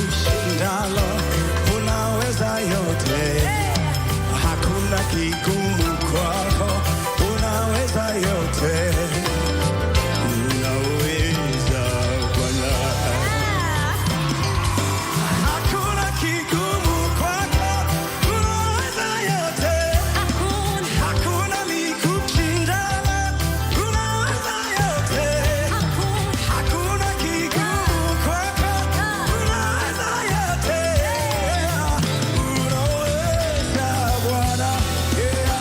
kushindalo, unaweza yote, hakuna kigumu kwako, unaweza yote, unaweza Bwana. Hakuna kigumu kwako, unaweza yote, hakuna likushindalo, unaweza yote, hakuna kigumu kwako, unaweza yote, unaweza Bwana. Yeah.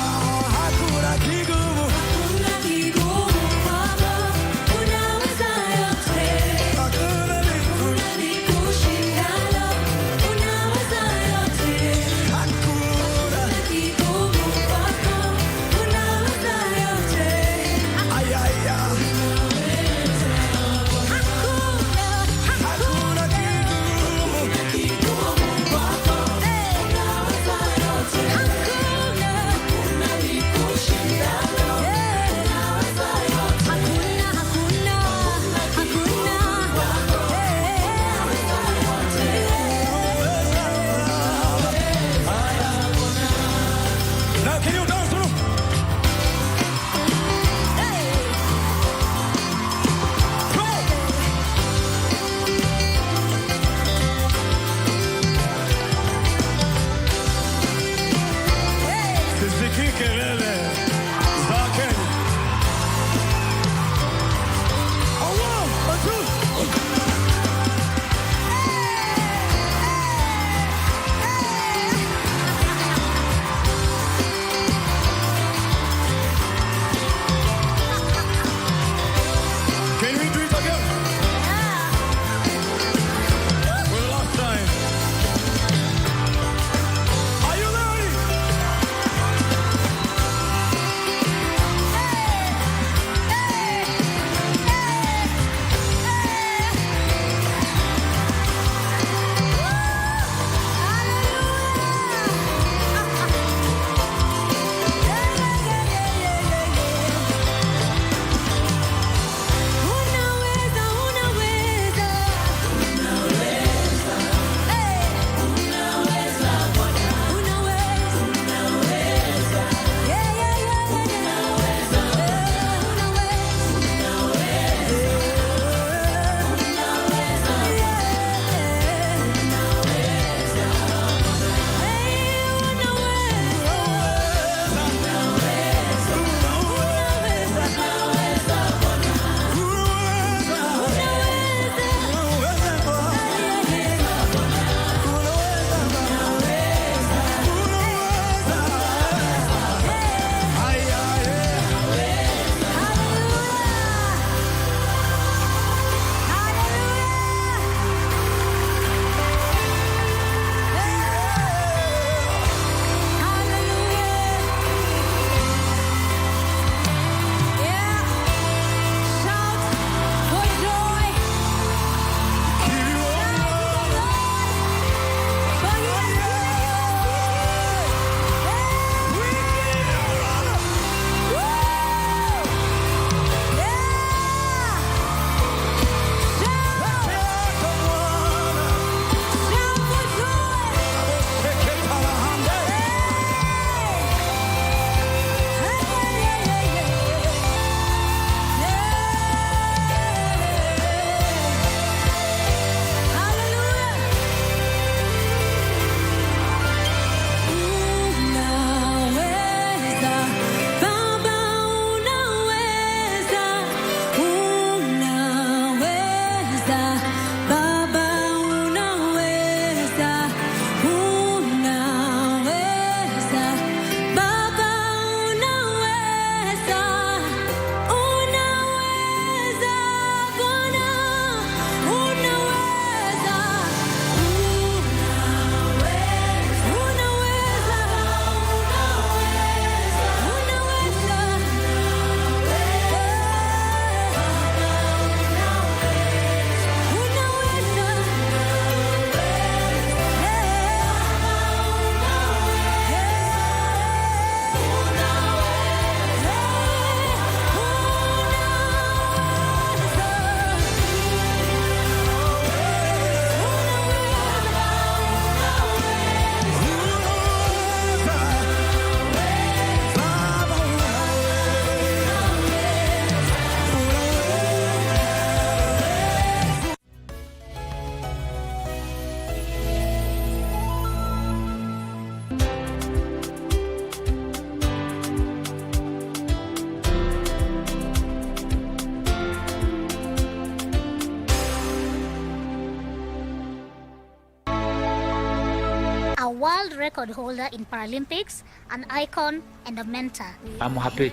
a world record holder in Paralympics, an icon and a mentor. I'm happy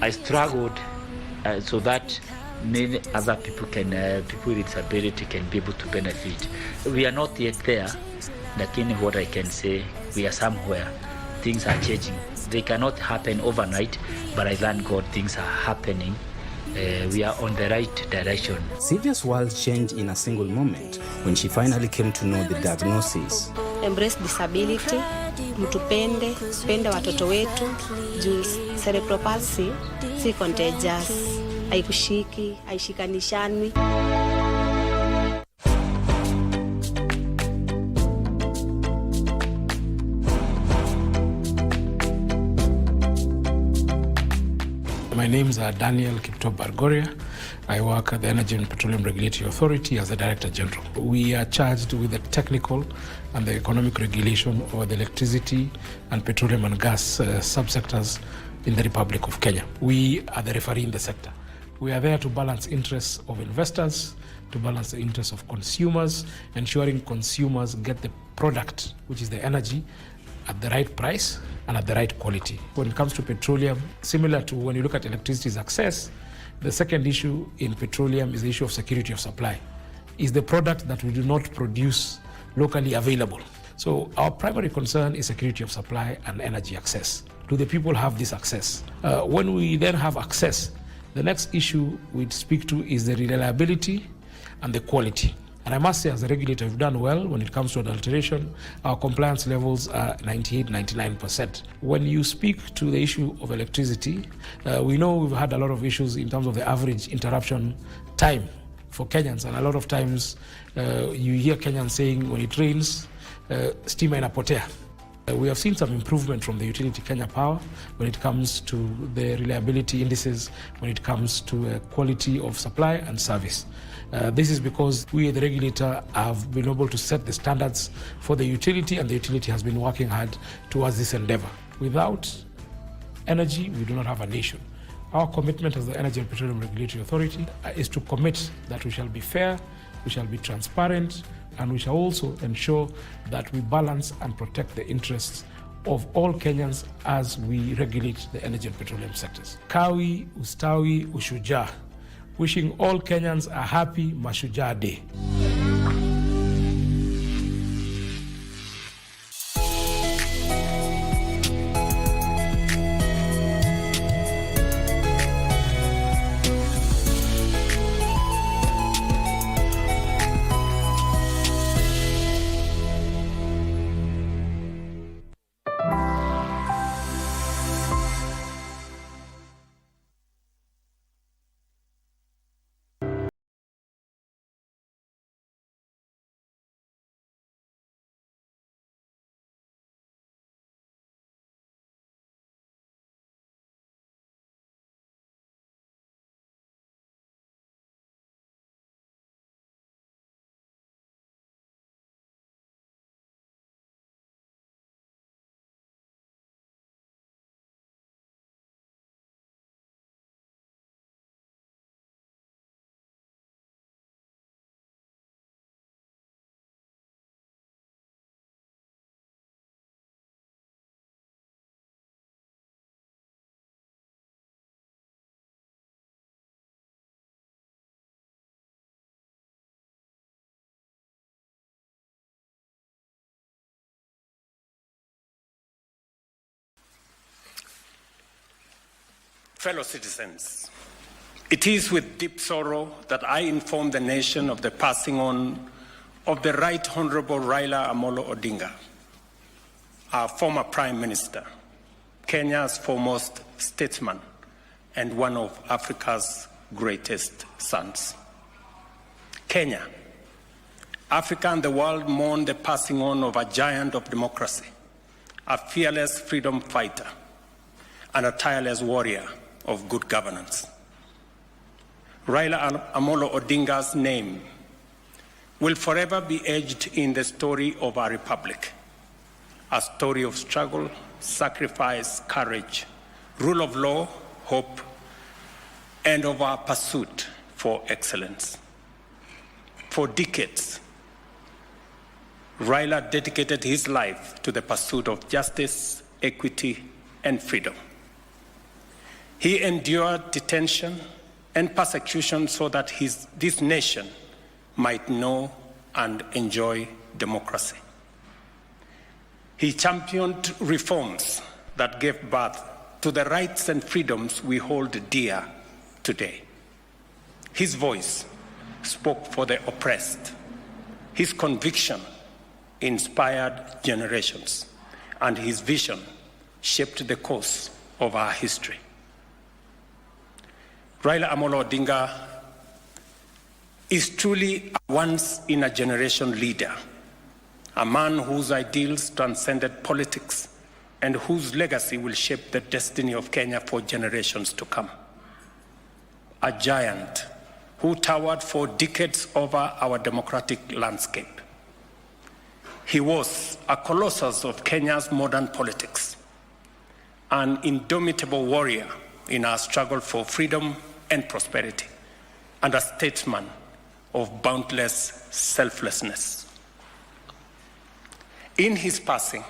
I struggled so that many other people people with disability can be able to benefit. We are not yet there, lakini what I can say, we are somewhere. Things are changing. They cannot happen overnight, but I thank God things are happening. We are on the right direction. Sylvia's world changed in a single moment when she finally came to know the diagnosis. Embrace disability, mtupende, pende watoto wetu, juu cerebral palsy si contagious, haikushiki, haishikanishani. My name is Daniel Kipto Bargoria. I work at the Energy and Petroleum Regulatory Authority as the Director General. We are charged with the technical and the economic regulation of the electricity and petroleum and gas subsectors in the Republic of Kenya. We are the referee in the sector. We are there to balance interests of investors, to balance the interests of consumers, ensuring consumers get the product, which is the energy, at the right price and at the right quality. When it comes to petroleum, similar to when you look at electricity's access, the second issue in petroleum is the issue of security of supply. Is the product that we do not produce locally available? So our primary concern is security of supply and energy access. Do the people have this access? When we then have access, the next issue we speak to is the reliability and the quality. And I must say, as a regulator, we've done well when it comes to adulteration. Our compliance levels are 98, 99%. When you speak to the issue of electricity, we know we've had a lot of issues in terms of the average interruption time for Kenyans. And a lot of times you hear Kenyans saying when it rains, stima inapotea. We have seen some improvement from the utility Kenya Power when it comes to the reliability indices, when it comes to quality of supply and service. This is because we, the regulator, have been able to set the standards for the utility, and the utility has been working hard towards this endeavor. Without energy, we do not have a nation. Our commitment as the Energy and Petroleum Regulatory Authority is to commit that we shall be fair, we shall be transparent, and we shall also ensure that we balance and protect the interests of all Kenyans as we regulate the energy and petroleum sectors. Kawi, ustawi, ushujaa. Wishing all Kenyans a happy Mashujaa Day. Fellow citizens, it is with deep sorrow that I inform the nation of the passing on of the Right Honorable Raila Odinga, our former Prime Minister, Kenya's foremost statesman, and one of Africa's greatest sons. Kenya, Africa and the world mourn the passing on of a giant of democracy, a fearless freedom fighter, and a tireless warrior of good governance. Raila Odinga's name will forever be etched in the story of our republic, a story of struggle, sacrifice, courage, rule of law, hope, and of our pursuit for excellence. For decades, Raila dedicated his life to the pursuit of justice, equity, and freedom. He endured detention and persecution so that this nation might know and enjoy democracy. He championed reforms that gave birth to the rights and freedoms we hold dear today. His voice spoke for the oppressed. His conviction inspired generations, and his vision shaped the course of our history. Raila Amolo Odinga is truly a once-in-a-generation leader, a man whose ideals transcended politics and whose legacy will shape the destiny of Kenya for generations to come. A giant who towered for decades over our democratic landscape. He was a colossus of Kenya's modern politics, an indomitable warrior in our struggle for freedom and prosperity, and a statesman of boundless selflessness. In his passing,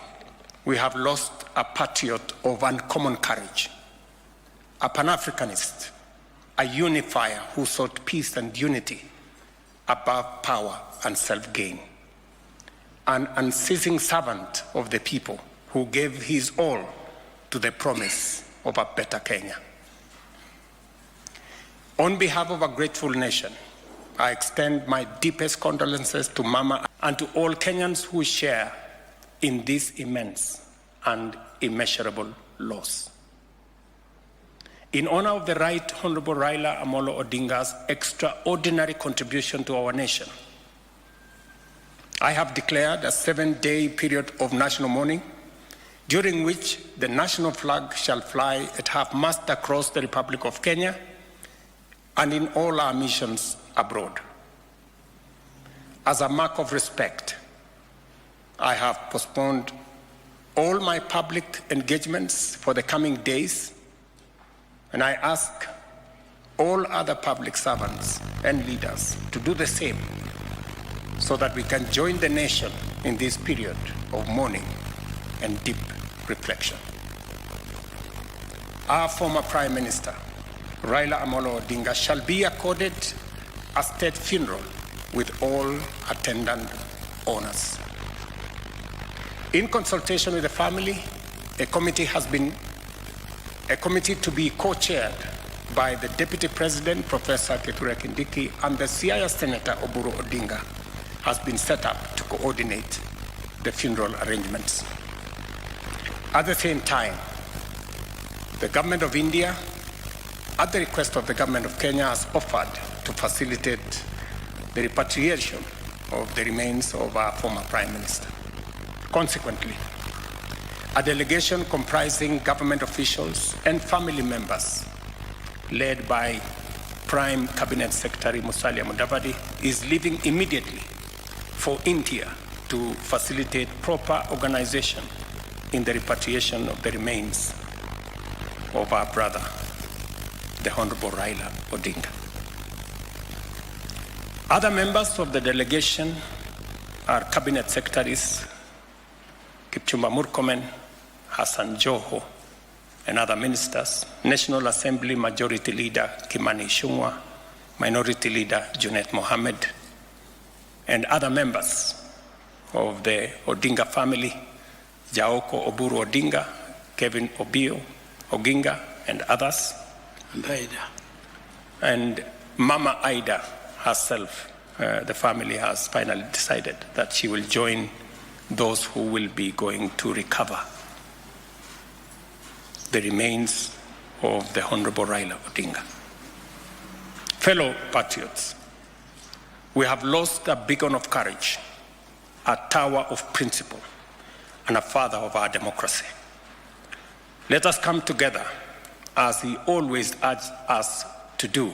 we have lost a patriot of uncommon courage, a Pan-Africanist, a unifier who sought peace and unity above power and self-gain, an unceasing servant of the people who gave his all to the promise of a better Kenya. On behalf of a grateful nation, I extend my deepest condolences to Mama and to all Kenyans who share in this immense and immeasurable loss. In honor of the Right Honorable Raila Amolo Odinga's extraordinary contribution to our nation, I have declared a 7-day period of national mourning, during which the national flag shall fly at half-mast across the Republic of Kenya and in all our missions abroad. As a mark of respect, I have postponed all my public engagements for the coming days, and I ask all other public servants and leaders to do the same so that we can join the nation in this period of mourning and deep reflection. Our former Prime Minister, Raila Amolo Odinga, shall be accorded a state funeral with all attendant honors. In consultation with the family, a committee to be co-chaired by the Deputy President, Professor Kithure Kindiki, and the Siaya Senator Oburu Odinga has been set up to coordinate the funeral arrangements. At the same time, the Government of India, at the request of the Government of Kenya, has offered to facilitate the repatriation of the remains of our former Prime Minister. Consequently, a delegation comprising government officials and family members, led by Prime Cabinet Secretary Musalia Mudavadi, is leaving immediately for India to facilitate proper organization in the repatriation of the remains of our brother, the Honorable Raila Odinga. Other members of the delegation are Cabinet Secretaries Kipchumba Murkomen, Hassan Joho, and other ministers, National Assembly Majority Leader Kimani Ichung'wah, Minority Leader Junet Mohammed, and other members of the Odinga family, Jaoko Oburu Odinga, Kevin Obio Oginga, and others. And Aida. And Mama Aida herself, the family has finally decided that she will join those who will be going to recover the remains of the Honorable Raila Odinga. Fellow patriots, we have lost a beacon of courage, a tower of principle, and a father of our democracy. Let us come together as he always urged us to do,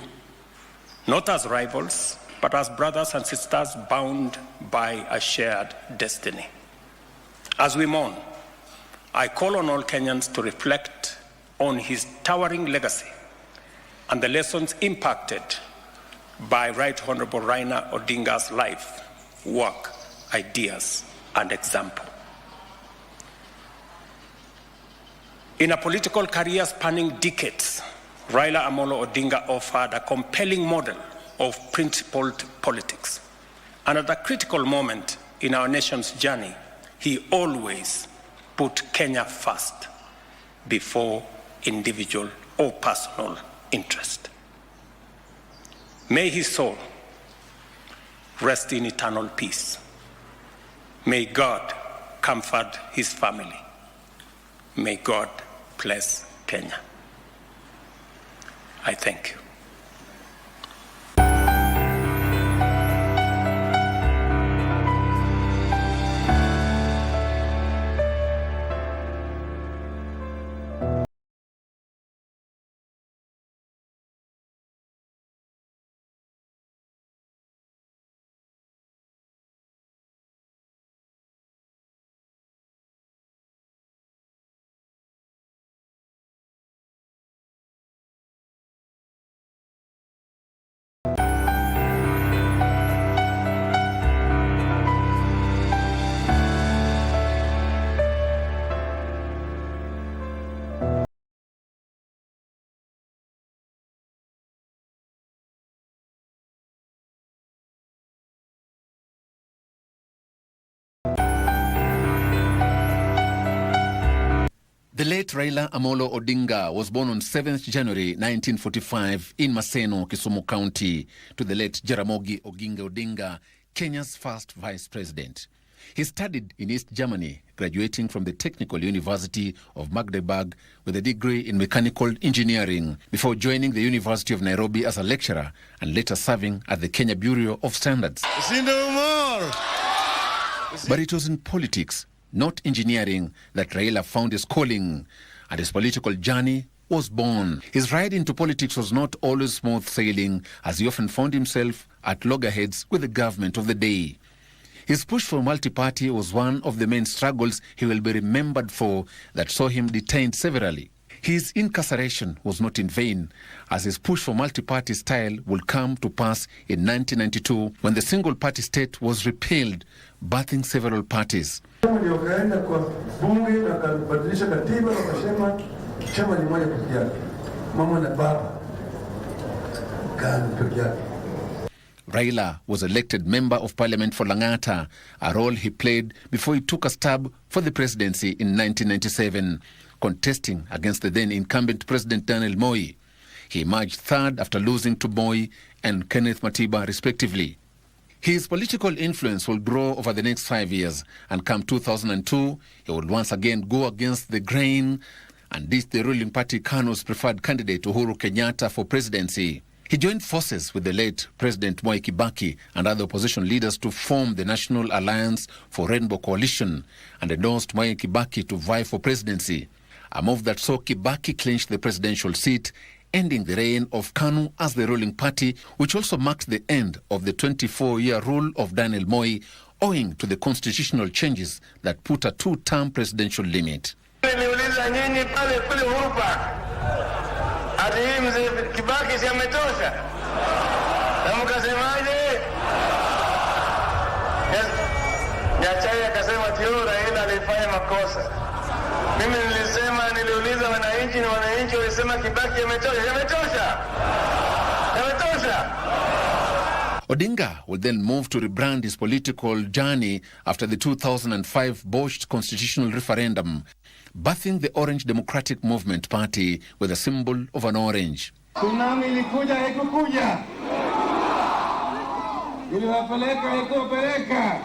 not as rivals, but as brothers and sisters bound by a shared destiny. As we mourn, I call on all Kenyans to reflect on his towering legacy and the lessons impacted by Right Honorable Raila Odinga's life, work, ideas, and example. In a political career spanning decades, Raila Amolo Odinga offered a compelling model of principled politics. And at a critical moment in our nation's journey, he always put Kenya first before individual or personal interest. May his soul rest in eternal peace. May God comfort his family. May God bless Kenya. I thank you. The late Raila Amolo Odinga was born on 7th January 1945 in Maseno, Kisumu County, to the late Jaramogi Oginga Odinga, Kenya's first vice president. He studied in East Germany, graduating from the Technical University of Magdeburg with a degree in mechanical engineering before joining the University of Nairobi as a lecturer and later serving at the Kenya Bureau of Standards. But it was in politics, not engineering, that Raila found his calling, and his political journey was born. His ride into politics was not always smooth sailing, as he often found himself at loggerheads with the government of the day. His push for multi-party was one of the main struggles he will be remembered for that saw him detained severally. His incarceration was not in vain, as his push for multi-party style would come to pass in 1992 when the single-party state was repealed, birthing several parties. Raila was elected Member of Parliament for Langata, a role he played before he took a stab for the presidency in 1997, contesting against the then incumbent President Daniel Moi. He emerged third after losing to Moi and Kenneth Matiba respectively. His political influence will grow over the next 5 years, and come 2002, he would once again go against the grain and ditch the ruling party KANU's preferred candidate Uhuru Kenyatta for presidency. He joined forces with the late President Mwai Kibaki and other opposition leaders to form the National Alliance for Rainbow Coalition and endorsed Mwai Kibaki to vie for presidency, a move that saw Kibaki clinch the presidential seat, ending the reign of KANU as the ruling party, which also marked the end of the 24-year rule of Daniel Moi, owing to the constitutional changes that put a two-term presidential limit. Mimi nilisema, niliuliza wananchi na wananchi walisema Kibaki yametosha. Odinga will then move to rebrand his political journey after the 2005 botched constitutional referendum, birthing the Orange Democratic Movement Party with a symbol of an orange. Tsunami ilikuja haikukuja. Iliwapeleka haikuwapeleka.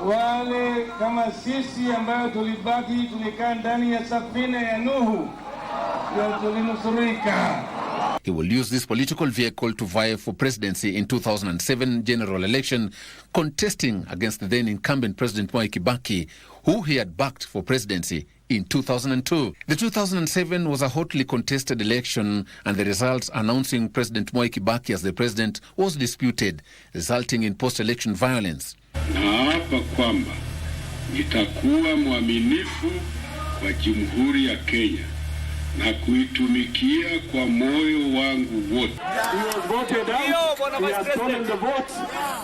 Wale kama sisi ambayo tulibaki tulikaa ndani ya safina ya Nuhu ndio tulinusurika. He will use this political vehicle to vie for presidency in 2007 general election, contesting against the then incumbent President Mwai Kibaki, who he had backed for presidency in 2002. The 2007 was a hotly contested election, and the results announcing President Mwai Kibaki as the president was disputed, resulting in post-election violence. Naapa kwamba nitakuwa mwaminifu kwa Jamhuri ya Kenya na kuitumikia kwa moyo wangu wote. He was voted out. He has stolen the votes.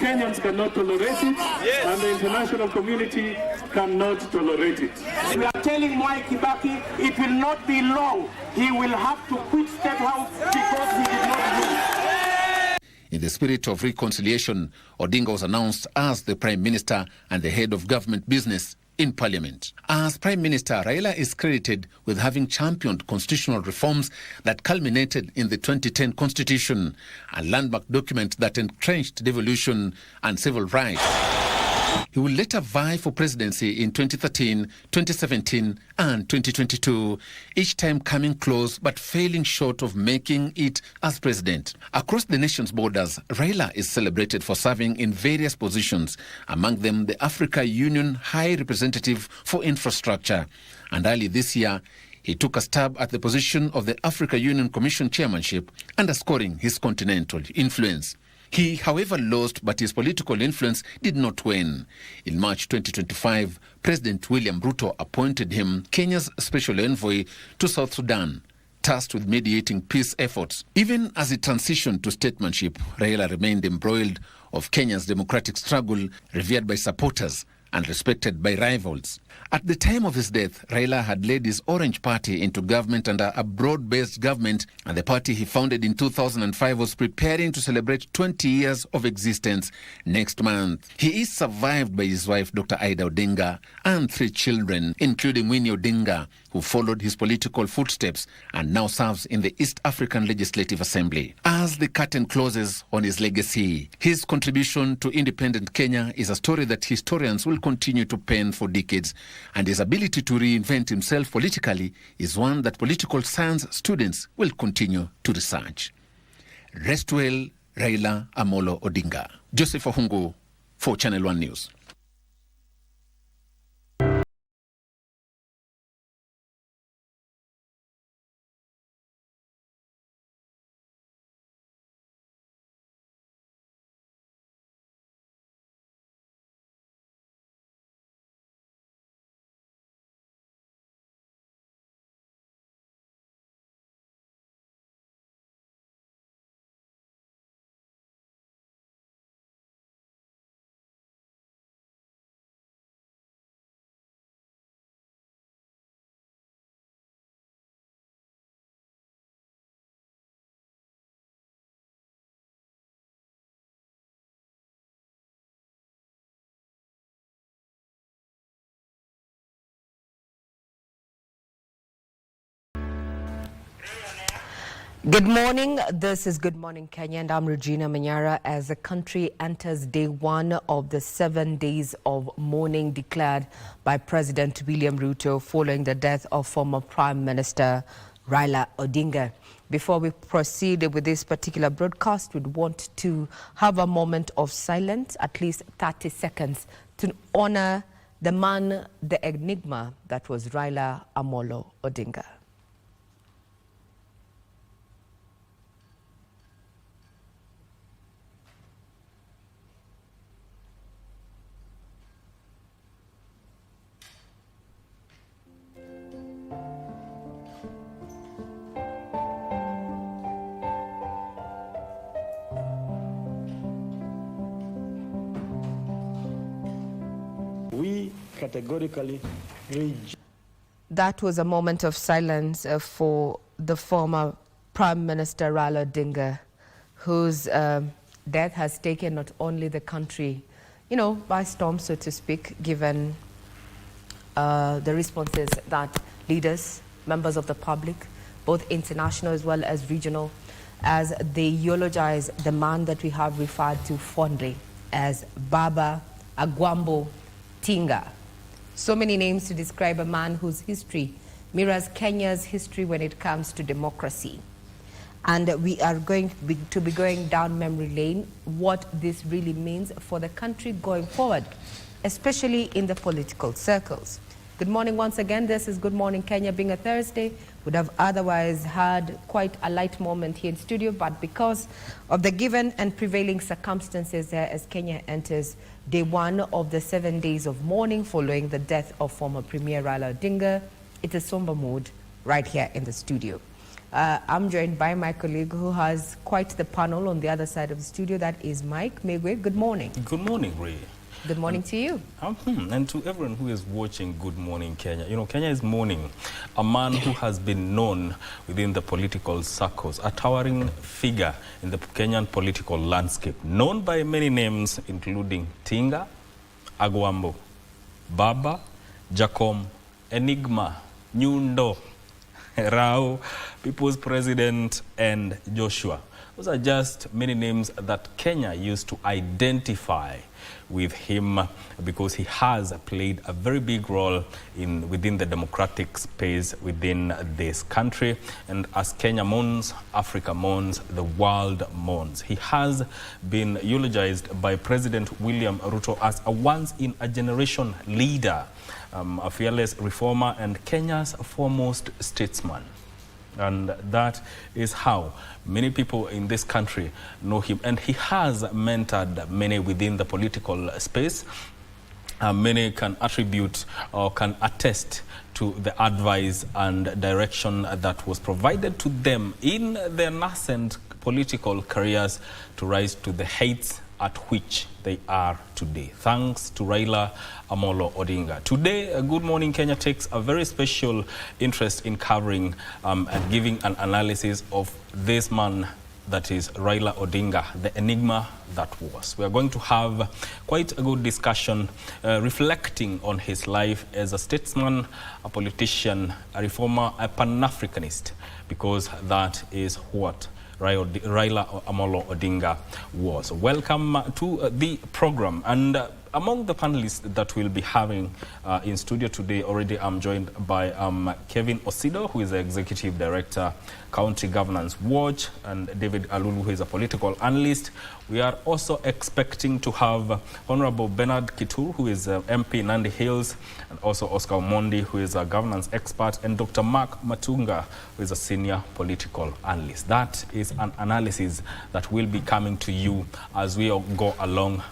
Kenyans cannot tolerate it, and the international community cannot tolerate it. We are telling Mwai Kibaki it will not be long. He will have to quit State House because he did not lose. In the spirit of reconciliation, Odinga was announced as the Prime Minister and the head of government business in Parliament. As Prime Minister, Raila is credited with having championed constitutional reforms that culminated in the 2010 Constitution, a landmark document that entrenched devolution and civil rights. He will later vie for presidency in 2013, 2017 and 2022, each time coming close but failing short of making it as president. Across the nation's borders, Raila is celebrated for serving in various positions, among them the Africa Union High Representative for Infrastructure. And early this year, he took a stab at the position of the Africa Union Commission chairmanship, underscoring his continental influence. He, however, lost, but his political influence did not wane. In March 2025, President William Ruto appointed him Kenya's special envoy to South Sudan, tasked with mediating peace efforts. Even as he transitioned to statesmanship, Raila remained embroiled of Kenya's democratic struggle, revered by supporters and respected by rivals. At the time of his death, Raila had led his Orange Party into government under a broad-based government, and the party he founded in 2005 was preparing to celebrate 20 years of existence next month. He is survived by his wife, Dr. Raila Odinga, and 3 children, including Winnie Odinga, who followed his political footsteps and now serves in the East African Legislative Assembly. As the curtain closes on his legacy, his contribution to independent Kenya is a story that historians will continue to pen for decades, and his ability to reinvent himself politically is one that political science students will continue to research. Rest well, Raila Amolo Odinga. Joseph Ohungu for Channel 1 News. Good morning. This is Good Morning Kenya, and I'm Regina Manyara. As the country enters day 1 of the 7 days of mourning declared by President William Ruto following the death of former Prime Minister Raila Odinga. Before we proceed with this particular broadcast, we'd want to have a moment of silence, at least 30 seconds, to honor the man, the enigma that was Raila Amolo Odinga. We categorically reject. That was a moment of silence for the former Prime Minister Raila Odinga, whose death has taken not only the country, by storm, so to speak, given the responses that leaders, members of the public, both international as well as regional, as they eulogize the man that we have referred to fondly as Baba Agwambo Tinga. So many names to describe a man whose history mirrors Kenya's history when it comes to democracy. And we are going to be going down memory lane, what this really means for the country going forward, especially in the political circles. Good morning once again. This is Good Morning Kenya. Being a Thursday, would have otherwise had quite a light moment here in studio, but because of the given and prevailing circumstances there as Kenya enters day 1 of the 7 days of mourning following the death of former Premier Raila Odinga, it's a somber mood right here in the studio. I'm joined by my colleague who has quite the panel on the other side of the studio. That is Mike Megwe. Good morning. Good morning, Ray. Good morning to you. And to everyone who is watching Good Morning Kenya. You know, Kenya is mourning a man who has been known within the political circles, a towering figure in the Kenyan political landscape, known by many names, including Tinga, Agwambo, Baba, Jacom, Enigma, Nyundo, Rao, People's President, and Joshua. Those are just many names that Kenya used to identify with him because he has played a very big role within the democratic space within this country. And as Kenya mourns, Africa mourns, the world mourns. He has been eulogized by President William Ruto as a once-in-a-generation leader, a fearless reformer, and Kenya's foremost statesman. And that is how many people in this country know him. And he has mentored many within the political space. Many can attribute or can attest to the advice and direction that was provided to them in their nascent political careers to rise to the heights at which they are today. Thanks to Raila Odinga. Today, Good Morning Kenya takes a very special interest in covering and giving an analysis of this man that is Raila Odinga, the enigma that was. We are going to have quite a good discussion reflecting on his life as a statesman, a politician, a reformer, a Pan-Africanist, because that is what Raila Odinga was. Welcome to the program. And among the panelists that we'll be having in studio today, already I'm joined by Kevin Osido, who is the Executive Director, County Governance Watch, and David Alulu, who is a political analyst. We are also expecting to have Honorable Bernard Kitur, who is MP Nandi Hills, and also Oscar Omondi, who is a governance expert, and Dr. Mark Matunga, who is a senior political analyst. That is an analysis that will be coming to you as we go along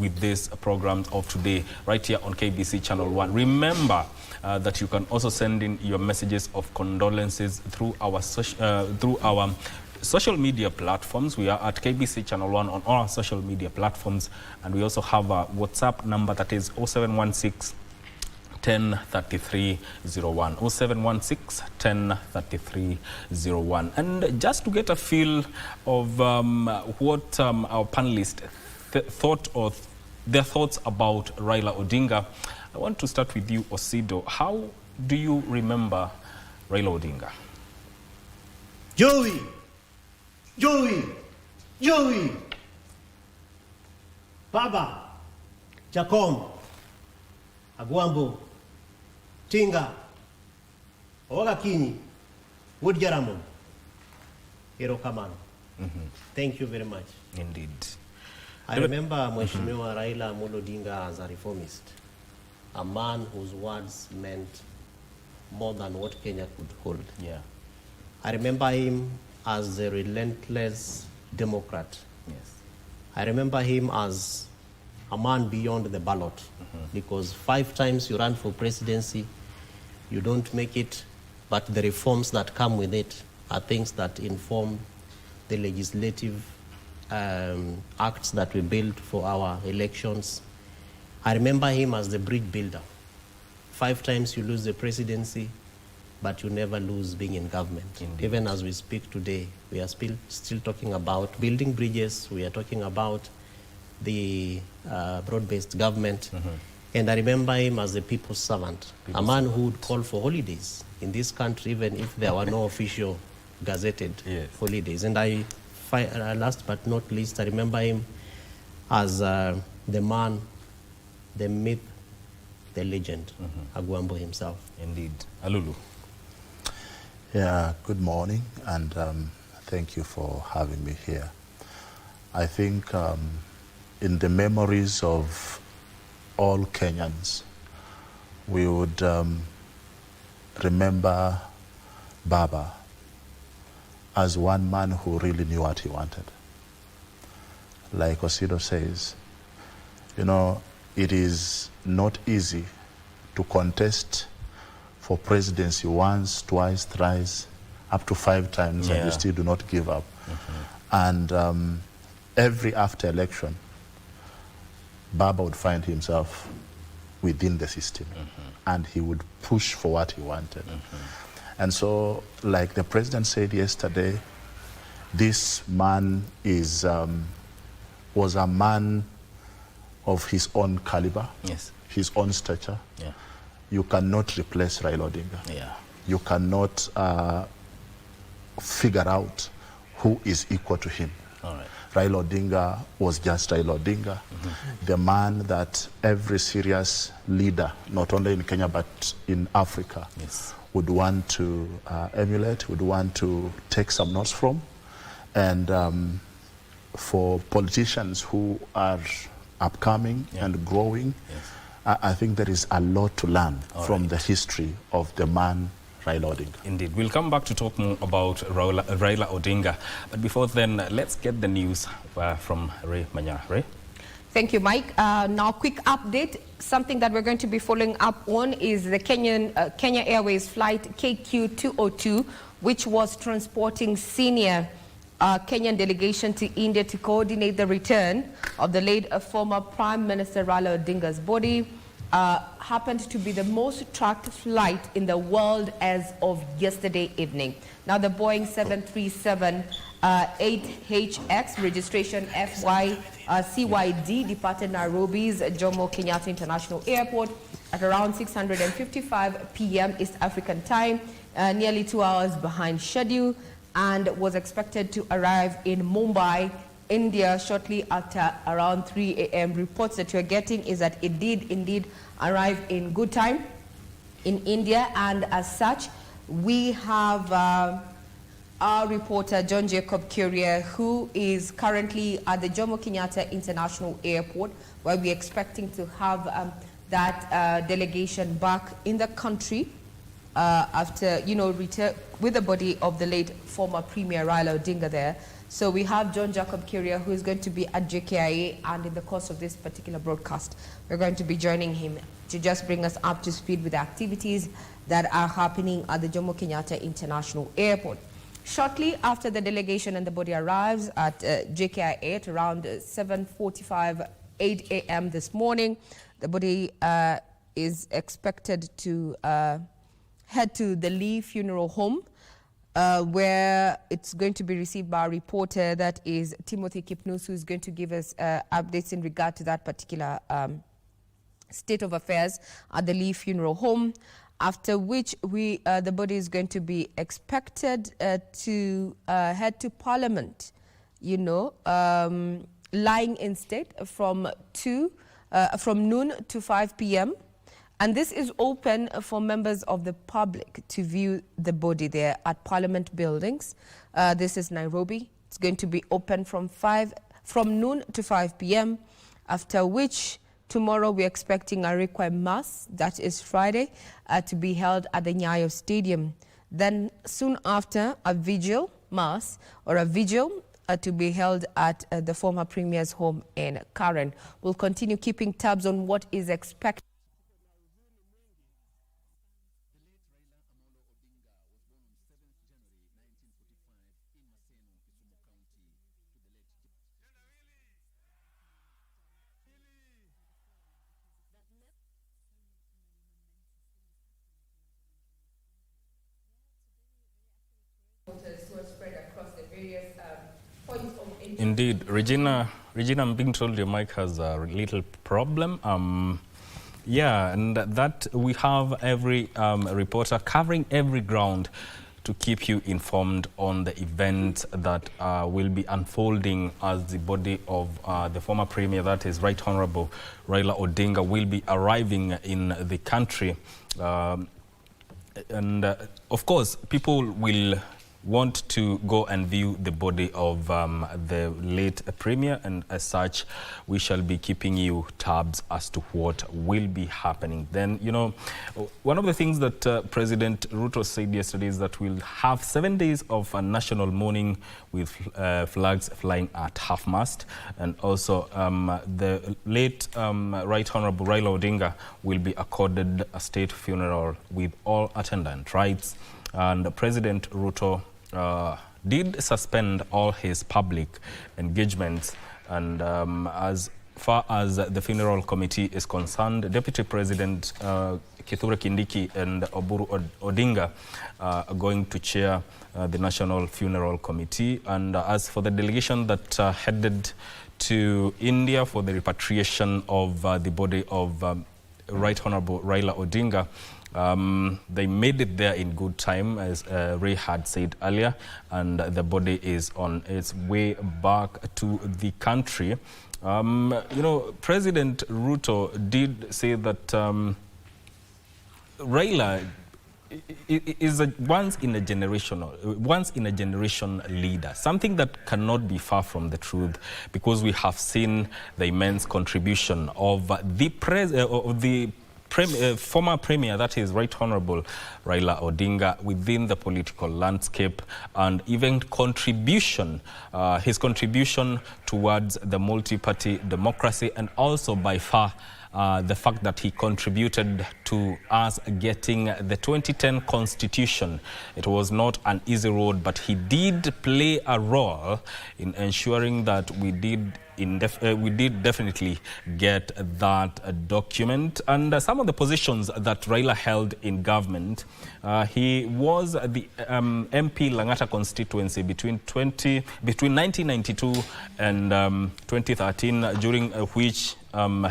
with this program of today, right here on KBC Channel 1. Remember that you can also send in your messages of condolences through our social media platforms. We are at KBC Channel 1 on all our social media platforms, and we also have a WhatsApp number that is 0716 103301, 0716 103301. And just to get a feel of what our panelists thought of their thoughts about Raila Odinga, I want to start with you, Osido. How do you remember Raila Odinga? Joey! Baba, Jacom, Agwambo, Tinga, Ogakinyi, Woodjaramon, Hero Kamano. Thank you very much. Indeed. I remember Mheshimiwa Raila Odinga as a reformist, a man whose words meant more than what Kenya could hold. Yeah. I remember him as a relentless Democrat. Yes. I remember him as a man beyond the ballot, because 5 times you run for presidency, you don't make it, but the reforms that come with it are things that inform the legislative acts that we build for our elections. I remember him as the bridge builder. 5 times you lose the presidency, but you never lose being in government. Indeed. Even as we speak today, we are still talking about building bridges. We are talking about the broad-based government. And I remember him as the people's servant, a man who would call for holidays in this country, even if there were no official gazetted holidays. And last but not least, I remember him as the man, the myth, the legend, Agwambo himself. Indeed. Alulu. Yeah, good morning, and thank you for having me here. I think in the memories of all Kenyans, we would remember Baba as one man who really knew what he wanted. Like Osido says, you know, it is not easy to contest for presidency once, twice, thrice, up to 5 times, and you still do not give up. And every after election, Baba would find himself within the system, and he would push for what he wanted. And so, like the president said yesterday, this man is was a man of his own caliber, his own stature. You cannot replace Raila Odinga. You cannot figure out who is equal to him. Raila Odinga was just Raila Odinga, the man that every serious leader, not only in Kenya but in Africa, would want to emulate, would want to take some notes from. And for politicians who are upcoming and growing, I think there is a lot to learn from the history of the man Raila Odinga. Indeed. We'll come back to talk more about Raila Odinga. But before then, let's get the news from Ray Manya. Ray? Thank you, Mike. Now, quick update. Something that we're going to be following up on is the Kenya Airways flight KQ202, which was transporting senior Kenyan delegation to India to coordinate the return of the late former Prime Minister Raila Odinga's body. Happened to be the most tracked flight in the world as of yesterday evening. Now, the Boeing 737-8HX registration CYD departed Nairobi's Jomo Kenyatta International Airport at around 6:55 p.m. East African time, nearly 2 hours behind schedule, and was expected to arrive in Mumbai, India shortly after around 3 a.m. Reports that you're getting is that it did indeed arrive in good time in India, and as such, we have our reporter John Jacob Curia, who is currently at the Jomo Kenyatta International Airport, where we're expecting to have that delegation back in the country after, return with the body of the late former Premier Raila Odinga there. So we have John Jacob Curia, who is going to be at JKIA, and in the course of this particular broadcast, we're going to be joining him to just bring us up to speed with the activities that are happening at the Jomo Kenyatta International Airport. Shortly after the delegation and the body arrives at JKIA at around 7:45, 8 a.m. this morning, the body is expected to head to the Lee Funeral Home, where it's going to be received by a reporter that is Timothy Kipnus, who is going to give us updates in regard to that particular state of affairs at the Lee Funeral Home, after which the body is going to be expected to head to Parliament, lying in state from noon to 5 p.m. And this is open for members of the public to view the body there at Parliament buildings. This is Nairobi. It's going to be open from noon to 5 p.m. After which, tomorrow we're expecting a Requiem Mass, that is Friday, to be held at the Nyayo Stadium. Then soon after, a vigil mass or a vigil to be held at the former Premier's home in Karen. We'll continue keeping tabs on what is expected. Indeed, Regina, I'm being told your mic has a little problem. And that we have every reporter covering every ground to keep you informed on the events that will be unfolding as the body of the former Premier, that is Right Honorable Raila Odinga, will be arriving in the country. Of course, people will want to go and view the body of the late Premier, and as such, we shall be keeping you tabs as to what will be happening. Then, you know, one of the things that President Ruto said yesterday is that we'll have 7 days of a national mourning with flags flying at half-mast, and also the late Right Honorable Raila Odinga will be accorded a state funeral with all attendant rights. And President Ruto did suspend all his public engagements, and as far as the funeral committee is concerned, Deputy President Kithure Kindiki and Oburu Odinga are going to chair the National Funeral Committee. And as for the delegation that headed to India for the repatriation of the body of Right Honorable Raila Odinga, they made it there in good time, as Ray had said earlier, and the body is on its way back to the country. You know, President Ruto did say that Raila is a once in a generation leader, something that cannot be far from the truth, because we have seen the immense contribution of the former Premier, that is Right Honorable Raila Odinga, within the political landscape, and even his contribution towards the multi-party democracy, and also by far the fact that he contributed to us getting the 2010 Constitution. It was not an easy road, but he did play a role in ensuring that we did definitely get that document. And some of the positions that Raila held in government, he was the MP Langata constituency between 1992 and 2013, during which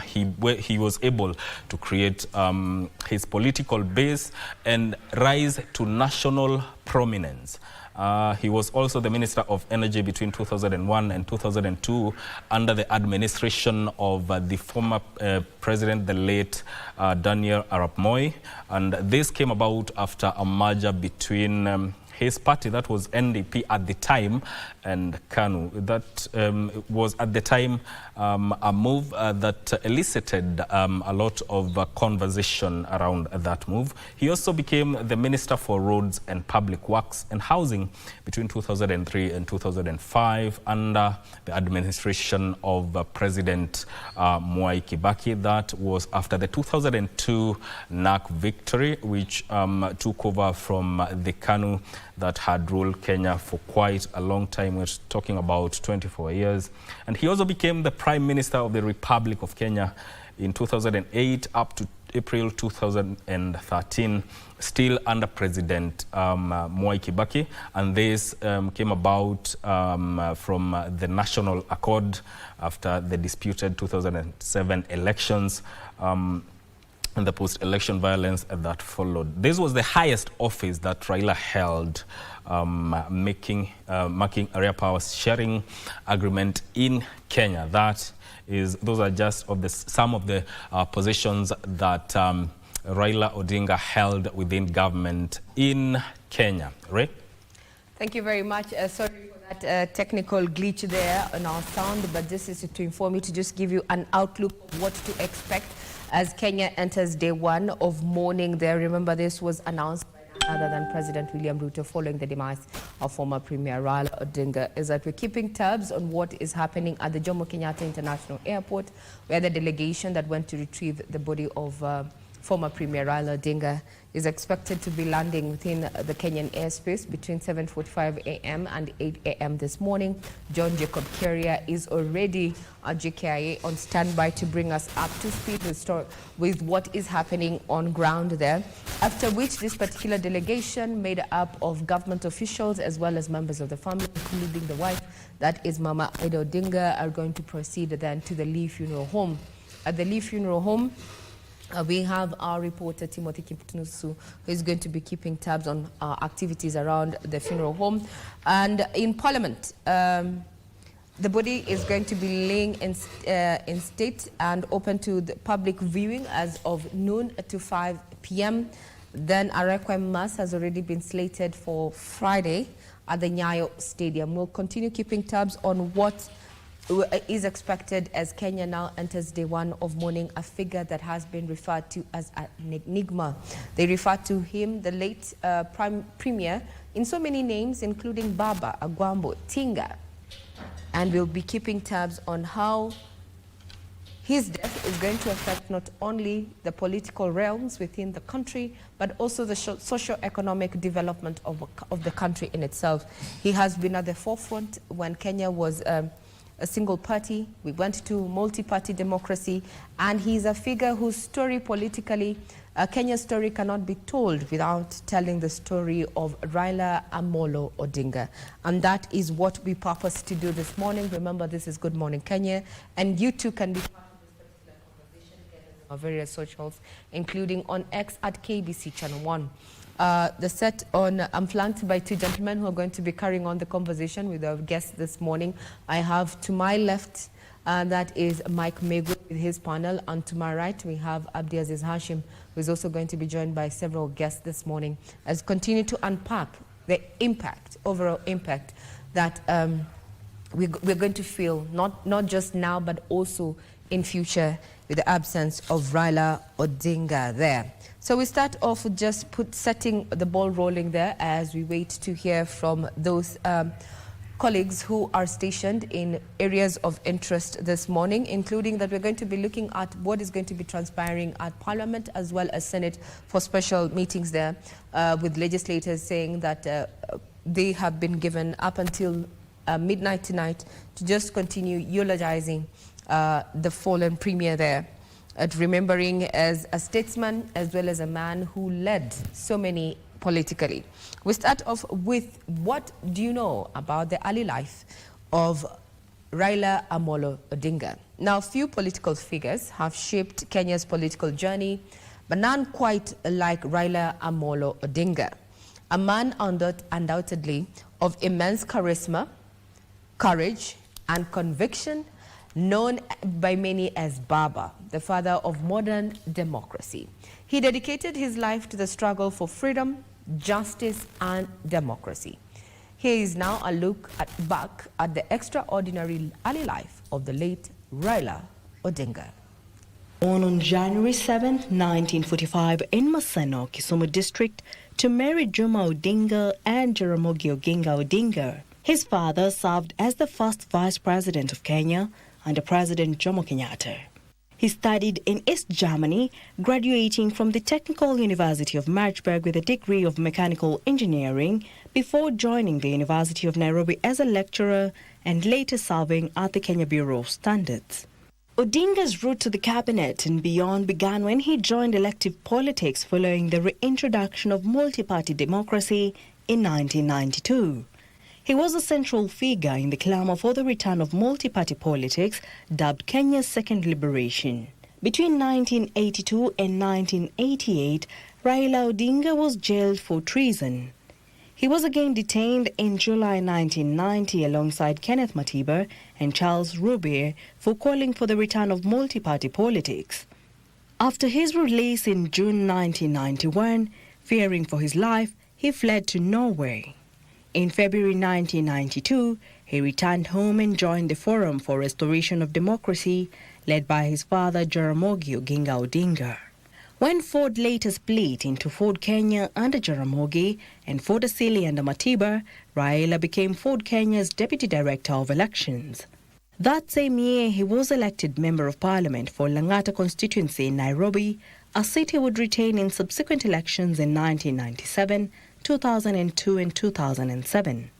he was able to create his political base and rise to national prominence. He was also the Minister of Energy between 2001 and 2002 under the administration of the former president, the late Daniel Arap Moi. And this came about after a merger between his party, that was NDP at the time, and KANU. That was at the time a move that elicited a lot of conversation around that move. He also became the Minister for Roads and Public Works and Housing between 2003 and 2005 under the administration of President Mwai Kibaki. That was after the 2002 NAC victory, which took over from the KANU that had ruled Kenya for quite a long time. We're talking about 24 years. And he also became the Prime Minister of the Republic of Kenya in 2008 up to April 2013, still under President Mwai Kibaki. And this came about from the National Accord after the disputed 2007 elections, and the post-election violence that followed. This was the highest office that Raila held, marking area powers sharing agreement in Kenya. Those are just some of the positions that Raila Odinga held within government in Kenya. Ray? Thank you very much. Sorry for that technical glitch there on our sound, but this is to inform you, to just give you an outlook of what to expect as Kenya enters day one of mourning there. Remember, this was announced by none other than President William Ruto following the demise of former Premier Raila Odinga. Is that we're keeping tabs on what is happening at the Jomo Kenyatta International Airport, where the delegation that went to retrieve the body of former Premier Raila Odinga is expected to be landing within the Kenyan airspace between 7:45 a.m. and 8 a.m. this morning. John Jacob Keria is already at JKIA on standby to bring us up to speed with what is happening on ground there. After which this particular delegation, made up of government officials as well as members of the family, including the wife, that is Mama Raila Odinga, are going to proceed then to the Lee Funeral Home. At the Lee Funeral Home, we have our reporter Timothy Kiptunusu, who is going to be keeping tabs on activities around the funeral home. And in Parliament, the body is going to be laying in state and open to the public viewing as of noon to 5 p.m. Then a requiem mass has already been slated for Friday at the Nyayo Stadium. We'll continue keeping tabs on what is expected as Kenya now enters day one of mourning, a figure that has been referred to as an enigma. They refer to him, the late Premier, in so many names, including Baba, Agwambo, Tinga. And we'll be keeping tabs on how his death is going to affect not only the political realms within the country, but also the socio-economic development of the country in itself. He has been at the forefront when Kenya was a single party. We went to multi-party democracy, and he's a figure whose story politically, Kenya's story cannot be told without telling the story of Raila Amolo Odinga. And that is what we purpose to do this morning. Remember, this is Good Morning Kenya, and you too can be part of this particular conversation. Get us on our various socials, including on X at KBC Channel 1. The set on, I'm flanked by two gentlemen who are going to be carrying on the conversation with our guests this morning. I have to my left, that is Mike Megu with his panel, and to my right we have Abdiaziz Hashim, who is also going to be joined by several guests this morning as we continue to unpack the impact, overall impact that we're going to feel, not just now, but also in future with the absence of Raila Odinga there. So we start off with just setting the ball rolling there as we wait to hear from those colleagues who are stationed in areas of interest this morning, including that we're going to be looking at what is going to be transpiring at Parliament as well as Senate for special meetings there, with legislators saying that they have been given up until midnight tonight to just continue eulogizing the fallen premier there. Remembering as a statesman as well as a man who led so many politically. We start off with, what do you know about the early life of Raila Amolo Odinga? Now, few political figures have shaped Kenya's political journey, but none quite like Raila Amolo Odinga, a man undoubtedly of immense charisma, courage, and conviction, known by many as Baba, the father of modern democracy. He dedicated his life to the struggle for freedom, justice, and democracy. Here is now a look back at the extraordinary early life of the late Raila Odinga. Born on January 7, 1945 in Maseno, Kisumu district, to Mary Juma Odinga and Jaramogi Oginga Odinga. His father served as the first vice president of Kenya under President Jomo Kenyatta. He studied in East Germany, graduating from the Technical University of Marburg with a degree of mechanical engineering before joining the University of Nairobi as a lecturer and later serving at the Kenya Bureau of Standards. Odinga's route to the cabinet and beyond began when he joined elective politics following the reintroduction of multi-party democracy in 1992. He was a central figure in the clamor for the return of multi-party politics, dubbed Kenya's second liberation. Between 1982 and 1988, Raila Odinga was jailed for treason. He was again detained in July 1990 alongside Kenneth Matiba and Charles Rubier for calling for the return of multi-party politics. After his release in June 1991, fearing for his life, he fled to Norway. In February 1992, he returned home and joined the Forum for Restoration of Democracy, led by his father Jaramogi Oginga Odinga. When Ford later split into Ford Kenya under Jaramogi and Ford Asili under Matiba, Raila became Ford Kenya's Deputy Director of Elections. That same year, he was elected Member of Parliament for Lang'ata constituency in Nairobi, a seat he would retain in subsequent elections in 1997, 2002 and 2007.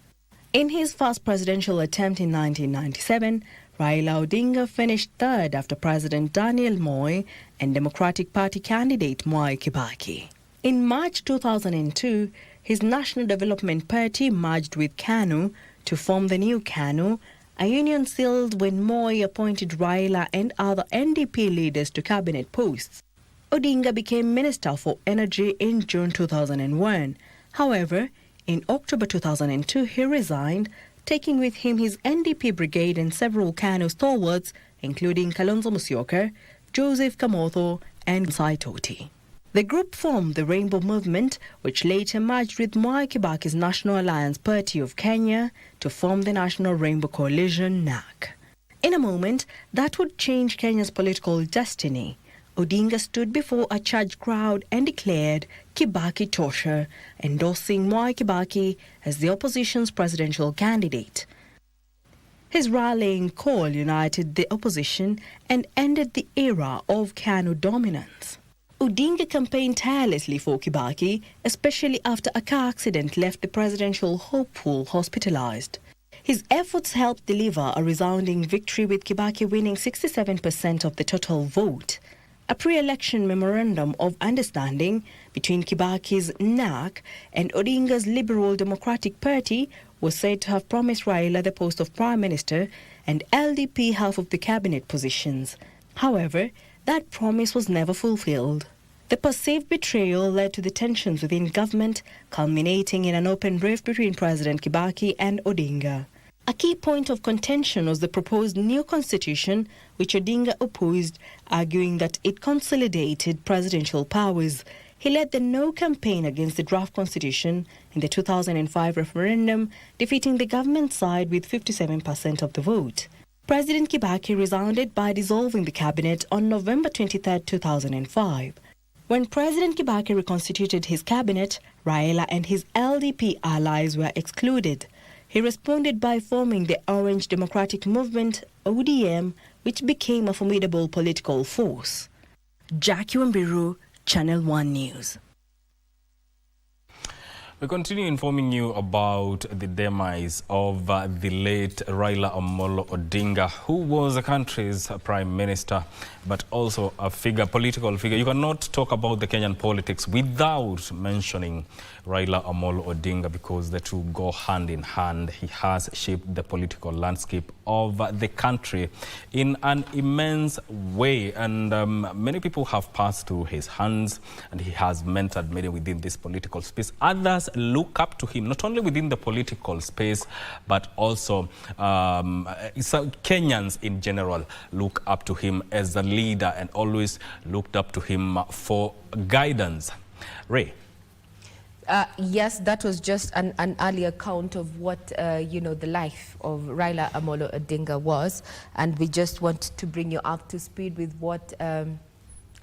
In his first presidential attempt in 1997, Raila Odinga finished third after President Daniel Moi and Democratic Party candidate Mwai Kibaki. In March 2002, his National Development Party merged with KANU to form the new KANU, a union sealed when Moi appointed Raila and other NDP leaders to cabinet posts. Odinga became Minister for Energy in June 2001. However, in October 2002, he resigned, taking with him his NDP brigade and several KANU stalwarts, including Kalonzo Musyoka, Joseph Kamotho, and Saitoti. The group formed the Rainbow Movement, which later merged with Mwai Kibaki's National Alliance Party of Kenya to form the National Rainbow Coalition, NAC. In a moment that would change Kenya's political destiny, Odinga stood before a charged crowd and declared Kibaki tosha, endorsing Mwai Kibaki as the opposition's presidential candidate. His rallying call united the opposition and ended the era of KANU dominance. Odinga campaigned tirelessly for Kibaki, especially after a car accident left the presidential hopeful hospitalized. His efforts helped deliver a resounding victory, with Kibaki winning 67% of the total vote. A pre-election memorandum of understanding between Kibaki's NAC and Odinga's Liberal Democratic Party was said to have promised Raila the post of Prime Minister and LDP half of the cabinet positions. However, that promise was never fulfilled. The perceived betrayal led to the tensions within government, culminating in an open rift between President Kibaki and Odinga. A key point of contention was the proposed new constitution, which Odinga opposed, arguing that it consolidated presidential powers. He led the no campaign against the draft constitution in the 2005 referendum, defeating the government side with 57% of the vote. President Kibaki resounded by dissolving the cabinet on November 23, 2005. When President Kibaki reconstituted his cabinet, Raila and his LDP allies were excluded. He responded by forming the Orange Democratic Movement, ODM, which became a formidable political force. Jackie Wambiru, Channel 1 News. We continue informing you about the demise of the late Raila Odinga, who was the country's prime minister, but also a political figure. You cannot talk about the Kenyan politics without mentioning Raila Odinga, because the two go hand in hand. He has shaped the political landscape of the country in an immense way, and many people have passed through his hands, and he has mentored many within this political space. Others look up to him, not only within the political space, but also Kenyans in general look up to him as a leader and always looked up to him for guidance. Ray? Yes, that was just an early account of what, the life of Raila Odinga was. And we just want to bring you up to speed with what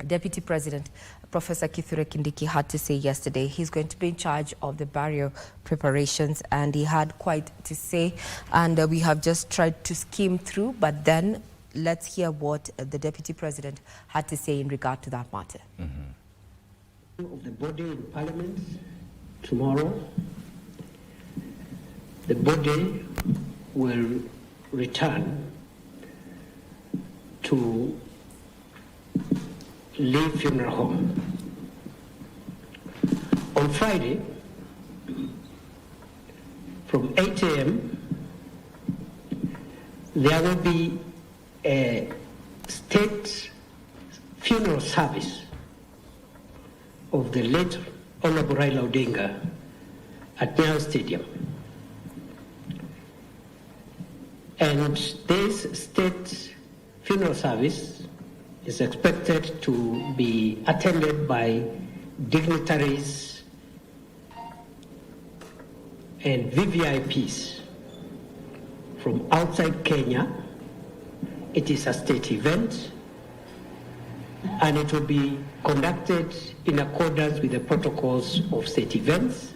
Deputy President Professor Kithure Kindiki had to say yesterday. He's going to be in charge of the burial preparations, and he had quite to say. And we have just tried to skim through, but then let's hear what the Deputy President had to say in regard to that matter. Of the body in Parliament tomorrow, the body will return to Lee Funeral Home. On Friday, from 8 a.m., there will be a state funeral service of the late Honorable Raila Odinga at Nyayo Stadium. And this state funeral service is expected to be attended by dignitaries and VVIPs from outside Kenya. It is a state event, and it will be conducted in accordance with the protocols of state events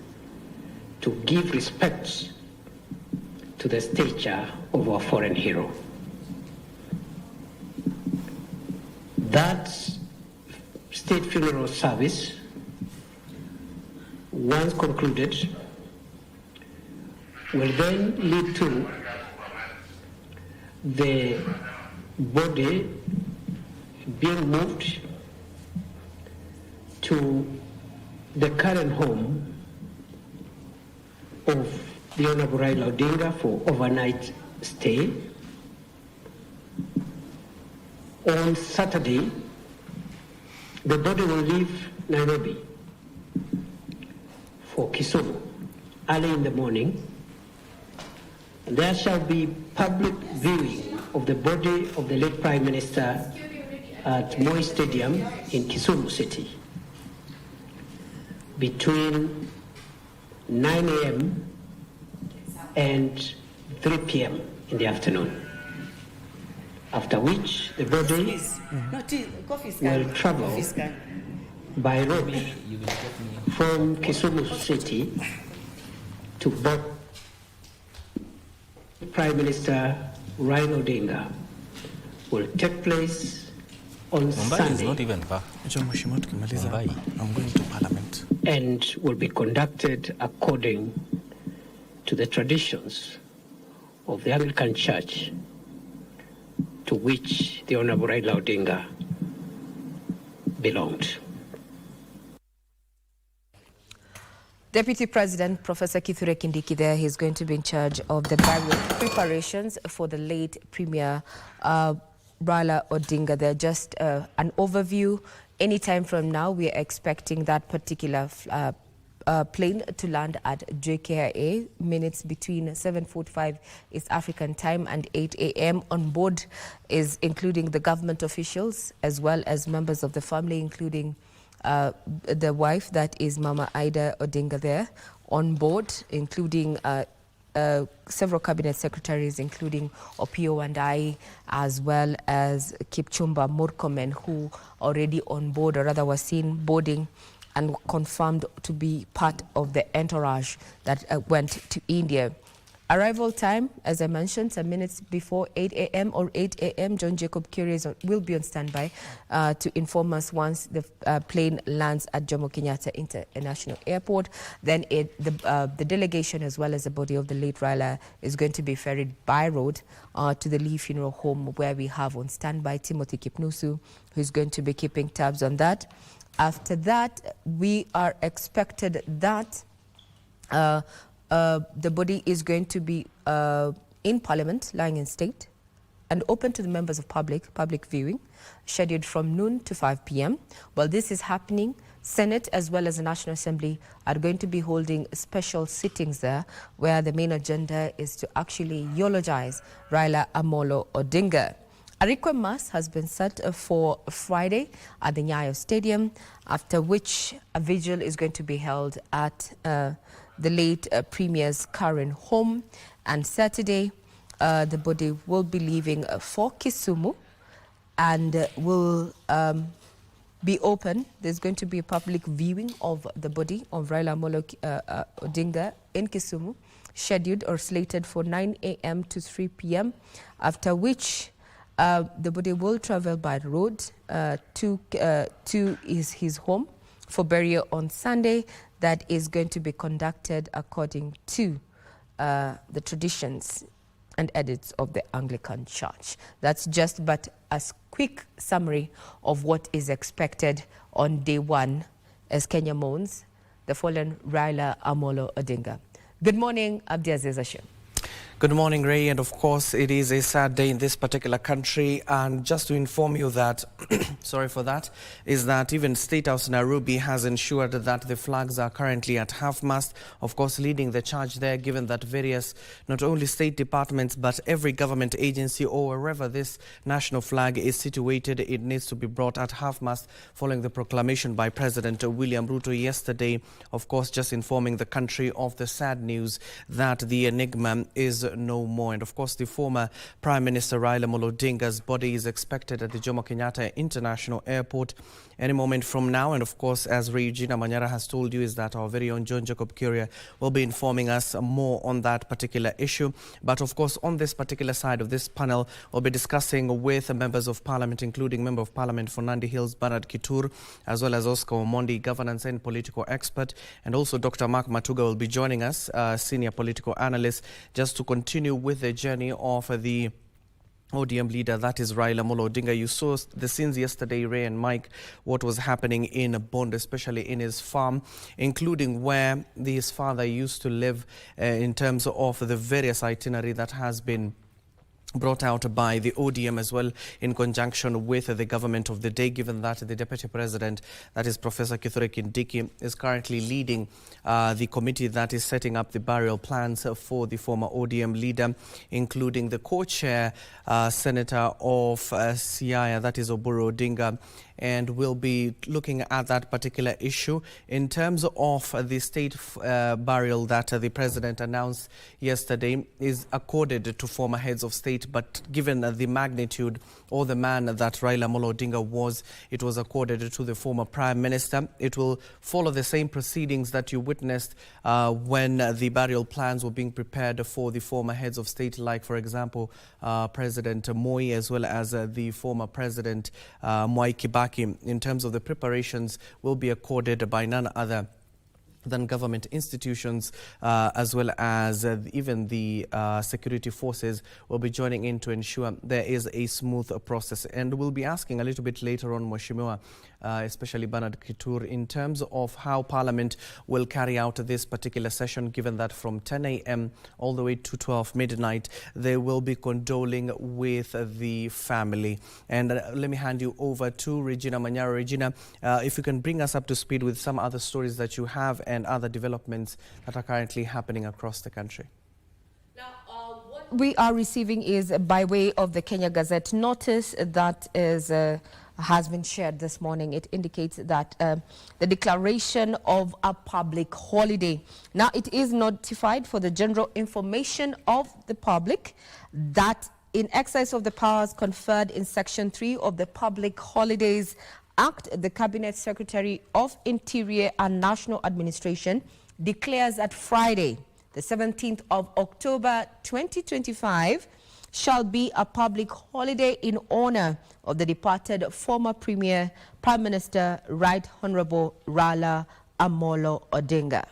to give respect to the stature of our foreign hero. That state funeral service, once concluded, will then lead to the body being moved to the current home of the Honorable Raila Odinga for overnight stay. On Saturday, the body will leave Nairobi for Kisumu early in the morning. There shall be public viewing of the body of the late Prime Minister at Moi Stadium in Kisumu City. between 9 a.m. and 3 p.m. in the afternoon, after which the body will travel by road from Kisumu City to both Prime Minister Raila Odinga will take place on Sunday. Is not even far. I'm going to Parliament. And will be conducted according to the traditions of the Anglican Church, to which the Honorable Raila Odinga belonged. Deputy President Professor Kithure Kindiki there, he's going to be in charge of the burial preparations for the late Premier Raila Odinga. They're just an overview. Anytime from now, we are expecting that particular plane to land at JKIA, minutes between 7:45 East African time and 8 a.m. On board is including the government officials as well as members of the family, including the wife, that is Mama Ida Odinga there on board, including several cabinet secretaries, including Opio and I, as well as Kipchumba Murkomen, who already on board, or rather was seen boarding and confirmed to be part of the entourage that went to India. Arrival time, as I mentioned, some minutes before 8 a.m. or 8 a.m. John Jacob Kuria will be on standby to inform us once the plane lands at Jomo Kenyatta International Airport. Then the delegation, as well as the body of the late Raila, is going to be ferried by road to the Lee Funeral Home, where we have on standby Timothy Kipnusu, who is going to be keeping tabs on that. After that, we are expected that the body is going to be in Parliament, lying in state, and open to the members of public viewing, scheduled from noon to 5 p.m. While this is happening, Senate as well as the National Assembly are going to be holding special sittings there, where the main agenda is to actually eulogize Raila Amolo Odinga. A requiem mass has been set for Friday at the Nyayo Stadium, after which a vigil is going to be held at the late Premier's current home. And Saturday, the body will be leaving for Kisumu and will be open. There's going to be a public viewing of the body of Raila Amolo Odinga in Kisumu, scheduled or slated for 9 a.m. to 3 p.m., after which the body will travel by road to his home for burial on Sunday. That is going to be conducted according to the traditions and edicts of the Anglican Church. That's just but a quick summary of what is expected on day one as Kenya mourns the fallen Raila Amolo Odinga. Good morning, Abdiaziz Ashim. Good morning, Ray, and of course it is a sad day in this particular country, and just to inform you that, sorry for that, is that even State House Nairobi has ensured that the flags are currently at half-mast, of course leading the charge there, given that various, not only state departments, but every government agency or wherever this national flag is situated, it needs to be brought at half-mast following the proclamation by President William Ruto yesterday, of course just informing the country of the sad news that the enigma is no more. And of course, the former Prime Minister Raila Amolo Odinga's body is expected at the Jomo Kenyatta International Airport any moment from now. And of course, as Regina Manyara has told you, is that our very own John Jacob Kuria will be informing us more on that particular issue. But of course, on this particular side of this panel, we'll be discussing with members of Parliament, including Member of Parliament for Nandi Hills, Bernard Kitur, as well as Oscar Omondi, governance and political expert. And also Dr. Mark Matuga will be joining us, senior political analyst, just to continue with the journey of the ODM leader, that is Raila Amolo Odinga. You saw the scenes yesterday, Ray and Mike, what was happening in Bondo, especially in his farm, including where his father used to live, in terms of the various itinerary that has been brought out by the ODM as well in conjunction with the government of the day, given that the Deputy President, that is Professor Kithure Kindiki, is currently leading the committee that is setting up the burial plans for the former ODM leader, including the co-chair, Senator of Siaya, that is Oburu Odinga, and we'll be looking at that particular issue. In terms of the state burial that the president announced yesterday is accorded to former heads of state, but given the magnitude or the man that Raila Odinga was, it was accorded to the former prime minister. It will follow the same proceedings that you witnessed when the burial plans were being prepared for the former heads of state, like, for example, President Moi, as well as the former president Mwai Kibaki. In terms of the preparations, will be accorded by none other than government institutions, as well as even the security forces will be joining in to ensure there is a smooth process. And we'll be asking a little bit later on, Mheshimiwa, especially Bernard Kitur, in terms of how Parliament will carry out this particular session, given that from 10 a.m. all the way to 12 midnight, they will be condoling with the family. And let me hand you over to Regina Manyara. Regina, if you can bring us up to speed with some other stories that you have and other developments that are currently happening across the country. What we are receiving is by way of the Kenya Gazette notice that has been shared this morning. It indicates that the declaration of a public holiday. Now, it is notified for the general information of the public that in exercise of the powers conferred in Section 3 of the Public Holidays Act, the Cabinet Secretary of Interior and National Administration declares that Friday, the 17th of October 2025, shall be a public holiday in honor of the departed former Prime Minister Right Honorable Raila Odinga.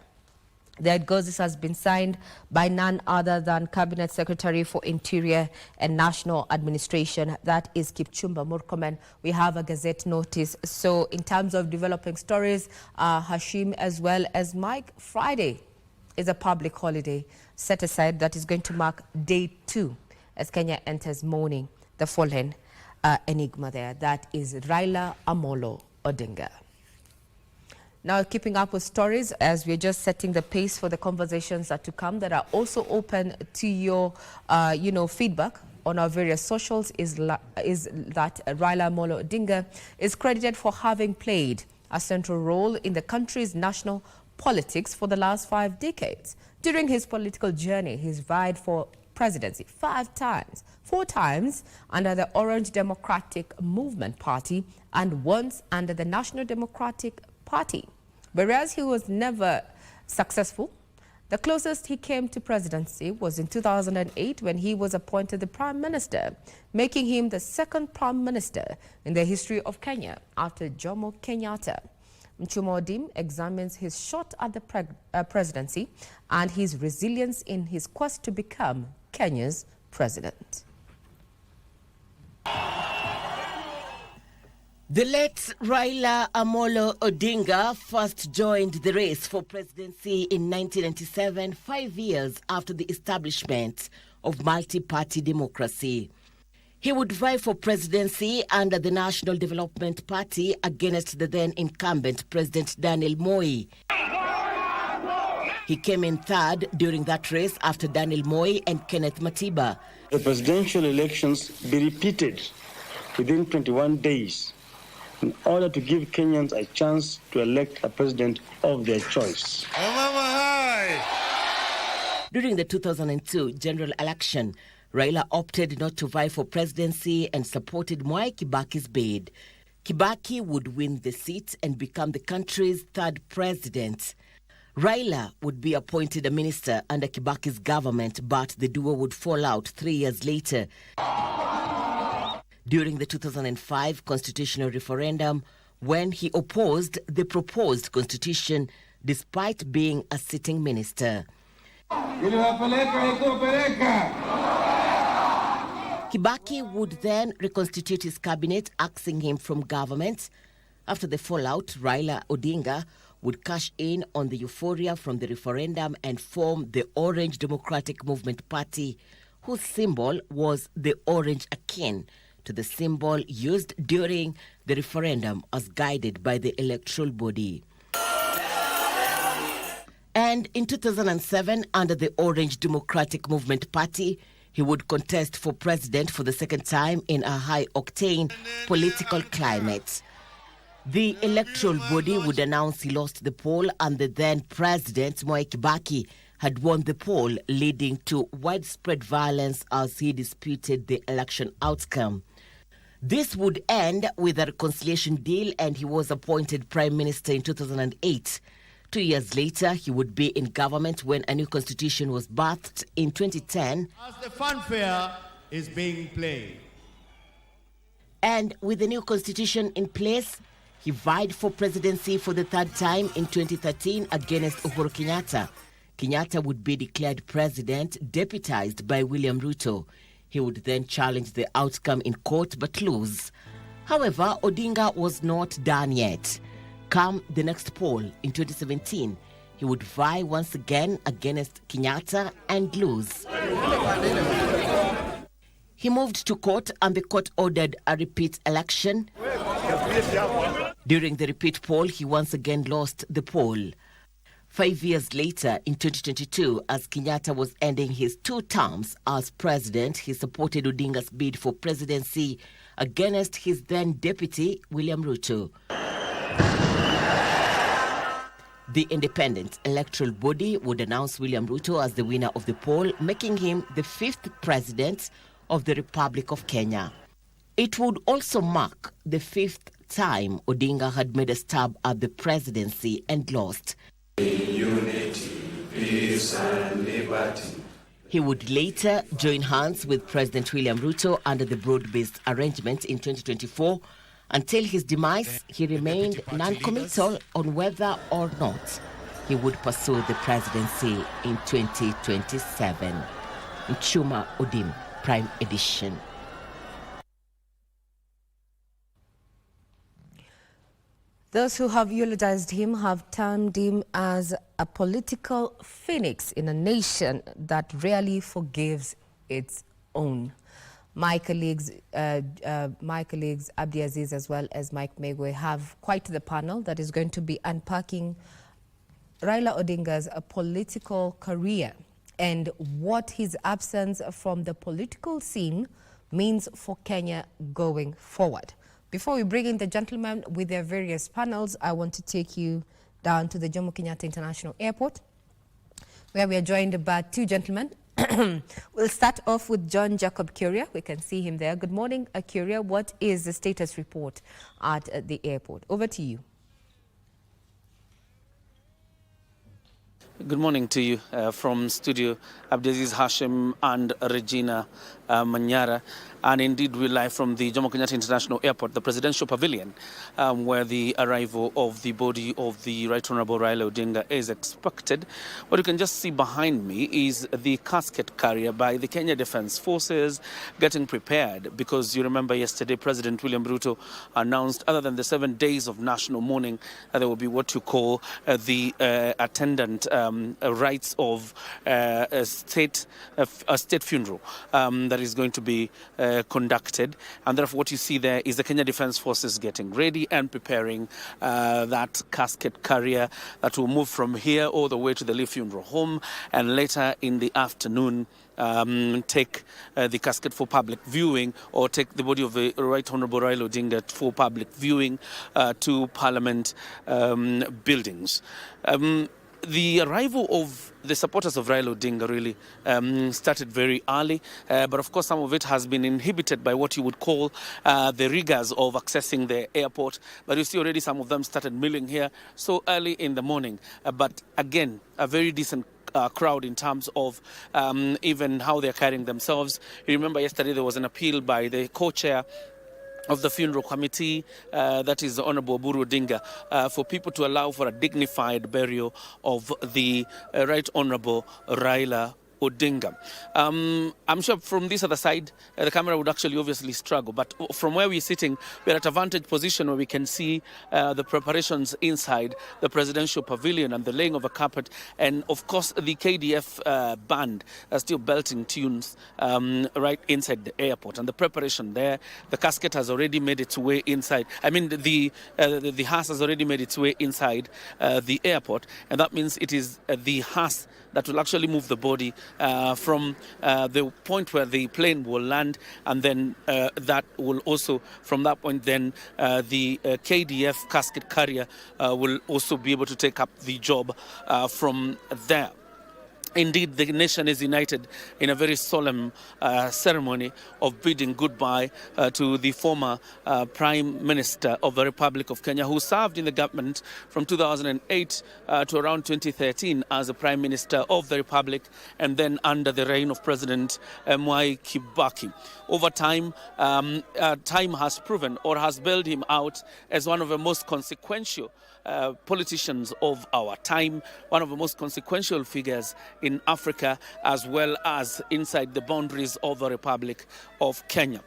There it goes. This has been signed by none other than Cabinet Secretary for Interior and National Administration. That is Kipchumba Murkomen. We have a Gazette notice. So in terms of developing stories, Hashim as well as Mike, Friday is a public holiday set aside that is going to mark day 2 as Kenya enters mourning the fallen enigma there. That is Raila Odinga. Now, keeping up with stories as we're just setting the pace for the conversations that to come that are also open to your, feedback on our various socials is that Raila Odinga is credited for having played a central role in the country's national politics for the last 5 decades. During his political journey, he's vied for presidency 4 times under the Orange Democratic Movement Party and once under the National Democratic Party. Whereas he was never successful, the closest he came to presidency was in 2008 when he was appointed the Prime Minister, making him the 2nd Prime Minister in the history of Kenya after Jomo Kenyatta. Mchuma Odim examines his shot at the presidency and his resilience in his quest to become Kenya's president. The late Raila Odinga first joined the race for presidency in 1997, 5 years after the establishment of multi-party democracy. He would vie for presidency under the National Development Party against the then incumbent President Daniel Moi. He came in 3rd during that race after Daniel Moi and Kenneth Matiba. The presidential elections be repeated within 21 days in order to give Kenyans a chance to elect a president of their choice. During the 2002 general election, Raila opted not to vie for presidency and supported Mwai Kibaki's bid. Kibaki would win the seat and become the country's 3rd president. Raila would be appointed a minister under Kibaki's government, but the duo would fall out 3 years later. During the 2005 constitutional referendum, when he opposed the proposed constitution despite being a sitting minister. Kibaki would then reconstitute his cabinet, axing him from government. After the fallout, Raila Odinga would cash in on the euphoria from the referendum and form the Orange Democratic Movement Party, whose symbol was the orange akin to the symbol used during the referendum as guided by the electoral body. And in 2007, under the Orange Democratic Movement Party, he would contest for president for the 2nd time in a high-octane political climate. The electoral body would announce he lost the poll and the then President Mwai Kibaki had won the poll, leading to widespread violence as he disputed the election outcome. This would end with a reconciliation deal and he was appointed Prime Minister in 2008. 2 years later, he would be in government when a new constitution was birthed in 2010. As the fanfare is being played. And with the new constitution in place, he vied for presidency for the third time in 2013 against Uhuru Kenyatta. Kenyatta would be declared president, deputized by William Ruto. He would then challenge the outcome in court but lose. However, Odinga was not done yet. Come the next poll in 2017, he would vie once again against Kenyatta and lose. He moved to court and the court ordered a repeat election. During the repeat poll, he once again lost the poll. 5 years later, in 2022, as Kenyatta was ending his 2 terms as president, he supported Odinga's bid for presidency against his then deputy, William Ruto. The independent electoral body would announce William Ruto as the winner of the poll, making him the 5th president of the Republic of Kenya. It would also mark the 5th time Odinga had made a stab at the presidency and lost. Unity, peace and liberty. He would later join hands with President William Ruto under the broad-based arrangement in 2024. Until his demise, he remained non-committal on whether or not he would pursue the presidency in 2027. Nchuma Odim, Prime Edition. Those who have eulogized him have termed him as a political phoenix in a nation that rarely forgives its own. My colleagues Abdi Aziz as well as Mike Megwe have quite the panel that is going to be unpacking Raila Odinga's political career and what his absence from the political scene means for Kenya going forward. Before we bring in the gentlemen with their various panels, I want to take you down to the Jomo Kenyatta International Airport, where we are joined by 2 gentlemen. We'll start off with John Jacob Kuria. We can see him there. Good morning, Kuria. What is the status report at the airport? Over to you. Good morning to you from studio Abdulaziz Hashim and Regina Manyara. And indeed, we're live from the Jomo Kenyatta International Airport, the presidential pavilion, where the arrival of the body of the Right Honorable Raila Odinga is expected. What you can just see behind me is the casket carrier by the Kenya Defence Forces getting prepared, because you remember yesterday President William Ruto announced, other than the 7 days of national mourning, there will be what you call the attendant rites of a state funeral that is going to be conducted. And therefore what you see there is the Kenya Defence Forces getting ready and preparing that casket carrier that will move from here all the way to the Lee Funeral Home, and later in the afternoon take the casket for public viewing, or take the body of the Right Honorable Raila Odinga for public viewing to Parliament buildings. The arrival of the supporters of Raila Odinga really started very early, but of course some of it has been inhibited by what you would call the rigors of accessing the airport. But you see already some of them started milling here so early in the morning. But again, a very decent crowd in terms of even how they're carrying themselves. You remember yesterday there was an appeal by the co-chair of the funeral committee, that is the Honorable Oburu Odinga, for people to allow for a dignified burial of the Right Honorable Raila Odinga. I'm sure from this other side, the camera would actually obviously struggle, but from where we're sitting, we're at a vantage position where we can see the preparations inside the presidential pavilion and the laying of a carpet, and of course the KDF band still belting tunes right inside the airport, and the preparation there. The casket has already made its way inside. I mean, the hearse has already made its way inside the airport, and that means it is the hearse that will actually move the body from the point where the plane will land, and then that will also, from that point, then the KDF casket carrier will also be able to take up the job from there. Indeed, the nation is united in a very solemn ceremony of bidding goodbye to the former Prime Minister of the Republic of Kenya, who served in the government from 2008 to around 2013 as the Prime Minister of the Republic, and then under the reign of President Mwai Kibaki. Over time, time has proven or has bailed him out as one of the most consequential politicians of our time, one of the most consequential figures in Africa, as well as inside the boundaries of the Republic of Kenya.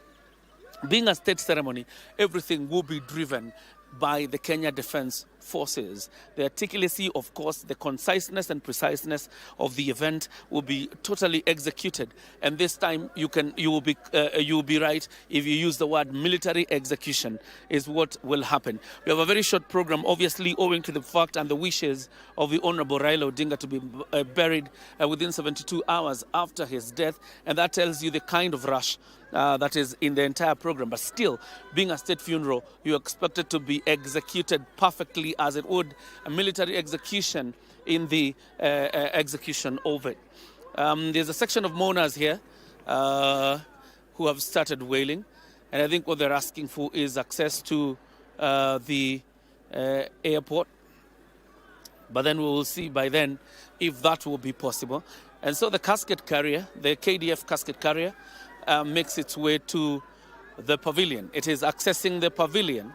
Being a state ceremony, everything will be driven by the Kenya Defence Forces. The articulacy, of course, the conciseness and preciseness of the event will be totally executed. And this time, you will be right if you use the word military execution is what will happen. We have a very short program, obviously, owing to the fact and the wishes of the Honorable Raila Odinga to be buried within 72 hours after his death, and that tells you the kind of rush that is in the entire program. But still, being a state funeral, you expect it to be executed perfectly as it would a military execution in the execution of it. There's a section of mourners here who have started wailing, and I think what they're asking for is access to the airport. But then we will see by then if that will be possible. And so the casket carrier, the KDF casket carrier, makes its way to the pavilion. It is accessing the pavilion.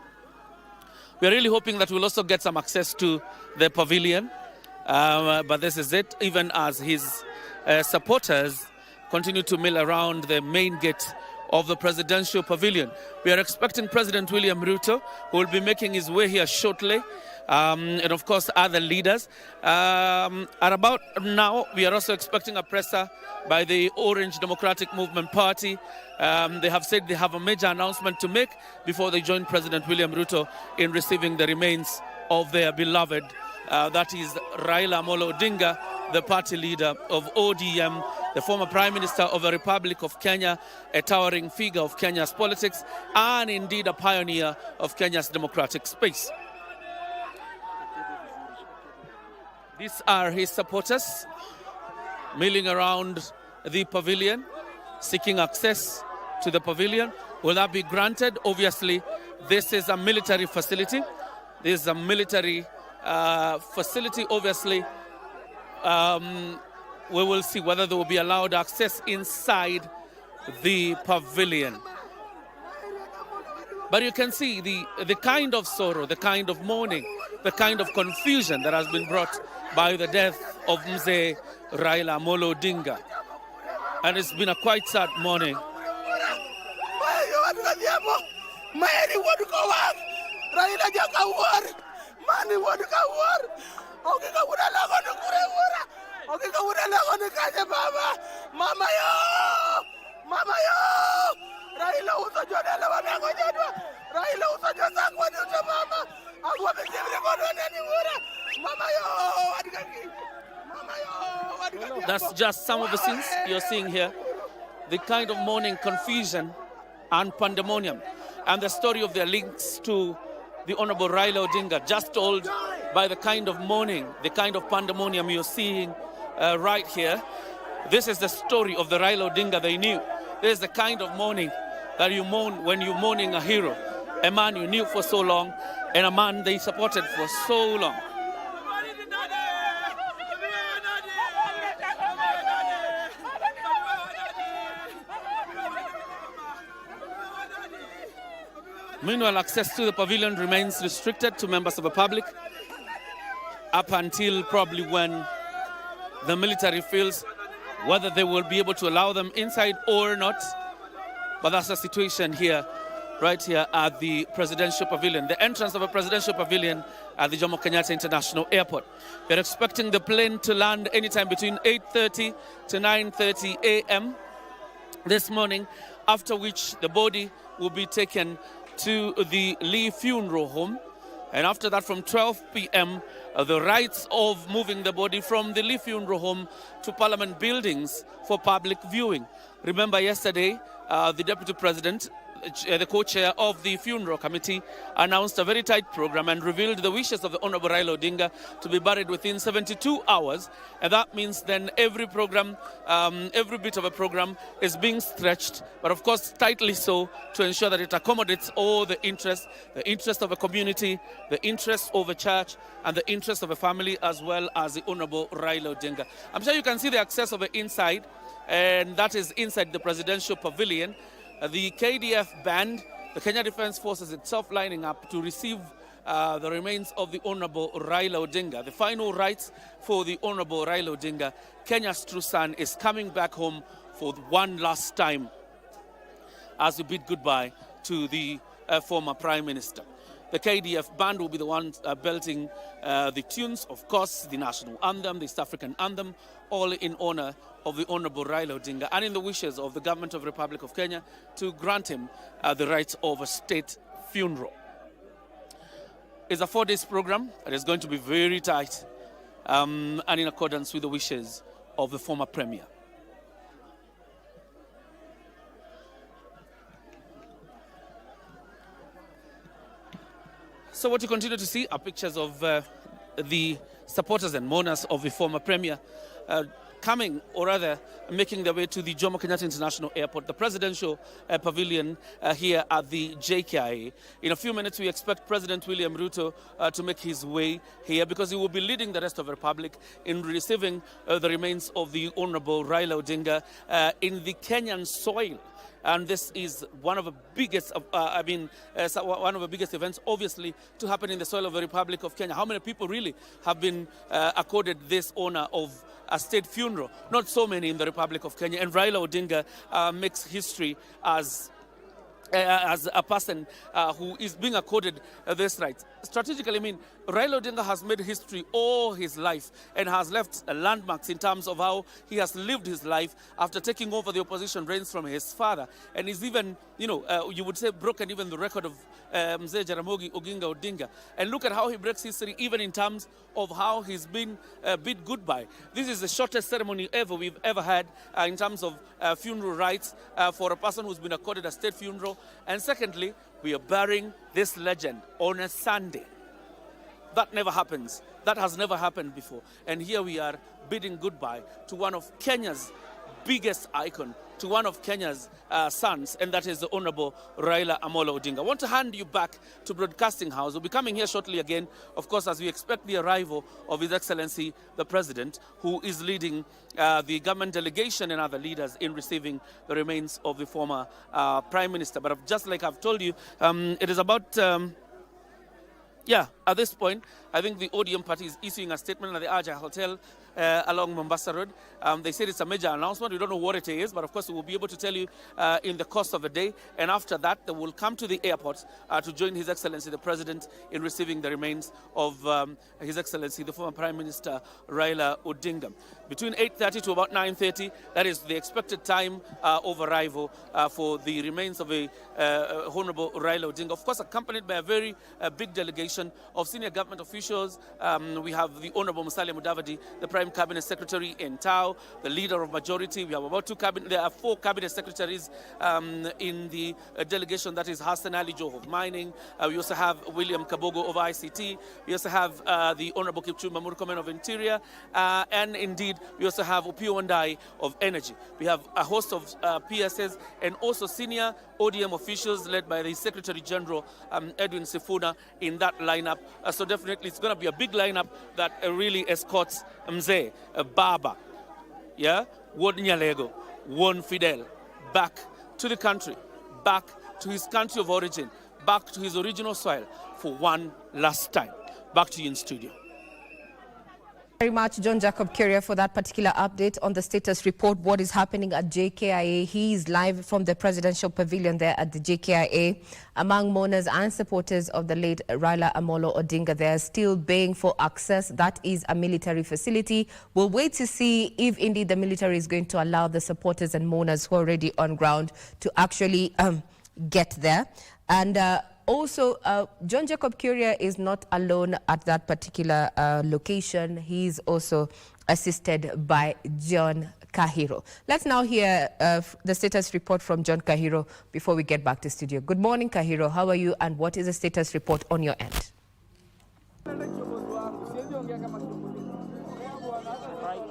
We're really hoping that we'll also get some access to the pavilion, but this is it, even as his supporters continue to mill around the main gate of the presidential pavilion. We are expecting President William Ruto, who will be making his way here shortly, and of course other leaders. At about now, we are also expecting a presser by the Orange Democratic Movement Party. They have said they have a major announcement to make before they join President William Ruto in receiving the remains of their beloved, that is Raila Odinga, the party leader of ODM, the former Prime Minister of the Republic of Kenya, a towering figure of Kenya's politics, and indeed a pioneer of Kenya's democratic space. These are his supporters milling around the pavilion, seeking access to the pavilion. Will that be granted? Obviously, this is a military facility. This is a military facility, obviously. We will see whether they will be allowed access inside the pavilion. But you can see the kind of sorrow, the kind of mourning, the kind of confusion that has been brought by the death of Mzee Raila Odinga. And it's been a quite sad morning. That's just some of the scenes you're seeing here. The kind of mourning, confusion, and pandemonium. And the story of their links to the Honorable Raila Odinga, just told by the kind of mourning, the kind of pandemonium you're seeing right here. This is the story of the Raila Odinga they knew. This is the kind of mourning that you mourn when you're mourning a hero, a man you knew for so long, and a man they supported for so long. Meanwhile, access to the pavilion remains restricted to members of the public up until probably when the military feels whether they will be able to allow them inside or not. But that's the situation here, right here at the presidential pavilion, the entrance of a presidential pavilion at the Jomo Kenyatta International Airport. They're expecting the plane to land anytime between 8:30 to 9:30 a.m. this morning, after which the body will be taken to the Lee Funeral Home, And after that, from 12 p.m., the rites of moving the body from the Lee Funeral Home to Parliament buildings for public viewing. Remember yesterday, the Deputy President, the co-chair of the funeral committee, announced a very tight program and revealed the wishes of the Honorable Raila Odinga to be buried within 72 hours. And that means then every program, every bit of a program is being stretched, but of course tightly so, to ensure that it accommodates all the interest of a community, the interest of a church, and the interest of a family, as well as the Honorable Raila Odinga. I'm sure you can see the access of the inside, and that is inside the presidential pavilion. The KDF band, the Kenya Defence Forces itself, lining up to receive the remains of the Honorable Raila Odinga. The final rites for the Honorable Raila Odinga, Kenya's true son, is coming back home for one last time as we bid goodbye to the former Prime Minister. The KDF band will be the ones belting the tunes, of course, the national anthem, the East African anthem, all in honor of the Honorable Raila Odinga and in the wishes of the government of the Republic of Kenya to grant him the rights of a state funeral. It's a 4-day program. It is going to be very tight and in accordance with the wishes of the former Premier. So what you continue to see are pictures of the supporters and mourners of the former Premier coming, or rather making their way to the Jomo Kenyatta International Airport, the presidential pavilion here at the JKIA. In a few minutes, we expect President William Ruto to make his way here, because he will be leading the rest of the Republic in receiving the remains of the Honorable Raila Odinga in the Kenyan soil. And this is one of the biggest, one of the biggest events, obviously, to happen in the soil of the Republic of Kenya. How many people really have been accorded this honor of a state funeral? Not so many in the Republic of Kenya. And Raila Odinga makes history as a person who is being accorded this right. Strategically, I mean, Raila Odinga has made history all his life and has left landmarks in terms of how he has lived his life after taking over the opposition reins from his father. And he's even, you would say, broken even the record of Mzee Jaramogi Oginga Odinga. And look at how he breaks history even in terms of how he's been bid goodbye. This is the shortest ceremony we've ever had in terms of funeral rites for a person who's been accorded a state funeral. And secondly, we are burying this legend on a Sunday. That never happens. That has never happened before. And here we are bidding goodbye to one of Kenya's biggest icon, to one of Kenya's sons, and that is the Honorable Raila Amolo Odinga. I want to hand you back to Broadcasting House. We'll be coming here shortly again, of course, as we expect the arrival of His Excellency, the President, who is leading the government delegation and other leaders in receiving the remains of the former Prime Minister. But just like I've told you, it is about... at this point, I think the ODM party is issuing a statement at the Aja Hotel along Mombasa Road. They said it's a major announcement. We don't know what it is, but of course we will be able to tell you in the course of the day. And after that, they will come to the airport to join His Excellency the President in receiving the remains of His Excellency the former Prime Minister Raila Odinga. Between 8:30 to about 9:30, that is the expected time of arrival for the remains of the Honorable Raila Odinga. Of course, accompanied by a very big delegation of senior government officials. We have the Honorable Musalia Mudavadi, the Prime Cabinet Secretary in Tao, the leader of majority. We have about there are 4 cabinet secretaries in the delegation. That is Hassan Ali Joho of Mining. We also have William Kabogo of ICT. We also have the Honorable Kipchumba Murkomen of Interior. And indeed, we also have Opiyo Wandayi of Energy. We have a host of PSS and also senior ODM officials led by the Secretary General Edwin Sifuna in that lineup. So definitely it's going to be a big lineup that really escorts Mzee, Baba, Won Nyalego, Won Fidel back to the country, back to his country of origin, back to his original soil for one last time. Back to you in studio. Very much, John Jacob Curia, for that particular update on the status report, what is happening at JKIA. He is live from the presidential pavilion there at the JKIA. Among mourners and supporters of the late Raila Amolo Odinga, they are still baying for access. That is a military facility. We'll wait to see if indeed the military is going to allow the supporters and mourners who are already on ground to actually get there. And also, John Jacob Kuria is not alone at that particular location. He's also assisted by John Kahiro. Let's now hear the status report from John Kahiro before we get back to studio. Good morning, Kahiro. How are you, and what is the status report on your end?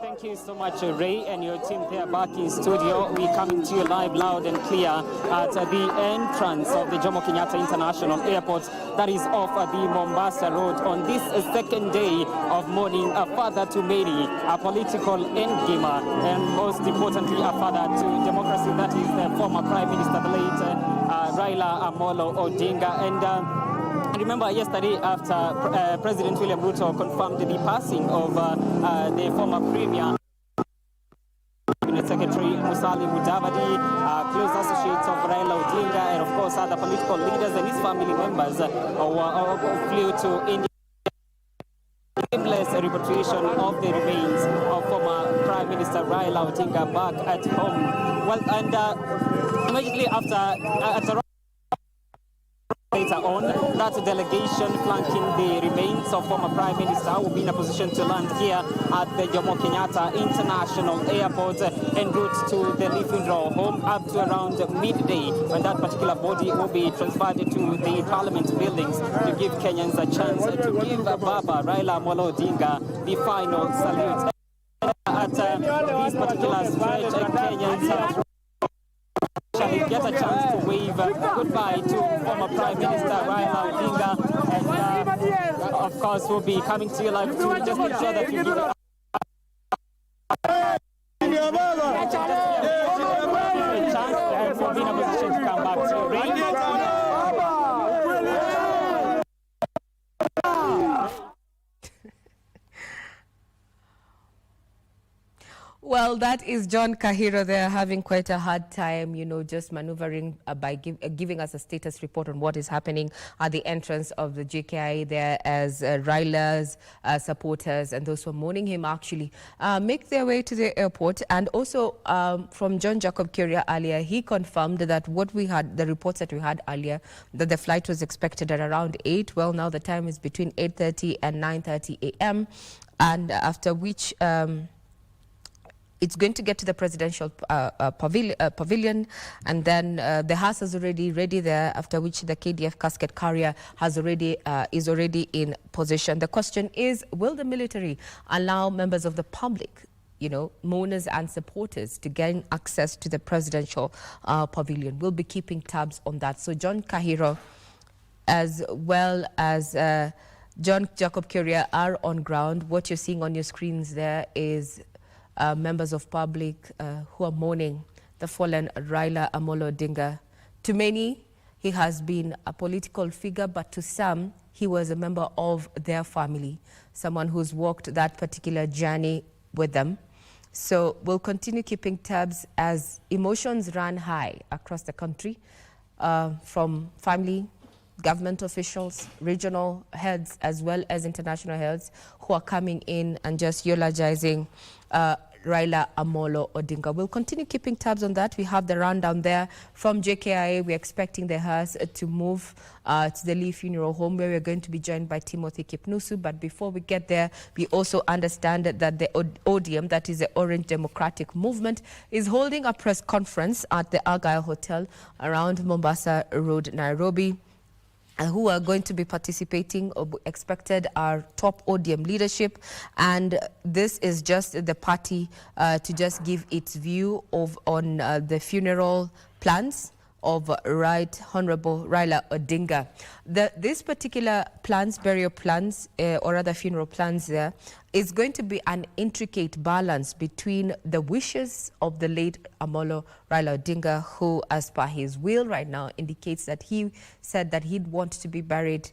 Thank you so much, Ray, and your team there back in studio. We're coming to you live, loud and clear at the entrance of the Jomo Kenyatta International Airport that is off the Mombasa Road on this second day of mourning, a father to many, a political endgamer, and most importantly, a father to democracy. That is the former Prime Minister, the late Raila Odinga. And I remember yesterday after President William Ruto confirmed the passing of the former Premier Cabinet Secretary Musalia Mudavadi, close associates of Raila Odinga, and of course other political leaders and his family members flew to India. Seamless repatriation of the remains of former Prime Minister Raila Odinga back at home. Well, and immediately after later on, that delegation flanking the remains of former Prime Minister will be in a position to land here at the Jomo Kenyatta International Airport en route to the Lee Funeral Home up to around midday, when that particular body will be transferred to the Parliament buildings to give Kenyans a chance to give Baba Raila Odinga the final salute. At this particular stretch, Kenyans get a chance to wave goodbye to former Prime Minister Raila Odinga, and of course we'll be coming to you live to just ensure that you give a chance and for being in a position to come back to ring. Well, that is John Kahiro there having quite a hard time, you know, just maneuvering by giving us a status report on what is happening at the entrance of the JKI there, as Raila's supporters and those who are mourning him actually make their way to the airport. And also from John Jacob Kuria earlier, he confirmed that what we had, the reports that we had earlier, that the flight was expected at around 8. Well, now the time is between 8:30 and 9:30 a.m. and after which it's going to get to the presidential pavilion, and then the hearse is already ready there, after which the KDF casket carrier is already in position. The question is, will the military allow members of the public, you know, mourners and supporters, to gain access to the presidential pavilion? We'll be keeping tabs on that. So John Kahiro, as well as John Jacob Kuria, are on ground. What you're seeing on your screens there is members of public who are mourning the fallen Raila Odinga. To many, he has been a political figure, but to some, he was a member of their family, someone who's walked that particular journey with them. So we'll continue keeping tabs as emotions run high across the country, from family, government officials, regional heads, as well as international heads, who are coming in and just eulogizing Raila Odinga. We'll continue keeping tabs on that. We have the rundown there from JKIA. We're expecting the hearse to move to the Lee Funeral Home, where we're going to be joined by Timothy Kipnusu. But before we get there, we also understand that the ODM, that is the Orange Democratic Movement, is holding a press conference at the Argyle Hotel around Mombasa Road, Nairobi. Who are going to be participating or expected are top ODM leadership, and this is just the party to just give its view on the funeral plans of Right Honorable Raila Odinga. This particular plans, burial plans, or other funeral plans there, is going to be an intricate balance between the wishes of the late Raila Odinga, who, as per his will right now, indicates that he said that he'd want to be buried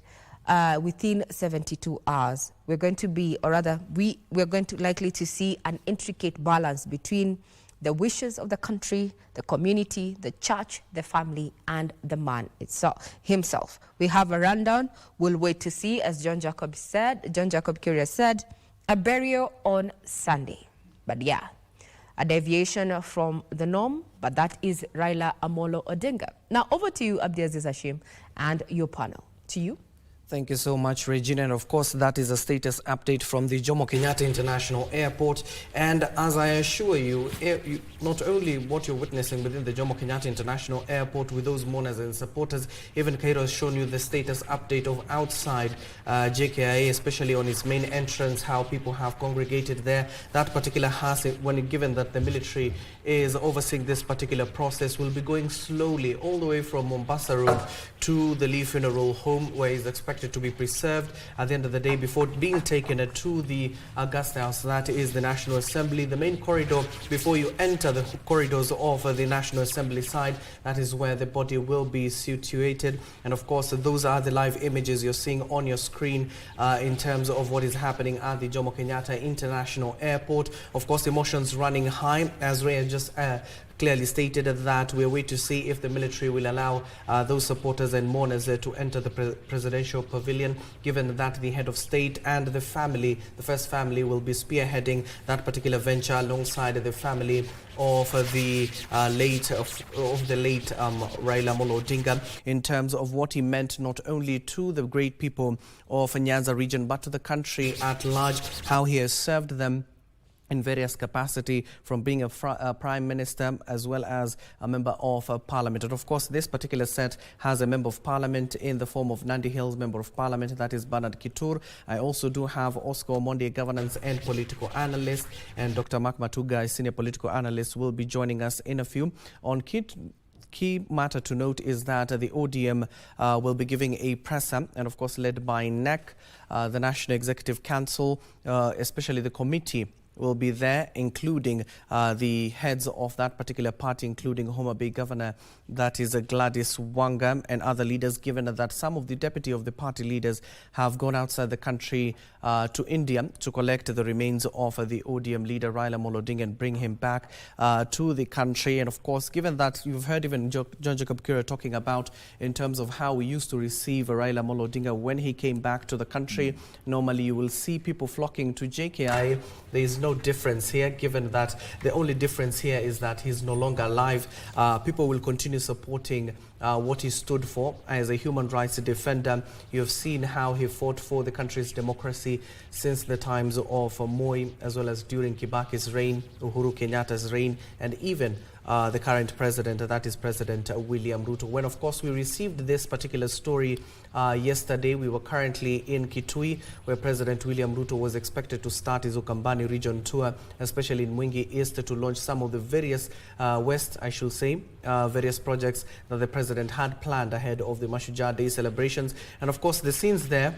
within 72 hours. We're going to be, or rather, we're going to likely to see an intricate balance between the wishes of the country, the community, the church, the family, and the man himself. We have a rundown. We'll wait to see, as John Jacob Kuria said, a burial on Sunday. But yeah, a deviation from the norm, but that is Raila Amolo Odinga. Now, over to you, Abdiaziz Hashim, and your panel. To you. Thank you so much, Regina. And of course, that is a status update from the Jomo Kenyatta International Airport. And as I assure you, not only what you're witnessing within the Jomo Kenyatta International Airport with those mourners and supporters, even Cairo has shown you the status update of outside JKIA, especially on its main entrance, how people have congregated there. That particular house, when given that the military is overseeing this particular process, will be going slowly all the way from Mombasa Road to the Lee Funeral Home, where is expected to be preserved at the end of the day before being taken to the Augusta House. That is the National Assembly, the main corridor before you enter the corridors of the National Assembly side. That is where the body will be situated. And of course, those are the live images you're seeing on your screen in terms of what is happening at the Jomo Kenyatta International Airport. Of course, emotions running high, as Ray just clearly stated that we're waiting to see if the military will allow those supporters and mourners to enter the presidential pavilion, given that the head of state and the family, the first family, will be spearheading that particular venture alongside the family of the late Raila Amolo Odinga, in terms of what he meant not only to the great people of Nyanza region but to the country at large, how he has served them in various capacity, from being a prime minister as well as a member of parliament. And of course, this particular set has a member of parliament in the form of Nandi Hills member of parliament, that is Bernard Kitur. I also do have Oscar Omondi, a governance and political analyst, and Dr. Mark Matuga, a senior political analyst, will be joining us in a few. On key matter to note is that the ODM will be giving a presser, and of course led by NEC, the National Executive Council, especially the committee will be there, including the heads of that particular party, including Homa Bay Governor, that is Gladys Wanga, and other leaders, given that some of the deputy of the party leaders have gone outside the country to India to collect the remains of the ODM leader Raila Amolo Odinga and bring him back to the country. And of course, given that you've heard even John Jacob Kura talking about in terms of how we used to receive Raila Amolo Odinga when he came back to the country, normally you will see people flocking to JKI. There is no difference here, given that the only difference here is that he's no longer alive. People will continue supporting what he stood for as a human rights defender. You have seen how he fought for the country's democracy since the times of Moi, as well as during Kibaki's reign, Uhuru Kenyatta's reign, and even the current president, that is President William Ruto. When, of course, we received this particular story yesterday, we were currently in Kitui, where President William Ruto was expected to start his Ukambani region tour, especially in Mwingi East, to launch some of the various various projects that the president had planned ahead of the Mashujaa Day celebrations. And of course, the scenes there,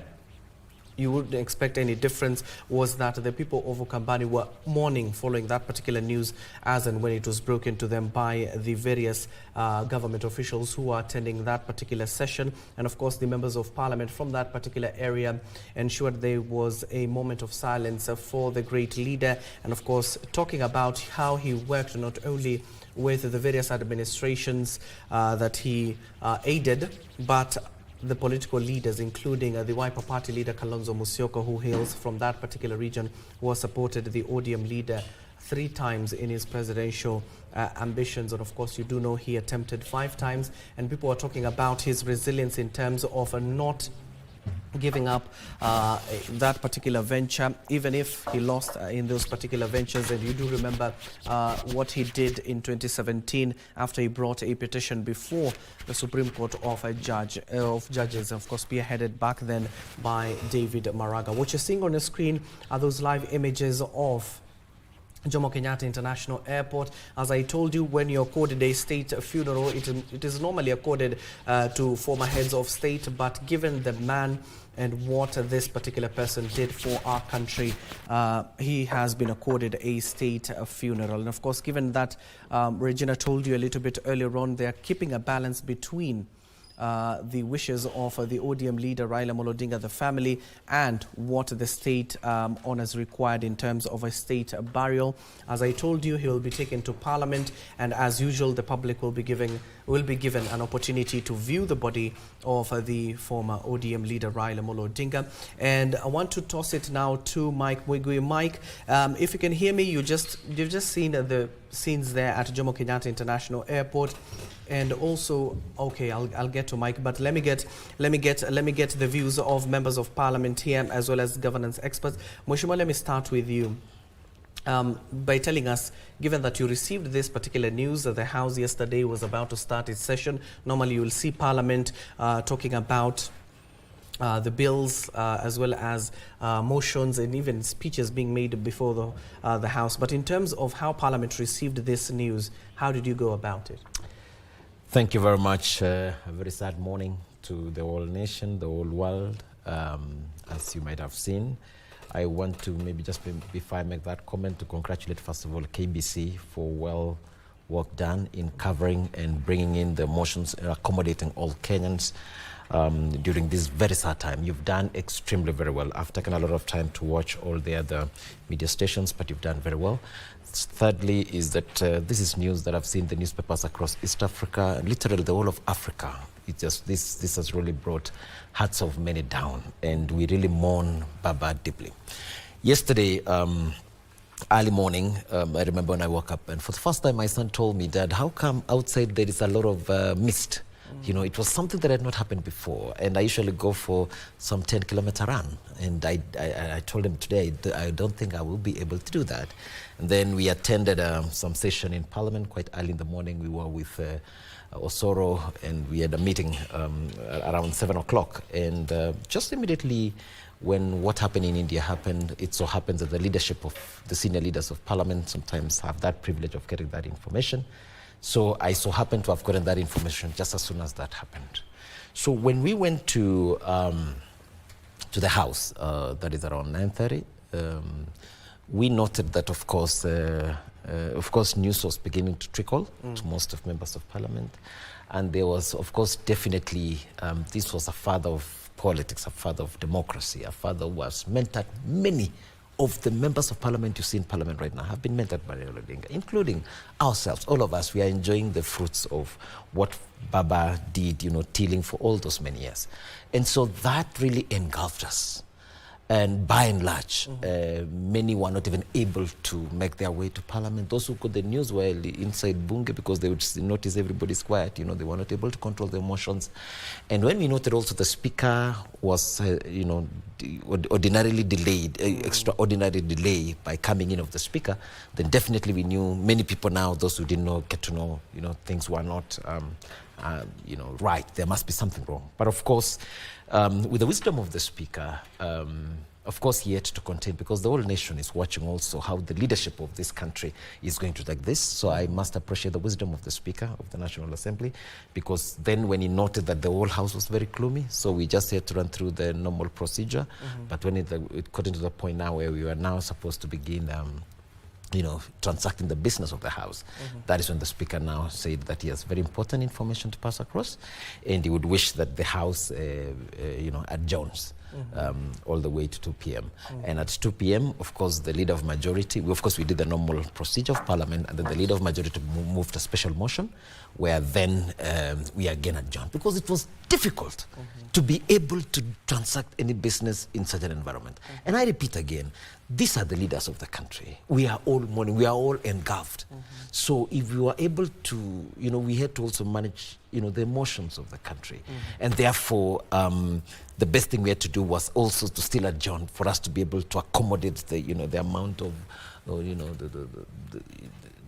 you wouldn't expect any difference, was that the people of Ukambani were mourning following that particular news as and when it was broken to them by the various government officials who are attending that particular session. And of course, the members of parliament from that particular area ensured there was a moment of silence for the great leader. And of course, talking about how he worked not only with the various administrations that he aided, but the political leaders, including the Wiper Party leader Kalonzo Musyoka, who hails from that particular region, who has supported the ODM leader 3 times in his presidential ambitions. And of course, you do know he attempted 5 times. And people are talking about his resilience in terms of not giving up that particular venture, even if he lost in those particular ventures. And you do remember what he did in 2017 after he brought a petition before the Supreme Court of judges, of course, spearheaded back then by David Maraga. What you're seeing on the screen are those live images of Jomo Kenyatta International Airport. As I told you, when you're accorded a state funeral, it is normally accorded to former heads of state, but given the man and what this particular person did for our country, he has been accorded a state funeral. And of course, given that Regina told you a little bit earlier on, they are keeping a balance between the wishes of the ODM leader Raila Odinga, the family, and what the state honors required in terms of a state burial. As I told you, he will be taken to Parliament, and as usual, the public will be given an opportunity to view the body of the former ODM leader Raila Odinga. And I want to toss it now to Mike Mwigui. Mike, if you can hear me, you've just seen the scenes there at Jomo Kenyatta International Airport. And also, okay, I'll get to Mike, but let me get the views of members of Parliament here as well as governance experts. Mheshimiwa, let me start with you by telling us, given that you received this particular news that the House yesterday was about to start its session. Normally, you will see Parliament talking about the bills as well as motions and even speeches being made before the House. But in terms of how Parliament received this news, how did you go about it? Thank you very much. A very sad morning to the whole nation, the whole world, as you might have seen. I want to maybe just before I make that comment to congratulate first of all KBC for well work done in covering and bringing in the motions and accommodating all Kenyans during this very sad time. You've done extremely very well. I've taken a lot of time to watch all the other media stations, but you've done very well. Thirdly is that this is news that I've seen in the newspapers across East Africa, literally the whole of Africa. It just this has really brought hearts of many down, and we really mourn Baba deeply. Yesterday, early morning, I remember when I woke up, and for the first time my son told me, "Dad, how come outside there is a lot of mist?" You know, it was something that had not happened before, and I usually go for some 10-kilometer run, and I told him today I don't think I will be able to do that. And then we attended some session in Parliament quite early in the morning. We were with Osoro, and we had a meeting around 7 o'clock, and just immediately when what happened in India happened, it so happens that the leadership of the senior leaders of Parliament sometimes have that privilege of getting that information. So I so happened to have gotten that information just as soon as that happened. So when we went to the House, that is around 9:30, we noted that, of course, news was beginning to trickle to most of members of Parliament. And there was, of course, definitely, this was a father of politics, a father of democracy, a father who has mentored many of the members of Parliament you see in Parliament right now have been mentored by Raila Odinga, including ourselves. All of us, we are enjoying the fruits of what Baba did, you know, tilling for all those many years. And so that really engulfed us. And by and large, many were not even able to make their way to Parliament. Those who got the news were inside Bunge because they would notice everybody's quiet. You know, they were not able to control their emotions. And when we noted also the Speaker was, ordinarily delayed, extraordinary delay by coming in of the Speaker, then definitely we knew many people now, those who didn't know, get to know, you know, things were not, right. There must be something wrong. But of course, with the wisdom of the Speaker, of course, he had to contain, because the whole nation is watching also how the leadership of this country is going to take this. So I must appreciate the wisdom of the Speaker of the National Assembly, because then when he noted that the whole House was very gloomy, so we just had to run through the normal procedure. But when it got into the point now where we were now supposed to begin transacting the business of the House. That is when the Speaker now said that he has very important information to pass across, and he would wish that the House, adjourns all the way to 2 p.m. And at 2 p.m., of course, the Leader of Majority, we did the normal procedure of Parliament, and then the Leader of Majority moved a special motion, where then we again adjourned, because it was difficult to be able to transact any business in such an environment. And I repeat again, these are the leaders of the country. We are all mourning. We are all engulfed. So if we were able to, we had to also manage, the emotions of the country. And therefore, the best thing we had to do was also to still adjourn for us to be able to accommodate the amount of,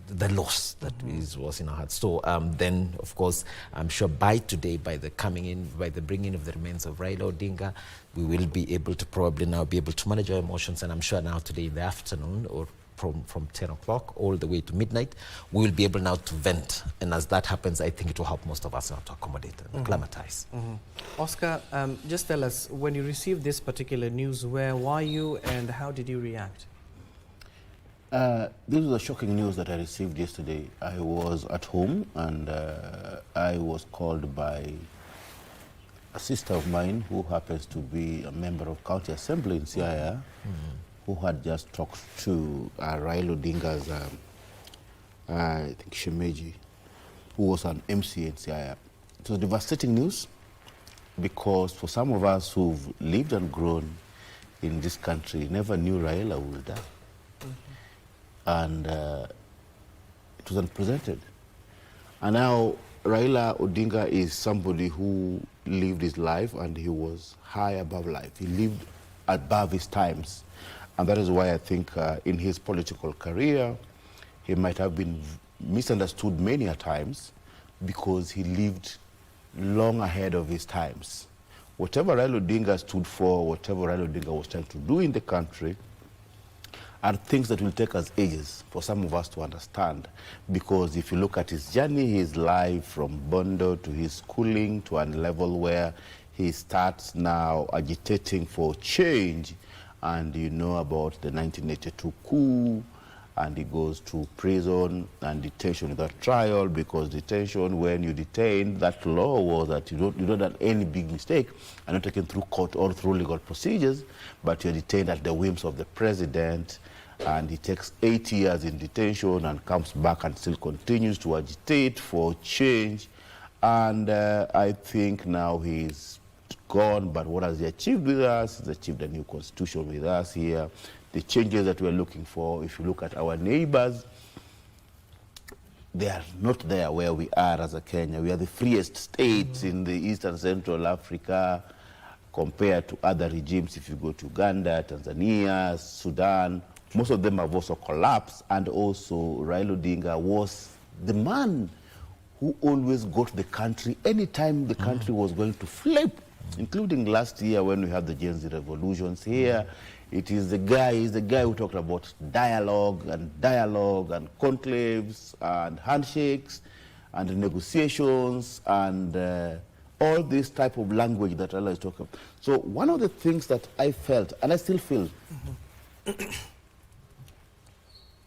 the loss that was in our hearts. So then, of course, I'm sure by today, by the bringing of the remains of Raila Odinga, we will be able to probably now be able to manage our emotions. And I'm sure now today in the afternoon, or from 10 o'clock all the way to midnight, we will be able now to vent. And as that happens, I think it will help most of us now to accommodate and acclimatize. Oscar, just tell us, when you received this particular news, where were you and how did you react? This was a shocking news that I received yesterday. I was at home, and I was called by a sister of mine who happens to be a member of County Assembly in Siaya, who had just talked to Raila Odinga's, I think, Shemeji, who was an MC in Siaya. It was devastating news because for some of us who've lived and grown in this country, never knew Raila would die. And it was unprecedented. And now Raila Odinga is somebody who lived his life and he was high above life. He lived above his times. And that is why I think in his political career, he might have been misunderstood many a times because he lived long ahead of his times. Whatever Raila Odinga stood for, whatever Raila Odinga was trying to do in the country, are things that will take us ages for some of us to understand. Because if you look at his journey, his life from Bondo to his schooling to a level where he starts now agitating for change, and you know about the 1982 coup, and he goes to prison and detention without trial, because detention, when you detain, that law was that you don't have any big mistake and not taken through court or through legal procedures, but you're detained at the whims of the president, and he takes 8 years in detention and comes back and still continues to agitate for change. And I think now he's gone, but what has he achieved with us? He's achieved a new constitution with us here. The changes that we're looking for, if you look at our neighbors, they are not there where we are as a Kenya. We are the freest state in the Eastern Central Africa compared to other regimes. If you go to Uganda, Tanzania, Sudan, most of them have also collapsed. And also Raila Odinga was the man who always got the country anytime the country was going to flip, including last year when we had the Gen Z revolutions here. It is the guy, he's the guy who talked about dialogue and conclaves and handshakes and negotiations and all this type of language that Allah is talking about. So one of the things that I felt, and I still feel,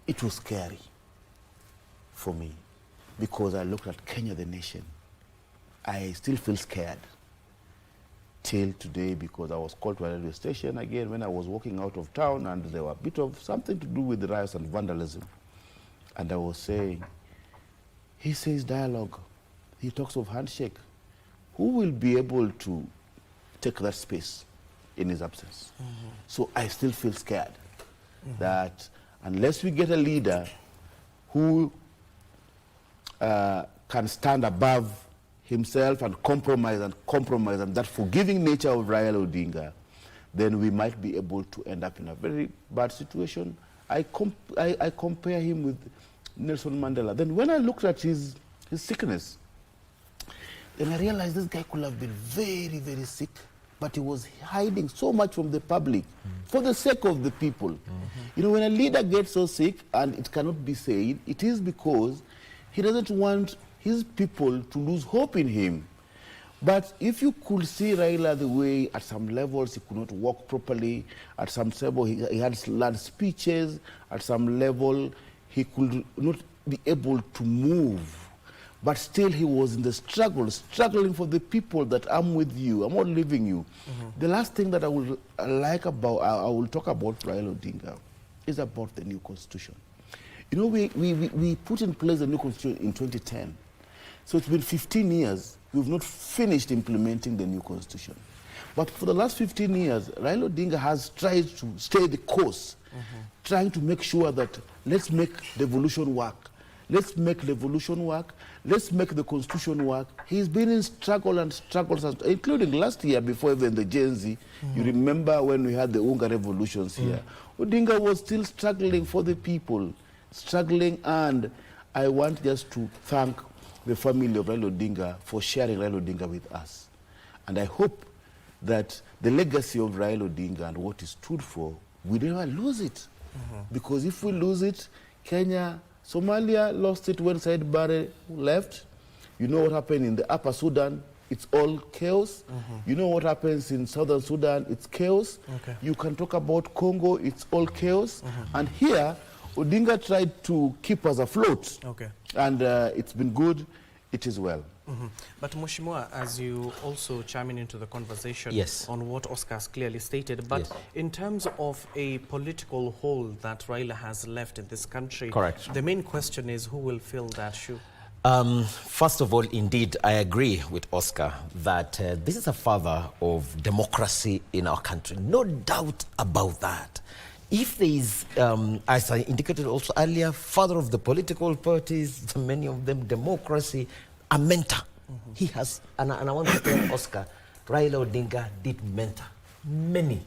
it was scary for me because I looked at Kenya, the nation. I still feel scared till today because I was called to a railway station again when I was walking out of town, and there were a bit of something to do with the riots and vandalism. And I was saying, he says dialogue, he talks of handshake. Who will be able to take that space in his absence? So I still feel scared that unless we get a leader who can stand above himself and compromise, and that forgiving nature of Raila Odinga, then we might be able to end up in a very bad situation. I compare him with Nelson Mandela. Then when I looked at his sickness, then I realized this guy could have been very, very sick, but he was hiding so much from the public for the sake of the people. You know, when a leader gets so sick and it cannot be said, it is because he doesn't want his people to lose hope in him. But if you could see Raila the way at some levels he could not walk properly, at some level he had slurred speeches, at some level he could not be able to move, but still he was in the struggle, struggling for the people that I'm with you, I'm not leaving you. The last thing that I will talk about Raila Odinga is about the new constitution. You know, we put in place the new constitution in 2010. So it's been 15 years, we've not finished implementing the new constitution. But for the last 15 years, Raila Odinga has tried to stay the course, trying to make sure that let's make devolution work. Let's make devolution work. Let's make the constitution work. He's been in struggles, including last year before even the Gen Z. You remember when we had the Unga revolutions here. Odinga was still struggling for the people, and I want just to thank the family of Raila Odinga for sharing Raila Odinga with us. And I hope that the legacy of Raila Odinga and what he stood for, we never lose it. Because if we lose it, Kenya, Somalia lost it when Said Barre left. You know what happened in the Upper Sudan, it's all chaos. You know what happens in Southern Sudan, it's chaos. You can talk about Congo, it's all chaos. And here, Odinga tried to keep us afloat. And it's been good, it is well. But Mheshimiwa, as you also chime into the conversation yes. on what Oscar has clearly stated, but yes. in terms of a political hole that Raila has left in this country, correct. The main question is who will fill that shoe? First of all, indeed, I agree with Oscar that this is a father of democracy in our country. No doubt about that. If there is, as I indicated also earlier, father of the political parties, many of them democracy, a mentor. He has, and I want to tell Oscar, Raila Odinga did mentor many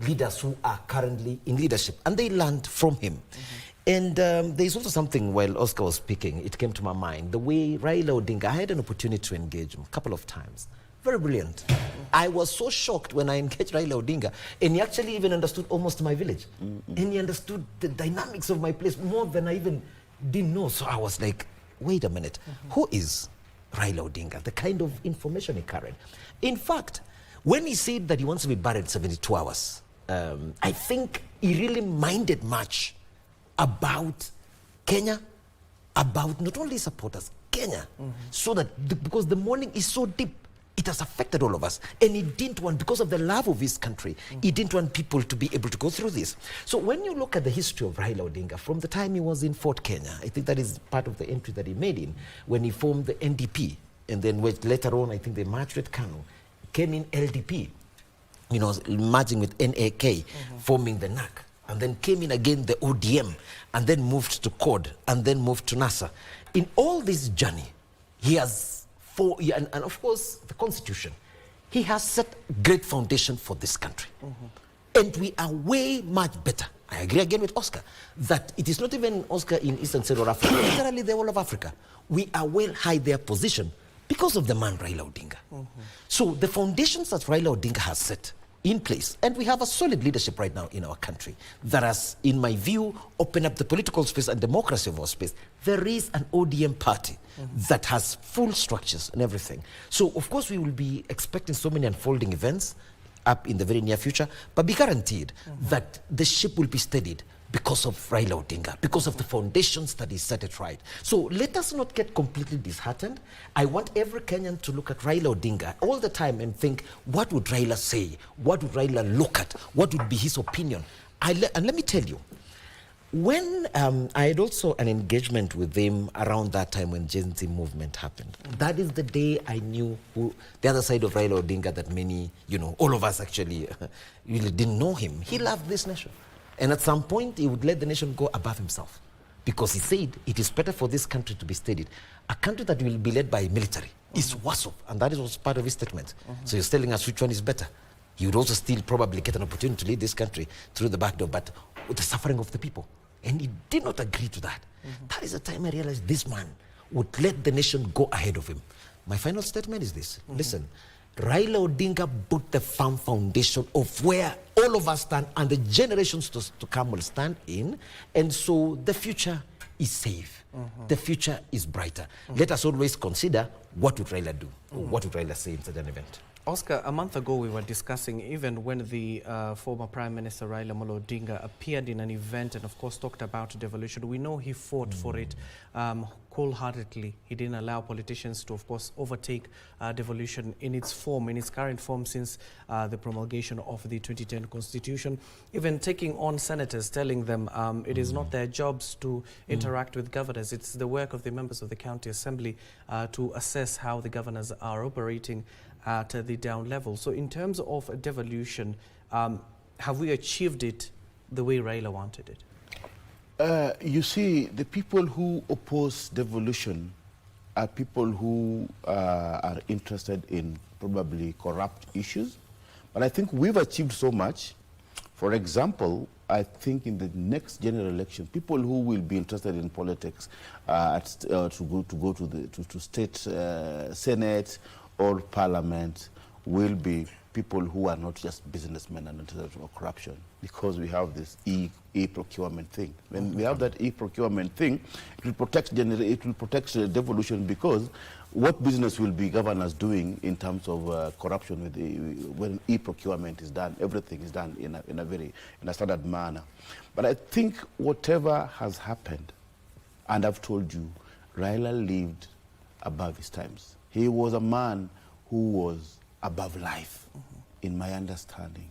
leaders who are currently in leadership, and they learned from him. And there's also something, while Oscar was speaking, it came to my mind, the way Raila Odinga, I had an opportunity to engage him a couple of times. Very brilliant. I was so shocked when I engaged Raila Odinga, and he actually even understood almost my village. And he understood the dynamics of my place more than I even didn't know. So I was like, wait a minute, who is Raila Odinga? The kind of information he carried. In fact, when he said that he wants to be buried 72 hours, I think he really minded much about Kenya, about not only supporters, Kenya, so that because the mourning is so deep, it has affected all of us. And he didn't want, because of the love of his country, he didn't want people to be able to go through this. So when you look at the history of Raila Odinga, from the time he was in Fort Kenya, I think that is part of the entry that he made in, when he formed the NDP, and then later on, I think they merged with KANU, came in LDP, you know, merging with NAK, forming the NAC, and then came in again the ODM, and then moved to CORD, and then moved to NASA. In all this journey, he has and of course, the Constitution. He has set great foundation for this country. And we are way much better. I agree again with Oscar, that it is not even Oscar in Eastern Central Africa, literally the whole of Africa. We are well high their position because of the man Raila Odinga. So the foundations that Raila Odinga has set in place, and we have a solid leadership right now in our country that has, in my view, opened up the political space and democracy of our space. There is an ODM party that has full structures and everything. So, of course, we will be expecting so many unfolding events up in the very near future, but be guaranteed that the ship will be steadied because of Raila Odinga, because of the foundations that he set it right. So let us not get completely disheartened. I want every Kenyan to look at Raila Odinga all the time and think, what would Raila say? What would Raila look at? What would be his opinion? And let me tell you, when I had also an engagement with him around that time when Gen Z movement happened. That is the day I knew who the other side of Raila Odinga, that many, you know, all of us actually really didn't know him. He loved this nation. And at some point, he would let the nation go above himself, because he said it is better for this country to be steadied. A country that will be led by military is worse off, and that was part of his statement. So he's telling us which one is better. He would also still probably get an opportunity to lead this country through the back door, but with the suffering of the people. And he did not agree to that. That is the time I realized this man would let the nation go ahead of him. My final statement is this. Listen, Raila Odinga put the firm foundation of where all of us stand and the generations to come will stand in. And so the future is safe. The future is brighter. Let us always consider, what would Raila do? Or what would Raila say in such an event? Oscar, a month ago we were discussing, even when the former Prime Minister Raila Odinga appeared in an event and of course talked about devolution, we know he fought for it wholeheartedly. He didn't allow politicians to, of course, overtake devolution in its form, in its current form, since the promulgation of the 2010 Constitution, even taking on senators, telling them it is not their jobs to interact with governors. It's the work of the members of the County Assembly to assess how the governors are operating at the down level. So in terms of devolution, have we achieved it the way Raila wanted it? You see, the people who oppose devolution are people who are interested in probably corrupt issues. But I think we've achieved so much. For example, I think in the next general election, people who will be interested in politics to go to state senate or parliament will be people who are not just businessmen and interested in corruption, because we have this e-procurement thing. When we have that e-procurement thing, it will protect devolution, because what business will be governors doing in terms of corruption when e-procurement is done? Everything is done in a standard manner. But I think whatever has happened, and I've told you, Raila lived above his times. He was a man who was above life, in my understanding.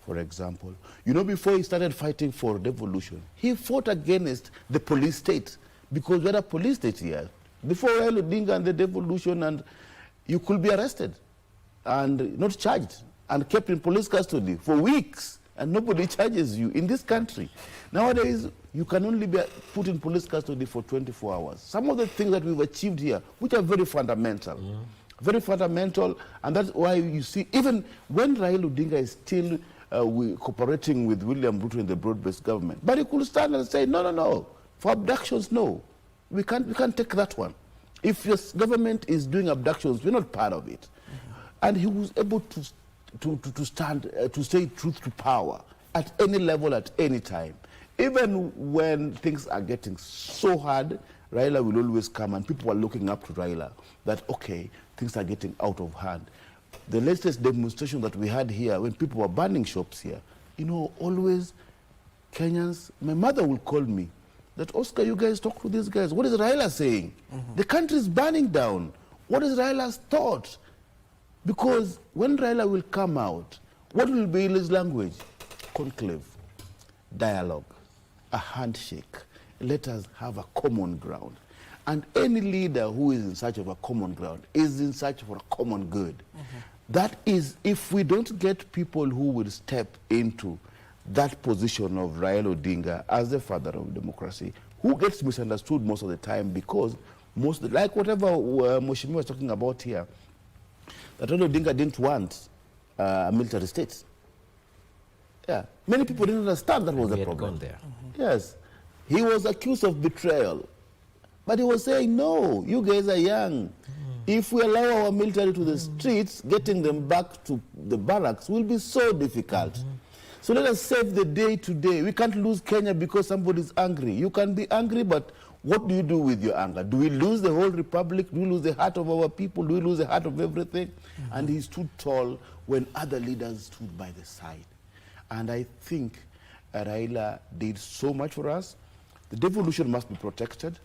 For example, you know, before he started fighting for devolution, he fought against the police state, because we had a police state here. Before Raila Odinga and the devolution, and you could be arrested and not charged and kept in police custody for weeks, and nobody charges you in this country. Nowadays, you can only be put in police custody for 24 hours. Some of the things that we've achieved here, which are very fundamental, very fundamental, and that's why you see, even when Raila Odinga is still cooperating with William Ruto in the broad-based government, but he could stand and say, no, no, no, for abductions, no. We can't take that one. If your government is doing abductions, we're not part of it. And he was able to stand, to say truth to power at any level, at any time. Even when things are getting so hard, Raila will always come, and people are looking up to Raila that, okay, things are getting out of hand. The latest demonstration that we had here, when people were burning shops here, you know, always Kenyans, my mother will call me, that, Oscar, you guys talk to these guys. What is Raila saying? The country is burning down. What is Raila's thought? Because when Raila will come out, what will be his language? Conclave, dialogue, a handshake. Let us have a common ground. And any leader who is in search of a common ground is in search for a common good. That is, if we don't get people who will step into that position of Raila Odinga as the father of democracy, who gets misunderstood most of the time, because like whatever Moshimi was talking about here, that Raila Odinga didn't want a military state. Yeah, many people didn't understand that was the problem. There. Yes, he was accused of betrayal, but he was saying, no, you guys are young. If we allow our military to the streets, getting them back to the barracks will be so difficult. So let us save the day today. We can't lose Kenya because somebody's angry. You can be angry, but what do you do with your anger? Do we lose the whole republic? Do we lose the heart of our people? Do we lose the heart of everything? And he stood tall when other leaders stood by the side. And I think Raila did so much for us. The devolution must be protected.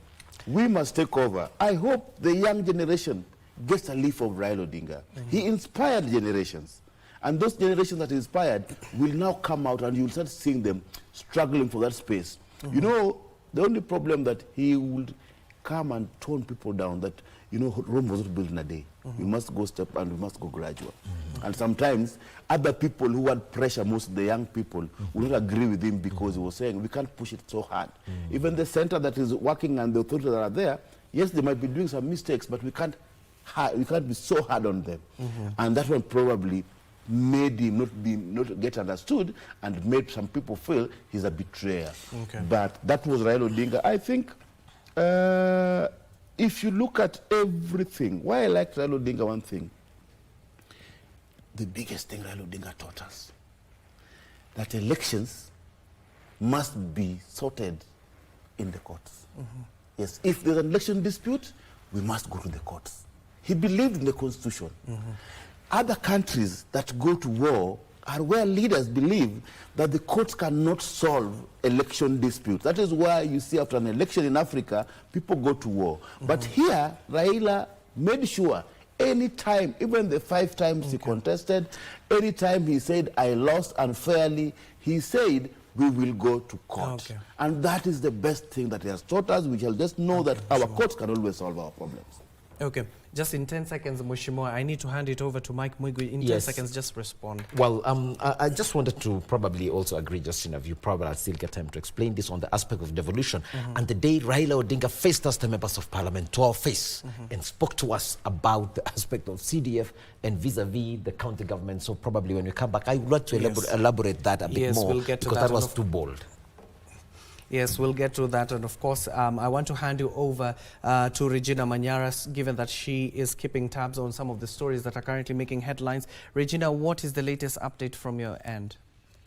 We must take over. I hope the young generation gets a leaf of Raila Odinga. He inspired generations. And those generations that inspired will now come out, and you'll start seeing them struggling for that space. You know, the only problem that he would come and tone people down, that, you know, Rome was not built in a day. We must go step and we must go gradual. And sometimes other people who had pressure, most of the young people, would not agree with him, because he was saying, we can't push it so hard. Even the center that is working and the authorities that are there, yes, they might be doing some mistakes, but we can't be so hard on them. And that one probably made him not get understood, and made some people feel he's a betrayer. But that was Raila Odinga. I think if you look at everything, why I like Raila Odinga, one thing, the biggest thing Raila Odinga taught us, that elections must be sorted in the courts. Yes, if there's an election dispute, we must go to the courts. He believed in the Constitution. Other countries that go to war are where leaders believe that the courts cannot solve election disputes. That is why you see after an election in Africa, people go to war. But here, Raila made sure any time, even the 5 times he contested, any time he said, I lost unfairly, he said, we will go to court. And that is the best thing that he has taught us. We shall just know that our courts can always solve our problems. Okay, just in 10 seconds, Mushimo, I need to hand it over to Mike Mwigwi. In 10 seconds, just respond. Well, I just wanted to probably also agree, just in a view, probably I'll still get time to explain this on the aspect of devolution. And the day Raila Odinga faced us, the members of parliament, to our face, and spoke to us about the aspect of CDF and vis-a-vis the county government. So probably when we come back, I would like to elaborate that a bit more, we'll get to because that was too bold. Yes, we'll get to that. And of course, I want to hand you over to Regina Manyara, given that she is keeping tabs on some of the stories that are currently making headlines. Regina, what is the latest update from your end?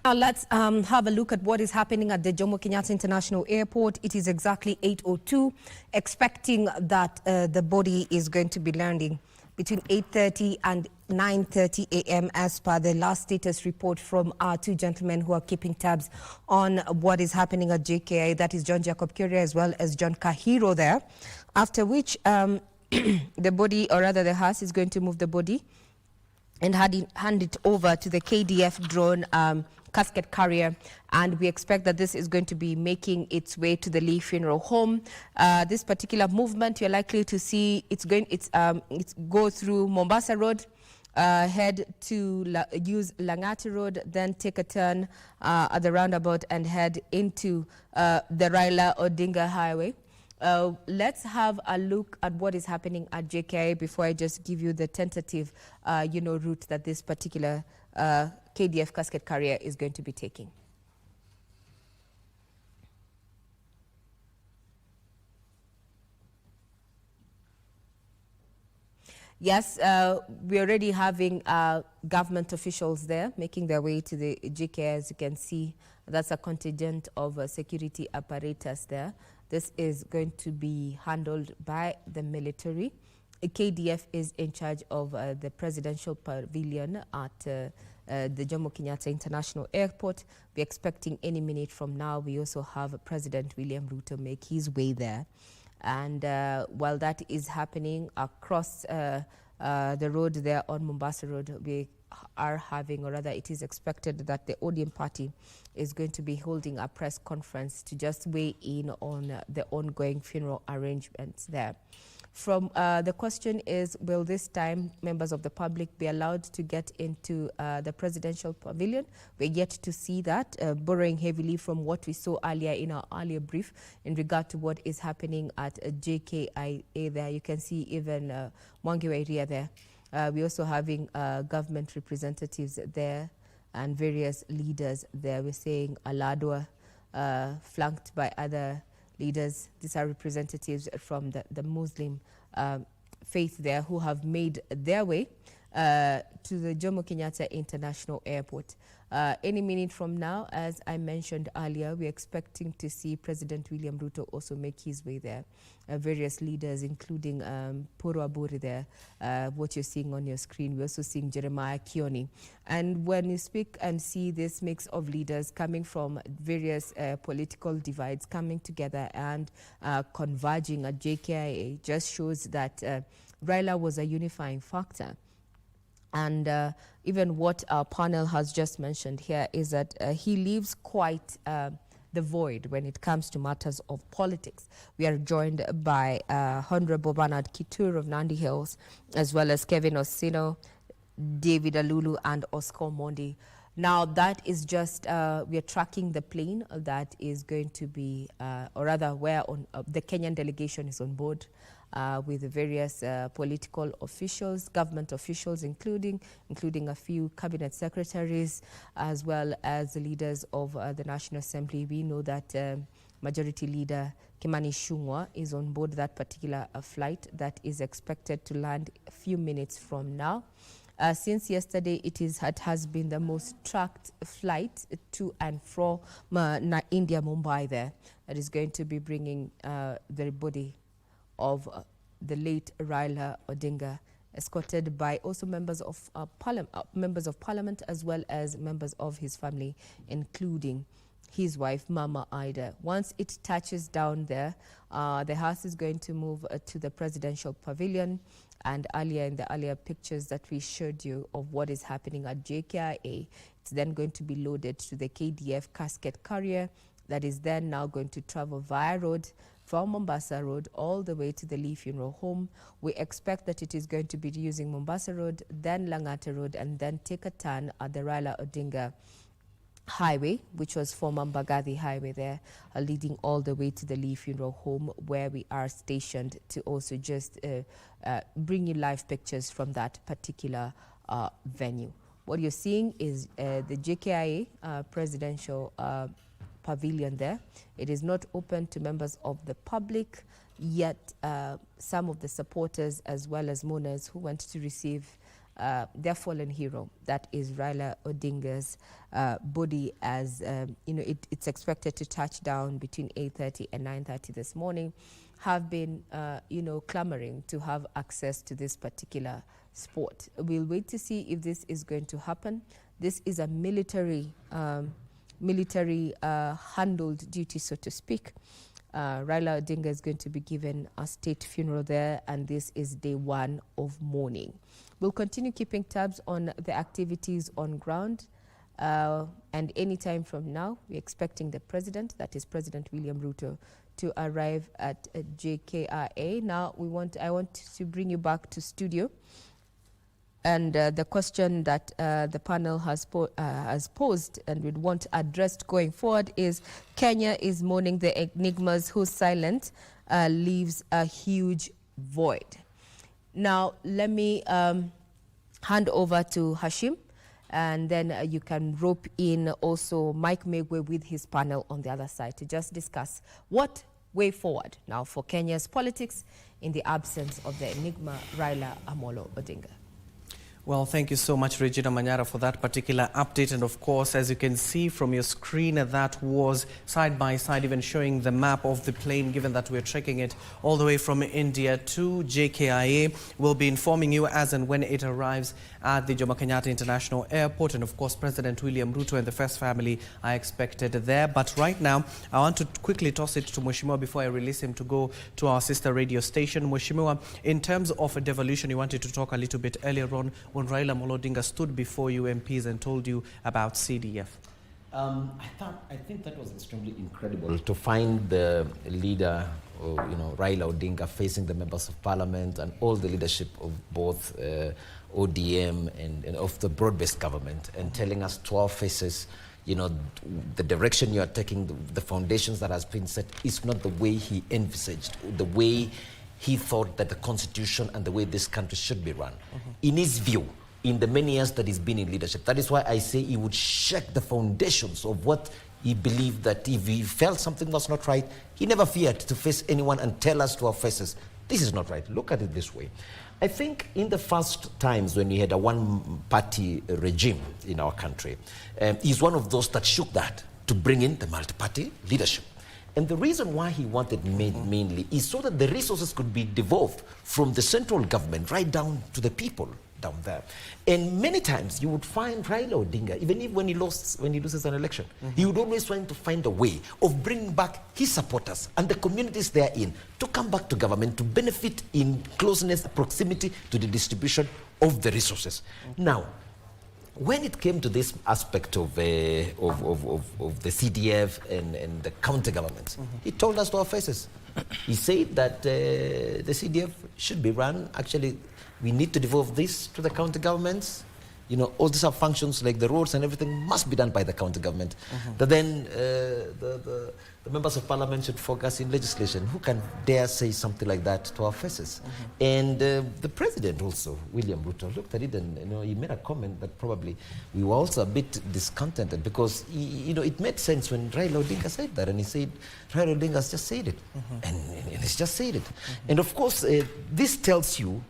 Let's have a look at what is happening at the Jomo Kenyatta International Airport. It is exactly 8:02, expecting that the body is going to be landing between 8:30 and 9:30 a.m. as per the last status report from our 2 gentlemen who are keeping tabs on what is happening at JKI. That is John Jacob Kuria as well as John Kahiro there. After which the body, or rather the hearse, is going to move the body and hand it over to the KDF drone casket carrier, and we expect that this is going to be making its way to the Lee Funeral Home. This particular movement, you're likely to see it's go through Mombasa Road, head to use Langati Road, then take a turn at the roundabout and head into the Raila Odinga Highway. Let's have a look at what is happening at JKIA before I just give you the tentative, route that this particular KDF casket carrier is going to be taking. Yes, we're already having government officials there making their way to the JKIA. As you can see, that's a contingent of security apparatus there. This is going to be handled by the military. KDF is in charge of the presidential pavilion at the Jomo Kenyatta International Airport. We're expecting any minute from now. We also have President William Ruto make his way there. And while that is happening across the road there on Mombasa Road, we are having, or rather it is expected that the ODM party is going to be holding a press conference to just weigh in on the ongoing funeral arrangements there. From the question is, will this time members of the public be allowed to get into the presidential pavilion? We're yet to see that, borrowing heavily from what we saw earlier in our earlier brief in regard to what is happening at JKIA there. You can see even Mwangi area there. We're also having government representatives there and various leaders there. We're saying Aladwa, flanked by other leaders. These are representatives from the Muslim faith there who have made their way to the Jomo Kenyatta International Airport. Any minute from now, as I mentioned earlier, we're expecting to see President William Ruto also make his way there. Various leaders, including Puro Aburi there, what you're seeing on your screen. We're also seeing Jeremiah Kioni. And when you speak and see this mix of leaders coming from various political divides coming together and converging at JKIA, it just shows that Raila was a unifying factor. And even what our panel has just mentioned here is that he leaves quite the void when it comes to matters of politics. We are joined by Honorable Bernard Kitur of Nandi Hills, as well as Kevin Osino, David Alulu, and Oscar Mondi. Now, that is just, we are tracking the plane that is going to be, or rather where the Kenyan delegation is on board. With the various political officials, government officials, including a few cabinet secretaries, as well as the leaders of the National Assembly. We know that Majority Leader Kimani Ichung'wah is on board that particular flight that is expected to land a few minutes from now. Since yesterday, it has been the most tracked flight to and from India, Mumbai there. That is going to be bringing the body of the late Raila Odinga, escorted by also members of parliament, as well as members of his family, including his wife, Mama Ida. Once it touches down there, the house is going to move to the presidential pavilion. And earlier in the earlier pictures that we showed you of what is happening at JKIA, it's then going to be loaded to the KDF casket carrier that is then now going to travel via road from Mombasa Road all the way to the Lee Funeral Home. We expect that it is going to be using Mombasa Road, then Langata Road, and then take a turn at the Raila Odinga Highway, which was former Mbagathi Highway there, leading all the way to the Lee Funeral Home, where we are stationed to also just bring you live pictures from that particular venue. What you're seeing is the JKIA presidential pavilion there. It is not open to members of the public, yet some of the supporters as well as mourners who went to receive their fallen hero, that is Raila Odinga's body, as it's expected to touch down between 8:30 and 9:30 this morning, have been clamoring to have access to this particular spot. We'll wait to see if this is going to happen. This is a military military handled duty, so to speak. Raila Odinga is going to be given a state funeral there, and this is day 1 of mourning. We'll continue keeping tabs on the activities on ground, and any time from now, we're expecting the president, that is President William Ruto, to arrive at JKIA. Now, I want to bring you back to studio. And the question that the panel has posed and would want addressed going forward is, Kenya is mourning the enigmas whose silence leaves a huge void. Now, let me hand over to Hashim, and then you can rope in also Mike Megwe with his panel on the other side to just discuss what way forward now for Kenya's politics in the absence of the enigma Raila Amolo Odinga. Well, thank you so much, Regina Manyara, for that particular update. And of course, as you can see from your screen, that was side by side, even showing the map of the plane, given that we're tracking it all the way from India to JKIA. We'll be informing you as and when it arrives at the Jomo Kenyatta International Airport. And of course, President William Ruto and the first family are expected there. But right now, I want to quickly toss it to Mheshimiwa before I release him to go to our sister radio station. Mheshimiwa, in terms of a devolution, you wanted to talk a little bit earlier on when Raila Odinga stood before you MPs and told you about CDF. I think that was extremely incredible to find the leader, Raila Odinga, facing the members of parliament and all the leadership of both ODM and of the broad-based government, and telling us to our faces, the direction you are taking, the foundations that has been set is not the way he envisaged, the way he thought that the constitution and the way this country should be run. In his view, in the many years that he's been in leadership, that is why I say he would shake the foundations of what he believed, that if he felt something was not right, he never feared to face anyone and tell us to our faces, this is not right. Look at it this way. I think in the first times when we had a one-party regime in our country, he's one of those that shook that to bring in the multi-party leadership. And the reason why he wanted mainly is so that the resources could be devolved from the central government right down to the people down there. And many times you would find Raila Odinga, even if when he loses an election, he would always try to find a way of bringing back his supporters and the communities therein to come back to government to benefit in closeness, proximity to the distribution of the resources. Now, when it came to this aspect of the CDF and the counter governments, he told us to our faces. He said that the CDF should be run. Actually, we need to devolve this to the county governments. All these are functions like the roads and everything must be done by the county government. But then the members of parliament should focus in legislation. Who can dare say something like that to our faces? And the president also, William Ruto, looked at it and he made a comment that probably we were also a bit discontented, because it made sense when Raila Odinga said that, and he said Raila Odinga has just said it, and he's just said it. And of course, this tells you,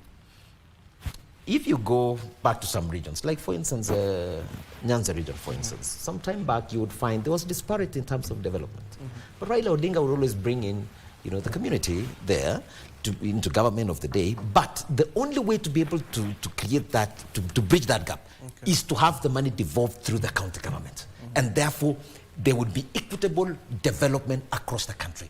if you go back to some regions, like for instance, Nyanza region, for instance, some time back you would find there was disparity in terms of development. But Raila Odinga would always bring in, the community there into government of the day. But the only way to be able to create that, to bridge that gap, is to have the money devolved through the county government. And therefore, there would be equitable development across the country.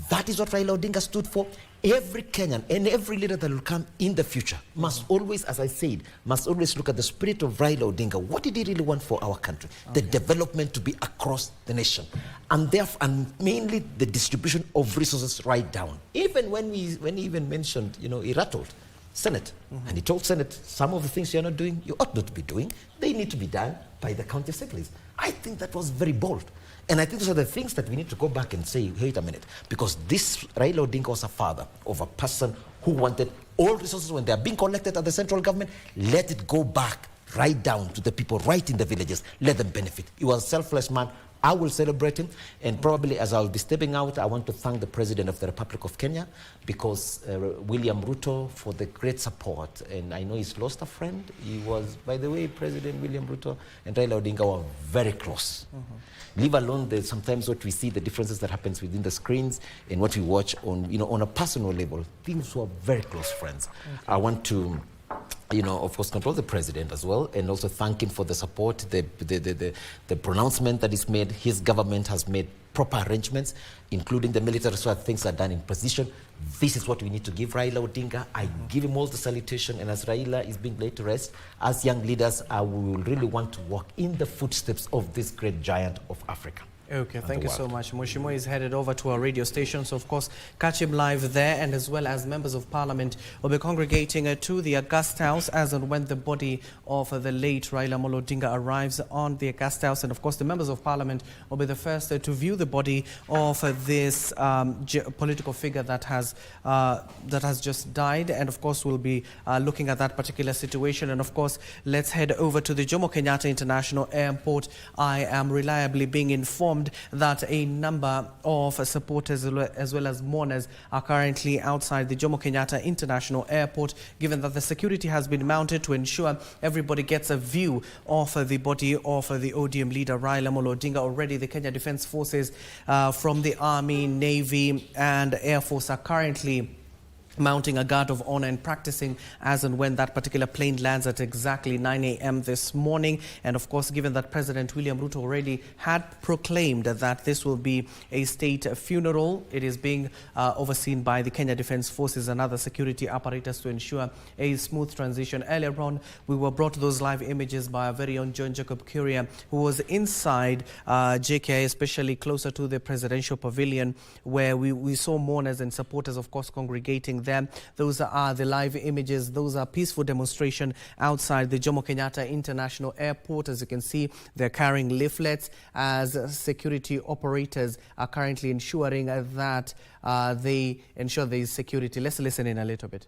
That is what Raila Odinga stood for. Every Kenyan and every leader that will come in the future must always, as I said, must always look at the spirit of Raila Odinga. What did he really want for our country? The development to be across the nation. And therefore, and mainly the distribution of resources right down. Even when he even mentioned, he rattled Senate. And he told Senate, some of the things you're not doing, you ought not to be doing. They need to be done by the county assemblies. I think that was very bold. And I think those are the things that we need to go back and say, wait a minute, because this Raila Odinga was a father of a person who wanted all resources, when they are being collected at the central government, let it go back right down to the people right in the villages, let them benefit. He was a selfless man. I will celebrate him, and probably as I'll be stepping out, I want to thank the President of the Republic of Kenya, because William Ruto, for the great support. And I know he's lost a friend. He was, by the way, President William Ruto and Raila Odinga were very close. Leave alone sometimes what we see, the differences that happens within the screens and what we watch on, on a personal level. Things were very close friends. I want to of course, control the president as well, and also thank him for the support, the pronouncement that is made. His government has made proper arrangements, including the military, so that things are done in precision. This is what we need to give Raila Odinga. I give him all the salutation, and as Raila is being laid to rest, as young leaders, we will really want to walk in the footsteps of this great giant of Africa. Okay, thank you so much. Mheshimiwa is headed over to our radio station, so of course catch him live there, and as well as members of parliament will be congregating to the August House as and when the body of the late Raila Amolo Odinga arrives on the August House. And of course the members of parliament will be the first to view the body of this political figure that has just died, and of course we'll be looking at that particular situation. And of course let's head over to the Jomo Kenyatta International Airport. I am reliably being informed that a number of supporters as well as mourners are currently outside the Jomo Kenyatta International Airport, given that the security has been mounted to ensure everybody gets a view of the body of the ODM leader Raila Amolo Odinga. Already the Kenya Defence Forces from the Army, Navy and Air Force are currently mounting a guard of honor and practicing as and when that particular plane lands at exactly 9 a.m. this morning. And of course, given that President William Ruto already had proclaimed that this will be a state funeral, it is being overseen by the Kenya Defence Forces and other security apparatus to ensure a smooth transition. Earlier on, we were brought those live images by our very own John Jacob Kuria, who was inside JKI, especially closer to the presidential pavilion, where we saw mourners and supporters, of course, congregating there. Those are the live images. Those are peaceful demonstration outside the Jomo Kenyatta International Airport. As you can see, they're carrying leaflets as security operators are currently ensuring that they ensure there is security. Let's listen in a little bit.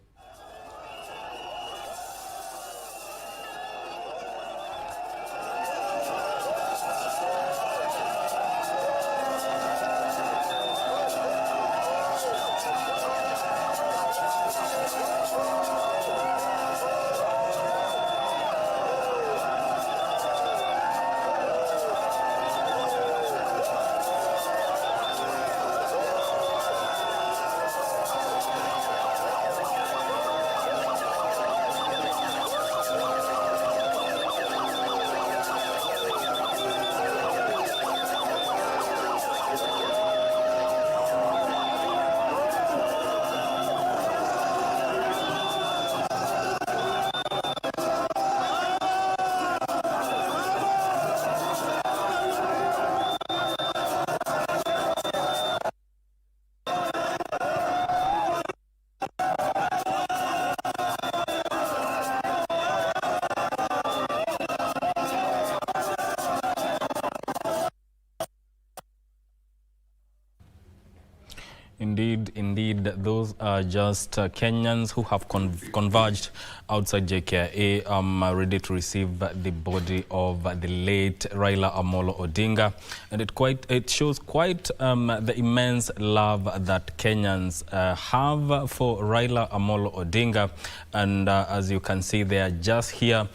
Indeed, those are just Kenyans who have converged outside JKIA, ready to receive the body of the late Raila Amolo Odinga. And it shows quite the immense love that Kenyans have for Raila Amolo Odinga. And as you can see, they are just here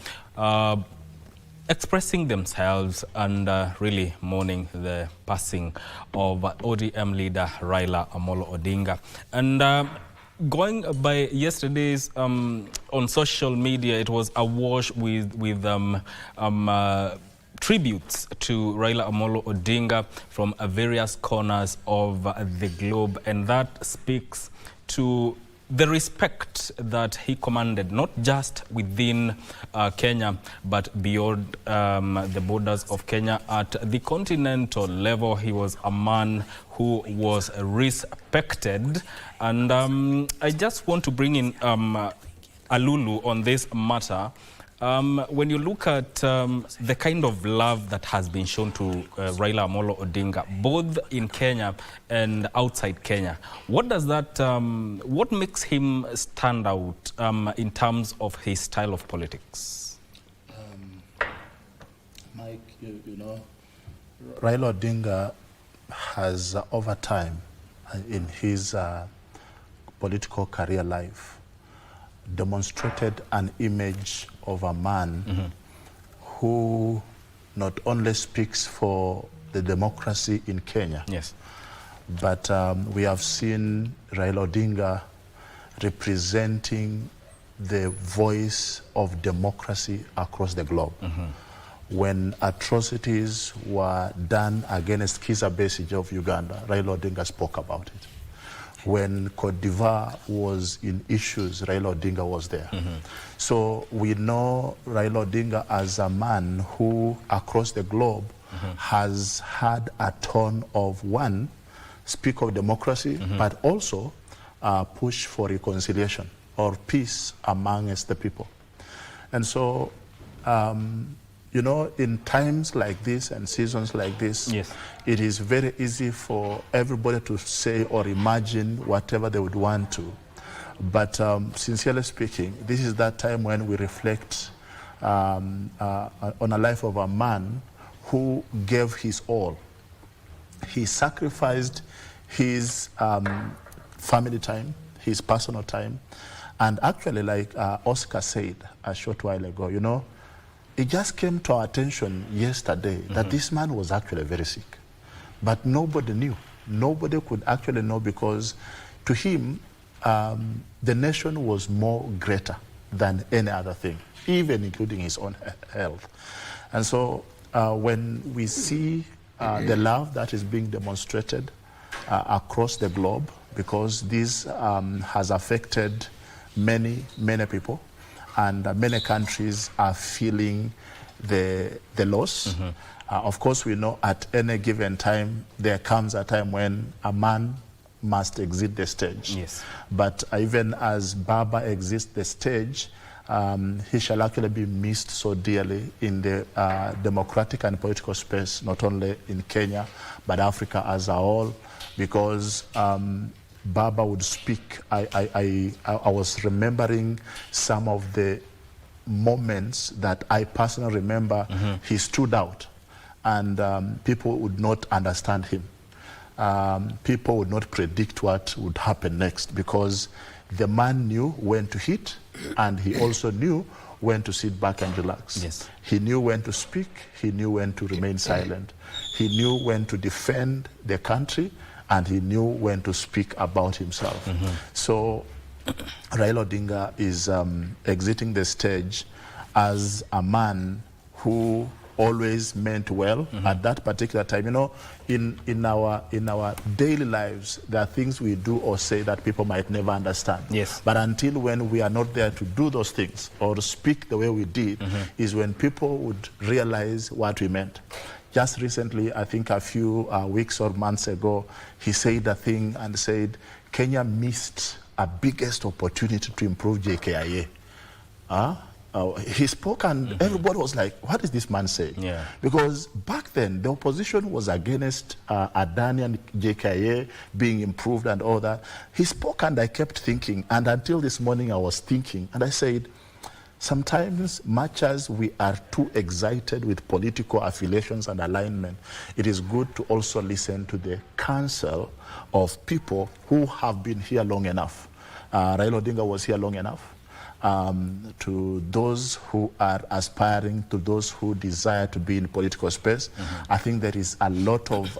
expressing themselves and really mourning the passing of ODM leader Raila Amolo Odinga. And going by yesterday's on social media, it was awash with tributes to Raila Amolo Odinga from various corners of the globe, and that speaks to the respect that he commanded, not just within Kenya, but beyond the borders of Kenya. At the continental level, he was a man who was respected. And I just want to bring in Alulu on this matter. When you look at the kind of love that has been shown to Raila Amolo Odinga, both in Kenya and outside Kenya, what does that, what makes him stand out in terms of his style of politics? Mike, you know, Raila Odinga has over time in his political career life demonstrated an image of a man who not only speaks for the democracy in Kenya, but we have seen Raila Odinga representing the voice of democracy across the globe. When atrocities were done against Kizza Besigye of Uganda, Raila Odinga spoke about it. When Cote d'Ivoire was in issues, Raila Odinga was there. So we know Raila Odinga as a man who, across the globe, has had a tone of, one, speak of democracy, but also push for reconciliation or peace amongst the people. And so, you know, in times like this and seasons like this, it is very easy for everybody to say or imagine whatever they would want to. But sincerely speaking, this is that time when we reflect on a life of a man who gave his all. He sacrificed his family time, his personal time, and actually, like Oscar said a short while ago, you know, it just came to our attention yesterday that this man was actually very sick. But nobody knew. Nobody could actually know, because to him, the nation was more greater than any other thing, even including his own health. And so when we see the love that is being demonstrated across the globe, because this has affected many people, and many countries are feeling the loss. Of course, we know at any given time, there comes a time when a man must exit the stage. But even as Baba exits the stage, he shall actually be missed so dearly in the democratic and political space, not only in Kenya, but Africa as a whole, because Baba would speak. I was remembering some of the moments that I personally remember. He stood out, and people would not understand him. People would not predict what would happen next, because the man knew when to hit, and he also knew when to sit back and relax. He knew when to speak, he knew when to remain silent. He knew when to defend the country, and he knew when to speak about himself. So Raila Odinga is exiting the stage as a man who always meant well at that particular time. You know, in our daily lives, there are things we do or say that people might never understand. But until when we are not there to do those things or speak the way we did, is when people would realize what we meant. Just recently, I think a few weeks or months ago, he said a thing and said, Kenya missed a biggest opportunity to improve JKIA. He spoke, and everybody was like, what is this man saying? Because back then, the opposition was against Adani and JKIA being improved and all that. He spoke, and I kept thinking, and until this morning I was thinking, and I said, sometimes, much as we are too excited with political affiliations and alignment, it is good to also listen to the counsel of people who have been here long enough. Raila Odinga was here long enough. To those who are aspiring, to those who desire to be in political space, I think there is a lot of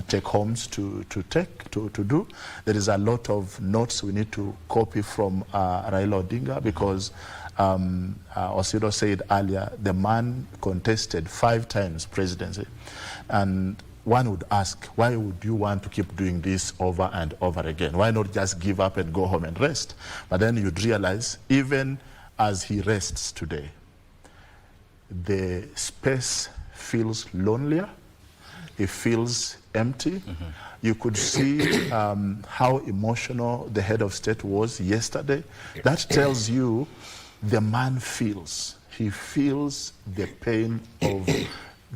take-homes to do. There is a lot of notes we need to copy from Raila Odinga, because Osido said earlier, the man contested 5 times presidency. And one would ask, why would you want to keep doing this over and over again? Why not just give up and go home and rest? But then you'd realize, even as he rests today, the space feels lonelier, it feels empty. You could see how emotional the head of state was yesterday. That tells you the man feels. He feels the pain of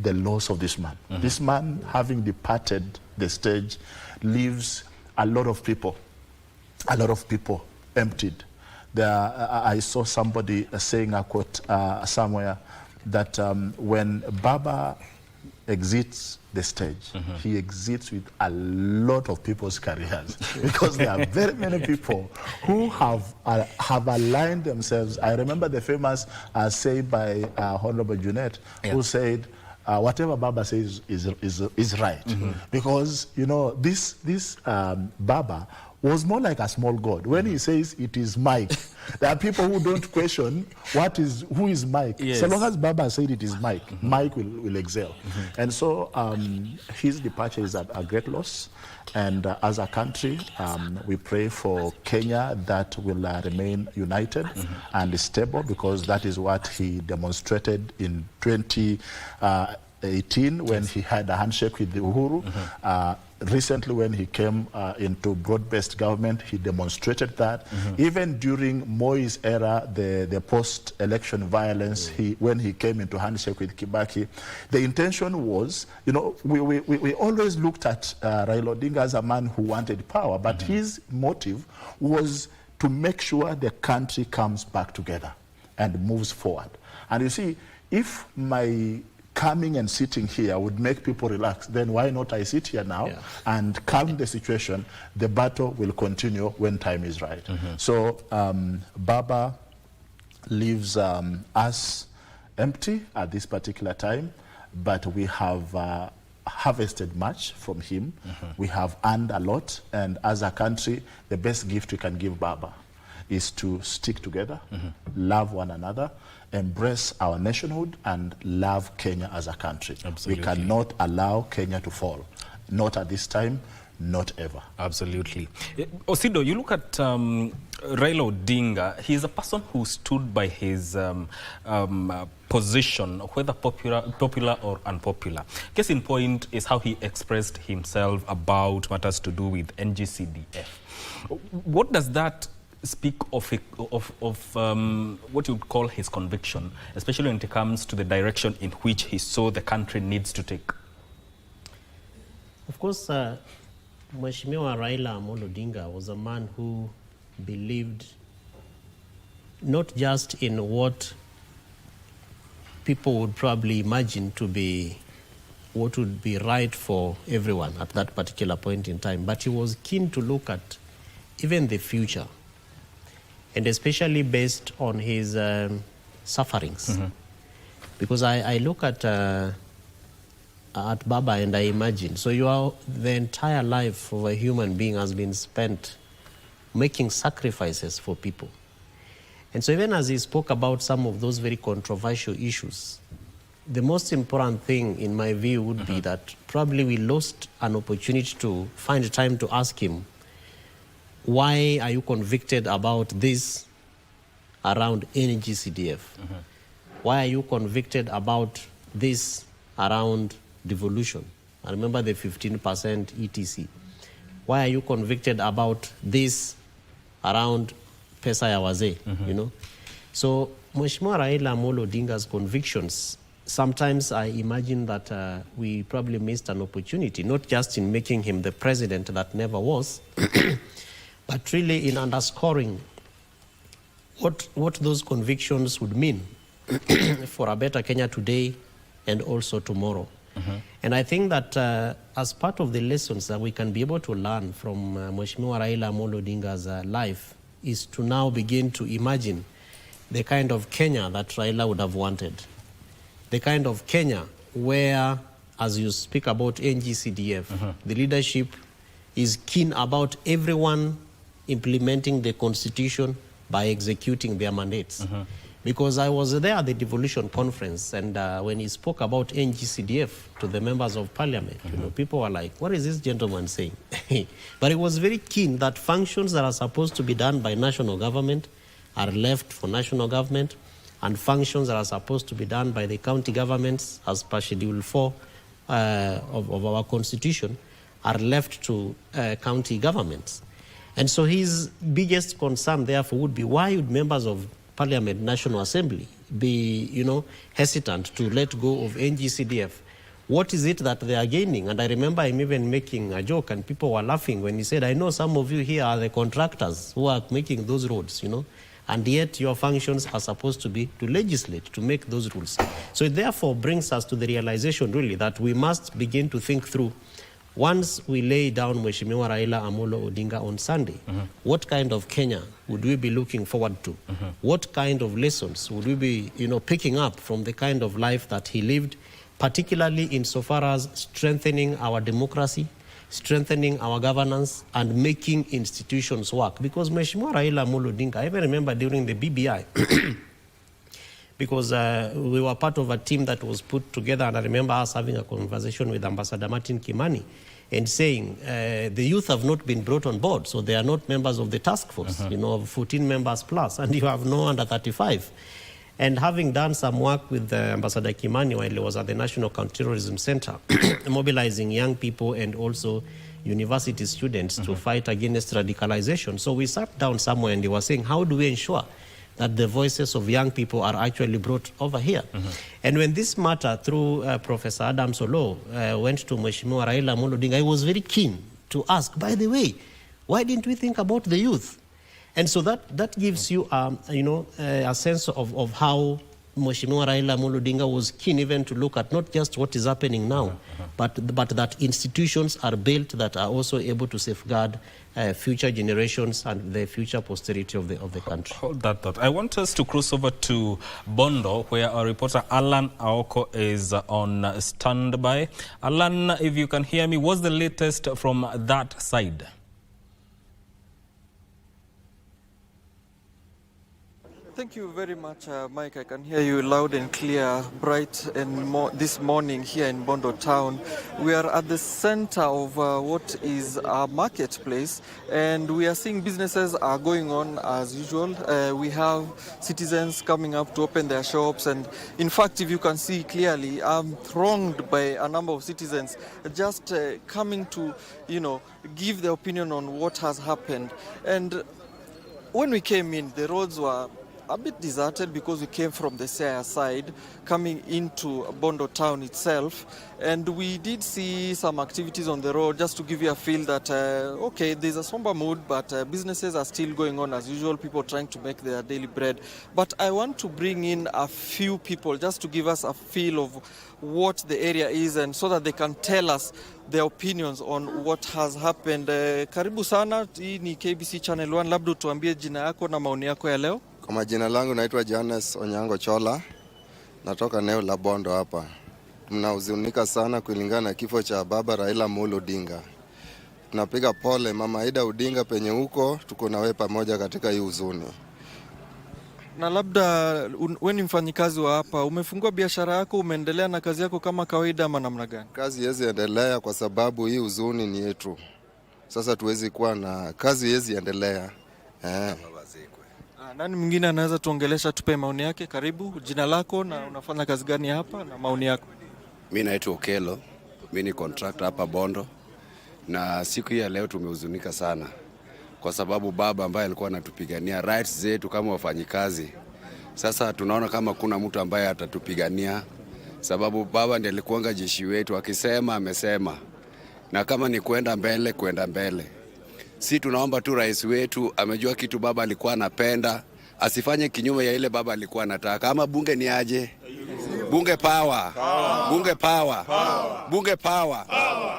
the loss of this man. This man, having departed the stage, leaves a lot of people emptied. I saw somebody saying a quote somewhere that when Baba exits the stage, he exits with a lot of people's careers, because there are very many people who have aligned themselves. I remember the famous say by Honorable Junet, who said, whatever Baba says is right. Because, you know, this Baba was more like a small god. When he says it is Mike, there are people who don't question who is Mike. Yes. So long as Baba said it is Mike, Mike will excel. And so his departure is a great loss. And as a country, we pray for Kenya that will remain united and stable, because that is what he demonstrated in 2018 when he had a handshake with the Uhuru. Recently, when he came into broad-based government, he demonstrated that. Even during Moi's era, the post-election violence, when he came into handshake with Kibaki, the intention was, we always looked at Raila Odinga as a man who wanted power, but his motive was to make sure the country comes back together and moves forward. And you see, if my coming and sitting here would make people relax, then why not I sit here now and calm the situation? The battle will continue when time is right. So Baba leaves us empty at this particular time, but we have harvested much from him. We have earned a lot, and as a country, the best gift we can give Baba is to stick together, love one another, embrace our nationhood, and love Kenya as a country. Absolutely. We cannot allow Kenya to fall. Not at this time, not ever. Absolutely. Osido, you look at Raila Odinga. He's a person who stood by his position, whether popular or unpopular. Case in point is how he expressed himself about matters to do with NGCDF. What does that speak of what you would call his conviction, especially when it comes to the direction in which he saw the country needs to take? Of course, Mheshimiwa Raila Odinga was a man who believed not just in what people would probably imagine to be what would be right for everyone at that particular point in time, but he was keen to look at even the future, and especially based on his sufferings. Because I look at Baba and I imagine, so the entire life of a human being has been spent making sacrifices for people. And so even as he spoke about some of those very controversial issues, the most important thing in my view would be that probably we lost an opportunity to find time to ask him, why are you convicted about this around NGCDF? Why are you convicted about this around devolution? I remember the 15% ETC. Why are you convicted about this around Pesa ya Wazee? So Mheshimiwa Raila Odinga's convictions, sometimes I imagine that we probably missed an opportunity, not just in making him the president that never was, but really in underscoring what those convictions would mean for a better Kenya today and also tomorrow. And I think that as part of the lessons that we can be able to learn from Mheshimiwa Raila Odinga's life is to now begin to imagine the kind of Kenya that Raila would have wanted. The kind of Kenya where, as you speak about NGCDF, the leadership is keen about everyone implementing the constitution by executing their mandates. Because I was there at the devolution conference, and when he spoke about NGCDF to the members of parliament, people were like, what is this gentleman saying? But he was very keen that functions that are supposed to be done by national government are left for national government, and functions that are supposed to be done by the county governments as per Schedule 4 of our constitution are left to county governments. And so his biggest concern, therefore, would be why would members of Parliament, National Assembly be, hesitant to let go of NGCDF? What is it that they are gaining? And I remember him even making a joke, and people were laughing when he said, I know some of you here are the contractors who are making those roads, and yet your functions are supposed to be to legislate, to make those rules. So it therefore brings us to the realization, really, that we must begin to think through, once we lay down Mheshimiwa Raila Odinga on Sunday, what kind of Kenya would we be looking forward to? What kind of lessons would we be, picking up from the kind of life that he lived, particularly insofar as strengthening our democracy, strengthening our governance, and making institutions work. Because Mheshimiwa Raila Odinga, I even remember during the BBI, because we were part of a team that was put together, and I remember us having a conversation with Ambassador Martin Kimani and saying the youth have not been brought on board, so they are not members of the task force, you know, 14 members plus, and you have no under 35. And having done some work with Ambassador Kimani while he was at the National Counterterrorism Center, mobilizing young people and also university students to fight against radicalization. So we sat down somewhere and they were saying, how do we ensure that the voices of young people are actually brought over here? And when this matter, through Professor Adam Solo, went to Mheshimiwa Raila Odinga, I was very keen to ask, by the way, why didn't we think about the youth? And so that gives you, a sense of how Mheshimiwa Raila Odinga was keen even to look at not just what is happening now, but that institutions are built that are also able to safeguard future generations and the future posterity of the country. Hold that thought. I want us to cross over to Bondo, where our reporter Alan Aoko is on standby. Alan, if you can hear me, what's the latest from that side? Thank you very much, Mike. I can hear you loud and clear, bright and this morning here in Bondo town. We are at the center of what is a marketplace, and we are seeing businesses are going on as usual. We have citizens coming up to open their shops, and in fact, if you can see clearly, I'm thronged by a number of citizens just coming to, give their opinion on what has happened. And when we came in, the roads were a bit deserted because we came from the Siaya side coming into Bondo town itself, and we did see some activities on the road just to give you a feel that okay, there's a somber mood, but businesses are still going on as usual, people trying to make their daily bread. But I want to bring in a few people just to give us a feel of what the area is, and so that they can tell us their opinions on what has happened. Karibu sana, hii ni KBC Channel 1, labda tuambie jina yako na maoni yako ya leo. Kwa majina langu naitwa Johannes Onyango Chola, natoka eneo la Bondo hapa. Tunahuzunika sana kulingana na kifo cha baba Raila Odinga. Tunapiga pole mama Raila Odinga penye huko, tuko na wewe pamoja katika hii huzuni. Na labda wewe ni mfanyikazi wa hapa, umefungua biashara yako, umeendelea na kazi yako kama kawaida ama namna gani? Kazi haiwezi endelea kwa sababu hii huzuni ni yetu. Sasa tuwezi kuwa na kazi haiwezi endelea. Nani mwingine anaweza tuongelesha, tupe maoni yake? Karibu, jina lako na unafanya kazi gani hapa na maoni yako. Mimi naitwa Okelo, mimi ni contractor hapa Bondo, na siku hii ya leo tumehuzunika sana kwa sababu baba ambaye alikuwa anatupigania rights zetu kama wafanyikazi, sasa tunaona kama kuna mtu ambaye atatupigania, sababu baba ndiye alikuanga jeshi wetu, akisema amesema, na kama ni kwenda mbele. Si tunaomba tu rais wetu amejua kitu baba alikuwa anapenda, asifanye kinyume ya ile baba alikuwa anataka. Ama bunge ni aje? Bunge power. Bunge power. Bunge power.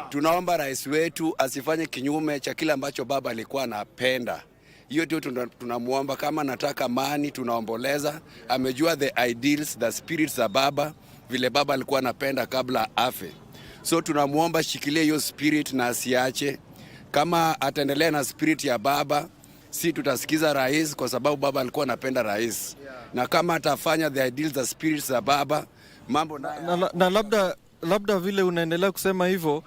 Tunaomba rais wetu asifanye kinyume cha kile ambacho baba alikuwa anapenda. Hiyo tu tunamuomba. Kama anataka amani, tunaomboleza. Amejua the ideals, the spirits za baba, vile baba alikuwa anapenda kabla afe. So tunamuomba shikilie hiyo spirit na asiache. Kama ataendelea na spirit ya baba, si tutasikiza rais kwa sababu baba alikuwa anapenda rais. Na kama atafanya the ideals, the spirits za baba, mambo na labda vile unaendelea kusema hivyo,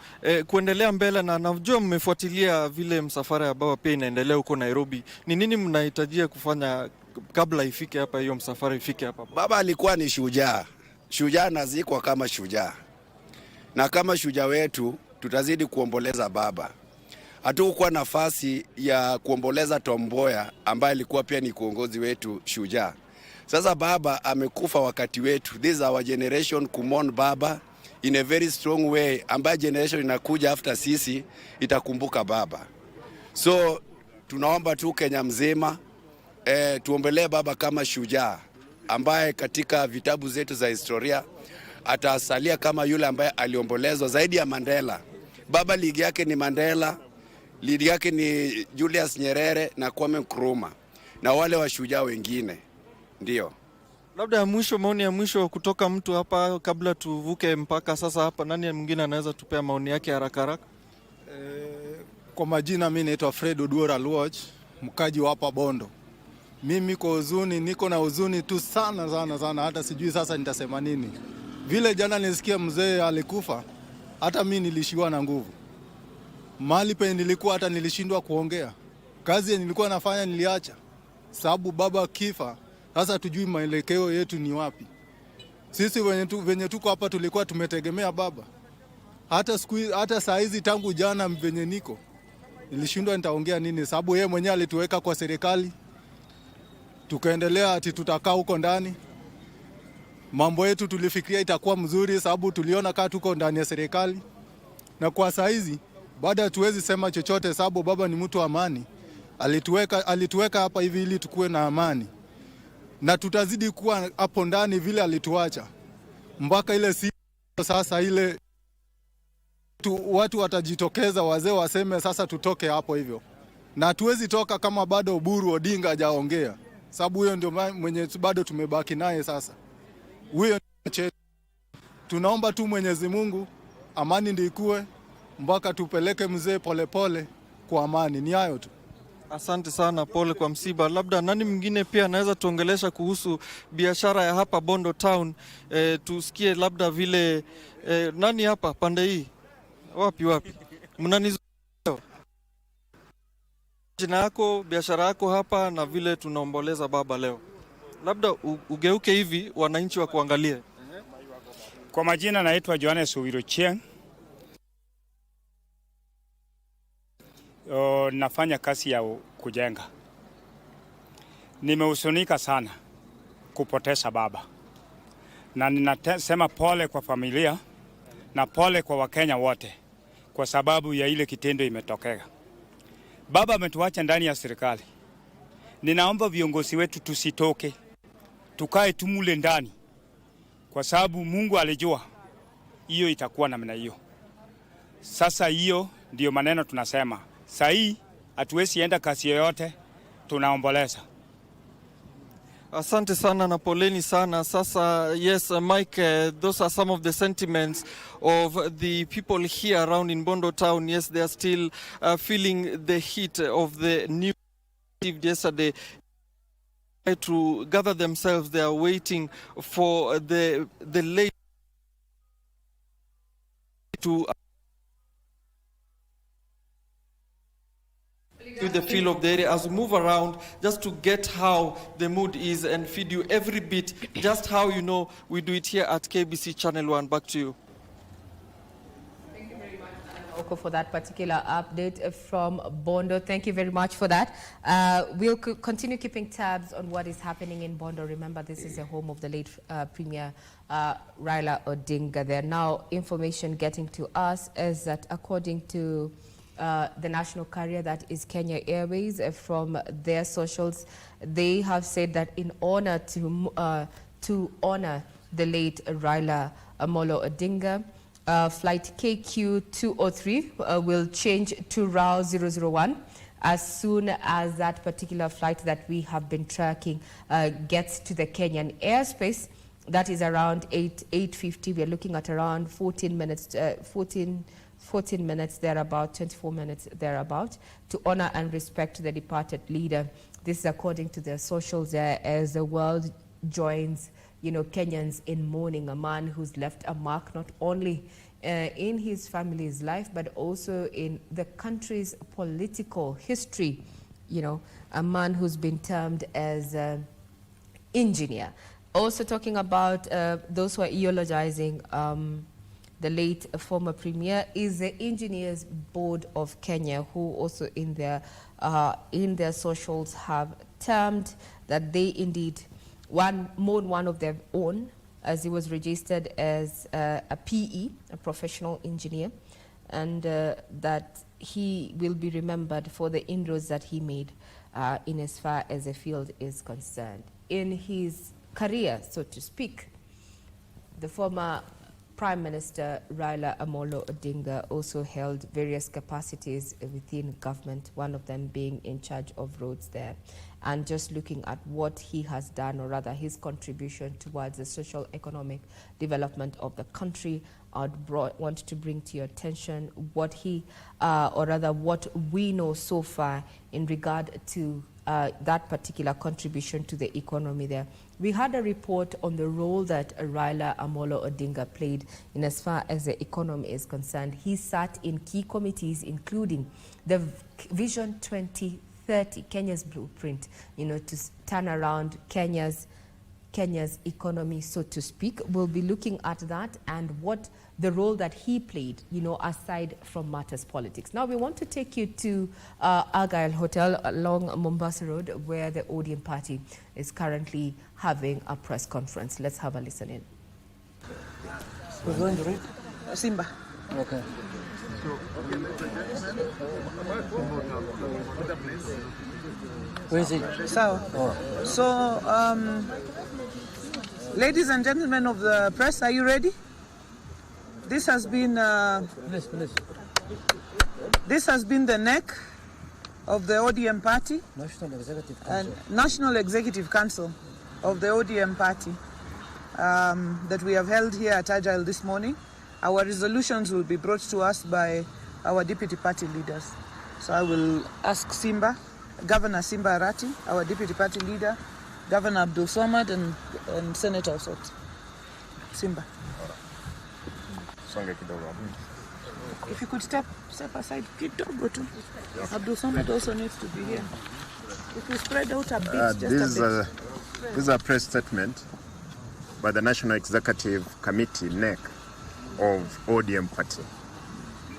kuendelea mbele, na najua mmefuatilia vile msafara ya baba pia inaendelea huko Nairobi. Ni nini mnahitajia kufanya kabla ifike hapa, hiyo msafara ifike hapa? Baba alikuwa ni shujaa. Shujaa nazikwa kama shujaa. Na kama shujaa wetu tutazidi kuomboleza baba. Hatukuwa nafasi ya kuomboleza Tomboya ambaye alikuwa pia ni kiongozi wetu shujaa. Sasa baba amekufa wakati wetu. This is our generation kumon baba in a very strong way, ambaye generation inakuja after sisi itakumbuka baba. So tunaomba tu Kenya mzima tuombelee baba kama shujaa ambaye katika vitabu zetu za historia atasalia kama yule ambaye aliombolezwa zaidi ya Mandela. Baba ligi yake ni Mandela, ligi yake ni Julius Nyerere na Kwame Nkrumah na wale washujaa wengine. Ndio. Labda mwisho, maoni ya mwisho kutoka mtu hapa kabla tuvuke mpaka sasa hapa, nani mwingine anaweza tupea maoni yake haraka haraka? Kwa majina mimi naitwa Fred Oduora Luoch, mkaji wa hapa Bondo. Mimi kwa huzuni, niko na huzuni tu sana, hata sijui sasa nitasema nini. Vile jana nisikia mzee alikufa, hata mimi nilishiwa na nguvu. Mahali penye nilikuwa hata nilishindwa kuongea. Kazi nilikuwa nafanya niliacha. Sababu baba kifa, sasa tujui maelekeo yetu ni wapi. Sisi venye tuko hapa tulikuwa tumetegemea baba. Hata saa hizi tangu jana venye niko, nilishindwa nitaongea nini, sababu yeye mwenyewe alituweka kwa serikali. Tukaendelea ati tutakaa huko ndani. Mambo yetu tulifikiria itakuwa mzuri sababu tuliona kaa tuko ndani ya serikali. Na kwa saa hizi baada hatuwezi sema chochote sababu baba ni mtu wa amani. Alituweka hapa hivi ili tukue na amani. Na tutazidi kuwa hapo ndani vile alituacha. Mpaka ile sasa ile watu watajitokeza, wazee waseme sasa tutoke hapo hivyo. Na hatuwezi toka kama bado Oburu Odinga hajaongea. Sababu huyo ndio mwenye bado tumebaki naye sasa. Huyo tunaomba tu Mwenyezi Mungu amani ndio ikue mpaka tupeleke mzee polepole kwa amani. Ni hayo tu. Asante sana, pole kwa msiba. Labda nani mwingine pia anaweza tuongelesha kuhusu biashara ya hapa Bondo Town? Tusikie labda vile nani hapa pande hii? Wapi? Mnanizo jina yako, biashara yako hapa na vile tunaomboleza baba leo. Labda ugeuke hivi wananchi wa kuangalie. Kwa majina naitwa Johannes Owirochieng. Nafanya kazi ya kujenga. Nimehuzunika sana kupoteza baba. Na ninasema pole kwa familia na pole kwa Wakenya wote kwa sababu ya ile kitendo imetokea. Baba ametuacha ndani ya serikali. Ninaomba viongozi wetu tusitoke. Tukae tumule ndani. Kwa sababu Mungu alijua hiyo itakuwa namna hiyo. Sasa hiyo ndio maneno tunasema. Sahi hatuwezi enda kasi yoyote, tunaomboleza. Asante sana na poleni sana. Sasa yes, Mike, those are some of the sentiments of the people here around in Bondo Town. Yes, they are still feeling the heat of the news yesterday. To gather themselves, they are waiting for the late to the feel of the area as we move around, just to get how the mood is and feed you every bit, just how you know we do it here at KBC Channel 1. Back to you. Thank you very much, Oko, for that particular update from Bondo. Thank you very much for that. We'll continue keeping tabs on what is happening in Bondo. Remember, this is the home of the late Premier Raila Odinga. There now information getting to us is that according to the national carrier, that is Kenya Airways, from their socials, they have said that in honor to honor the late Raila Odinga, flight KQ203 will change to RAW 001 as soon as that particular flight that we have been tracking gets to the Kenyan airspace. That is around 8:50. We are looking at around 14 minutes, 14 minutes thereabout, 24 minutes thereabout, to honor and respect the departed leader. This is according to their socials there, as the world joins, Kenyans in mourning a man who's left a mark not only in his family's life, but also in the country's political history. A man who's been termed as an engineer. Also talking about those who are eulogizing the late former premier is the Engineers Board of Kenya, who also in their socials have termed that they indeed mourn one of their own, as he was registered as a PE, a professional engineer, and that he will be remembered for the inroads that he made in as far as the field is concerned. In his career, so to speak, the former Prime Minister Raila Odinga also held various capacities within government, one of them being in charge of roads there. And just looking at what he has done, or rather his contribution towards the social economic development of the country, I'd want to bring to your attention what he, or rather what we know so far in regard to that particular contribution to the economy there. We had a report on the role that Raila Amolo Odinga played in as far as the economy is concerned. He sat in key committees, including the Vision 2030, Kenya's blueprint, to turn around Kenya's economy, so to speak. We'll be looking at that and what the role that he played, aside from matters politics. Now we want to take you to Argyle Hotel along Mombasa Road, where the ODM party is currently having a press conference. Let's have a listen in. Simba. Okay. Where is it? So, ladies and gentlemen of the press, are you ready? This has been This has been the neck of the ODM party, National Executive Council of the ODM party that we have held here at Agile this morning. Our resolutions will be brought to us by our deputy party leaders. So I will ask Governor Simba Arati, our deputy party leader, Governor Abdul Samad, and Senator Osot. Simba. If you could step aside, kidogo tu. Abdul Samad also needs to be here. If we spread out a bit, This is a press statement by the National Executive Committee, NEC, of ODM Party.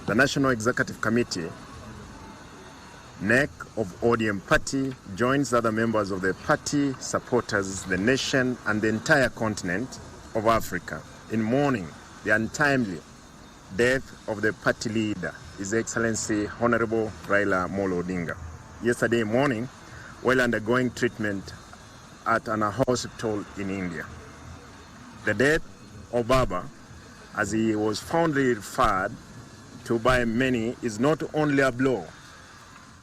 The National Executive Committee, NEC of ODM Party, joins other members of the party, supporters, the nation, and the entire continent of Africa in mourning the untimely death of the party leader, His Excellency Honorable Raila Amolo Odinga. Yesterday morning, while undergoing treatment at an hospital in India. The death of Baba, as he was fondly referred to by many, is not only a blow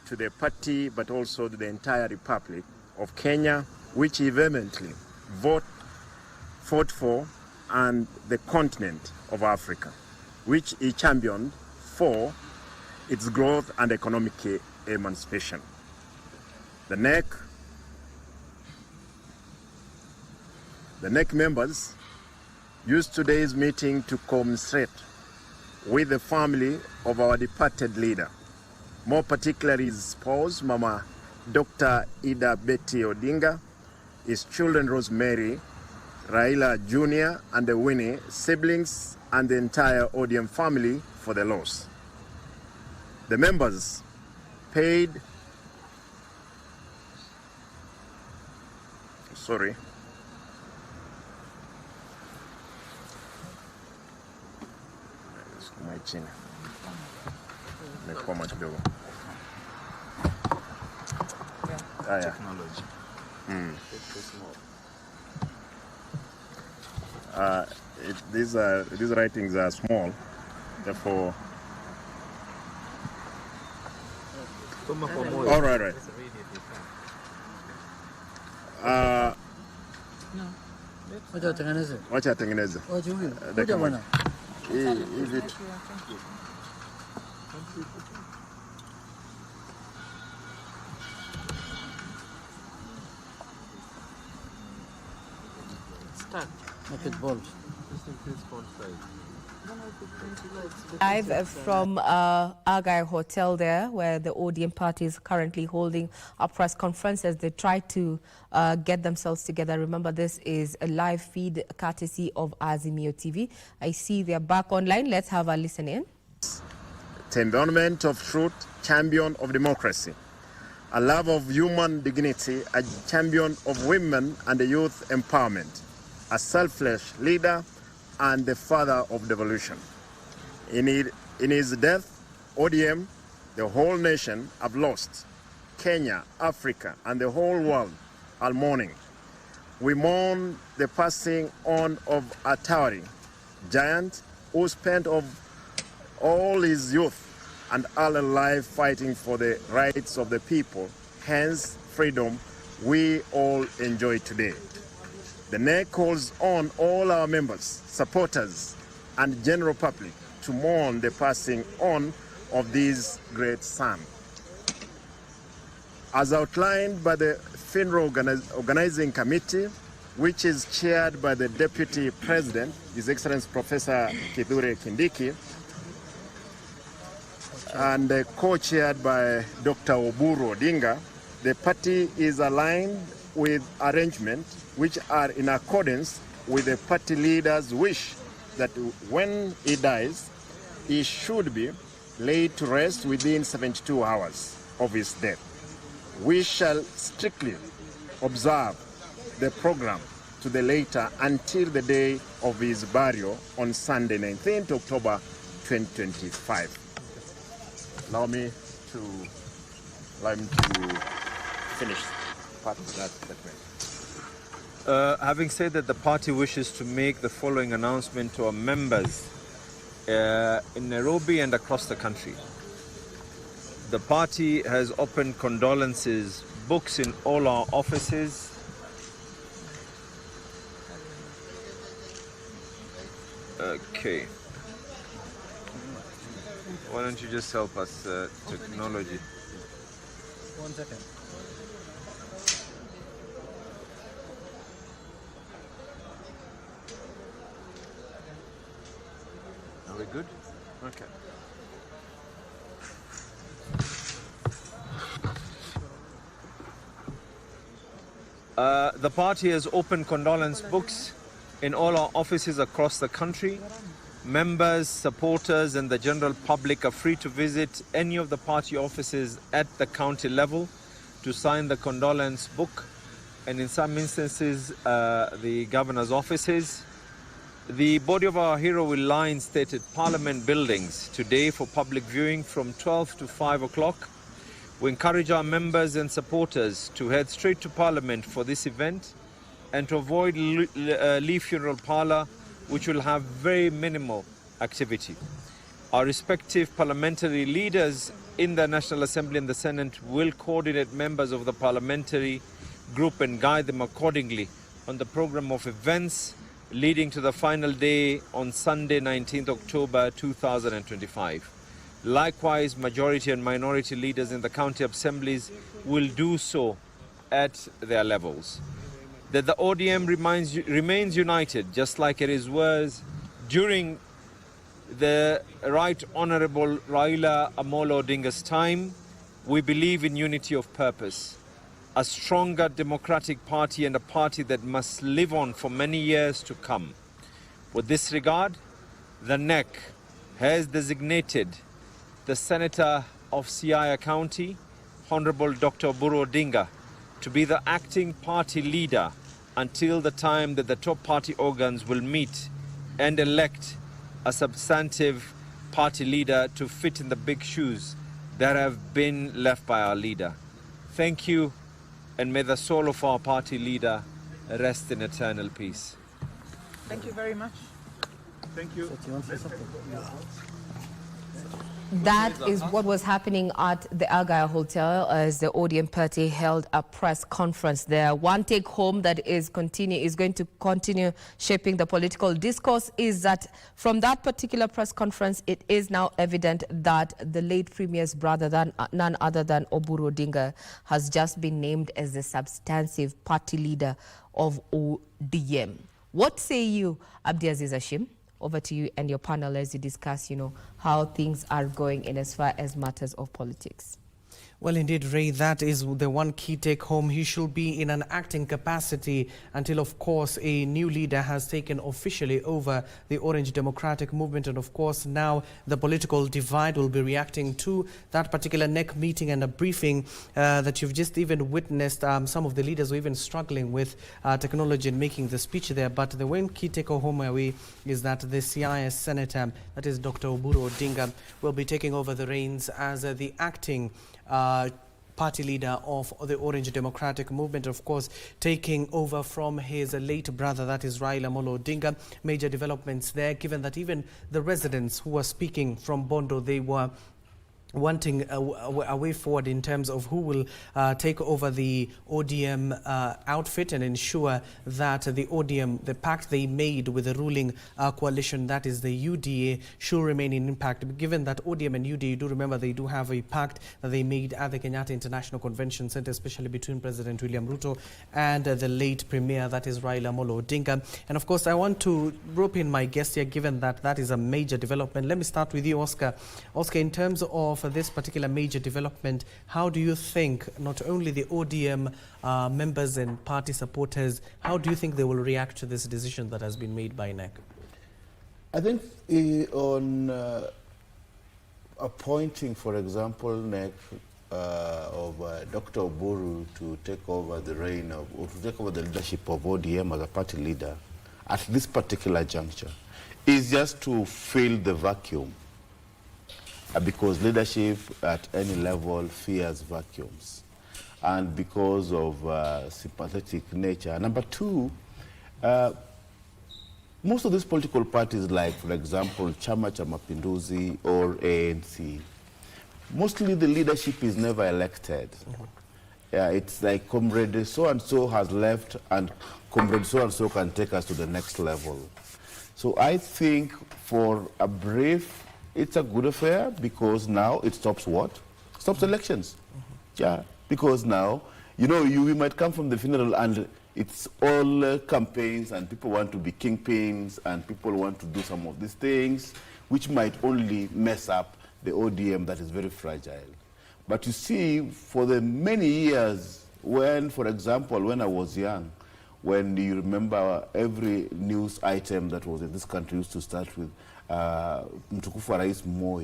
to the party but also to the entire Republic of Kenya, which he vehemently fought for, and the continent of Africa, which he championed for its growth and economic emancipation. The NEC members used today's meeting to commiserate with the family of our departed leader, more particularly his spouse, Mama Dr. Ida Betty Odinga, his children Rosemary, Raila Jr. and the Winnie, siblings, and the entire ODM family for the loss. The members paid these writings are small, therefore. All right. Wacha atengeneze. Hii vitu. Make it bold. Live from Argyle Hotel there, where the ODM party is currently holding a press conference as they try to get themselves together. Remember, this is a live feed courtesy of Azimio TV. I see they're back online. Let's have a listen in. Embodiment of truth, champion of democracy, a love of human dignity, a champion of women and the youth empowerment, a selfless leader, and the father of devolution. In his death, ODM, the whole nation, have lost. Kenya, Africa, and the whole world are mourning. We mourn the passing on of a towering giant who spent all his youth and early life fighting for the rights of the people, hence freedom we all enjoy today. The NEC calls on all our members, supporters, and general public to mourn the passing on of this great son. As outlined by the funeral organizing committee, which is chaired by the Deputy President, His Excellency Professor Kithure Kindiki, and co-chaired by Dr. Oburu Odinga, the party is aligned with arrangements which are in accordance with the party leader's wish that when he dies, he should be laid to rest within 72 hours of his death. We shall strictly observe the program to the later until the day of his burial on Sunday, 19th October 2025. Allow me to finish part of that statement. Having said that, the party wishes to make the following announcement to our members in Nairobi and across the country. The party has opened condolences books in all our offices. Okay. Why don't you just help us, technology? 1 second. Are we good? Okay. The party has opened condolence books in all our offices across the country. Members, supporters, and the general public are free to visit any of the party offices at the county level to sign the condolence book, and in some instances, the governor's offices. The body of our hero will lie in stated Parliament buildings today for public viewing from 12 to 5 o'clock. We encourage our members and supporters to head straight to Parliament for this event and to avoid Lee Funeral Parlour, which will have very minimal activity. Our respective parliamentary leaders in the National Assembly and the Senate will coordinate members of the parliamentary group and guide them accordingly on the program of events leading to the final day on Sunday, 19th October 2025. Likewise, majority and minority leaders in the county assemblies will do so at their levels. That the ODM remains united, just like it was during the Right Honourable Raila Odinga's time. We believe in unity of purpose, a stronger democratic party, and a party that must live on for many years to come. With this regard, the NEC has designated the Senator of Siaya County, Honourable Dr. Oburu Odinga, to be the acting party leader until the time that the top party organs will meet and elect a substantive party leader to fit in the big shoes that have been left by our leader. Thank you, and may the soul of our party leader rest in eternal peace. Thank you very much. Thank you. That is what was happening at the Argyle Hotel as the ODM party held a press conference there. One take home that is going to continue shaping the political discourse is that from that particular press conference, it is now evident that the late Premier's brother, none other than Oburu Odinga, has just been named as the substantive party leader of ODM. What say you, Abdiaziz Hashim? Over to you and your panel as you discuss, how things are going in as far as matters of politics. Well, indeed, Ray, that is the one key take-home. He should be in an acting capacity until, of course, a new leader has taken officially over the Orange Democratic Movement. And, of course, now the political divide will be reacting to that particular NEC meeting and a briefing that you've just even witnessed. Some of the leaders were even struggling with technology and making the speech there. But the one key take-home away is that the CIS Senator, that is Dr. Oburu Odinga, will be taking over the reins as the acting party leader of the Orange Democratic Movement, of course, taking over from his late brother, that is Raila Odinga. Major developments there, given that even the residents who were speaking from Bondo, they were wanting a way forward in terms of who will take over the ODM outfit and ensure that the ODM, the pact they made with the ruling coalition, that is the UDA, should remain in impact. Given that ODM and UDA, do remember they do have a pact that they made at the Kenyatta International Convention Center, especially between President William Ruto and the late Premier, that is Raila Odinga. And of course, I want to rope in my guest here, given that that is a major development. Let me start with you, Oscar. Oscar, in terms of this particular major development, how do you think not only the ODM members and party supporters, how do you think they will react to this decision that has been made by NEC? I think on appointing, for example, NEC of Dr. Oburu to take over the reign of, or to take over the leadership of ODM as a party leader at this particular juncture is just to fill the vacuum. Because leadership at any level fears vacuums, and because of sympathetic nature. Number two, most of these political parties, like for example Chama cha Mapinduzi or ANC, mostly the leadership is never elected. It's like comrade so-and-so has left and comrade so-and-so can take us to the next level. So I think for a brief, it's a good affair because now it stops what? Stops elections. Yeah, because now, you know, we might come from the funeral and it's all campaigns and people want to be kingpins and people want to do some of these things which might only mess up the ODM that is very fragile. But you see, for the many years when, for example, when I was young, when you remember every news item that was in this country used to start with Mtukufu Rais Moi.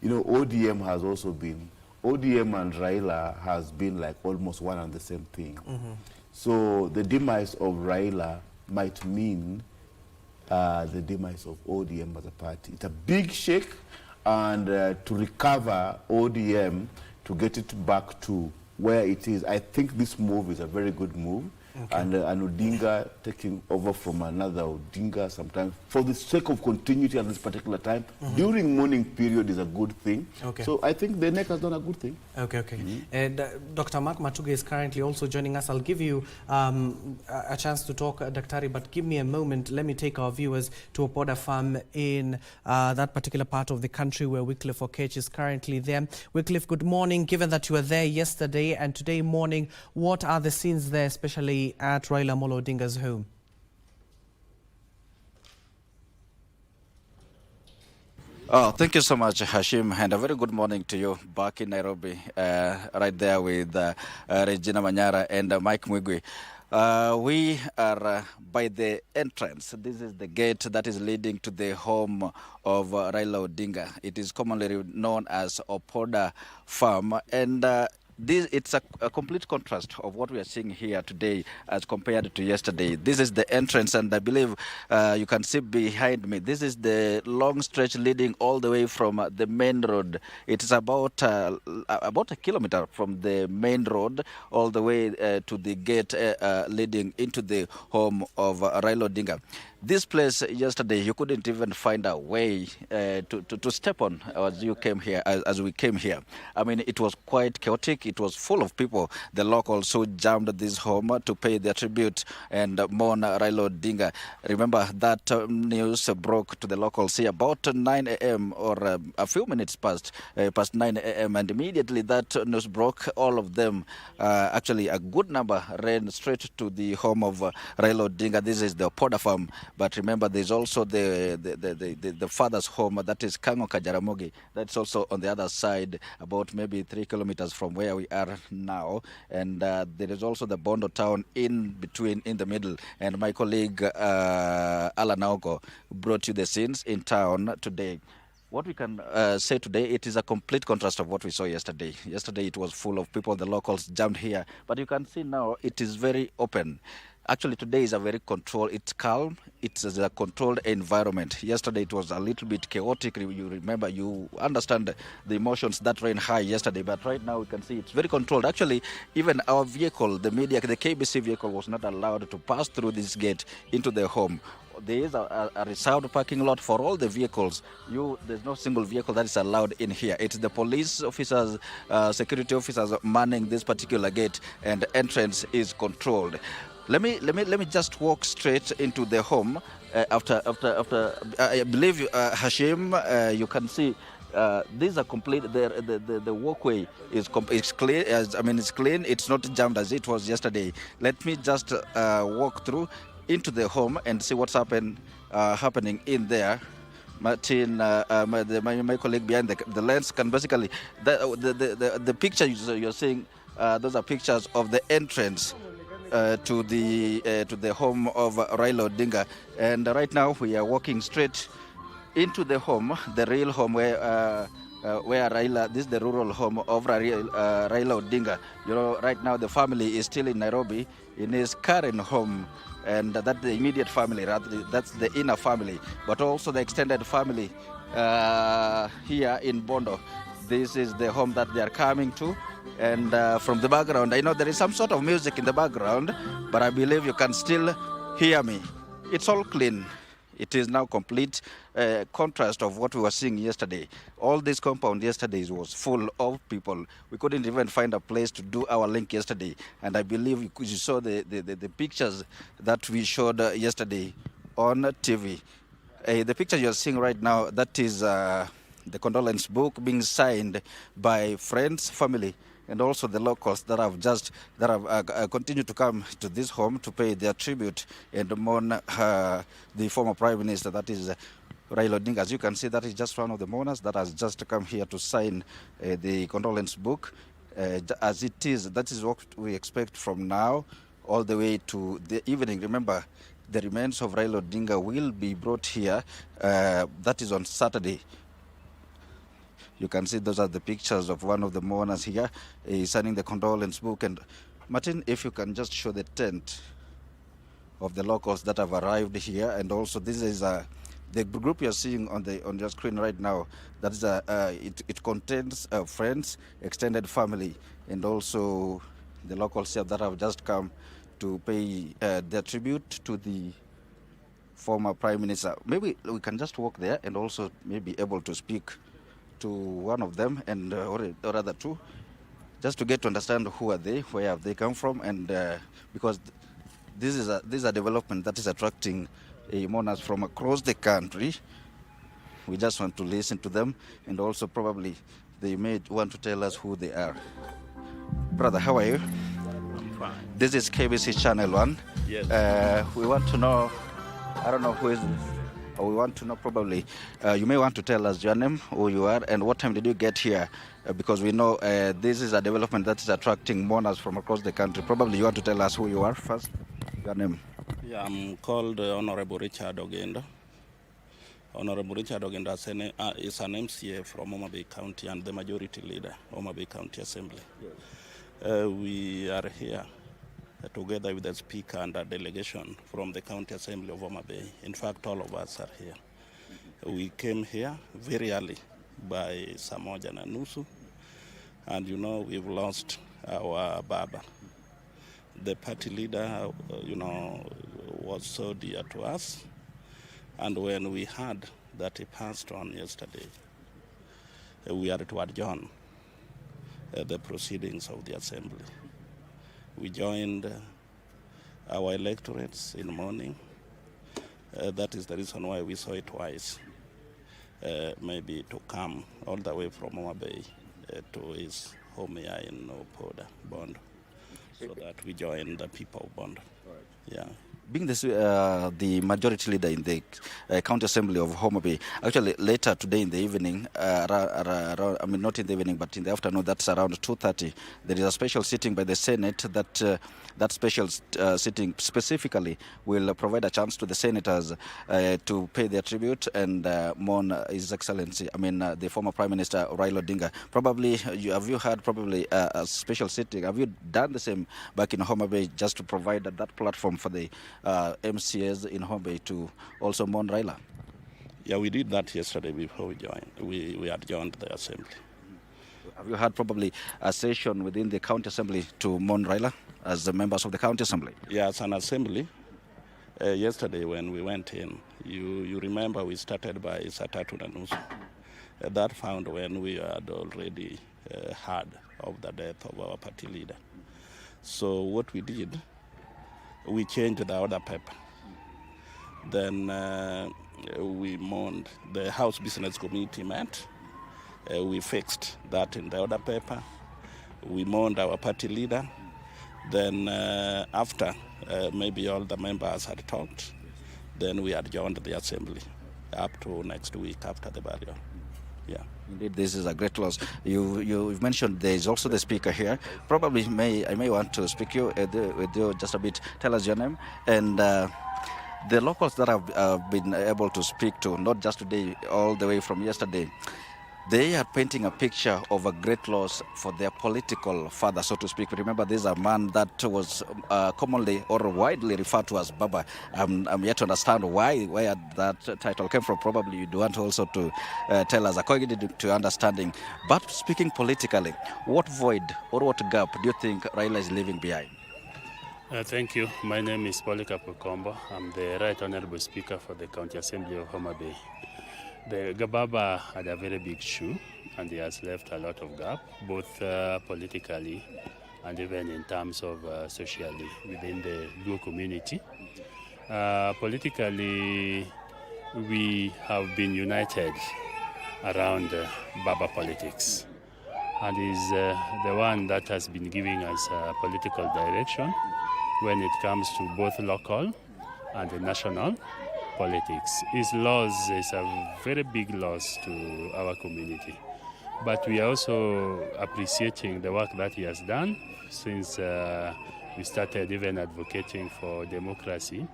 You know, ODM has also been, ODM and Raila has been like almost one and the same thing. So the demise of Raila might mean the demise of ODM as a party. It's a big shake, and to recover ODM, to get it back to where it is, I think this move is a very good move. Okay. And Odinga taking over from another Odinga sometimes for the sake of continuity at this particular time during mourning period is a good thing. Okay. So I think the NEC has done a good thing. Okay, okay. And Dr. Mark Matuga is currently also joining us. I'll give you a chance to talk, Daktari, but give me a moment. Let me take our viewers to Opoda Farm in that particular part of the country where Wycliffe Okech is currently there. Wycliffe, good morning. Given that you were there yesterday and today morning, what are the scenes there, especially at Raila Odinga's home? Oh, thank you so much, Hashim, and a very good morning to you back in Nairobi, right there with Regina Manyara and Mike Mwigwi. We are by the entrance. This is the gate that is leading to the home of Raila Odinga. It is commonly known as Opoda Farm, and it's a complete contrast of what we are seeing here today as compared to yesterday. This is the entrance, and I believe you can see behind me, this is the long stretch leading all the way from the main road. It is about a kilometer from the main road all the way to the gate leading into the home of Raila Odinga. This place yesterday, you couldn't even find a way to step on as you came here, as we came here. I mean, it was quite chaotic. It was full of people. The locals who jammed this home to pay their tribute and mourn Raila Odinga. Remember that news broke to the locals here about 9 a.m. or a few minutes past 9 a.m. And immediately that news broke, all of them, actually a good number, ran straight to the home of Raila Odinga. This is the Opoda Farm. But remember, there's also the father's home, that is Kango Kajaramogi. That's also on the other side, about maybe 3 kilometers from where we are now. And there is also the Bondo town in between, in the middle. And my colleague Alan Naoko brought you the scenes in town today. What we can say today, it is a complete contrast of what we saw yesterday. Yesterday it was full of people, the locals jammed here. But you can see now it is very open. Actually, today is a very controlled, it's calm, it's a controlled environment. Yesterday it was a little bit chaotic. You remember, you understand the emotions that ran high yesterday, but right now we can see it's very controlled. Actually, even our vehicle, the KBC vehicle was not allowed to pass through this gate into the home. There is a reserved parking lot for all the vehicles. There's no single vehicle that is allowed in here. It's the police officers, security officers manning this particular gate, and entrance is controlled. Let me just walk straight into the home. After I believe Hashim, you can see these are complete. The walkway is clear. It's clean. It's not jammed as it was yesterday. Let me just walk through into the home and see what's happening in there. Martin, my colleague behind the lens, can basically the picture you're seeing. Those are pictures of the entrance to the home of Raila Odinga, and right now we are walking straight into the home, the real home where Raila. This is the rural home of Raila Odinga. You know, right now the family is still in Nairobi in his current home, and that's the immediate family. That's the inner family, but also the extended family here in Bondo. This is the home that they are coming to. And from the background, I know there is some sort of music in the background, but I believe you can still hear me. It's all clean. It is now complete contrast of what we were seeing yesterday. All this compound yesterday was full of people. We couldn't even find a place to do our link yesterday. And I believe you saw the pictures that we showed yesterday on TV. The picture you're seeing right now, that is the condolence book being signed by friends, family, and also the locals that have continued to come to this home to pay their tribute and mourn the former Prime Minister, that is Raila Odinga. As you can see, that is just one of the mourners that has just come here to sign the condolence book. As it is, that is what we expect from now all the way to the evening. Remember, the remains of Raila Odinga will be brought here. That is on Saturday. You can see those are the pictures of one of the mourners here signing the condolence book. And Martin, if you can just show the tent of the locals that have arrived here, and also this is the group you're seeing on your screen right now. That is it contains friends, extended family, and also the locals here that have just come to pay their tribute to the former Prime Minister. Maybe we can just walk there and also maybe able to speak to one of them, and or rather two, just to get to understand who are they, where have they come from, and because this is a development that is attracting mourners from across the country. We just want to listen to them, and also probably they may want to tell us who they are. Brother, how are you? I'm fine. This is KBC Channel 1. Yes. We want to know, I don't know who is this. We want to know probably, you may want to tell us your name, who you are, and what time did you get here? Because we know this is a development that is attracting mourners from across the country. Probably you want to tell us who you are first, your name. Yeah, I'm called Honorable Richard Ogendo. Honorable Richard Ogendo is an MCA from Homa Bay County and the majority leader, Homa Bay County Assembly. Yes. We are here together with the Speaker and a delegation from the County Assembly of Homa Bay. In fact, all of us are here. We came here very early by saa moja na nusu, and you know we've lost our Baba. The party leader, was so dear to us, and when we heard that he passed on yesterday, we are to adjourn the proceedings of the Assembly. We joined our electorates in Mourning. That is the reason why we saw it twice, maybe to come all the way from Homa Bay to his home here in Poda, Bondo, so that we join the people of Bondo. Right. Yeah. being the majority leader in the County Assembly of Homa Bay, actually later today in the evening, not in the evening, but in the afternoon, that's around 2:30, there is a special sitting by the Senate that special sitting specifically will provide a chance to the senators to pay their tribute and mourn His Excellency, the former Prime Minister Raila Odinga. Probably, have you had probably a special sitting? Have you done the same back in Homa Bay just to provide that platform for the MCAs in Homa Bay to also mourn Raila? Yeah, we did that yesterday before we joined. We adjourned the assembly. Have you had probably a session within the county assembly to mourn Raila as the members of the county assembly? Yeah, as an assembly. Yesterday when we went in, you remember we started by Satatu na Nusu. That found when we had already heard of the death of our party leader. So what we did, we changed the order paper. Then we mourned. The House Business Committee met. We fixed that in the order paper. We mourned our party leader. Then after maybe all the members had talked, then we adjourned the assembly up to next week after the burial. Yeah. Indeed, this is a great loss. You've mentioned there is also the speaker here. Probably I may want to speak with you just a bit. Tell us your name and the locals that I've been able to speak to, not just today, all the way from yesterday. They are painting a picture of a great loss for their political father, so to speak. Remember, this is a man that was commonly or widely referred to as Baba. I'm yet to understand where that title came from. Probably you do want also to tell us according to your understanding. But speaking politically, what void or what gap do you think Raila is leaving behind? Thank you. My name is Polycarp Kombo. I'm the Right Honorable Speaker for the County Assembly of Homa Bay. The Gababa had a very big shoe, and he has left a lot of gap, both politically and even in terms of socially within the Luo community. Politically, we have been united around Baba politics, and is the one that has been giving us political direction when it comes to both local and national politics. His loss is a very big loss to our community. But we are also appreciating the work that he has done since we started even advocating for democracy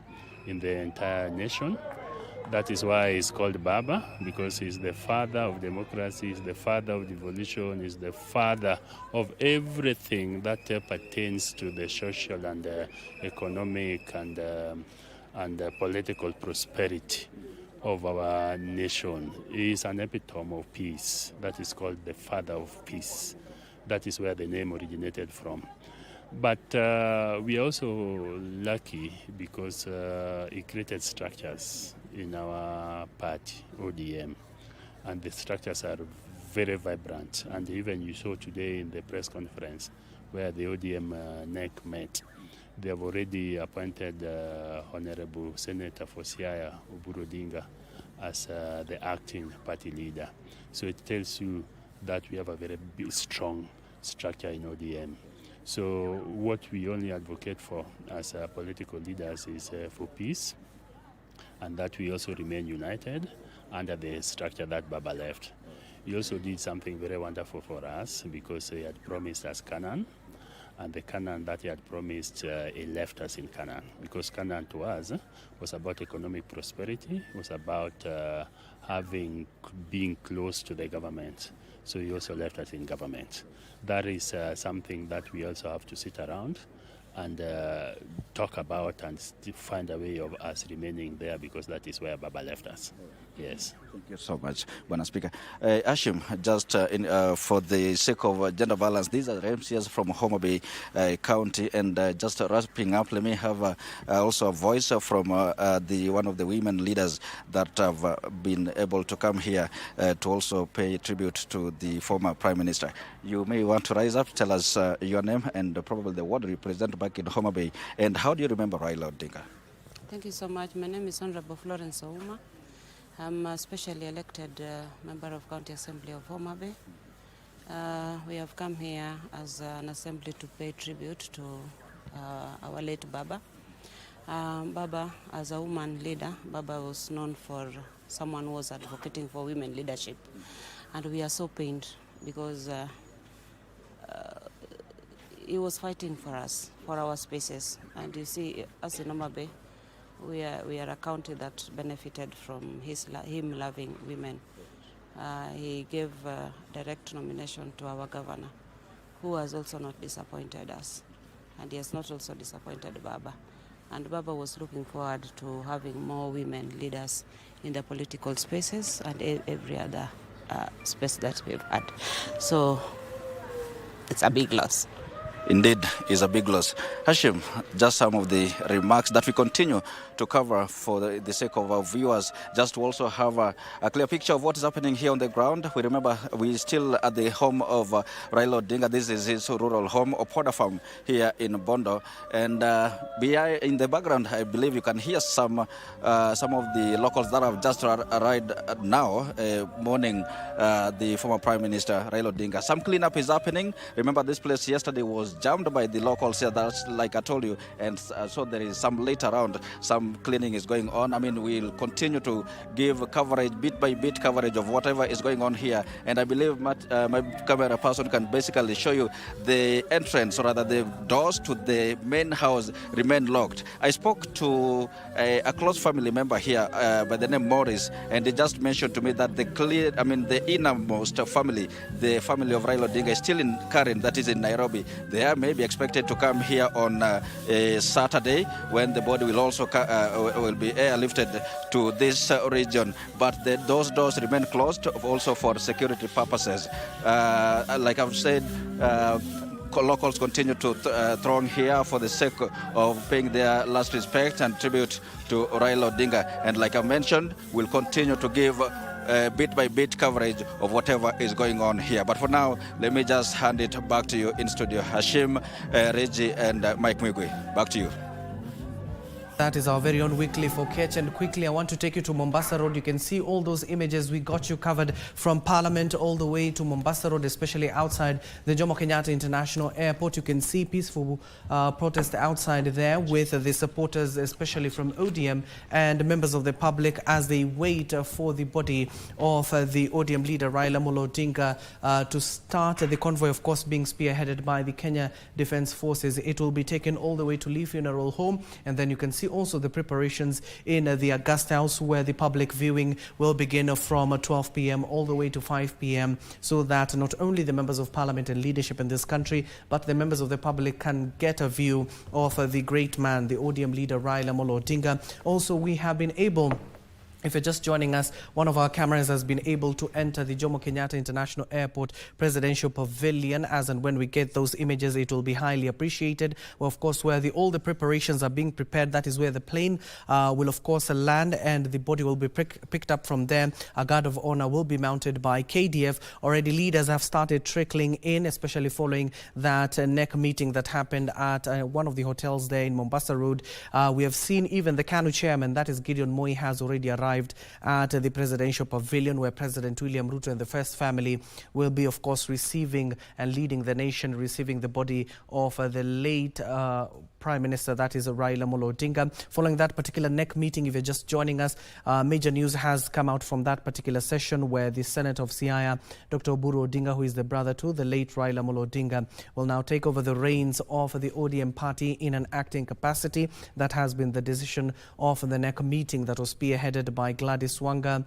in the entire nation. That is why he's called Baba, because he's the father of democracy, he's the father of devolution, he's the father of everything that pertains to the social and economic and political prosperity of our nation. He is an epitome of peace. That is called the father of peace. That is where the name originated from. But we are also lucky because he created structures in our party, ODM, and the structures are very vibrant. And even you saw today in the press conference where the ODM NEC met, they have already appointed Honorable Senator for Siaya, Oburu Odinga, as the acting party leader. So it tells you that we have a very strong structure in ODM. So what we only advocate for as political leaders is for peace, and that we also remain united under the structure that Baba left. He also did something very wonderful for us because he had promised us Canaan, and the Canaan that he had promised, he left us in Canaan, because Canaan to us was about economic prosperity, was about being close to the government. So he also left us in government. That is something that we also have to sit around and talk about and find a way of us remaining there, because that is where Baba left us. Yes. Thank you so much, Bwana Speaker. Hashim, just for the sake of gender balance, these are the MCs from Homa Bay County, and just wrapping up, let me have also a voice from one of the women leaders that have been able to come here to also pay tribute to the former Prime Minister. You may want to rise up, tell us your name and probably the ward you represent back in Homa Bay, and how do you remember Raila Odinga? Thank you so much. My name is Honorable Florence Ouma. I'm a specially elected member of County Assembly of Homa Bay. We have come here as an assembly to pay tribute to our late Baba. Baba, as a woman leader, Baba was known for someone who was advocating for women leadership. And we are so pained because he was fighting for us, for our spaces. And you see, as in Homa Bay, we are a county that benefited from him loving women. He gave direct nomination to our governor, who has also not disappointed us. And he has not also disappointed Baba. And Baba was looking forward to having more women leaders in the political spaces and every other space that we've had. So it's a big loss. Indeed, is a big loss. Hashim, just some of the remarks that we continue to cover for the sake of our viewers, just to also have a clear picture of what is happening here on the ground. We remember we're still at the home of Raila Odinga. This is his rural home, Opoda Farm, here in Bondo. And in the background, I believe you can hear some of the locals that have just arrived now, mourning the former Prime Minister, Raila Odinga. Some cleanup is happening. Remember, this place yesterday was jammed by the locals here, that's like I told you, and so there is some later around, some cleaning is going on. I mean, we'll continue to give coverage, bit by bit coverage of whatever is going on here, and I believe my camera person can basically show you the entrance, or rather the doors to the main house remain locked. I spoke to a close family member here by the name Morris, and he just mentioned to me that the innermost family, the family of Raila Odinga, is still in Karen, that is in Nairobi. They are maybe expected to come here on Saturday, when the body will also will be airlifted to this region. But those doors remain closed also for security purposes. Like I've said, locals continue to throng here for the sake of paying their last respect and tribute to Raila Odinga. And like I mentioned, we'll continue to give bit by bit coverage of whatever is going on here. But for now, let me just hand it back to you in studio. Hashim, Reggie, and Mike Mwigwe. Back to you. That is our very own weekly forecast. And quickly, I want to take you to Mombasa Road. You can see all those images. We got you covered from Parliament all the way to Mombasa Road, especially outside the Jomo Kenyatta International Airport. You can see peaceful protest outside there with the supporters, especially from ODM and members of the public, as they wait for the body of the ODM leader, Raila Odinga, to start. The convoy, of course, being spearheaded by the Kenya Defence Forces. It will be taken all the way to Lee Funeral Home, and then you can see also the preparations in the Augusta House, where the public viewing will begin from 12 p.m. all the way to 5 p.m. so that not only the members of parliament and leadership in this country, but the members of the public can get a view of the great man, the ODM leader Raila Odinga. Also, we have been able, if you're just joining us, one of our cameras has been able to enter the Jomo Kenyatta International Airport Presidential Pavilion. As and when we get those images, it will be highly appreciated. Well, of course, where all the preparations are being prepared, that is where the plane will, of course, land, and the body will be picked up from there. A guard of honor will be mounted by KDF. Already leaders have started trickling in, especially following that NEC meeting that happened at one of the hotels there in Mombasa Road. We have seen even the KANU chairman, that is Gideon Moi, has already arrived at the Presidential Pavilion, where President William Ruto and the First Family will be, of course, receiving and leading the nation, receiving the body of the late Prime Minister, that is Raila Odinga. Following that particular NEC meeting, if you're just joining us, major news has come out from that particular session, where the Senator of Siaya, Dr. Oburu Odinga, who is the brother to the late Raila Odinga, will now take over the reins of the ODM party in an acting capacity. That has been the decision of the NEC meeting that was spearheaded by Gladys Wanga,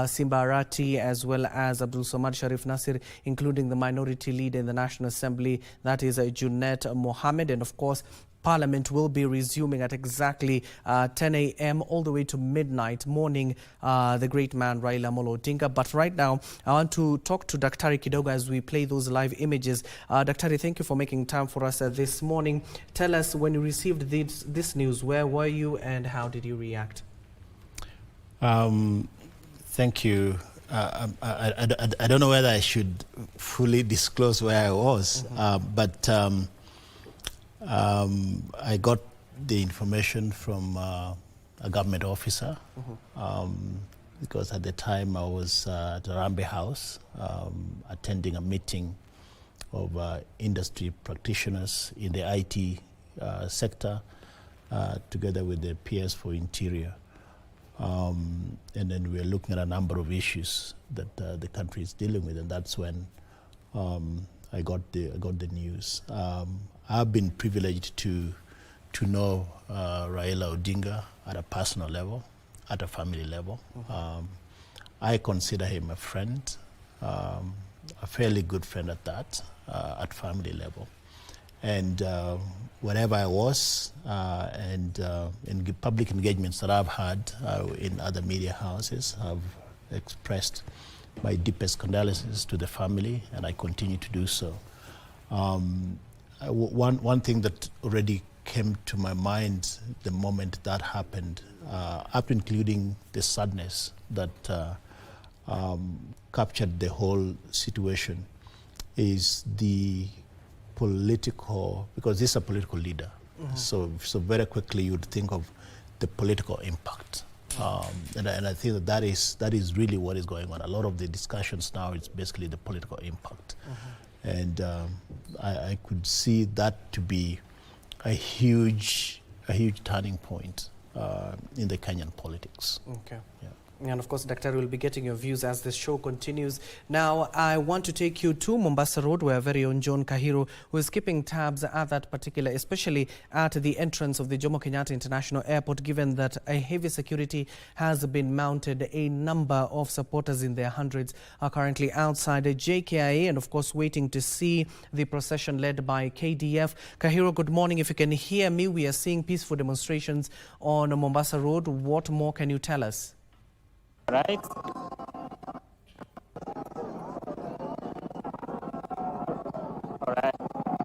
Simba Arati, as well as Abdul Samad Sharif Nasir, including the minority leader in the National Assembly, that is Junet Mohammed. And of course, Parliament will be resuming at exactly 10 a.m. all the way to midnight, mourning the great man Raila Odinga. But right now, I want to talk to Daktari Kidogo as we play those live images. Daktari, thank you for making time for us this morning. Tell us, when you received this news, where were you and how did you react? Thank you. I don't know whether I should fully disclose where I was, but I got the information from a government officer, because at the time I was at Rambe House attending a meeting of industry practitioners in the IT sector, together with the PS for Interior. And then we're looking at a number of issues that the country is dealing with, and that's when I got the news. I've been privileged to know Raila Odinga at a personal level, at a family level. I consider him a friend, a fairly good friend at that, at family level. And wherever I was, and in public engagements that I've had in other media houses, I've expressed my deepest condolences to the family, and I continue to do so. One thing that already came to my mind the moment that happened, after including the sadness that captured the whole situation, is the political, because this is a political leader. So very quickly you would think of the political impact. And I think that is really what is going on. A lot of the discussions now is basically the political impact. And I could see that to be a huge turning point in the Kenyan politics. Okay. Yeah. And of course, Dr. will be getting your views as the show continues. Now, I want to take you to Mombasa Road, where our very own John Kahiro, who is keeping tabs at that particular, especially at the entrance of the Jomo Kenyatta International Airport, given that a heavy security has been mounted. A number of supporters in their hundreds are currently outside the JKIA and, of course, waiting to see the procession led by KDF. Kahiro, good morning. If you can hear me, we are seeing peaceful demonstrations on Mombasa Road. What more can you tell us? Right. All right.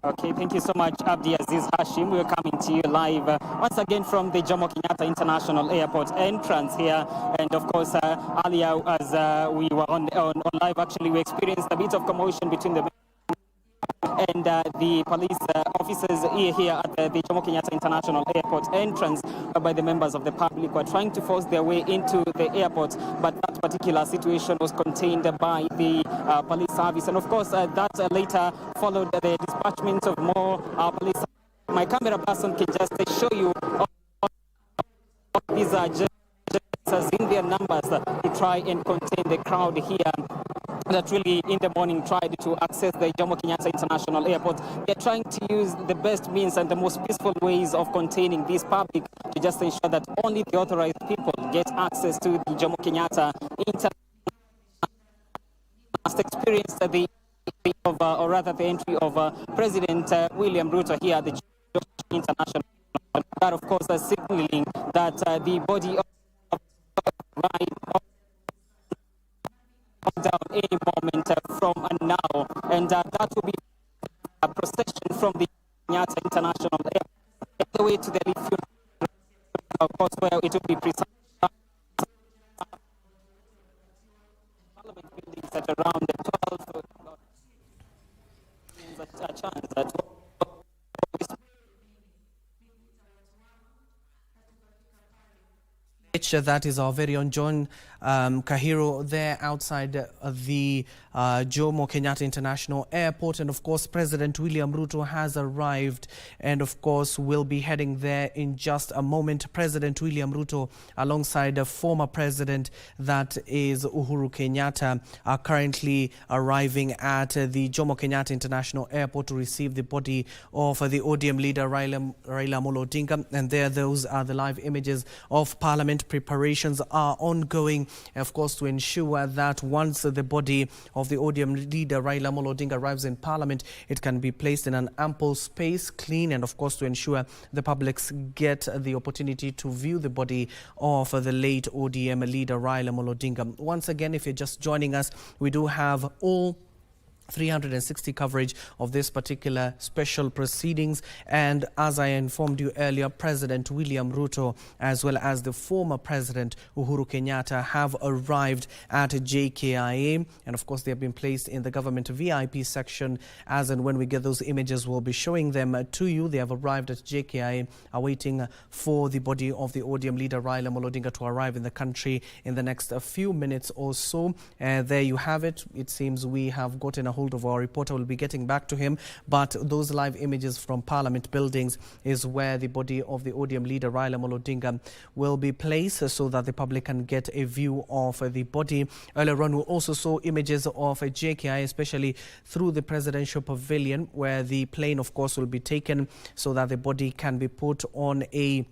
Okay, thank you so much, Abdi Aziz Hashim. We're coming to you live once again from the Jomo Kenyatta International Airport entrance here. And of course, earlier as we were on live, actually, we experienced a bit of commotion between the and the police officers here at the Jomo Kenyatta International Airport entrance by the members of the public who are trying to force their way into the airport, but that particular situation was contained by the police service. And of course, that later followed the dispatchment of more police. My camera person can just show you these are just in their numbers to try and contain the crowd here that really in the morning tried to access the Jomo Kenyatta International Airport. They're trying to use the best means and the most peaceful ways of containing this public to just ensure that only the authorized people get access to the Jomo Kenyatta International. Must experience the entry of President William Ruto here at the Jomo International. That, of course, is signaling that the body of down any moment from now, and that will be a procession from the Kenyatta International Airport all the way to the Lifuneral, of course, where it will be precise. Parliament buildings at around 12. A chance that that is our very own John Kahiro there outside the Jomo Kenyatta International Airport. And of course, President William Ruto has arrived and of course will be heading there in just a moment. President William Ruto alongside the former president, that is Uhuru Kenyatta, are currently arriving at the Jomo Kenyatta International Airport to receive the body of the ODM leader Raila Odinga. And there, those are the live images of Parliament. Preparations are ongoing, of course, to ensure that once the body of the ODM leader Raila Odinga arrives in Parliament, it can be placed in an ample space, clean, and of course to ensure the publics get the opportunity to view the body of the late ODM leader Raila Odinga. Once again, if you're just joining us, we do have all 360 coverage of this particular special proceedings, and as I informed you earlier, President William Ruto as well as the former President Uhuru Kenyatta have arrived at JKIA, and of course they have been placed in the government VIP section. As and when we get those images, we'll be showing them to you. They have arrived at JKIA, awaiting for the body of the ODM leader Raila Odinga to arrive in the country in the next few minutes or so. There you have it. It seems we have gotten a hold of our reporter. We'll be getting back to him. But those live images from Parliament buildings is where the body of the ODM leader Raila Odinga will be placed so that the public can get a view of the body. Earlier on, we also saw images of a JKI, especially through the presidential pavilion, where the plane, of course, will be taken so that the body can be put on a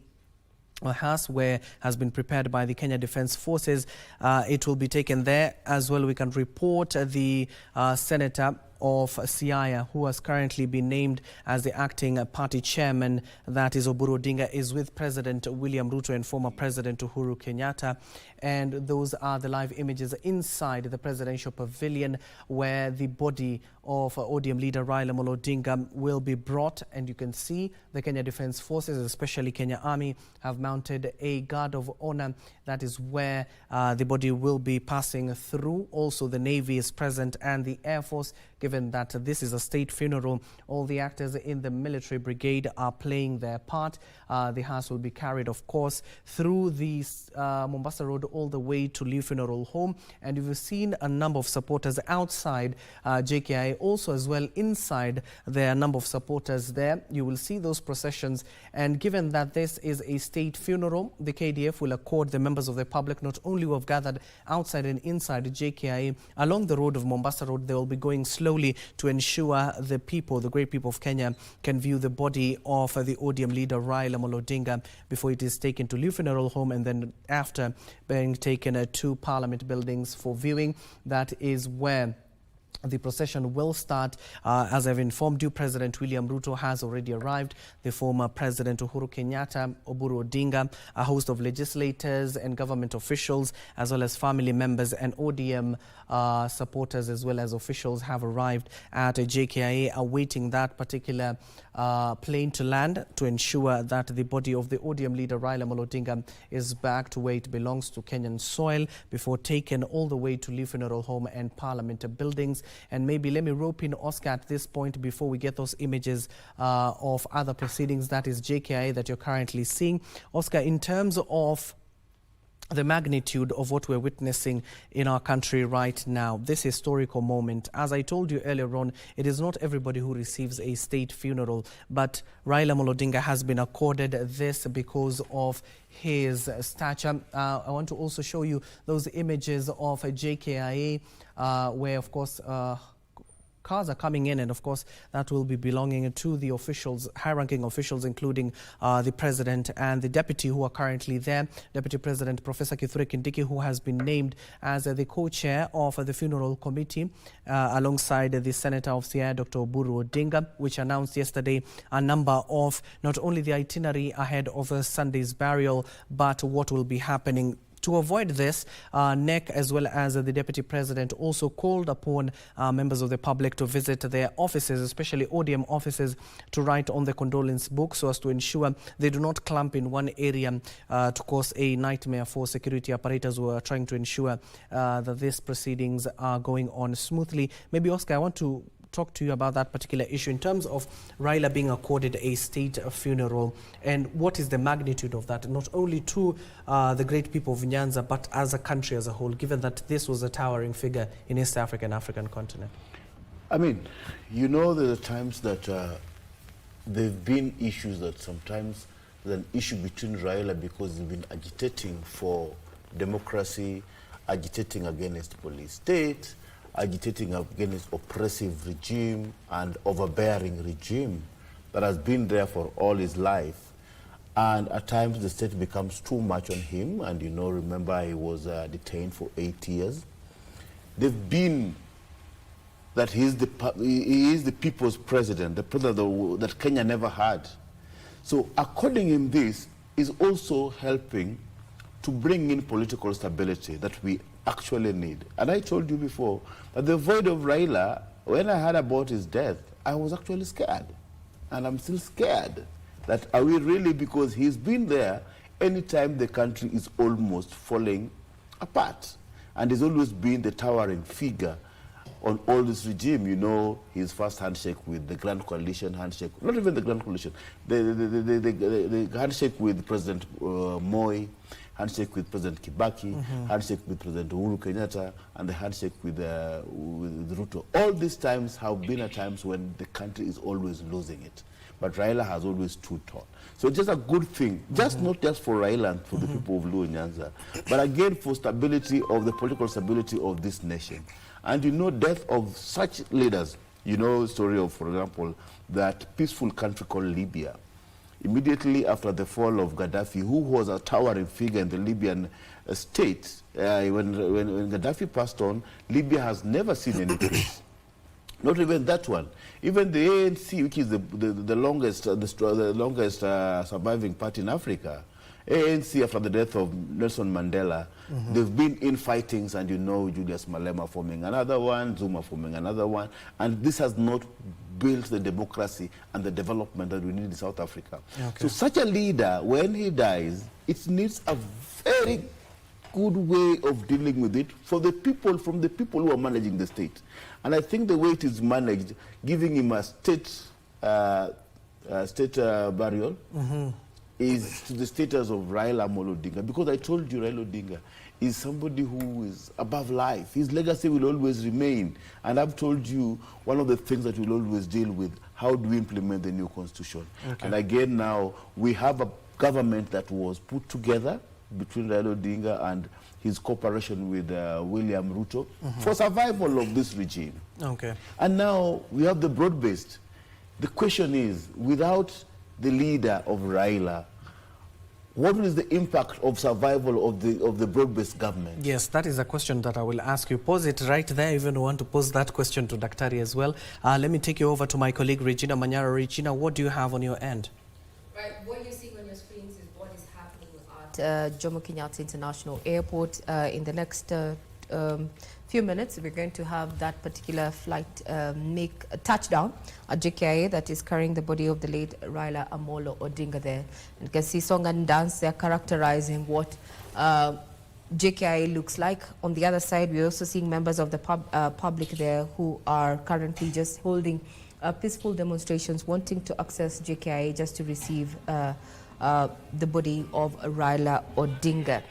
hearse where has been prepared by the Kenya Defence Forces. It will be taken there as well. We can report the Senator of Siaya, who has currently been named as the acting party chairman, that is Oburu Odinga, is with President William Ruto and former President Uhuru Kenyatta. And those are the live images inside the presidential pavilion where the body of ODM leader Raila Odinga will be brought. And you can see the Kenya Defence Forces, especially Kenya Army, have mounted a guard of honor. That is where the body will be passing through. Also, the Navy is present and the Air Force. Given that this is a state funeral, all the actors in the military brigade are playing their part. The hearse will be carried, of course, through the Mombasa Road all the way to Lee Funeral Home. And you've seen a number of supporters outside JKI, also as well inside. There are a number of supporters there. You will see those processions. And given that this is a state funeral, the KDF will accord the members of the public, not only who have gathered outside and inside JKI, along the road of Mombasa Road, they will be going slowly to ensure the people, the great people of Kenya, can view the body of the ODM leader Raila Odinga before it is taken to Lee Funeral Home and then after being taken to Parliament buildings for viewing. That is where the procession will start. As I've informed you, President William Ruto has already arrived. The former President Uhuru Kenyatta, Oburu Odinga, a host of legislators and government officials, as well as family members and ODM supporters, as well as officials, have arrived at JKIA awaiting that particular plane to land to ensure that the body of the ODM leader Raila Odinga is back to where it belongs, to Kenyan soil, before taken all the way to Lee Funeral Home and Parliament buildings. And maybe let me rope in Oscar at this point before we get those images of other proceedings. That is JKI that you're currently seeing. Oscar, in terms of the magnitude of what we're witnessing in our country right now, this historical moment, as I told you earlier on, it is not everybody who receives a state funeral, but Raila Odinga has been accorded this because of his stature. I want to also show you those images of a JKIA where, of course, cars are coming in, and of course that will be belonging to the officials, high-ranking officials, including the president and the deputy who are currently there. Deputy President Professor Kithure Kindiki, who has been named as the co-chair of the funeral committee, alongside the Senator of Siaya, Dr. Oburu Odinga, which announced yesterday a number of not only the itinerary ahead of Sunday's burial, but what will be happening. To avoid this, NEC, as well as the Deputy President, also called upon members of the public to visit their offices, especially ODM offices, to write on the condolence book so as to ensure they do not clump in one area to cause a nightmare for security apparatus who are trying to ensure that these proceedings are going on smoothly. Maybe, Oscar, I want to talk to you about that particular issue in terms of Raila being accorded a state funeral, and what is the magnitude of that, not only to the great people of Nyanza, but as a country as a whole, given that this was a towering figure in East Africa and African continent. I mean, you know, there are times that there have been issues that sometimes there's an issue between Raila because he's been agitating for democracy, agitating against police state, agitating against oppressive regime and overbearing regime that has been there for all his life. And at times the state becomes too much on him. And you know, remember, he was detained for 8 years. They've been that he is the people's president, the president that Kenya never had. So according in this is also helping to bring in political stability that we actually need. And I told you before that the void of Raila, when I heard about his death, I was actually scared. And I'm still scared that are we really, because he's been there anytime the country is almost falling apart. And he's always been the towering figure on all this regime. You know, his first handshake with the Grand Coalition handshake, not even the Grand Coalition, the handshake with President Moi, handshake with President Kibaki, handshake with President Uhuru Kenyatta, and the handshake with Ruto. All these times have been at times when the country is always losing it. But Raila has always stood tall. So it's just a good thing, just not just for Raila and for the people of Luo Nyanza, but again for stability of the political stability of this nation. And you know, death of such leaders, you know, story of, for example, that peaceful country called Libya. Immediately after the fall of Gaddafi, who was a towering figure in the Libyan state, when Gaddafi passed on, Libya has never seen any peace. Not even that one. Even the ANC, which is the longest surviving party in Africa, ANC, after the death of Nelson Mandela, they've been in fightings, and you know, Julius Malema forming another one, Zuma forming another one, and this has not built the democracy and the development that we need in South Africa. So such a leader, when he dies, it needs a very good way of dealing with it for the people, from the people who are managing the state. And I think the way it is managed, giving him a state burial, is to the status of Raila Odinga, because I told you Raila Odinga is somebody who is above life. His legacy will always remain. And I've told you one of the things that we'll always deal with, how do we implement the new constitution? And again now, we have a government that was put together between Raila Odinga and his cooperation with William Ruto for survival of this regime. And now we have the broad-based. The question is, without the leader of Raila, what is the impact of survival of the broad-based government? Yes, that is a question that I will ask you. Pose it right there. I even want to pose that question to Daktari as well. Let me take you over to my colleague Regina Manyara. Regina, what do you have on your end? Right, what you're seeing on your screens is what is happening at Jomo Kenyatta International Airport. In the next few minutes, we're going to have that particular flight make a touchdown at JKIA that is carrying the body of the late Raila Amolo Odinga there. And you can see song and dance, they're characterizing what JKIA looks like. On the other side, we're also seeing members of the public there who are currently just holding peaceful demonstrations, wanting to access JKIA just to receive the body of Raila Odinga.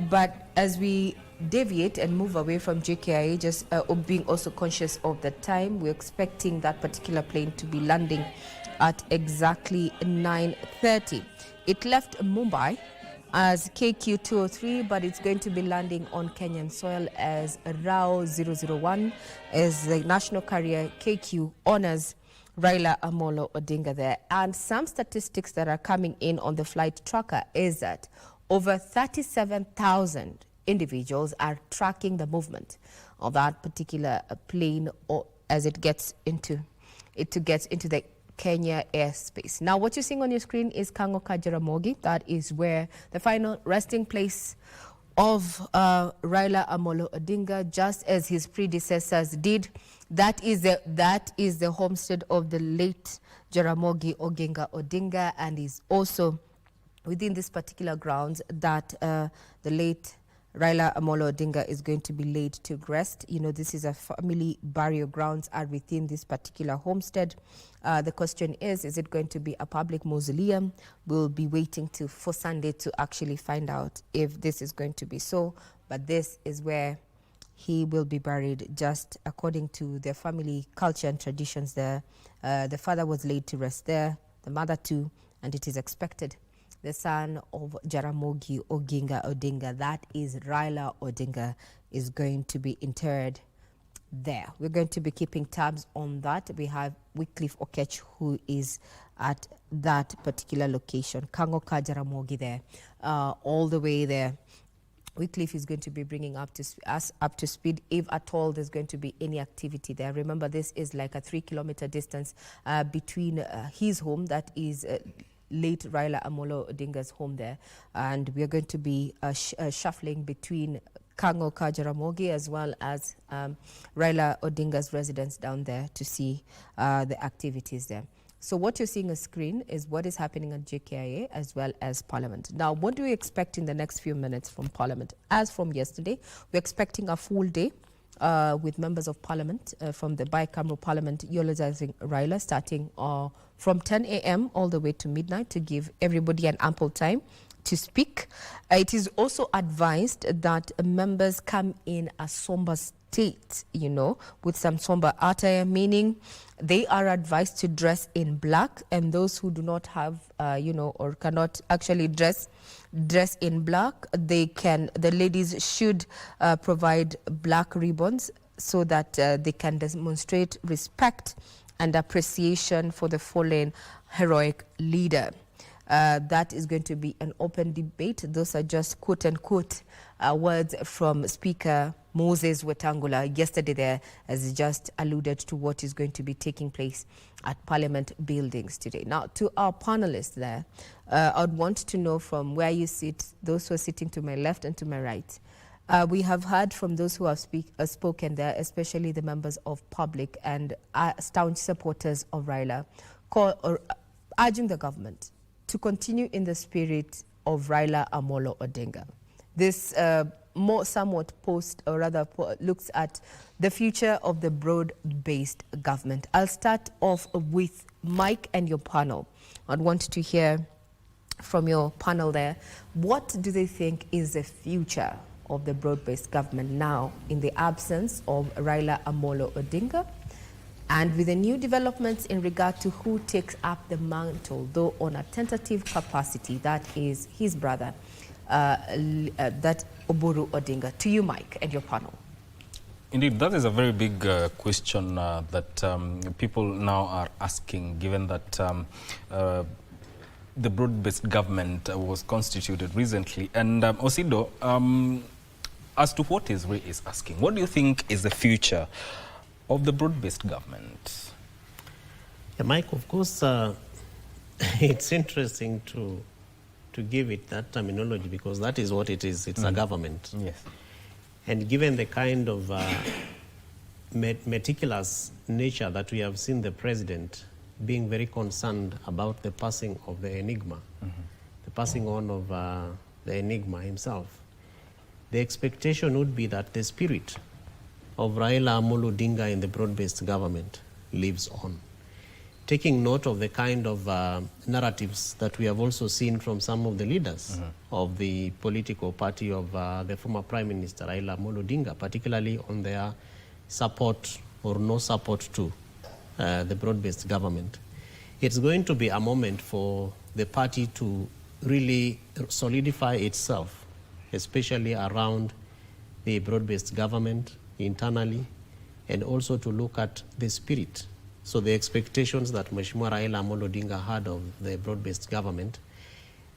But as we deviate and move away from JKIA, just being also conscious of the time, we're expecting that particular plane to be landing at exactly 9:30. It left Mumbai as KQ-203, but it's going to be landing on Kenyan soil as RAO 001, as the national carrier KQ honors Raila Amolo Odinga there. And some statistics that are coming in on the flight tracker is that over 37,000 individuals are tracking the movement of that particular plane, or as it gets into the Kenya airspace. Now, what you're seeing on your screen is Kangoka Jaramogi. That is where the final resting place of Raila Amolo Odinga, just as his predecessors did. That is the homestead of the late Jaramogi Oginga Odinga, and is also within this particular grounds that the late Raila Amolo Odinga is going to be laid to rest. You know, this is a family burial grounds are within this particular homestead. The question is it going to be a public mausoleum? We'll be waiting for Sunday to actually find out if this is going to be so. But this is where he will be buried, just according to their family culture and traditions there. The father was laid to rest there, the mother too, and it is expected the son of Jaramogi Oginga Odinga, that is Raila Odinga, is going to be interred there. We're going to be keeping tabs on that. We have Wycliffe Okech, who is at that particular location. Kangoka Jaramogi there, all the way there. Wycliffe is going to be bringing us up to speed if at all there's going to be any activity there. Remember, this is like a 3-kilometer distance between his home, that is late Raila Amolo Odinga's home there, and we are going to be shuffling between Kangoka Jaramogi as well as Raila Odinga's residence down there to see the activities there. So what you're seeing on screen is what is happening at JKIA as well as Parliament. Now, what do we expect in the next few minutes from Parliament? As from yesterday, we're expecting a full day with members of parliament from the bicameral parliament eulogizing Raila, starting from 10 a.m. all the way to midnight to give everybody an ample time to speak. It is also advised that members come in a somber state, you know, with some somber attire, meaning they are advised to dress in black, and those who do not have, you know, or cannot actually dress in black, the ladies should provide black ribbons so that they can demonstrate respect and appreciation for the fallen heroic leader. That is going to be an open debate. Those are just quote-unquote words from Speaker Moses Wetangula yesterday there, as he just alluded to what is going to be taking place at Parliament buildings today. Now, to our panelists there, I'd want to know from where you sit, those who are sitting to my left and to my right. We have heard from those who have spoken there, especially the members of public and staunch supporters of Raila, urging the government to continue in the spirit of Raila Amolo Odinga. This somewhat looks at the future of the broad-based government. I'll start off with Mike and your panel. I'd want to hear from your panel there. What do they think is the future of the broad-based government now in the absence of Raila Amolo Odinga? And with the new developments in regard to who takes up the mantle, though on a tentative capacity, that is his brother, that Oburu Odinga. To you, Mike, and your panel. Indeed, that is a very big question that people now are asking, given that the broad-based government was constituted recently. And Osido, as to what Ray is asking, what do you think is the future of the broad-based government? Yeah, Mike, of course, it's interesting to give it that terminology, because that is what it is. It's a government. Yes. And given the kind of meticulous nature that we have seen the president being very concerned about the passing of the Enigma, the passing on of the Enigma himself, the expectation would be that the spirit of Raila Amolo Odinga in the broad-based government lives on. Taking note of the kind of narratives that we have also seen from some of the leaders of the political party of the former Prime Minister Raila Amolo Odinga, particularly on their support or no support to the broad-based government. It's going to be a moment for the party to really solidify itself, especially around the broad-based government internally, and also to look at the spirit. So the expectations that Mheshimiwa Raila Amolo Odinga had of the broad-based government.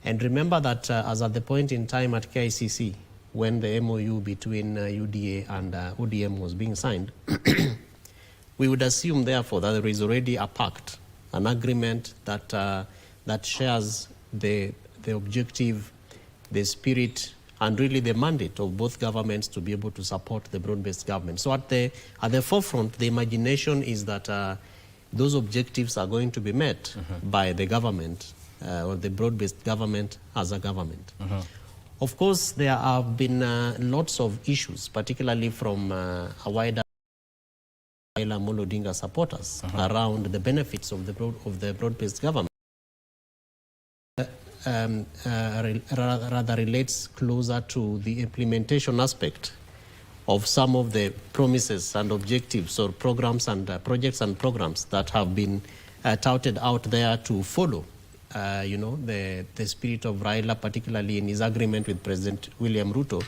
And remember that as at the point in time at KICC, when the MOU between UDA and ODM was being signed, we would assume, therefore, that there is already a pact, an agreement that, that shares the objective, the spirit, and really the mandate of both governments to be able to support the broad-based government. So at the forefront, the imagination is that those objectives are going to be met by the government, or the broad-based government as a government. Of course, there have been lots of issues, particularly from a wider Raila Amolo Odinga supporters around the benefits of the broad-based government. Rather relates closer to the implementation aspect of some of the promises and objectives or programs and projects and programs that have been touted out there to follow, you know, the spirit of Raila, particularly in his agreement with President William Ruto,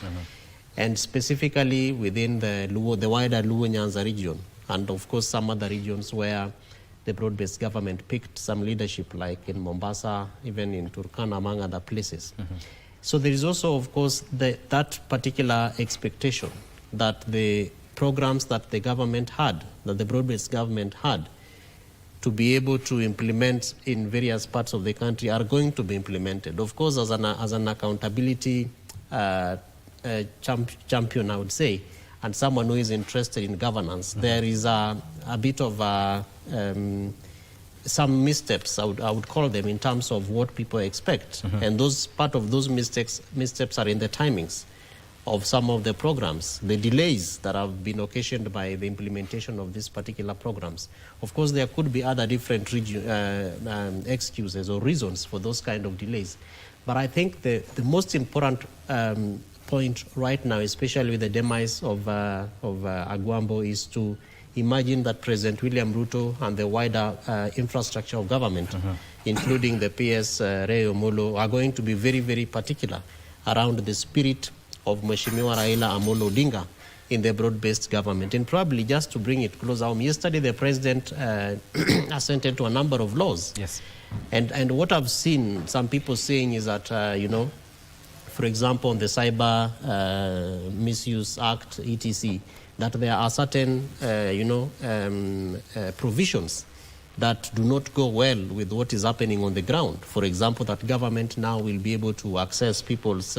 and specifically within the wider Luo Nyanza region, and of course some other regions where the broad-based government picked some leadership, like in Mombasa, even in Turkana, among other places. So there is also, of course, that particular expectation that the programs that the government had, that the broad-based government had, to be able to implement in various parts of the country are going to be implemented. Of course, as an accountability champion, I would say, and someone who is interested in governance, there is a bit of some missteps, I would call them, in terms of what people expect. And part of those missteps are in the timings of some of the programs, the delays that have been occasioned by the implementation of these particular programs. Of course, there could be other different excuses or reasons for those kind of delays. But I think the most important point right now, especially with the demise of Agwambo, is to imagine that President William Ruto and the wider infrastructure of government, including the PS Raila Odinga, are going to be very, very particular around the spirit of Mheshimiwa Raila Amolo Odinga in the broad-based government. And probably just to bring it closer home, yesterday the president assented to a number of laws. Yes. And what I've seen some people saying is that, you know, for example, on the Cyber Misuse Act, etc., that there are certain, provisions that do not go well with what is happening on the ground. For example, that government now will be able to access people's,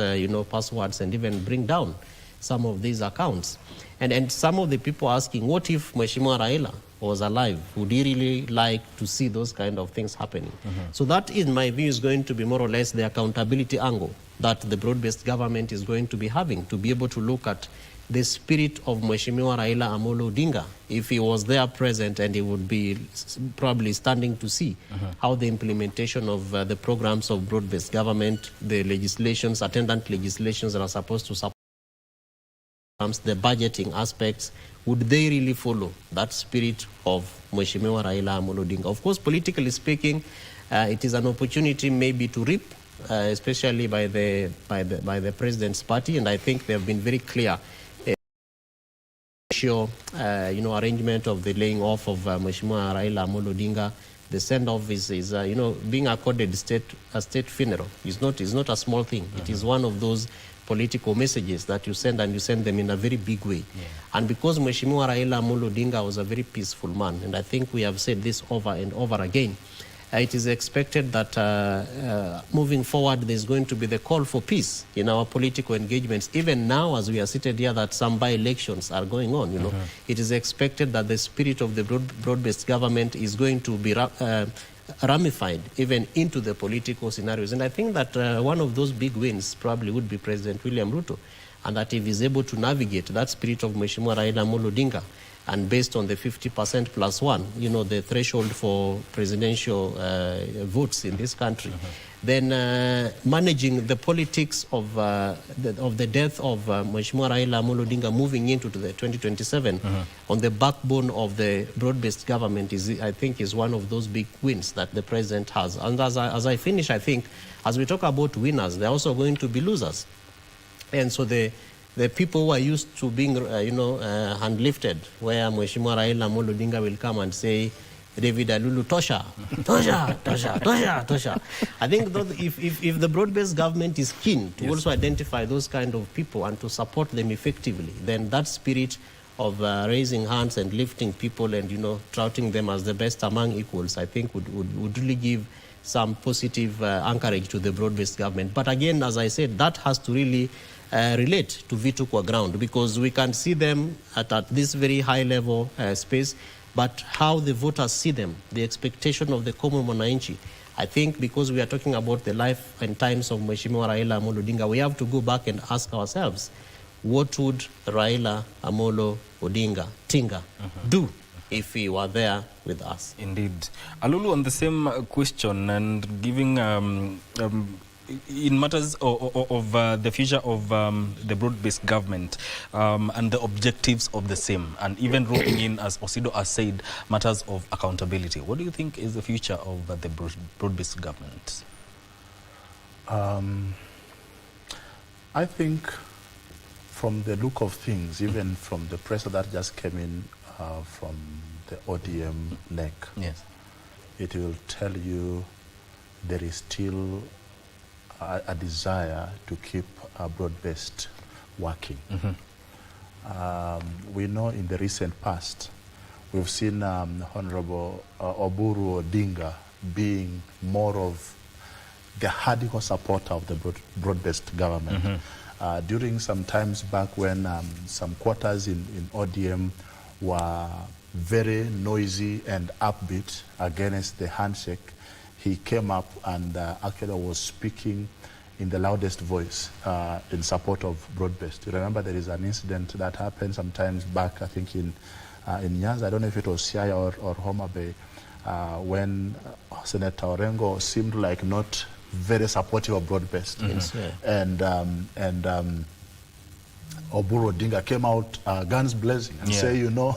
passwords and even bring down some of these accounts. And some of the people asking, what if Mheshimiwa Raila was alive? Would he really like to see those kind of things happening? So that, in my view, is going to be more or less the accountability angle that the broad-based government is going to be having, to be able to look at the spirit of Mheshimiwa Raila Amolo Odinga, if he was there present, and he would be probably standing to see how the implementation of the programs of broad-based government, the legislations, attendant legislations that are supposed to support the budgeting aspects, would they really follow that spirit of Mheshimiwa Raila Amolo Odinga? Of course, politically speaking, it is an opportunity maybe to reap, especially by the president's party, and I think they have been very clear. Arrangement of the laying off of Mheshimiwa Raila Amolo Odinga, the send-off is being accorded a state funeral. It's not a small thing. It is one of those political messages that you send, and you send them in a very big way. And because Mheshimiwa Raila Amolo Odinga was a very peaceful man, and I think we have said this over and over again, it is expected that moving forward there's going to be the call for peace in our political engagements. Even now, as we are seated here, that some by-elections are going on, it is expected that the spirit of the broad-based government is going to be ramified even into the political scenarios. And I think that one of those big wins probably would be President William Ruto, and that if he's able to navigate that spirit of Mheshimiwa Raila Amolo Odinga, and based on the 50% plus one, the threshold for presidential votes in this country, then managing the politics of the death of Mheshimiwa Raila Amolo Odinga moving into the 2027 on the backbone of the broad-based government I think is one of those big wins that the president has. And as I finish, I think as we talk about winners, they're also going to be losers. And so the people who are used to being, hand-lifted, where Mheshimiwa Raila Amolo Odinga will come and say, David Alulu, Tosha, Tosha, Tosha, Tosha, Tosha. I think if the broad-based government is keen to also identify those kind of people and to support them effectively, then that spirit of raising hands and lifting people and, touting them as the best among equals, I think would really give some positive anchorage to the broad-based government. But again, as I said, that has to really relate to Vitu Kwa ground, because we can see them at this very high level space, but how the voters see them, the expectation of the common mwananchi. I think because we are talking about the life and times of Mheshimiwa Raila Amolo Odinga, we have to go back and ask ourselves, what would Raila Amolo Odinga, Tinga, do if he were there with us? Indeed. Alulu, on the same question, and giving in matters of the future of the broad-based government and the objectives of the same, and even rolling in, as Osido has said, matters of accountability. What do you think is the future of the broad-based government? I think from the look of things, even from the press that just came in from the ODM NEC, it will tell you there is still a desire to keep broad-based working. We know in the recent past, we've seen Honorable Oburu Odinga being more of the hardcore supporter of the broad-based government. During some times back when some quarters in ODM were very noisy and upbeat against the handshake, he came up and actually was speaking in the loudest voice in support of broad-based. You remember there is an incident that happened sometimes back, I think in Nyanza, I don't know if it was Siaya or Homa Bay, when Senator Orengo seemed like not very supportive of broad-based. Yes, yeah. And Oburu Odinga came out guns blazing and say, you know,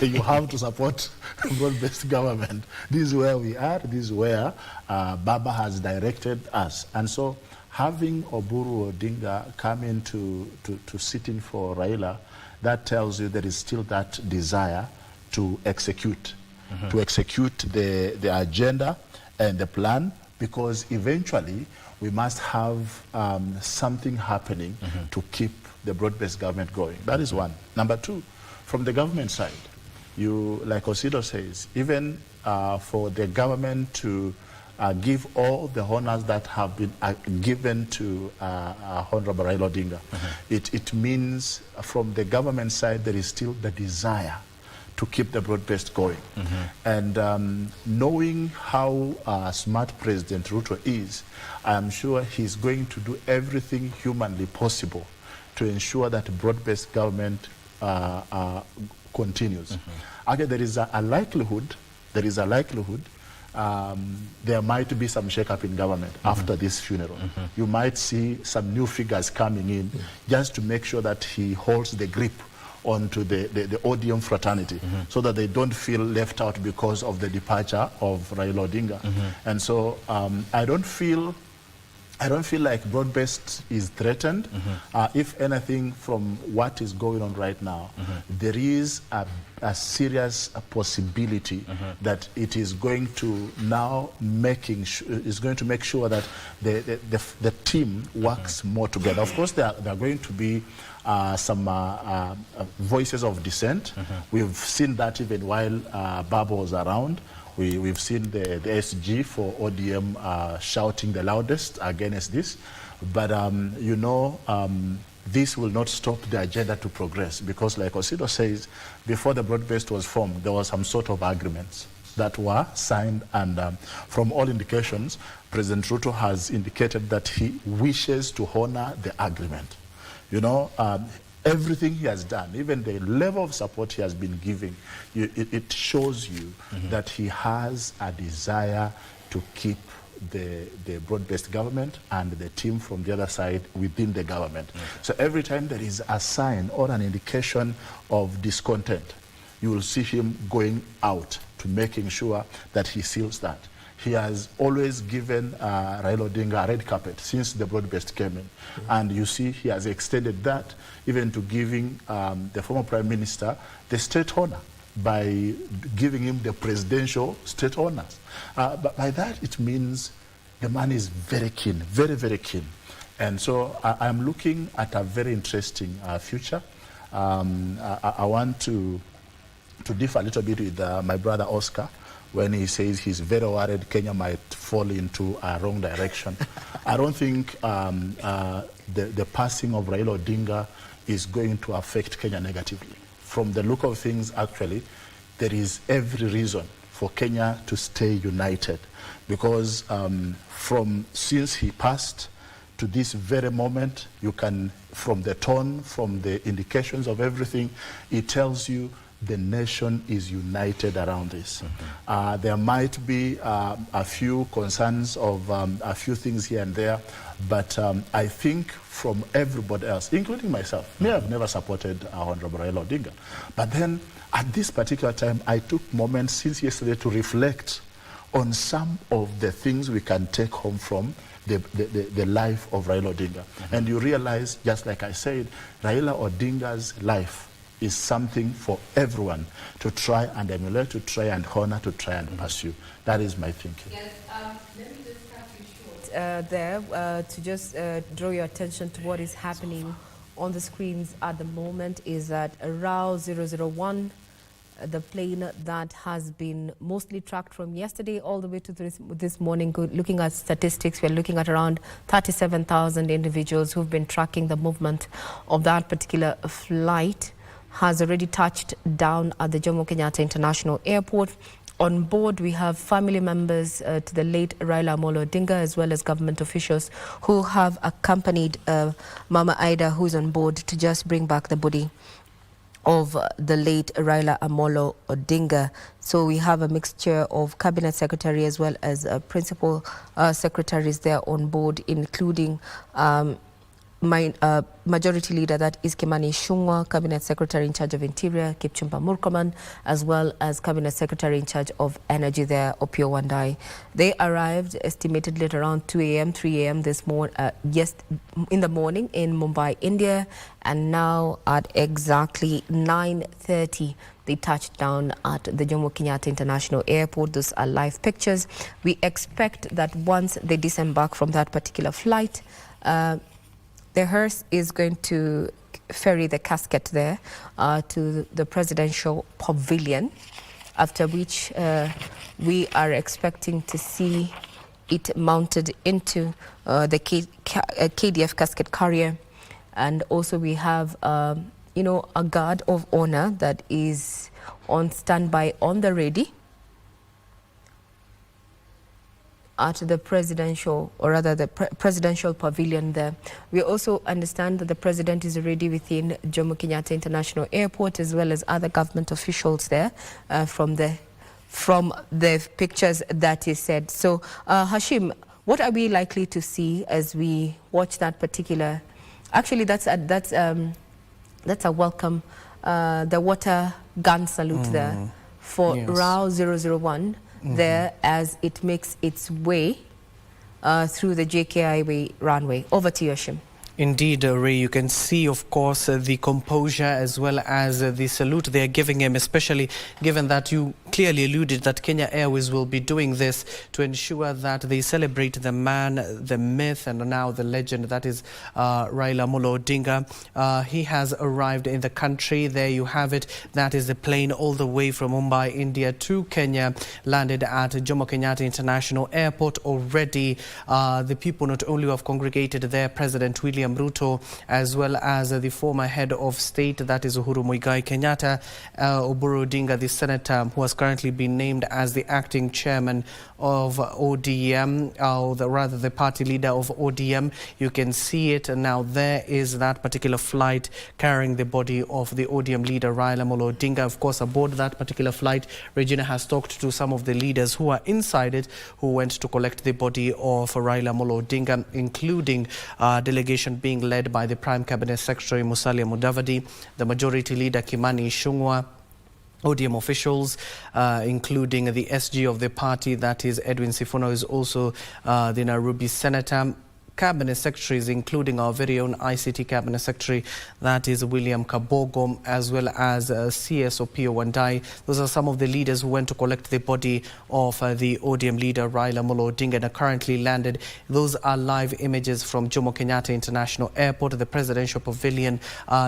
you have to support broad-based government. This is where we are. This is where Baba has directed us. And so having Oburu Odinga come in to sit in for Raila, that tells you there is still that desire to execute, the agenda and the plan, because eventually we must have something happening to keep the broad-based government going. That is one. Number two, from the government side, like Osido says, even for the government to give all the honors that have been given to Honorable Raila Odinga, it means from the government side there is still the desire to keep the broad-based going. And knowing how smart President Ruto is, I am sure he's going to do everything humanly possible to ensure that broad-based government continues. Okay, there is a likelihood, there might be some shake-up in government after this funeral. You might see some new figures coming in just to make sure that he holds the grip onto the ODM fraternity so that they don't feel left out because of the departure of Raila Odinga. And so I don't feel like broad-based is threatened. If anything, from what is going on right now, there is a serious possibility that it is going to now make sure that the team works more together. Of course, there are going to be some voices of dissent. We've seen that even while Baba was around. We've seen the SG for ODM shouting the loudest against this. But, this will not stop the agenda to progress, because like Osido says, before the broad-based was formed, there was some sort of agreements that were signed, and from all indications, President Ruto has indicated that he wishes to honor the agreement. Everything he has done, even the level of support he has been giving, it shows you that he has a desire to keep the broad-based government and the team from the other side within the government. So every time there is a sign or an indication of discontent, you will see him going out to making sure that he seals that. He has always given Raila Odinga a red carpet since the broad-based came in. And you see he has extended that even to giving the former Prime Minister the state honor by giving him the presidential state honors. But by that, it means the man is very keen, very, very keen. And so I'm looking at a very interesting future. I want to differ a little bit with my brother Oscar when he says he's very worried Kenya might fall into a wrong direction. I don't think the passing of Raila Odinga is going to affect Kenya negatively. From the look of things, actually, there is every reason for Kenya to stay united, because since he passed to this very moment, you can, from the tone, from the indications of everything, it tells you the nation is united around this. There might be a few concerns of a few things here and there, but I think from everybody else, including myself, me, I've never supported Honorable Raila Odinga. But then at this particular time, I took moments since yesterday to reflect on some of the things we can take home from the life of Raila Odinga. And you realize, just like I said, Raila Odinga's life is something for everyone to try and emulate, to try and honor, to try and pursue. That is my thinking. Yes, let me just cut you short there to just draw your attention to what is happening on the screens at the moment. Is that Rao 001, the plane that has been mostly tracked from yesterday all the way to this morning. Looking at statistics, we're looking at around 37,000 individuals who've been tracking the movement of that particular flight. Has already touched down at the Jomo Kenyatta International Airport on board. We have family members to the late Raila Odinga, as well as government officials who have accompanied Mama Ida, who's on board, to just bring back the body of the late Raila Amolo Odinga. So we have a mixture of cabinet secretary as well as principal secretaries there on board, including majority leader, that is Kimani Ichung'wah, cabinet secretary in charge of interior, Kipchumba Murkomen, as well as cabinet secretary in charge of energy there, Opiyo Wandayi. They arrived estimatedly at around 2 a.m., 3 a.m. this morning, in the morning in Mumbai, India, and now at exactly 9:30 they touched down at the Jomo Kenyatta International Airport. Those are live pictures. We expect that once they disembark from that particular flight, the hearse is going to ferry the casket there to the presidential pavilion, after which we are expecting to see it mounted into the KDF casket carrier. And also we have, a guard of honor that is on standby on the ready at the presidential, or rather the presidential pavilion there. We also understand that the president is already within Jomo Kenyatta International Airport, as well as other government officials there from the pictures that is said. So Hashim, what are we likely to see as we watch that particular? Actually, that's a welcome, the water gun salute there for RAW 001. There as it makes its way through the JKIA runway. Over to you, Hashim. Indeed, Ray, you can see, of course, the composure as well as the salute they are giving him, especially given that you clearly alluded that Kenya Airways will be doing this to ensure that they celebrate the man, the myth, and now the legend that is Raila Amolo Odinga. He has arrived in the country. There you have it. That is the plane all the way from Mumbai, India to Kenya, landed at Jomo Kenyatta International Airport already. The people not only have congregated there, President William Ruto, as well as the former head of state, that is Uhuru Muigai Kenyatta, Oburu Odinga, the senator who has currently been named as the acting chairman of ODM, or rather the party leader of ODM. You can see it now. There is that particular flight carrying the body of the ODM leader Raila Amolo Odinga. Of course, aboard that particular flight, Regina has talked to some of the leaders who are inside it, who went to collect the body of Raila Amolo Odinga, including delegation being led by the Prime Cabinet Secretary Musalia Mudavadi, the Majority Leader Kimani Ichung'wah, ODM officials, including the SG of the party, that is Edwin Sifuna, is also the Nairobi Senator. Cabinet secretaries, including our very own ICT Cabinet Secretary, that is William Kabogo, as well as CS Opiyo Wandayi. Those are some of the leaders who went to collect the body of the ODM leader Raila Amolo Odinga and are currently landed. Those are live images from Jomo Kenyatta International Airport, the presidential pavilion.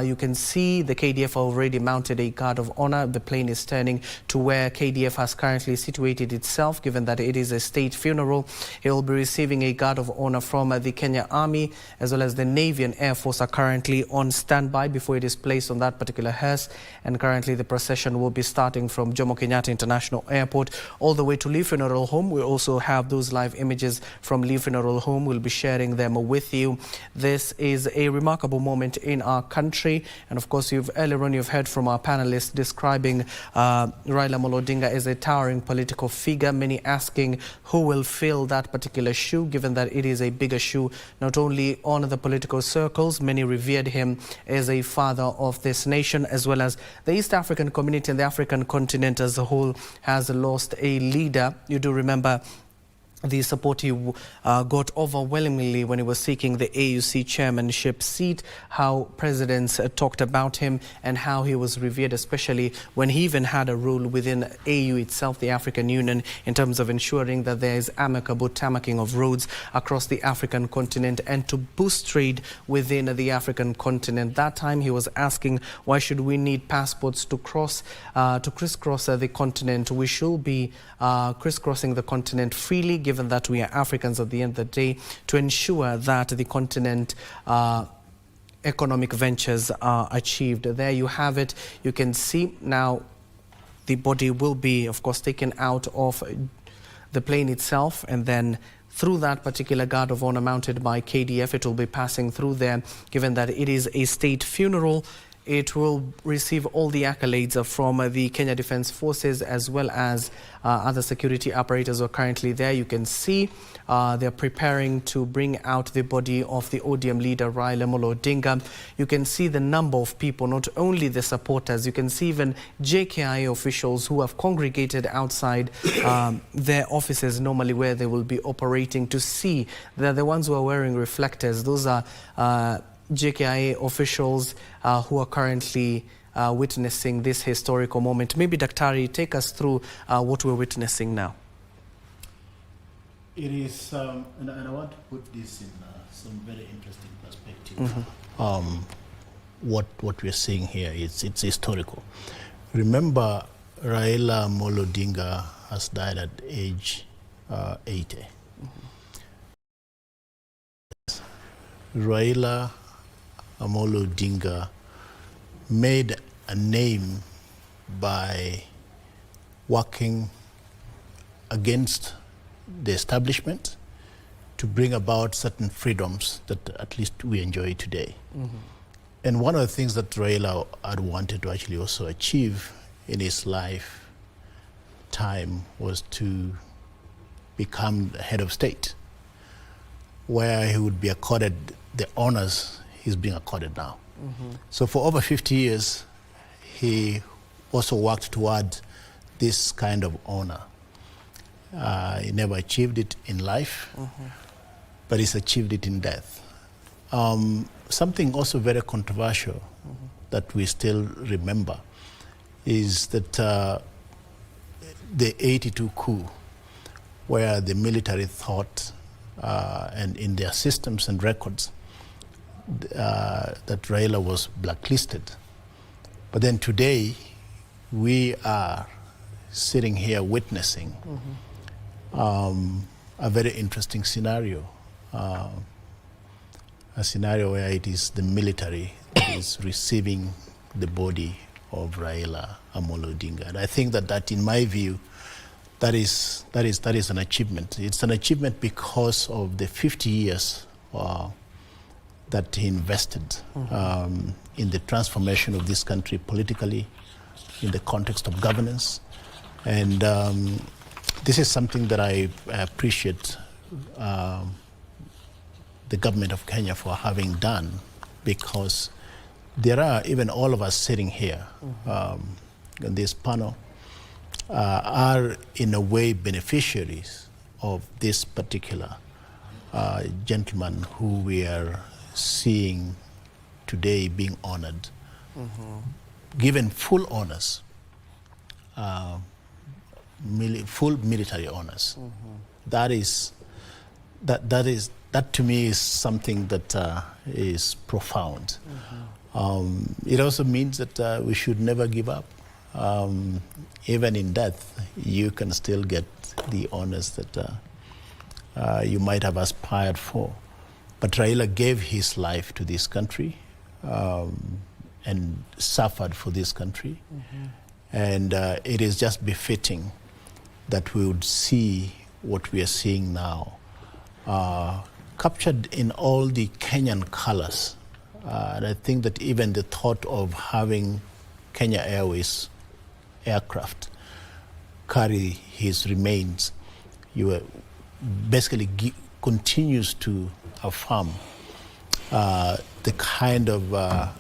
You can see the KDF already mounted a guard of honor. The plane is turning to where KDF has currently situated itself, given that it is a state funeral. He will be receiving a guard of honor from the Kenya Army, as well as the Navy and Air Force are currently on standby before it is placed on that particular hearse. And currently the procession will be starting from Jomo Kenyatta International Airport all the way to Lee Funeral Home. We also have those live images from Lee Funeral Home. We'll be sharing them with you. This is a remarkable moment in our country. And of course, earlier on you've heard from our panelists describing Raila Amolo Odinga as a towering political figure, many asking who will fill that particular shoe, given that it is a bigger shoe not only on the political circles. Many revered him as a father of this nation, as well as the East African community and the African continent as a whole has lost a leader. You do remember the support he got overwhelmingly when he was seeking the AUC chairmanship seat, how presidents talked about him and how he was revered, especially when he even had a role within AU itself, the African Union, in terms of ensuring that there is amicable tarmacking of roads across the African continent and to boost trade within the African continent. That time he was asking, why should we need passports to crisscross the continent? We should be crisscrossing the continent freely, given that we are Africans at the end of the day, to ensure that the continent economic ventures are achieved. There you have it. You can see now the body will be, of course, taken out of the plane itself, and then through that particular guard of honor mounted by KDF, it will be passing through there. Given that it is a state funeral, it will receive all the accolades from the Kenya Defence Forces, as well as other security apparatus are currently there. You can see they're preparing to bring out the body of the ODM leader, Raila Odinga. You can see the number of people, not only the supporters, you can see even JKIA officials who have congregated outside their offices normally where they will be operating, to see that the ones who are wearing reflectors, those are JKIA officials who are currently witnessing this historical moment. Maybe Daktari, take us through what we're witnessing now. It is, and I want to put this in some very interesting perspective. What we're seeing here, it's historical. Remember, Raila Odinga has died at age 80. Raila Odinga made a name by working against the establishment to bring about certain freedoms that at least we enjoy today. And one of the things that Raila had wanted to actually also achieve in his lifetime was to become the head of state, where he would be accorded the honors he's being accorded now. So for over 50 years, he also worked toward this kind of honor. He never achieved it in life, but he's achieved it in death. Something also very controversial that we still remember is that the 82 coup, where the military thought and in their systems and records that Raila was blacklisted. But then today, we are sitting here witnessing a very interesting scenario. A scenario where it is the military that is receiving the body of Raila Odinga. And I think that in my view, that is an achievement. It's an achievement because of the 50 years that he invested in the transformation of this country politically, in the context of governance. And this is something that I appreciate the government of Kenya for having done, because there are, even all of us sitting here on this panel, are in a way beneficiaries of this particular gentleman who we are seeing today being honored, given full honors, full military honors. That to me is something that is profound. It also means that we should never give up. Even in death, you can still get the honors that you might have aspired for. But Raila gave his life to this country and suffered for this country. And it is just befitting that we would see what we are seeing now, captured in all the Kenyan colors. And I think that even the thought of having Kenya Airways aircraft carry his remains, basically continues to affirm the kind of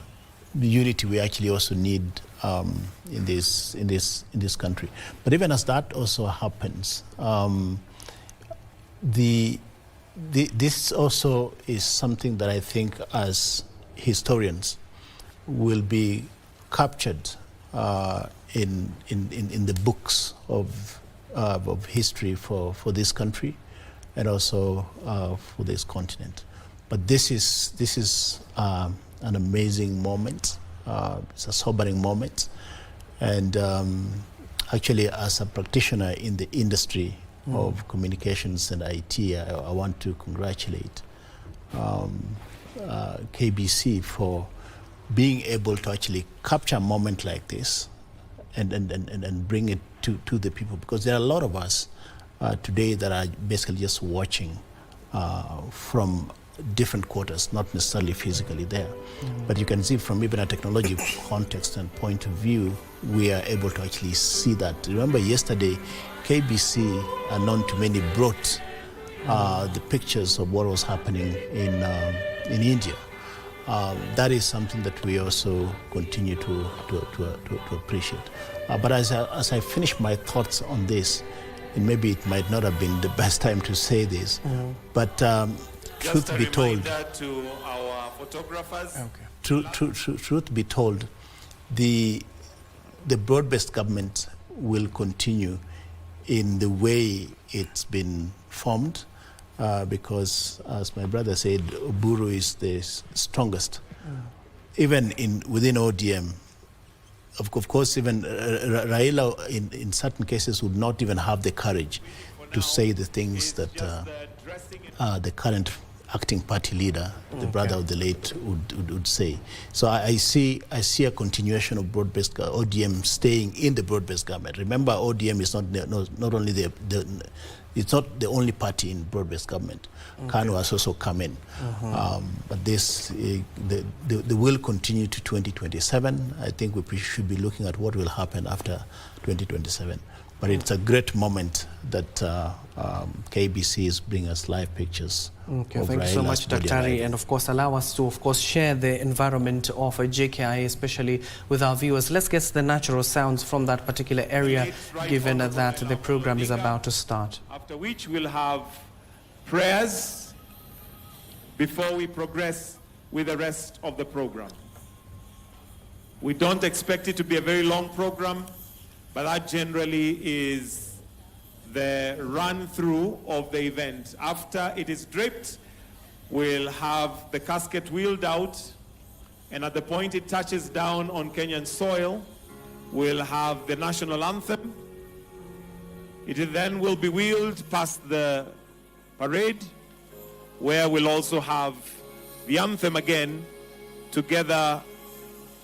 unity we actually also need in this country. But even as that also happens, this also is something that I think as historians will be captured in the books of history for this country and also for this continent. But this is an amazing moment. It's a sobering moment, and actually, as a practitioner in the industry of communications and IT, I want to congratulate KBC for being able to actually capture a moment like this and bring it to the people, because there are a lot of us today that are basically just watching from different quarters, not necessarily physically there. But you can see from even a technology context and point of view, we are able to actually see that. Remember yesterday, KBC, known to many, brought the pictures of what was happening in India. That is something that we also continue to appreciate. But as I finish my thoughts on this, and maybe it might not have been the best time to say this, but truth be told, to our photographers. Truth be told, the broad-based government will continue in the way it's been formed, because, as my brother said, Oburu is the strongest. Even within ODM, of course, even Raila, in certain cases, would not even have the courage to say the things that the current acting party leader, the brother of the late, would say. So I see a continuation of broad-based ODM staying in the broad-based government. Remember, ODM is not only it's not the only party in broad-based government. KANU has also come in. But this, the will continue to 2027. I think we should be looking at what will happen after 2027. But it's a great moment that KBC is bringing us live pictures. Okay, thank you so much, Daktari, and of course allow us to share the environment of JKI, especially with our viewers. Let's get the natural sounds from that particular area, given that the program is about to start. After which we'll have prayers before we progress with the rest of the program. We don't expect it to be a very long program, but that generally is the run-through of the event. After it is draped, we'll have the casket wheeled out, and at the point it touches down on Kenyan soil, we'll have the national anthem. It then will be wheeled past the parade, where we'll also have the anthem again, together,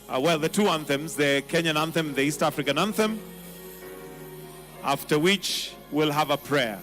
well, the two anthems, the Kenyan anthem, the East African anthem, after which we'll have a prayer.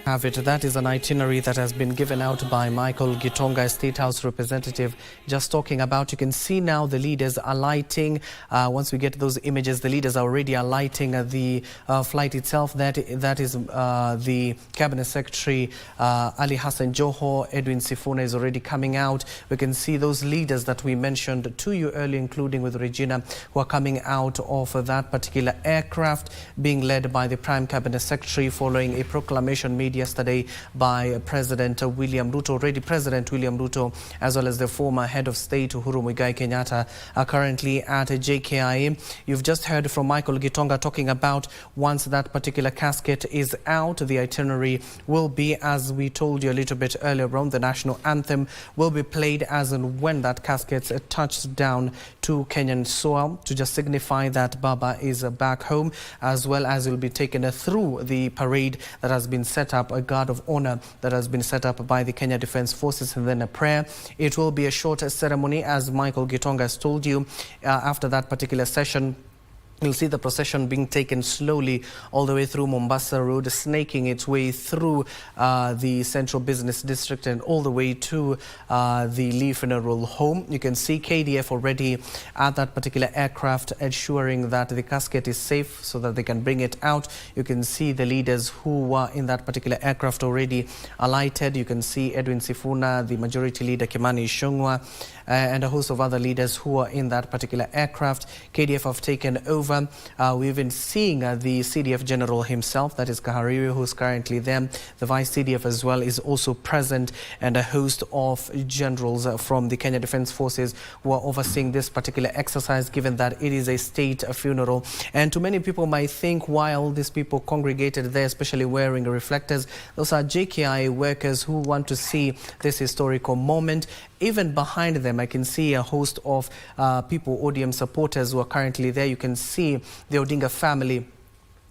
Have it. That is an itinerary that has been given out by Michael Gitonga, State House representative, just talking about. You can see now the leaders alighting. Once we get those images, the leaders are already alighting the flight itself. That is the Cabinet Secretary Ali Hassan Joho. Edwin Sifuna is already coming out. We can see those leaders that we mentioned to you earlier, including with Regina, who are coming out of that particular aircraft, being led by the Prime Cabinet Secretary, following a proclamation made yesterday by President William Ruto. Already President William Ruto, as well as the former head of state Uhuru Muigai Kenyatta, are currently at JKIA. You've just heard from Michael Gitonga talking about once that particular casket is out, the itinerary will be, as we told you a little bit earlier on, the national anthem will be played as and when that casket touches down to Kenyan soil, to just signify that Baba is back home, as well as will be taken through the parade that has been set up, a guard of honor that has been set up by the Kenya Defence Forces, and then a prayer. It will be a short ceremony, as Michael Gitonga has told you. After that particular session, you'll see the procession being taken slowly all the way through Mombasa Road, snaking its way through the Central Business District and all the way to the Lee Funeral Home. You can see KDF already at that particular aircraft, ensuring that the casket is safe so that they can bring it out. You can see the leaders who were in that particular aircraft already alighted. You can see Edwin Sifuna, the Majority Leader Kimani Ichung'wah, and a host of other leaders who are in that particular aircraft. KDF have taken over. We've been seeing the CDF General himself, that is Kahariri, who's currently there. The Vice CDF as well is also present, and a host of generals from the Kenya Defence Forces who are overseeing this particular exercise, given that it is a state funeral. And too many people might think, why all these people congregated there, especially wearing reflectors? Those are JKI workers who want to see this historical moment. Even behind them, I can see a host of people, ODM supporters, who are currently there. You can see the Odinga family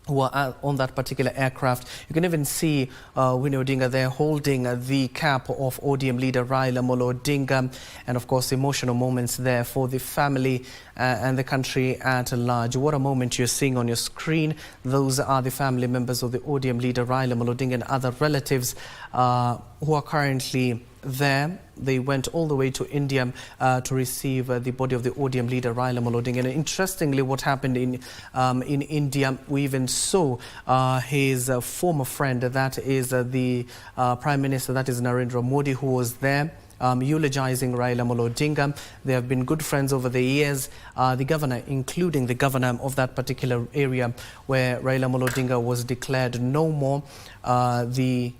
who are on that particular aircraft. You can even see Winnie Odinga there holding the cap of ODM leader Raila Odinga, and of course emotional moments there for the family and the country at large. What a moment you're seeing on your screen. Those are the family members of the ODM leader Raila Odinga and other relatives who are currently there. They went all the way to India to receive the body of the ODM leader Raila Odinga. And interestingly, what happened in India, we even saw his former friend, that is the Prime Minister, that is Narendra Modi, who was there eulogizing Raila Odinga. They have been good friends over the years. The governor, including the governor of that particular area where Raila Odinga was declared no more, the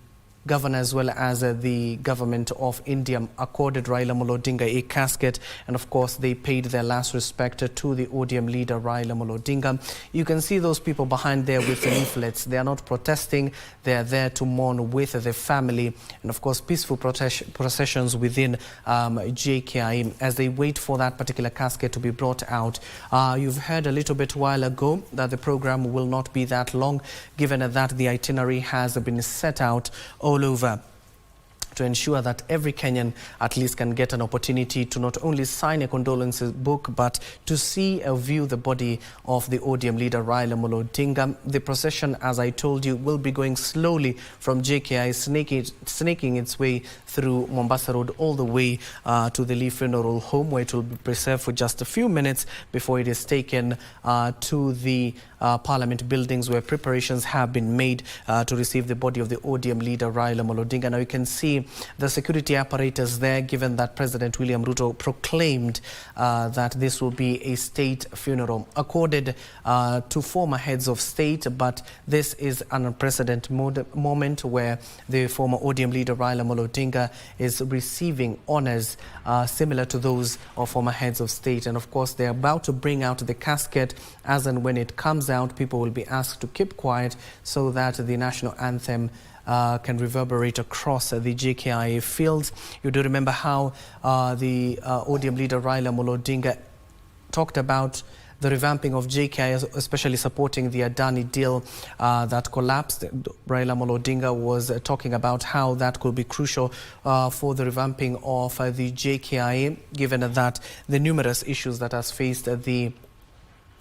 governor as well as the government of India accorded Raila Odinga a casket, and of course they paid their last respect to the ODM leader Raila Odinga. You can see those people behind there with leaflets. They are not protesting, they are there to mourn with the family, and of course peaceful processions within JKI as they wait for that particular casket to be brought out. You've heard a little bit while ago that the program will not be that long, given that the itinerary has been set out all over to ensure that every Kenyan at least can get an opportunity to not only sign a condolences book, but to see or view the body of the ODM leader Raila Odinga. The procession, as I told you, will be going slowly from JKI, snaking its way through Mombasa Road all the way to the Lee Funeral Home, where it will be preserved for just a few minutes before it is taken to the Parliament buildings, where preparations have been made to receive the body of the ODM leader Raila Odinga. Now you can see the security apparatus there, given that President William Ruto proclaimed that this will be a state funeral accorded to former heads of state, but this is an unprecedented moment where the former ODM leader Raila Odinga is receiving honors similar to those of former heads of state. And of course they're about to bring out the casket. As and when it comes out, people will be asked to keep quiet so that the national anthem can reverberate across the JKIA fields. You do remember how the ODM leader Raila Odinga talked about the revamping of JKIA, especially supporting the Adani deal that collapsed. Raila Odinga was talking about how that could be crucial for the revamping of the JKIA, given that the numerous issues that has faced the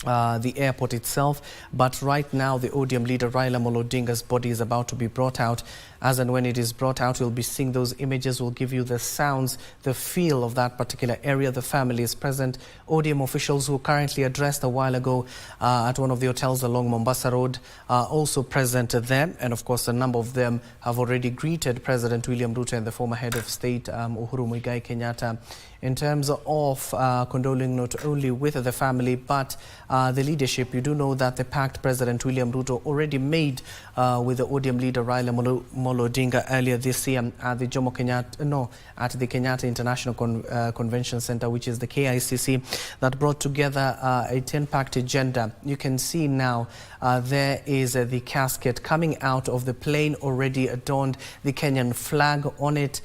airport itself. But right now the ODM leader Raila Odinga's body is about to be brought out. As and when it is brought out, you'll be seeing those images, will give you the sounds, the feel of that particular area. The family is present. ODM officials who currently addressed a while ago at one of the hotels along Mombasa Road are also present there. And of course, a number of them have already greeted President William Ruto and the former head of state, Uhuru Muigai Kenyatta, in terms of condoling not only with the family, but the leadership. You do know that the pact President William Ruto already made with the ODM leader Raila Odinga earlier this year at the at the Kenyatta International Convention Center, which is the KICC, that brought together a 10-pact agenda. You can see now there is the casket coming out of the plane, already adorned, the Kenyan flag on it.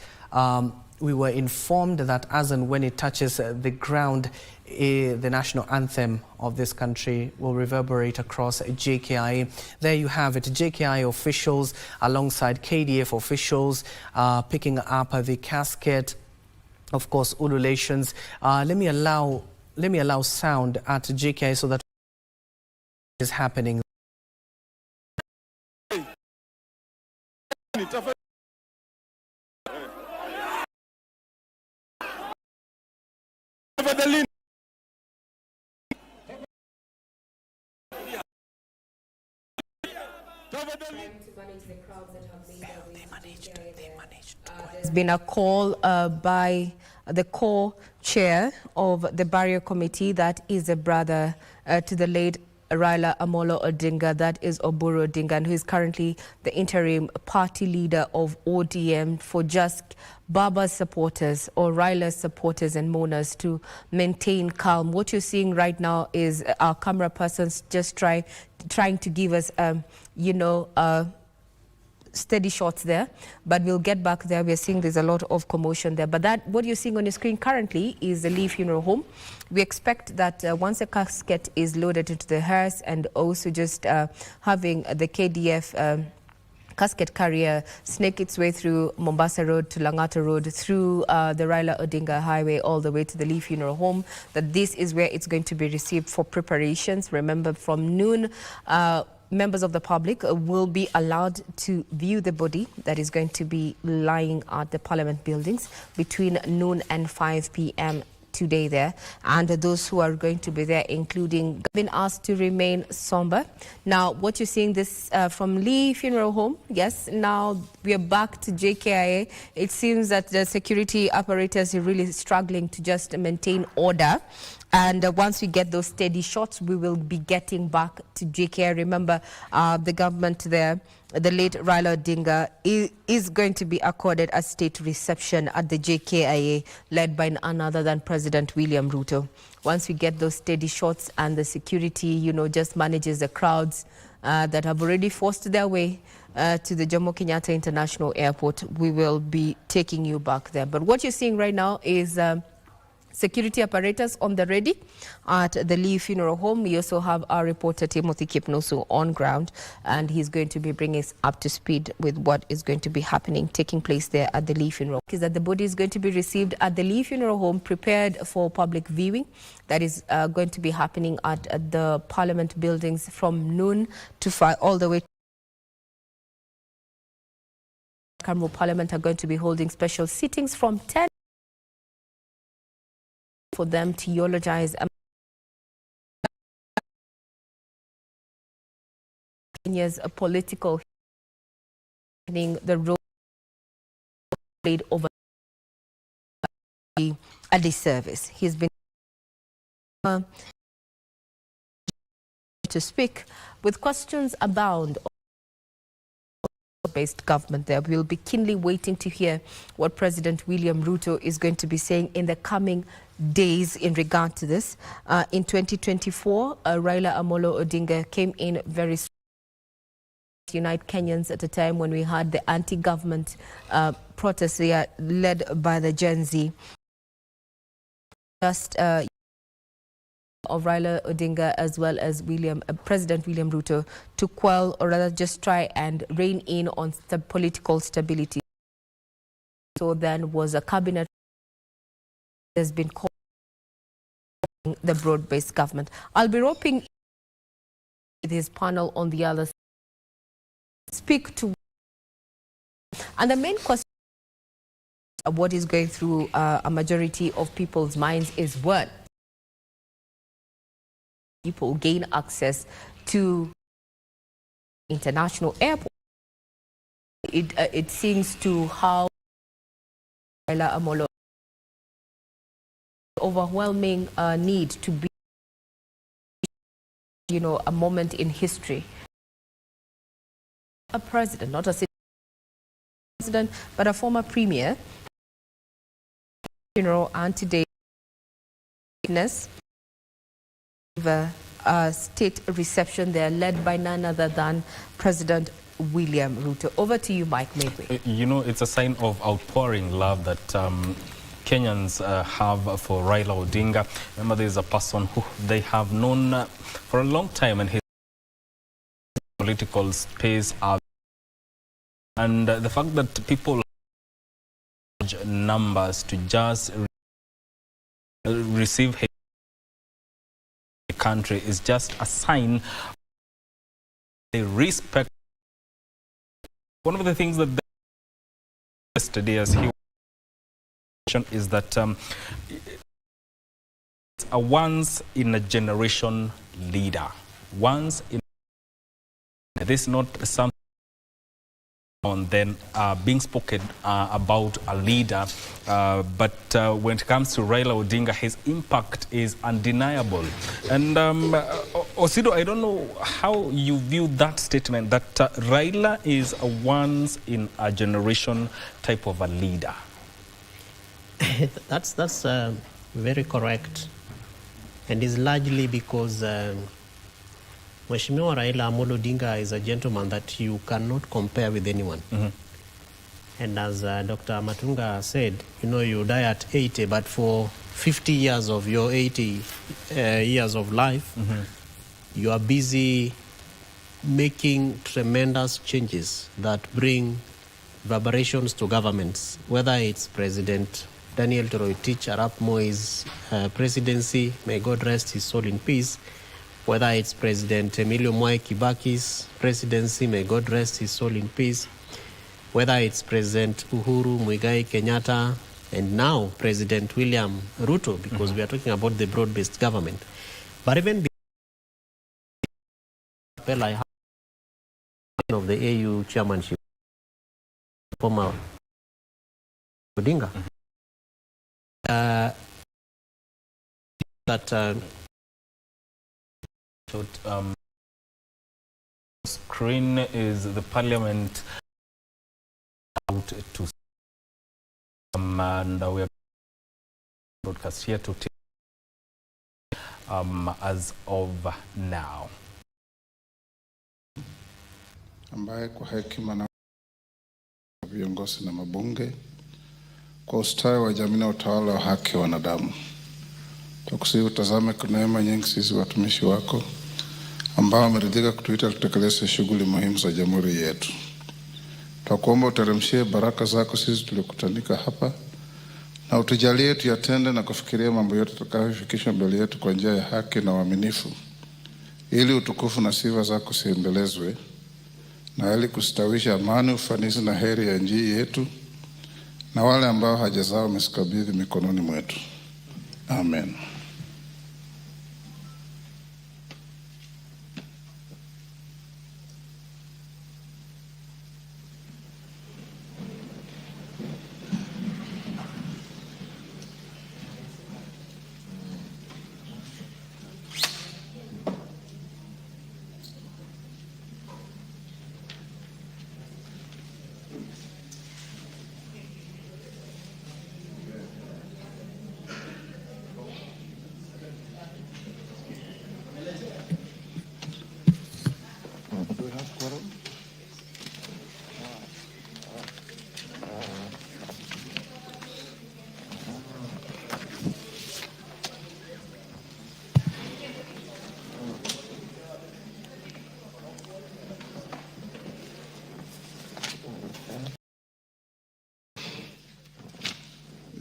We were informed that as and when it touches the ground, the national anthem of this country will reverberate across JKI. There you have it, JKI officials alongside KDF officials picking up the casket. Of course, ululations. Let me allow sound at JKI so that is happening. There's been a call by the co-chair of the barrier committee, that is a brother to the late Raila Amolo Odinga, that is Oburu Odinga, and who is currently the interim party leader of ODM, for just Baba's supporters or Raila's supporters and mourners to maintain calm. What you're seeing right now is our camera persons just trying to give us, steady shots there, but we'll get back there. We're seeing there's a lot of commotion there. But that, what you're seeing on your screen currently is the Lee Funeral Home. We expect that once a casket is loaded into the hearse, and also just having the KDF casket carrier snake its way through Mombasa Road to Langata Road, through the Raila Odinga Highway, all the way to the Lee Funeral Home, that this is where it's going to be received for preparations. Remember, from noon, members of the public will be allowed to view the body that is going to be lying at the Parliament buildings between noon and 5 p.m. today there, and those who are going to be there, including, been asked to remain somber. Now, what you're seeing this from Lee Funeral Home, yes, now we are back to JKIA. It seems that the security apparatus is really struggling to just maintain order. And once we get those steady shots, we will be getting back to JKIA. Remember, the government there, the late Raila Odinga, is going to be accorded a state reception at the JKIA, led by none other than President William Ruto. Once we get those steady shots and the security, you know, just manages the crowds that have already forced their way to the Jomo Kenyatta International Airport, we will be taking you back there. But what you're seeing right now is security apparatus on the ready at the Lee Funeral Home. We also have our reporter Timothy Kipnusu on ground, and he's going to be bringing us up to speed with what is going to be happening, taking place there at the Lee Funeral. Is that the body is going to be received at the Lee Funeral Home, prepared for public viewing. That is going to be happening at the Parliament buildings from noon to 5, all the way to Kamru Parliament are going to be holding special sittings from 10 for them to eulogize Kenya's political the role played over a disservice. He's been to speak with questions abound based government there. We'll be keenly waiting to hear what President William Ruto is going to be saying in the coming days in regard to this. In 2024, Raila Amolo Odinga came in very strong to unite Kenyans at a time when we had the anti-government protests here led by the Gen Z. Just of Raila Odinga as well as President William Ruto to quell, or rather just try and rein in on the political stability. So then was a cabinet that has been called the broad-based government. I'll be roping with his panel on the other side. Speak to, and the main question of what is going through a majority of people's minds is what people gain access to international airport. It seems to how Raila Amolo overwhelming need to be, you know, a moment in history. A president, not a president, but a former premier, you know, and today witness a state reception there led by none other than President William Ruto. Over to you, Mike Maybe. You know, it's a sign of outpouring love that Kenyans have for Raila Odinga. Remember, there is a person who they have known for a long time in his political space. And the fact that people have large numbers to just receive hate in the country is just a sign they respect. One of the things that they yesterday as he is that it's a once in a generation leader. Once in this is not something on then being spoken about a leader, but when it comes to Raila Odinga, his impact is undeniable. And Osido, I don't know how you view that statement that Raila is a once in a generation type of a leader. That's very correct, and is largely because Mheshimiwa Raila Odinga is a gentleman that you cannot compare with anyone. And as Dr. Matunga said, you know, you die at 80, but for 50 years of your 80 years of life, you are busy making tremendous changes that bring reverberations to governments, whether it's President Daniel Toroitich Arap Moi's presidency, may God rest his soul in peace, whether it's President Emilio Mwai Kibaki's presidency, may God rest his soul in peace, whether it's President Uhuru Muigai Kenyatta, and now President William Ruto, because we are talking about the broad-based government. But even of the AU chairmanship, former Odinga, that screen is the parliament out to and we are broadcast here to as of now. Ambaye kwa hekima na viongozi na mabunge kwa ustawi wa jamii na utawala wa haki wa wanadamu, tukusihi utazame kwa neema nyingi sisi watumishi wako ambao wameridhika kutuita kutekeleza shughuli muhimu za jamhuri yetu. Twakuomba uteremshie baraka zako sisi tulikutanika hapa, na utujalie tuyatende na kufikiria mambo yote tutakayofikisha mbele yetu kwa njia ya haki na uaminifu, ili utukufu na sifa zako siendelezwe, na ili kustawisha amani, ufanisi na heri ya nchi yetu na wale ambao haja zao wamesikabidhi mikononi mwetu. Amen.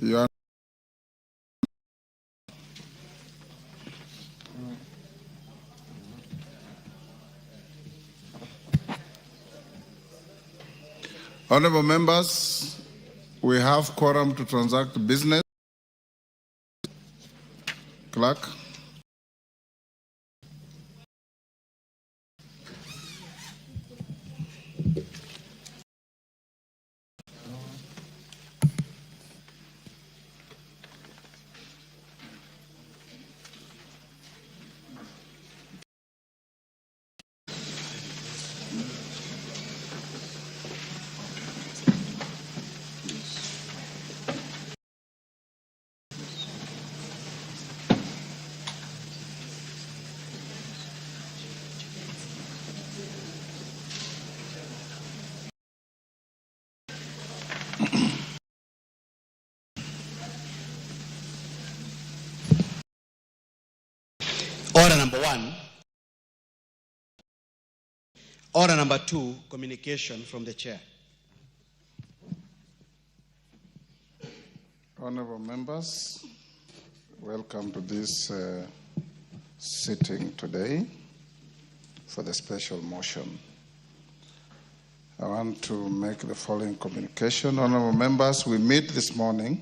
Your Honorable members, we have quorum to transact business. Clerk. Order number 1. Order number 2, communication from the chair. Honorable members, welcome to this sitting today for the special motion. I want to make the following communication. Honorable members, we meet this morning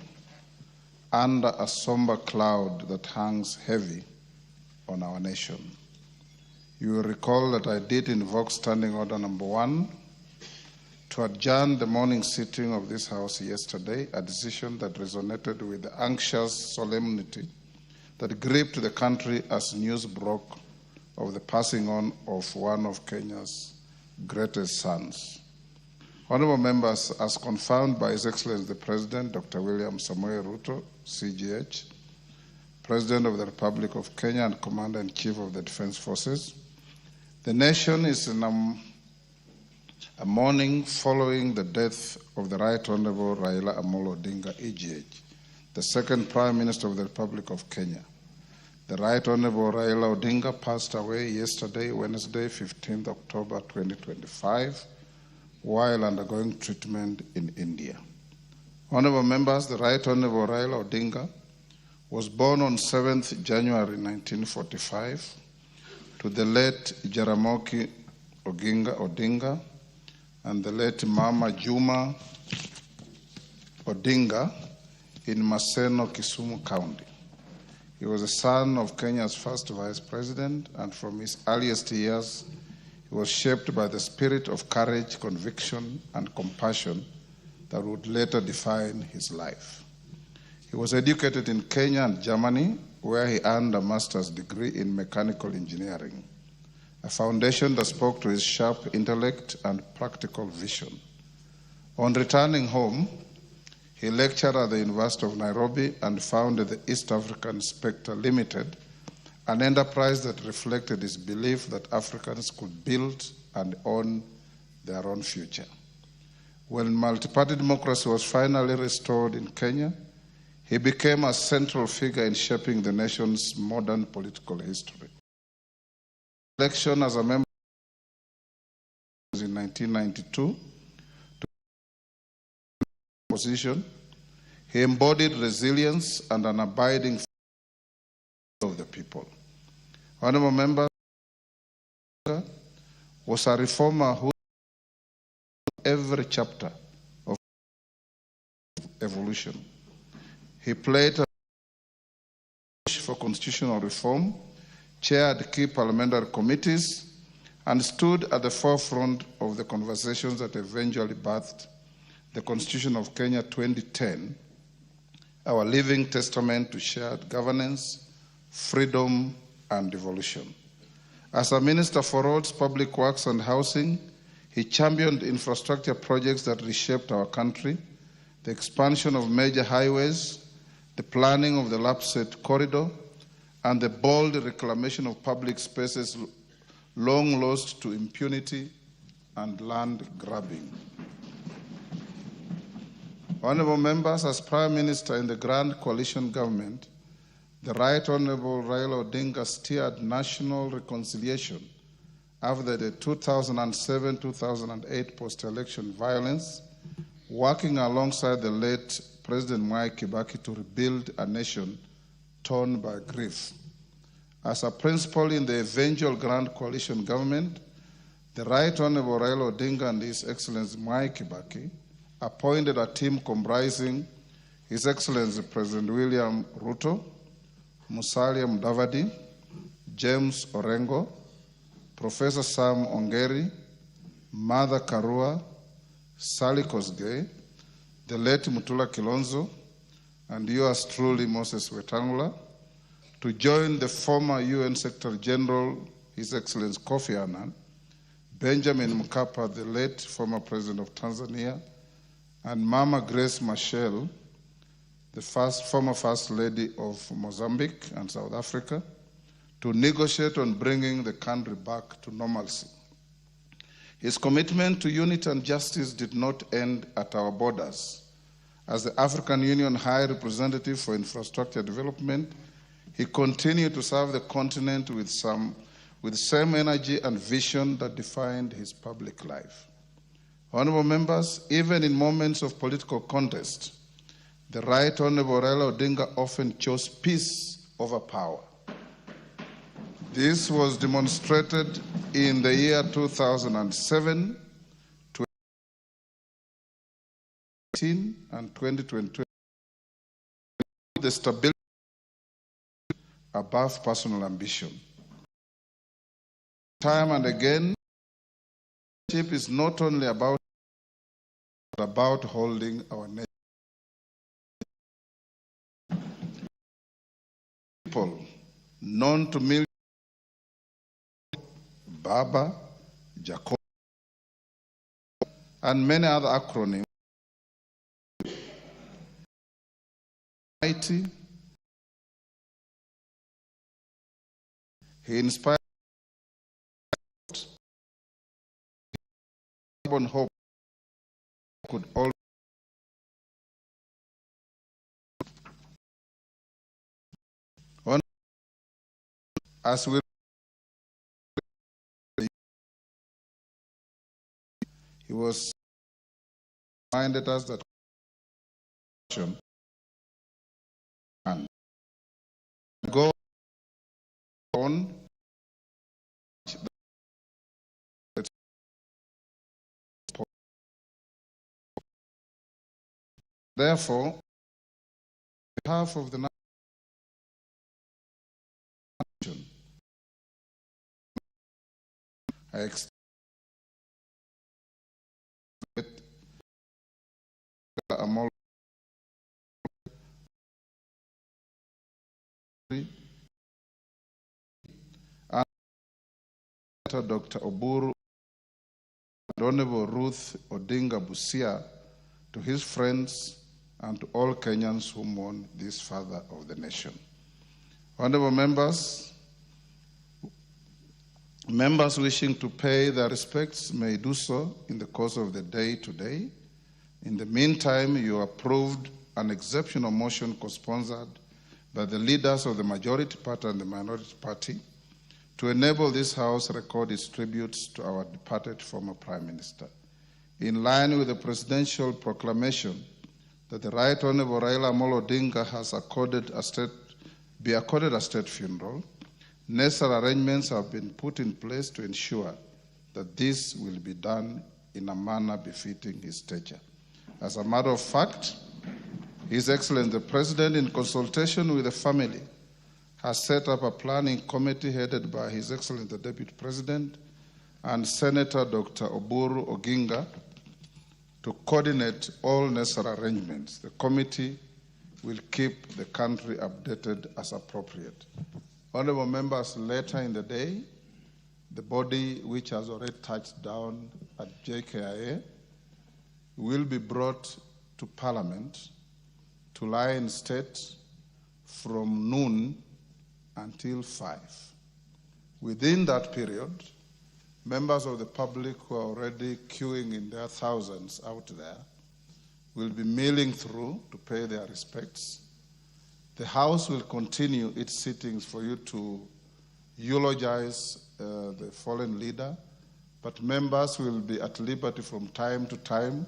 under a somber cloud that hangs heavy on our nation. You will recall that I did invoke Standing Order number 1 to adjourn the morning sitting of this House yesterday, a decision that resonated with the anxious solemnity that gripped the country as news broke of the passing on of one of Kenya's greatest sons. Honorable members, as confirmed by His Excellency the President, Dr. William Samoei Ruto, CGH, President of the Republic of Kenya and Commander-in-Chief of the Defense Forces, The nation is in a mourning following the death of the Right Honorable Raila Odinga, EGH, the second Prime Minister of the Republic of Kenya. The Right Honorable Raila Odinga passed away yesterday, Wednesday, 15th October 2025, while undergoing treatment in India. Honorable members, the Right Honorable Raila Odinga was born on 7th January 1945 to the late Jaramogi Oginga Odinga and the late Mama Juma Odinga in Maseno, Kisumu County. He was a son of Kenya's first Vice President, and from his earliest years, he was shaped by the spirit of courage, conviction, and compassion that would later define his life. He was educated in Kenya and Germany, where he earned a master's degree in mechanical engineering, a foundation that spoke to his sharp intellect and practical vision. On returning home, he lectured at the University of Nairobi and founded the East African Spectre Limited, an enterprise that reflected his belief that Africans could build and own their own future. When multi-party democracy was finally restored in Kenya, he became a central figure in shaping the nation's modern political history. Election as a member in 1992 to position, he embodied resilience and an abiding of the people. Honorable member was a reformer who every chapter of evolution. He played a role for constitutional reform, chaired key parliamentary committees, and stood at the forefront of the conversations that eventually birthed the Constitution of Kenya 2010, our living testament to shared governance, freedom, and evolution. As a Minister for Roads, Public Works, and Housing, he championed infrastructure projects that reshaped our country, the expansion of major highways, the planning of the Lapsset Corridor, and the bold reclamation of public spaces long lost to impunity and land grabbing. Honorable members, as Prime Minister in the Grand Coalition Government, the Right Honorable Raila Odinga steered national reconciliation after the 2007-2008 post-election violence, working alongside the late President Mwai Kibaki to rebuild a nation torn by grief. As a principal in the eventual Grand Coalition Government, the Right Honorable Raila Odinga and His Excellency Mwai Kibaki appointed a team comprising His Excellency President William Ruto, Musalia Mudavadi, James Orengo, Professor Sam Ongeri, Martha Karua, Sally Kosgei, the late Mutula Kilonzo, and yours truly, Moses Wetangula, to join the former UN Secretary General, His Excellency Kofi Annan, Benjamin Mkapa, the late former President of Tanzania, and Mama Grace Machel, the former First Lady of Mozambique and South Africa, to negotiate on bringing the country back to normalcy. His commitment to unity and justice did not end at our borders. As the African Union High Representative for Infrastructure Development, he continued to serve the continent with the same energy and vision that defined his public life. Honorable members, even in moments of political contest, the Right Honorable Raila Odinga often chose peace over power. This was demonstrated in the year 2007, 2018, and 2020. The stability above personal ambition. Time and again, leadership is not only about holding our nation. People known to millions, Baba, Jacob, and many other acronyms. He inspired stubborn hope could all as we he was reminded us that and go on therefore on behalf of the nation I extend Amol and Dr. Oburu and Honorable Ruth Odinga Busia to his friends and to all Kenyans who mourn this father of the nation. Honorable members wishing to pay their respects may do so in the course of the day today. In the meantime, you approved an exceptional motion co-sponsored by the leaders of the majority party and the minority party to enable this House record its tributes to our departed former Prime Minister. In line with the presidential proclamation that the Right Honorable Raila Odinga has be accorded a state funeral, necessary arrangements have been put in place to ensure that this will be done in a manner befitting his stature. As a matter of fact, His Excellency the President, in consultation with the family, has set up a planning committee headed by His Excellency the Deputy President and Senator Dr. Oburu Oginga to coordinate all necessary arrangements. The committee will keep the country updated as appropriate. Honorable members, later in the day, the body which has already touched down at JKIA will be brought to Parliament to lie in state from noon until 5. Within that period, members of the public who are already queuing in their thousands out there will be milling through to pay their respects. The House will continue its sittings for you to eulogize the fallen leader, but members will be at liberty from time to time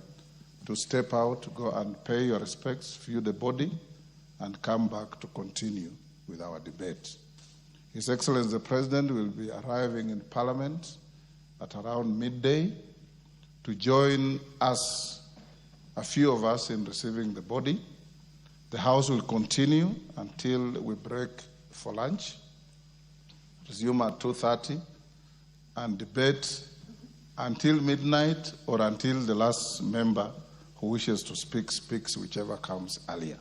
to step out, to go and pay your respects, view the body, and come back to continue with our debate. His Excellency the President will be arriving in Parliament at around midday to join us, a few of us, in receiving the body. The House will continue until we break for lunch, resume at 2:30, and debate until midnight or until the last member who wishes to speak speaks, whichever comes earlier.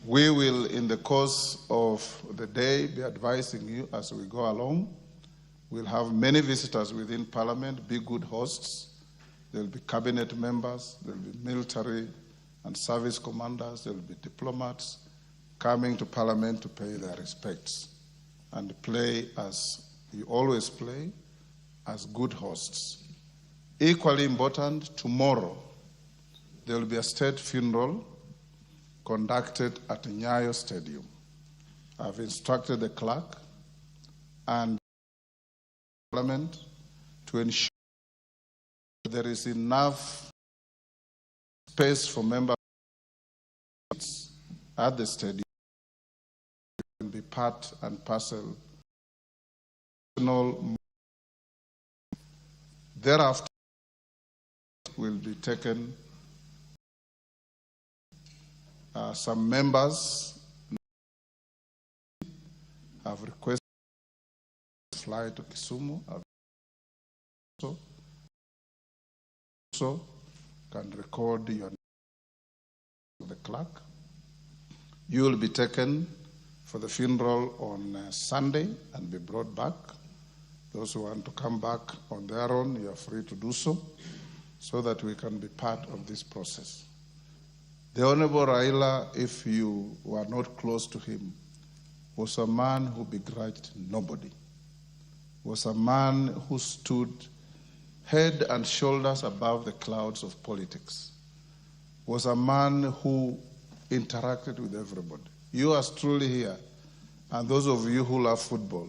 We will, in the course of the day, be advising you as we go along. We'll have many visitors within Parliament, be good hosts. There'll be cabinet members, there'll be military and service commanders, there'll be diplomats coming to Parliament to pay their respects and play, as you always play, as good hosts. Equally important, tomorrow there will be a state funeral conducted at Nyayo Stadium. I've instructed the clerk and Parliament to ensure there is enough space for members at the stadium to be part and parcel. Thereafter will be taken. Some members have requested to fly to Kisumu. Also can record your name to the clerk. You will be taken for the funeral on Sunday and be brought back. Those who want to come back on their own, you are free to do so that we can be part of this process. The Honorable Raila, if you were not close to him, was a man who begrudged nobody, was a man who stood head and shoulders above the clouds of politics, was a man who interacted with everybody. You are truly here, and those of you who love football,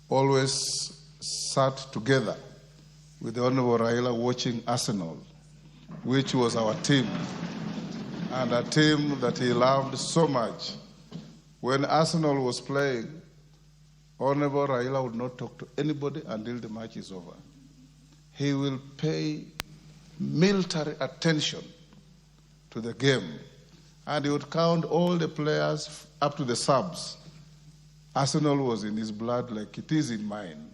always sat together with the Honorable Raila watching Arsenal, which was our team, and a team that he loved so much. When Arsenal was playing, Honorable Raila would not talk to anybody until the match is over. He will pay military attention to the game, and he would count all the players up to the subs. Arsenal was in his blood like it is in mine.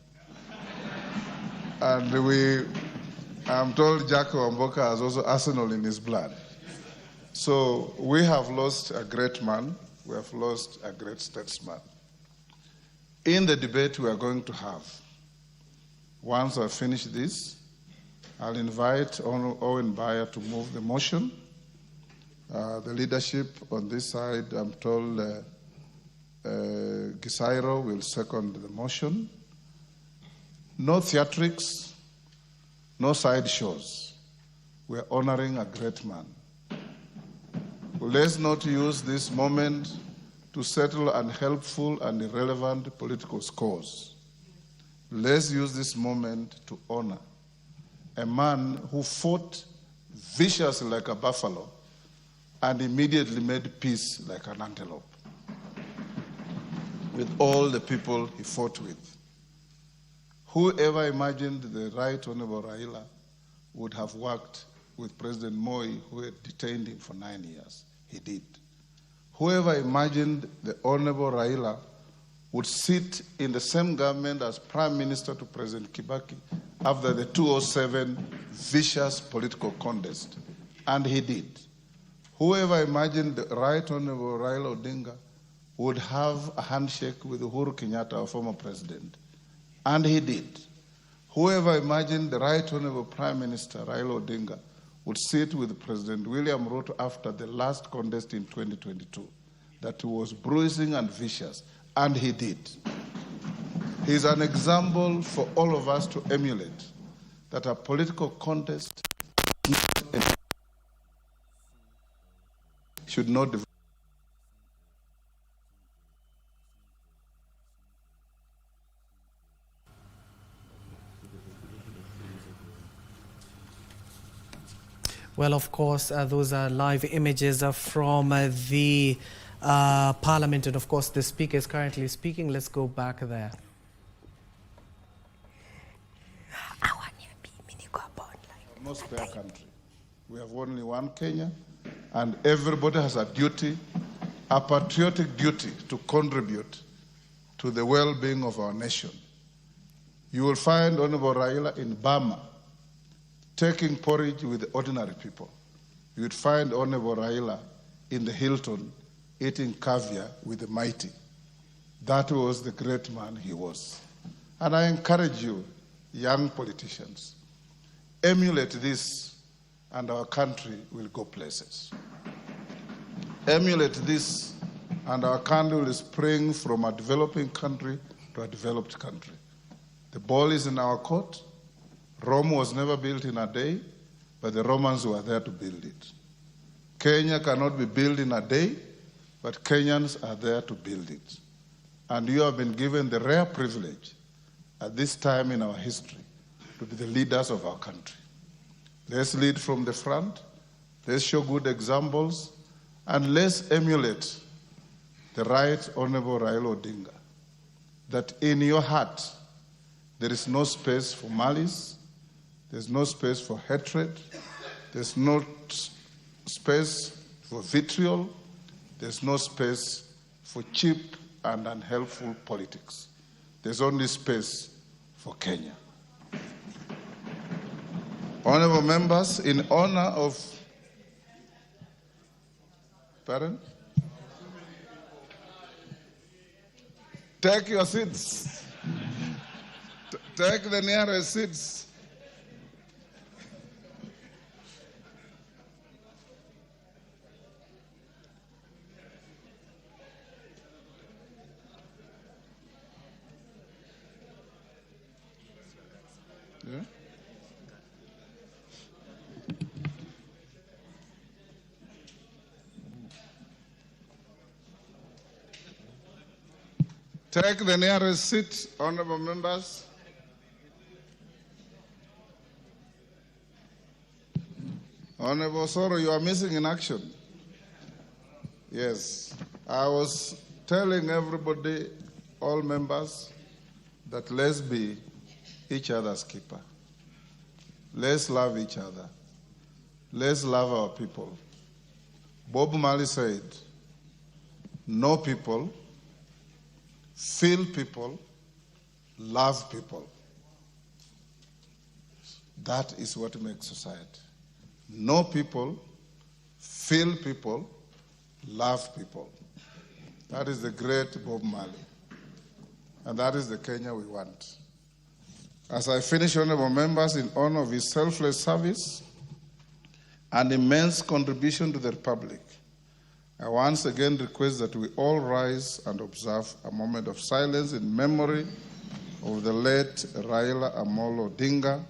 And I'm told Jacko Wamboka has also Arsenal in his blood. So we have lost a great man. We have lost a great statesman. In the debate we are going to have, once I finish this, I'll invite Owen Bayer to move the motion. The leadership on this side, I'm told Gisairo will second the motion. No theatrics, no side shows. We're honoring a great man. Let's not use this moment to settle unhelpful and irrelevant political scores. Let's use this moment to honor a man who fought viciously like a buffalo and immediately made peace like an antelope with all the people he fought with. Whoever imagined the Right Honorable Raila would have worked with President Moi, who had detained him for 9 years? He did. Whoever imagined the Honorable Raila would sit in the same government as Prime Minister to President Kibaki after the 2007 vicious political contest? And he did. Whoever imagined the Right Honorable Raila Odinga would have a handshake with Uhuru Kenyatta, our former president? And he did. Whoever imagined the Right Honorable Prime Minister Raila Odinga would sit with President William Ruto after the last contest in 2022, that he was bruising and vicious, and he did. He's an example for all of us to emulate, that a political contest should not develop. Well, of course, those are live images from the Parliament, and of course the Speaker is currently speaking. Let's go back there. Most fair country. We have only one Kenya, and everybody has a duty, a patriotic duty, to contribute to the well-being of our nation. You will find Honorable Raila in Burma taking porridge with the ordinary people. You would find Honorable Raila in the Hilton eating caviar with the mighty. That was the great man he was. And I encourage you, young politicians, emulate this and our country will go places. Emulate this and our country will spring from a developing country to a developed country. The ball is in our court. Rome was never built in a day, but the Romans were there to build it. Kenya cannot be built in a day, but Kenyans are there to build it. And you have been given the rare privilege at this time in our history to be the leaders of our country. Let's lead from the front, let's show good examples, and let's emulate the Right Honorable Raila Odinga, that in your heart there is no space for malice, there's no space for hatred, there's no space for vitriol, there's no space for cheap and unhelpful politics. There's only space for Kenya. Honorable members, in honor of parents, take your seats. Take the nearest seats. Yeah? Take the nearest seat, honorable members. Honorable Soro, you are missing in action. Yes, I was telling everybody, all members, that let's be each other's keeper. Let's love each other. Let's love our people. Bob Marley said, know people, feel people, love people. That is what makes society. Know people, feel people, love people. That is the great Bob Marley. And that is the Kenya we want. As I finish, honorable members, in honor of his selfless service and immense contribution to the Republic, I once again request that we all rise and observe a moment of silence in memory of the late Raila Odinga,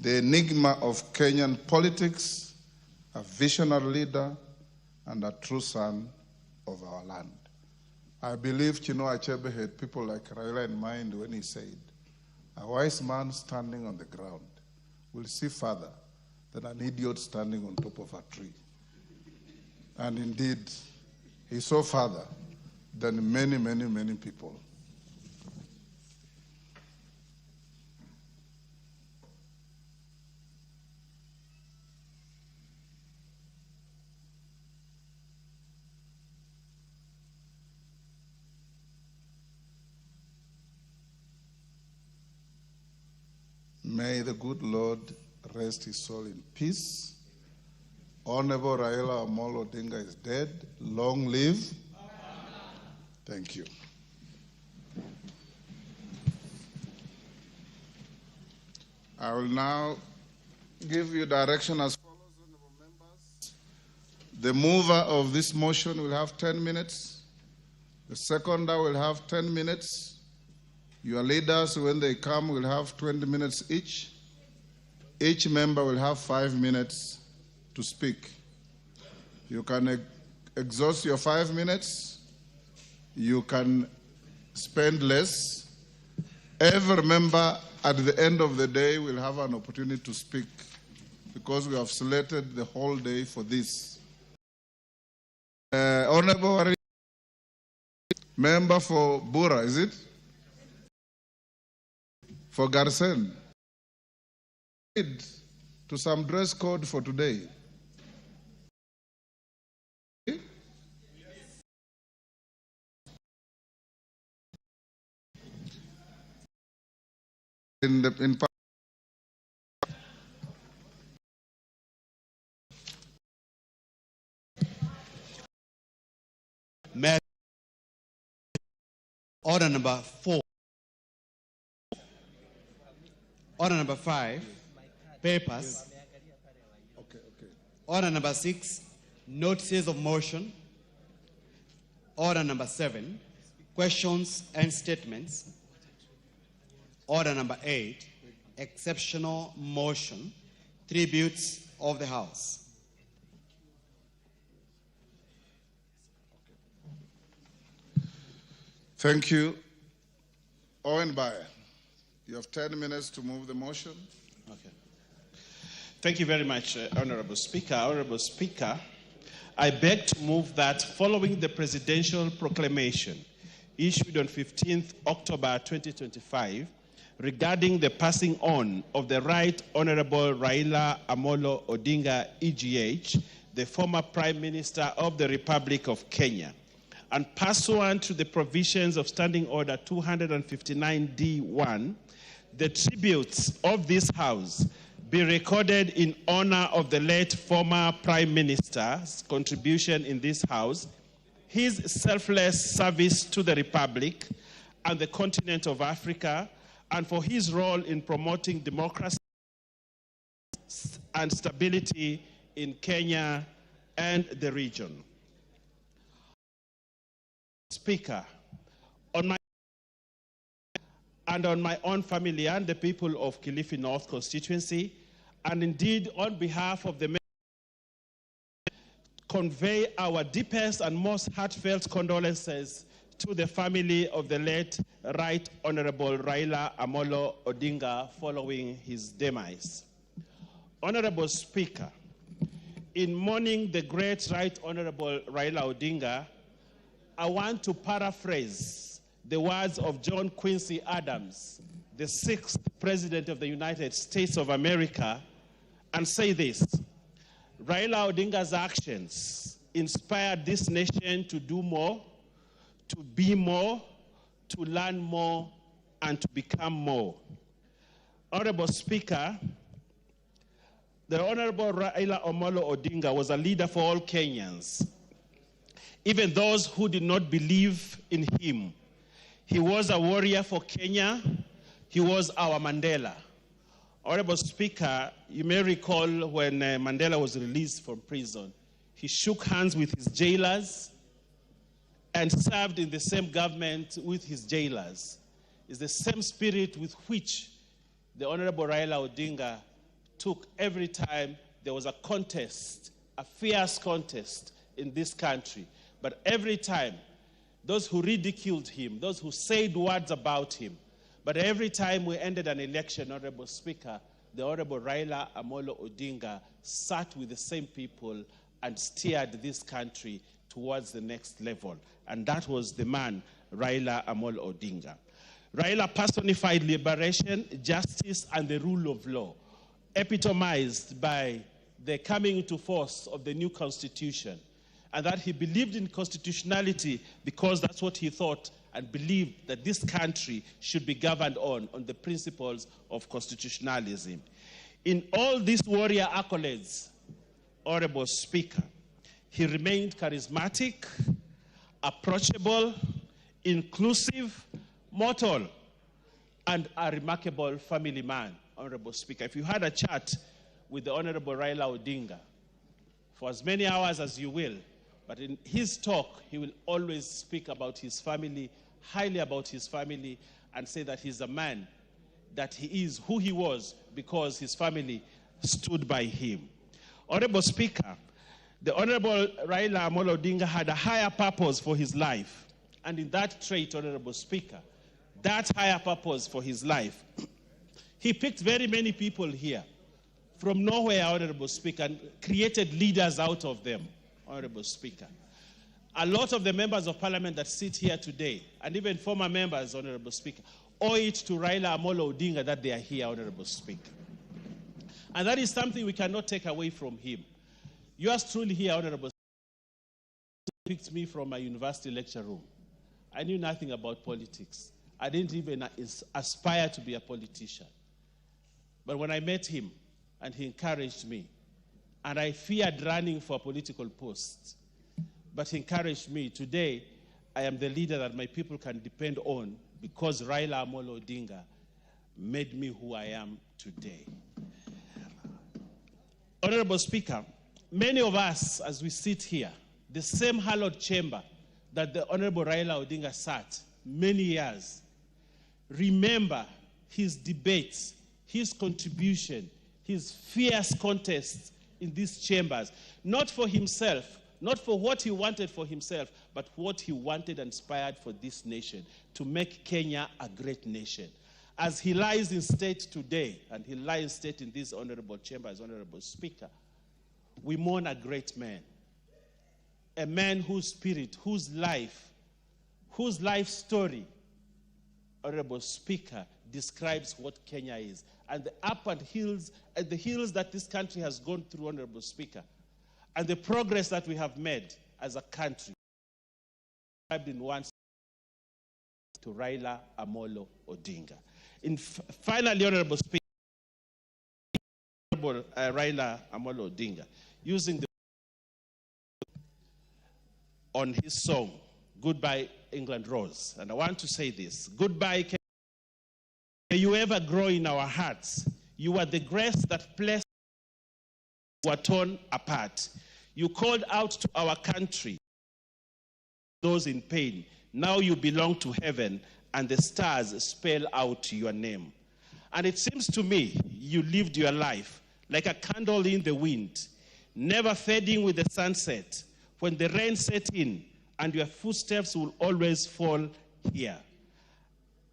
the enigma of Kenyan politics, a visionary leader, and a true son of our land. I believe Chinua Achebe had people like Raila in mind when he said, a wise man standing on the ground will see further than an idiot standing on top of a tree. And indeed, he saw further than many, many, many people. May the good Lord rest his soul in peace. Honorable Raila Odinga is dead. Long live. Thank you. I will now give you direction as follows, honorable members. The mover of this motion will have 10 minutes. The seconder will have 10 minutes. Your leaders, when they come, will have 20 minutes each. Each member will have 5 minutes to speak. You can exhaust your 5 minutes. You can spend less. Every member at the end of the day will have an opportunity to speak because we have selected the whole day for this. Honorable member for Bura, is it? For Garsen. To some dress code for today. In Order number 4. Order number 5, papers. Order number 6, notices of motion. Order number 7, questions and statements. Order number 8, exceptional motion, tributes of the House. Thank you. Owen Bayer, you have 10 minutes to move the motion. Okay. Thank you very much, Honorable Speaker. Honorable Speaker, I beg to move that following the presidential proclamation issued on 15th October 2025 regarding the passing on of the Right Honorable Raila Odinga, EGH, the former Prime Minister of the Republic of Kenya, and pursuant to the provisions of Standing Order 259D1, the tributes of this House be recorded in honor of the late former Prime Minister's contribution in this House, his selfless service to the Republic and the continent of Africa, and for his role in promoting democracy and stability in Kenya and the region. Speaker, on my own family and the people of Kilifi North constituency, and indeed on behalf of the convey our deepest and most heartfelt condolences to the family of the late Right Honorable Raila Amolo Odinga following his demise. Honorable Speaker, in mourning the great Right Honorable Raila Odinga, I want to paraphrase the words of John Quincy Adams, the 6th President of the United States of America, and say this: Raila Odinga's actions inspired this nation to do more, to be more, to learn more, and to become more. Honorable Speaker, the Honorable Raila Amolo Odinga was a leader for all Kenyans, even those who did not believe in him. He was a warrior for Kenya. He was our Mandela. Honorable Speaker, you may recall when Mandela was released from prison, he shook hands with his jailers and served in the same government with his jailers. It's the same spirit with which the Honorable Raila Odinga took every time there was a contest, a fierce contest in this country. But every time, those who ridiculed him, those who said words about him, but every time we ended an election, Honorable Speaker, the Honorable Raila Amolo Odinga sat with the same people and steered this country towards the next level. And that was the man, Raila Amolo Odinga. Raila personified liberation, justice, and the rule of law, epitomized by the coming into force of the new constitution, and that he believed in constitutionality because that's what he thought and believed that this country should be governed on the principles of constitutionalism. In all these warrior accolades, Honorable Speaker, he remained charismatic, approachable, inclusive, mortal, and a remarkable family man, Honorable Speaker. If you had a chat with the Honorable Raila Odinga for as many hours as you will, but in his talk, he will always speak about his family, highly about his family, and say that he's a man, that he is who he was because his family stood by him. Honorable Speaker, the Honorable Raila Amolo Odinga had a higher purpose for his life. And in that trait, Honorable Speaker, that higher purpose for his life, he picked very many people here from nowhere, Honorable Speaker, and created leaders out of them, Honorable Speaker. A lot of the members of parliament that sit here today, and even former members, Honorable Speaker, owe it to Raila Amolo Odinga that they are here, Honorable Speaker. And that is something we cannot take away from him. Yours truly here, Honorable Speaker, picked me from my university lecture room. I knew nothing about politics. I didn't even aspire to be a politician. But when I met him, and he encouraged me, and I feared running for a political post, but he encouraged me. Today, I am the leader that my people can depend on because Raila Amolo Odinga made me who I am today. Honorable Speaker, many of us, as we sit here, the same hallowed chamber that the Honorable Raila Odinga sat many years, remember his debates, his contribution, his fierce contests in these chambers, not for himself, not for what he wanted for himself, but what he wanted and inspired for this nation, to make Kenya a great nation. As he lies in state today, and he lies in state in these honorable chambers, Honorable Speaker, we mourn a great man, a man whose spirit, whose life story, Honorable Speaker, describes what Kenya is. And the up and hills, and the hills that this country has gone through, Honorable Speaker, and the progress that we have made as a country, described in one to Raila Amolo Odinga. Finally, Honorable Speaker, Honorable Raila Amolo Odinga, using the on his song, Goodbye England Rose. And I want to say this: goodbye, Kenya. May you ever grow in our hearts. You are the grace that placed were torn apart. You called out to our country, those in pain. Now you belong to heaven, and the stars spell out your name. And it seems to me you lived your life like a candle in the wind, never fading with the sunset. When the rain set in and your footsteps will always fall here.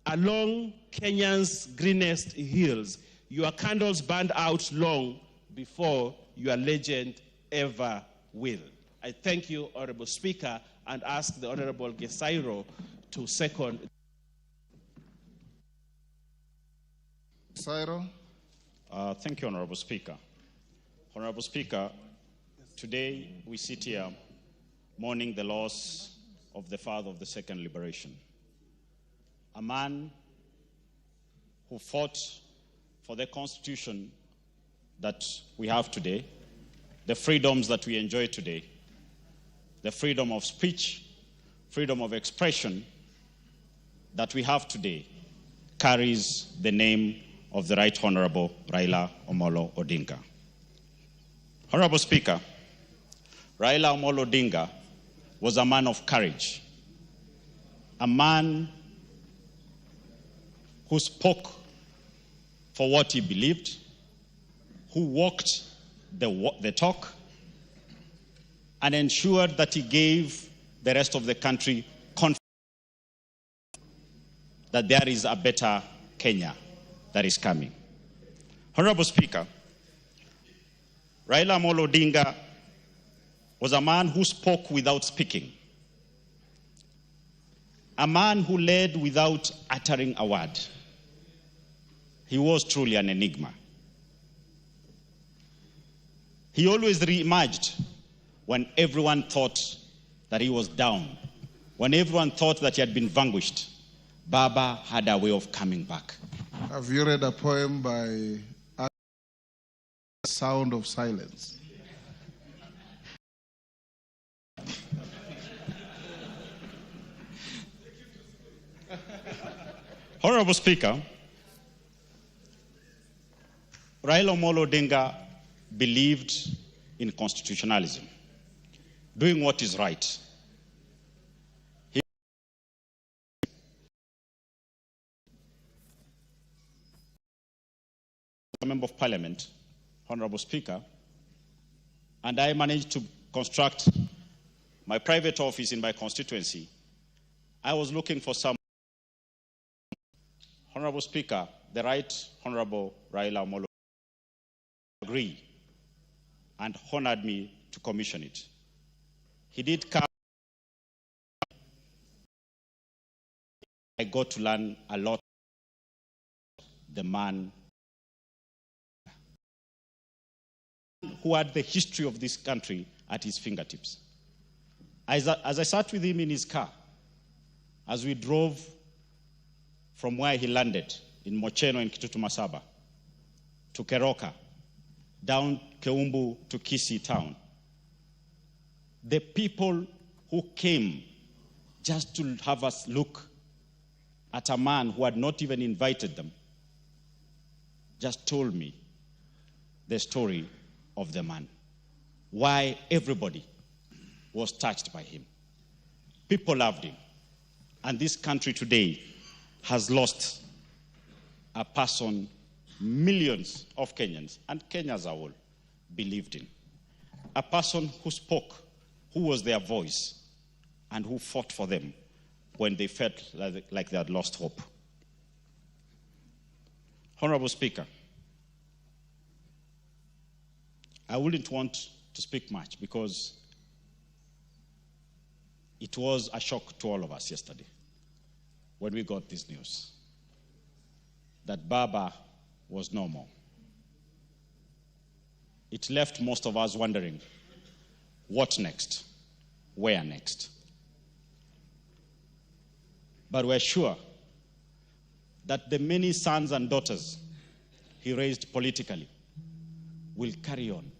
Along Kenya's greenest hills, your candles burned out long before your legend ever will. I thank you, Honorable Speaker, and ask the Honorable Gesairo to second. Gesairo. Thank you, Honorable Speaker. Honorable Speaker, today we sit here mourning the loss of the father of the second liberation, a man who fought for the Constitution that we have today, the freedoms that we enjoy today, the freedom of speech, freedom of expression that we have today carries the name of the Right Honorable Raila Omolo Odinga. Honorable Speaker, Raila Omolo Odinga was a man of courage, a man who spoke for what he believed, who walked the talk, and ensured that he gave the rest of the country confidence that there is a better Kenya that is coming. Honorable Speaker, Raila Omolo Odinga was a man who spoke without speaking, a man who led without uttering a word. He was truly an enigma. He always re-emerged when everyone thought that he was down, when everyone thought that he had been vanquished. Baba had a way of coming back. Have you read a poem by Sound of Silence? Honorable Speaker, Raila Omolo Odinga believed in constitutionalism, doing what is right. He was a member of parliament, Honorable Speaker, and I managed to construct my private office in my constituency. I was looking for some. Honorable Speaker, the Right Honorable Raila Omolo agreed and honored me to commission it. He did come. I got to learn a lot. The man who had the history of this country at his fingertips. As I sat with him in his car, as we drove from where he landed in Mocheno in Kitutu Masaba to Keroka, down Keumbu to Kisii town, the people who came just to have us look at a man who had not even invited them just told me the story of the man, why everybody was touched by him. People loved him. And this country today has lost a person millions of Kenyans, and Kenyans are all, believed in. A person who spoke, who was their voice, and who fought for them when they felt like they had lost hope. Honorable Speaker, I wouldn't want to speak much because it was a shock to all of us yesterday when we got this news that Baba was no more. It left most of us wondering, what next? Where next? But we're sure that the many sons and daughters he raised politically will carry on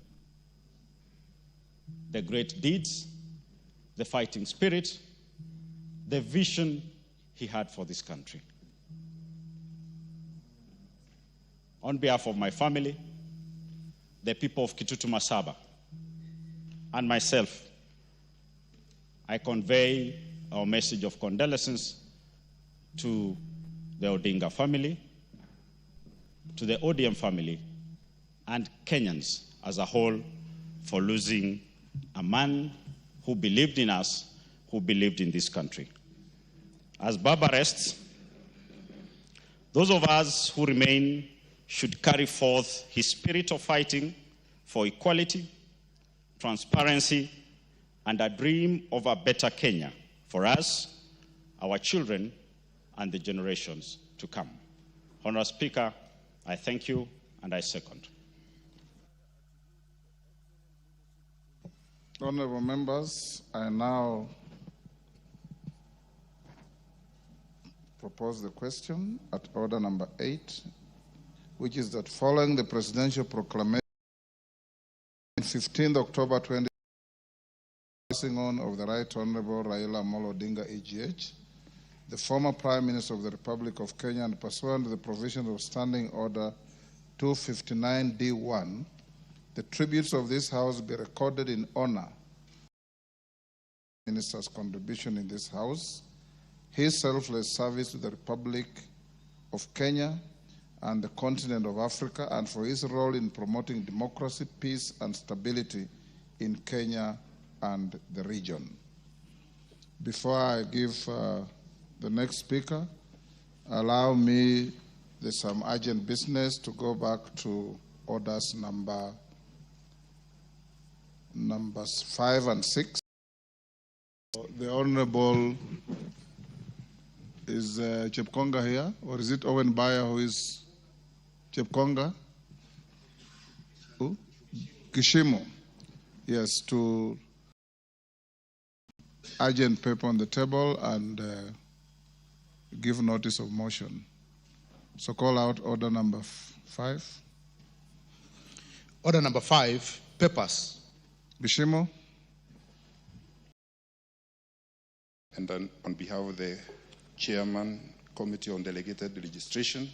the great deeds, the fighting spirit, the vision he had for this country. On behalf of my family, the people of Kitutu Masaba, and myself, I convey our message of condolences to the Odinga family, to the ODM family, and Kenyans as a whole for losing a man who believed in us, who believed in this country. As Baba rests, those of us who remain should carry forth his spirit of fighting for equality, transparency, and a dream of a better Kenya for us, our children, and the generations to come. Honourable Speaker, I thank you and I second. Honourable members, I now propose the question at order number 8, which is that following the presidential proclamation on 15th October 2020 of the Right Honourable Raila Odinga AGH, the former Prime Minister of the Republic of Kenya, and pursuant to the provisions of Standing Order 259D1, the tributes of this House be recorded in honor of the Minister's contribution in this House, his selfless service to the Republic of Kenya and the continent of Africa, and for his role in promoting democracy, peace, and stability in Kenya and the region. Before I give the next speaker, allow me, there's some urgent business, to go back to orders numbers 5 and 6. The Honorable, is Chepkonga here, or is it Owen Baya who is Chepkonga? Who? Kishimo. Yes, to urgent paper on the table and give notice of motion. So call out order number 5. Order number 5, papers. Bishimo. And then on behalf of the Chairman, Committee on Delegated Registration,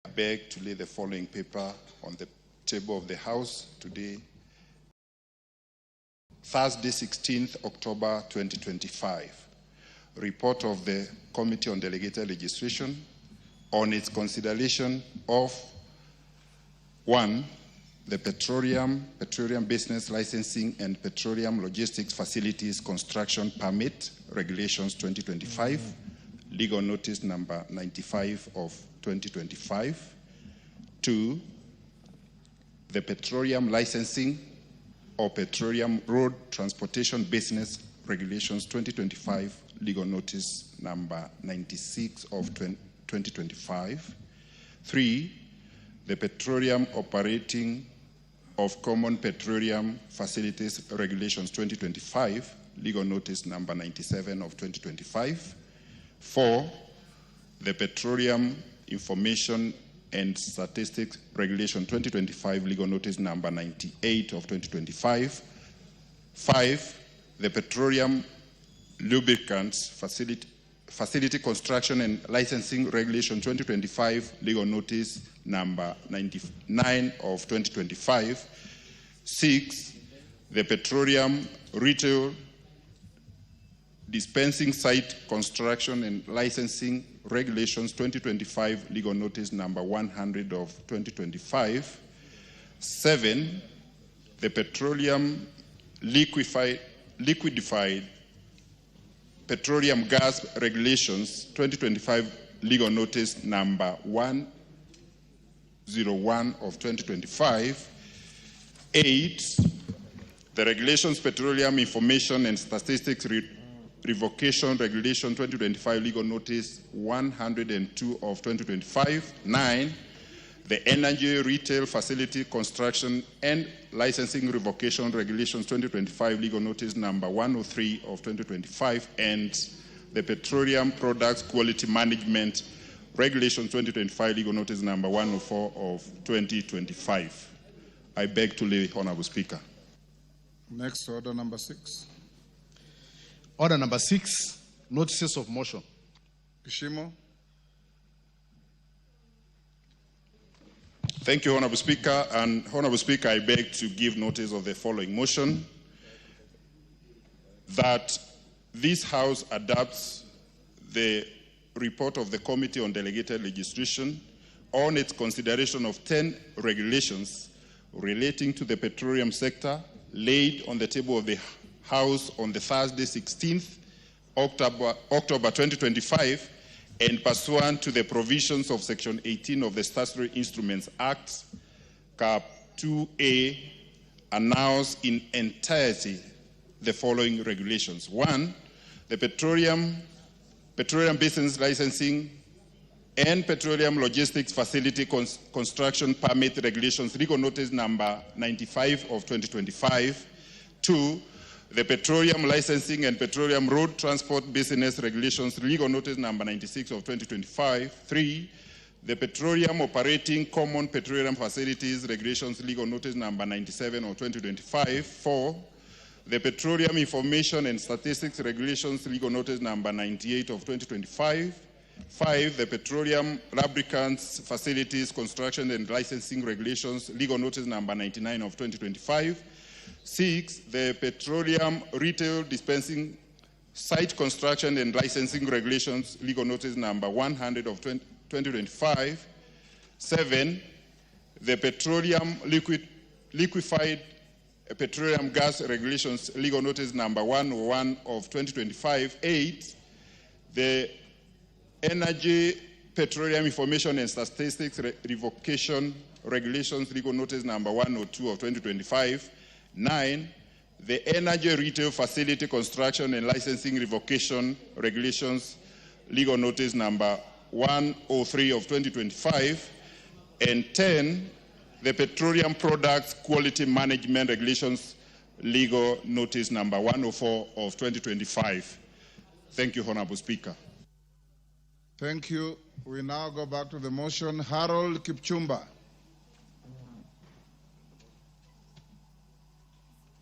I beg to lay the following paper on the table of the House today, Thursday, 16th October 2025. Report of the Committee on Delegated Registration on its consideration of 1. The Petroleum Business Licensing and Petroleum Logistics Facilities Construction Permit Regulations 2025, legal notice number 95 of 2025. 2. The Petroleum Licensing or Petroleum Road Transportation Business Regulations 2025, legal notice number 96 of 2025. 3. The Petroleum Operating of Common Petroleum Facilities Regulations 2025, legal notice number 97 of 2025. 4. The Petroleum Information and Statistics Regulation 2025, legal notice number 98 of 2025. 5. The Petroleum Lubricants Facility Construction and Licensing Regulation 2025, legal notice number 99 of 2025. 6. The Petroleum Retail Dispensing Site Construction and Licensing Regulations 2025, legal notice number 100 of 2025. 7. The Petroleum Liquefied Petroleum Gas Regulations 2025, legal notice number 101 of 2025. 8. The Regulations Petroleum Information and Statistics Revocation Regulation 2025, legal notice 102 of 2025. 9. The Energy Retail Facility Construction and Licensing Revocation Regulations 2025, legal notice number 103 of 2025, and the Petroleum Products Quality Management Regulation 2025, legal notice number 104 of 2025. I beg to lay, Honourable Speaker. Next, order number 6. Order number 6, notices of motion. Kishimo. Thank you, Honourable Speaker. And Honourable Speaker, I beg to give notice of the following motion: that this House adopts the report of the Committee on Delegated Legislation on its consideration of 10 regulations relating to the petroleum sector laid on the table of the House on the Thursday, 16th October 2025, and pursuant to the provisions of Section 18 of the Statutory Instruments Act, Cap 2A, announce in entirety the following regulations. 1. The petroleum business licensing and petroleum logistics facility construction permit regulations, legal notice number 95 of 2025. 2. The petroleum licensing and petroleum road transport business regulations, legal notice number 96 of 2025. 3. The petroleum operating common petroleum facilities regulations, legal notice number 97 of 2025. 4. The petroleum information and statistics regulations, legal notice number 98 of 2025. 5. The petroleum lubricants facilities construction and licensing regulations, legal notice number 99 of 2025. 6. The petroleum retail dispensing site construction and licensing regulations, legal notice number 100 of 2025. 7. The petroleum liquefied petroleum gas regulations, legal notice number 101 of 2025. 8. The energy petroleum information and statistics revocation regulations, legal notice number 102 of 2025. 9. The energy retail facility construction and licensing revocation regulations, legal notice number 103 of 2025. And 10. The petroleum products quality management regulations, legal notice number 104 of 2025. Thank you, Honorable Speaker. Thank you. We now go back to the motion. Harold Kipchumba.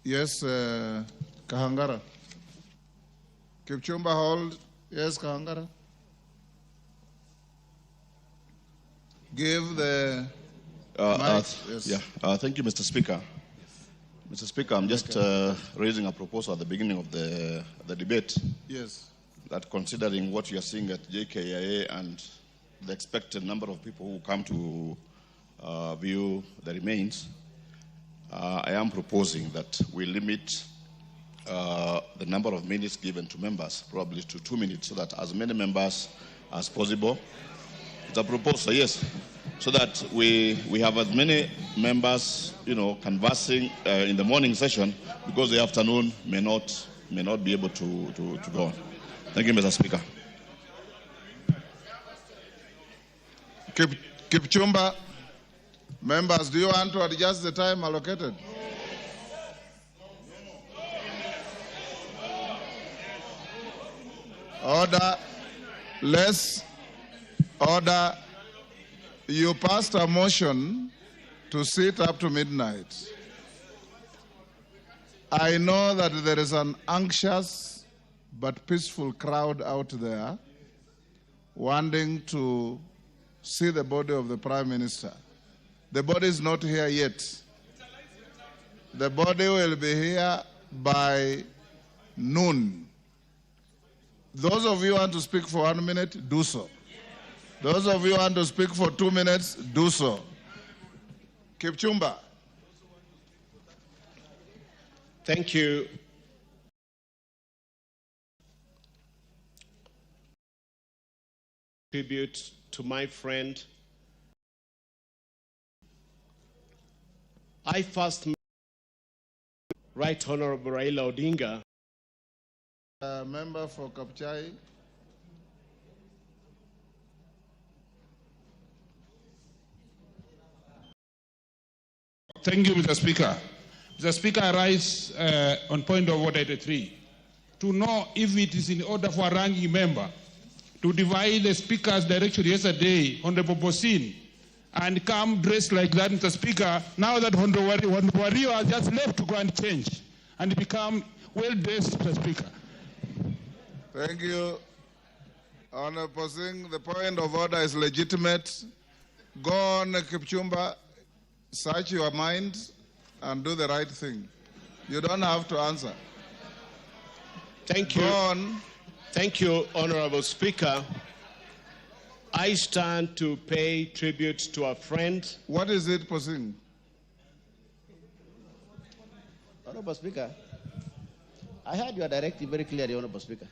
Yes, Kahangara. Kipchumba, hold. Yes, Kahangara. Give the Yes. Thank you, Mr. Speaker. Mr. Speaker, I'm just raising a proposal at the beginning of the debate. Yes. That considering what you are seeing at JKIA and the expected number of people who come to view the remains, I am proposing that we limit the number of minutes given to members, probably to 2 minutes, so that as many members as possible. It's a proposal, yes, so that we have as many members, conversing in the morning session, because the afternoon may not be able to go on. Thank you, Mr. Speaker. Kipchumba, members, do you want to adjust the time allocated? Order. Order. You passed a motion to sit up to midnight. I know that there is an anxious but peaceful crowd out there wanting to see the body of the Prime Minister. The body is not here yet. The body will be here by noon. Those of you who want to speak for 1 minute, do so. Those of you who want to speak for 2 minutes, do so. Kipchumba. Thank you. Tribute to my friend. I first met Right Honorable Raila Odinga. Member for Kapchai. Thank you, Mr. Speaker. Mr. Speaker, I rise on point of order 83 to know if it is in order for a ranking member to divide the Speaker's direction yesterday, Honorable Bosin, and come dressed like that, Mr. Speaker, now that Honorable Wario has just left to go and change and become well-dressed, Mr. Speaker. Thank you. Honorable Singh, the point of order is legitimate. Go on, Kipchumba, search your mind and do the right thing. You don't have to answer. Thank you. Go on. Thank you, Honorable Speaker. I stand to pay tribute to a friend. What is it, Posing? Honorable Speaker, I heard your directive very clearly, Honorable Speaker.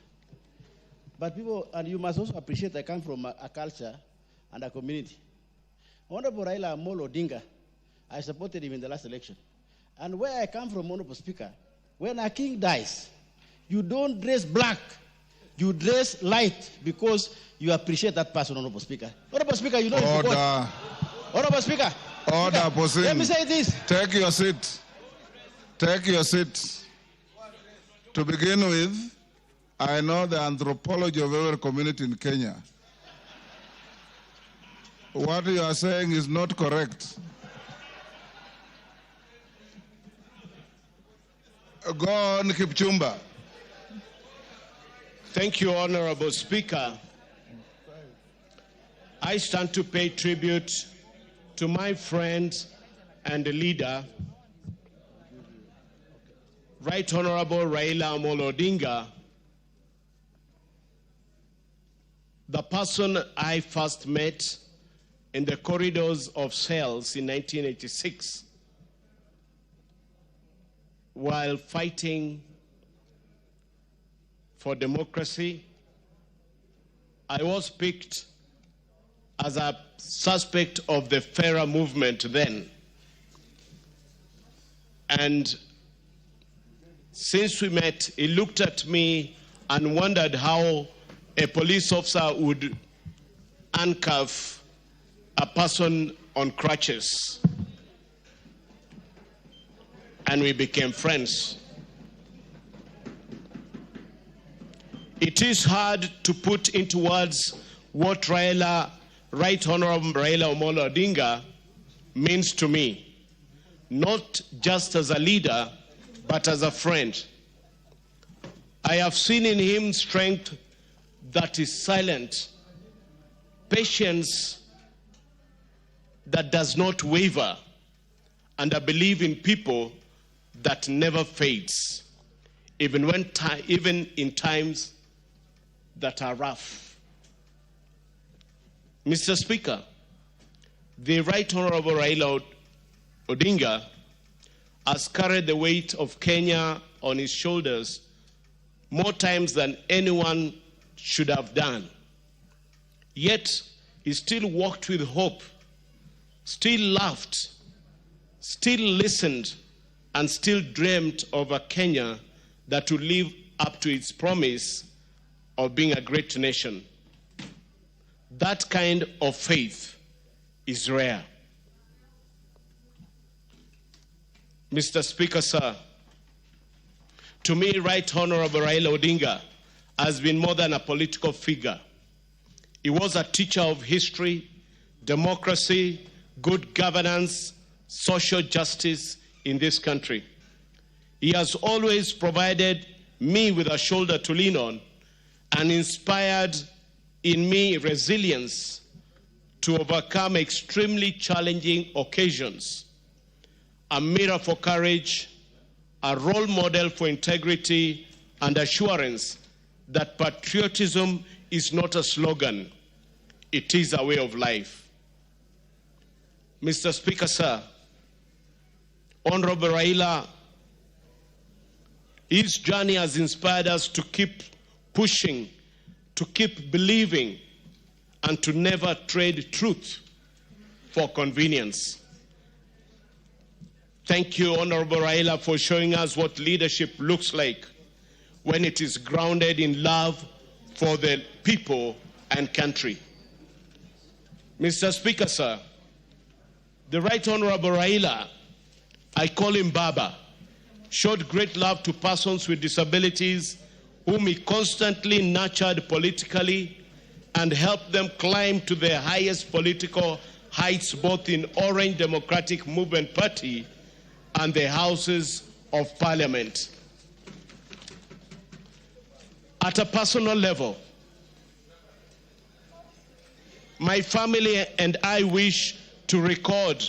But people, and you must also appreciate I come from a culture and a community. Honorable Raila Odinga, I supported him in the last election. And where I come from, Honorable Speaker, when a king dies, you don't dress black, you dress light because you appreciate that person, Honorable Speaker. Honorable Speaker, you know Order. Honorable Speaker. Order, Posin. Let me say this. Take your seat. Take your seat. To begin with, I know the anthropology of every community in Kenya. What you are saying is not correct. Go on, Kipchumba. Thank you, Honorable Speaker. I stand to pay tribute to my friend and leader, Right Honorable Raila Odinga, the person I first met in the corridors of cells in 1986 while fighting for democracy. I was picked as a suspect of the FARA movement then. And since we met, he looked at me and wondered how a police officer would handcuff a person on crutches. And we became friends. It is hard to put into words what Right Honorable Raila Odinga means to me, not just as a leader, but as a friend. I have seen in him strength that is silent, patience that does not waver, and a belief in people that never fades, even in times that are rough. Mr. Speaker, the Right Honorable Raila Odinga has carried the weight of Kenya on his shoulders more times than anyone should have done. Yet, he still walked with hope, still laughed, still listened, and still dreamt of a Kenya that would live up to its promise of being a great nation. That kind of faith is rare. Mr. Speaker, sir, to me, Right Honorable Raila Odinga has been more than a political figure. He was a teacher of history, democracy, good governance, social justice in this country. He has always provided me with a shoulder to lean on and inspired in me resilience to overcome extremely challenging occasions, a mirror for courage, a role model for integrity and assurance that patriotism is not a slogan, it is a way of life. Mr. Speaker, sir, Honorable Raila, his journey has inspired us to keep pushing, to keep believing, and to never trade truth for convenience. Thank you, Honorable Raila, for showing us what leadership looks like when it is grounded in love for the people and country. Mr. Speaker, sir, the Right Honorable Raila, I call him Baba, showed great love to persons with disabilities whom he constantly nurtured politically and helped them climb to their highest political heights both in Orange Democratic Movement Party and the Houses of Parliament. At a personal level, my family and I wish to record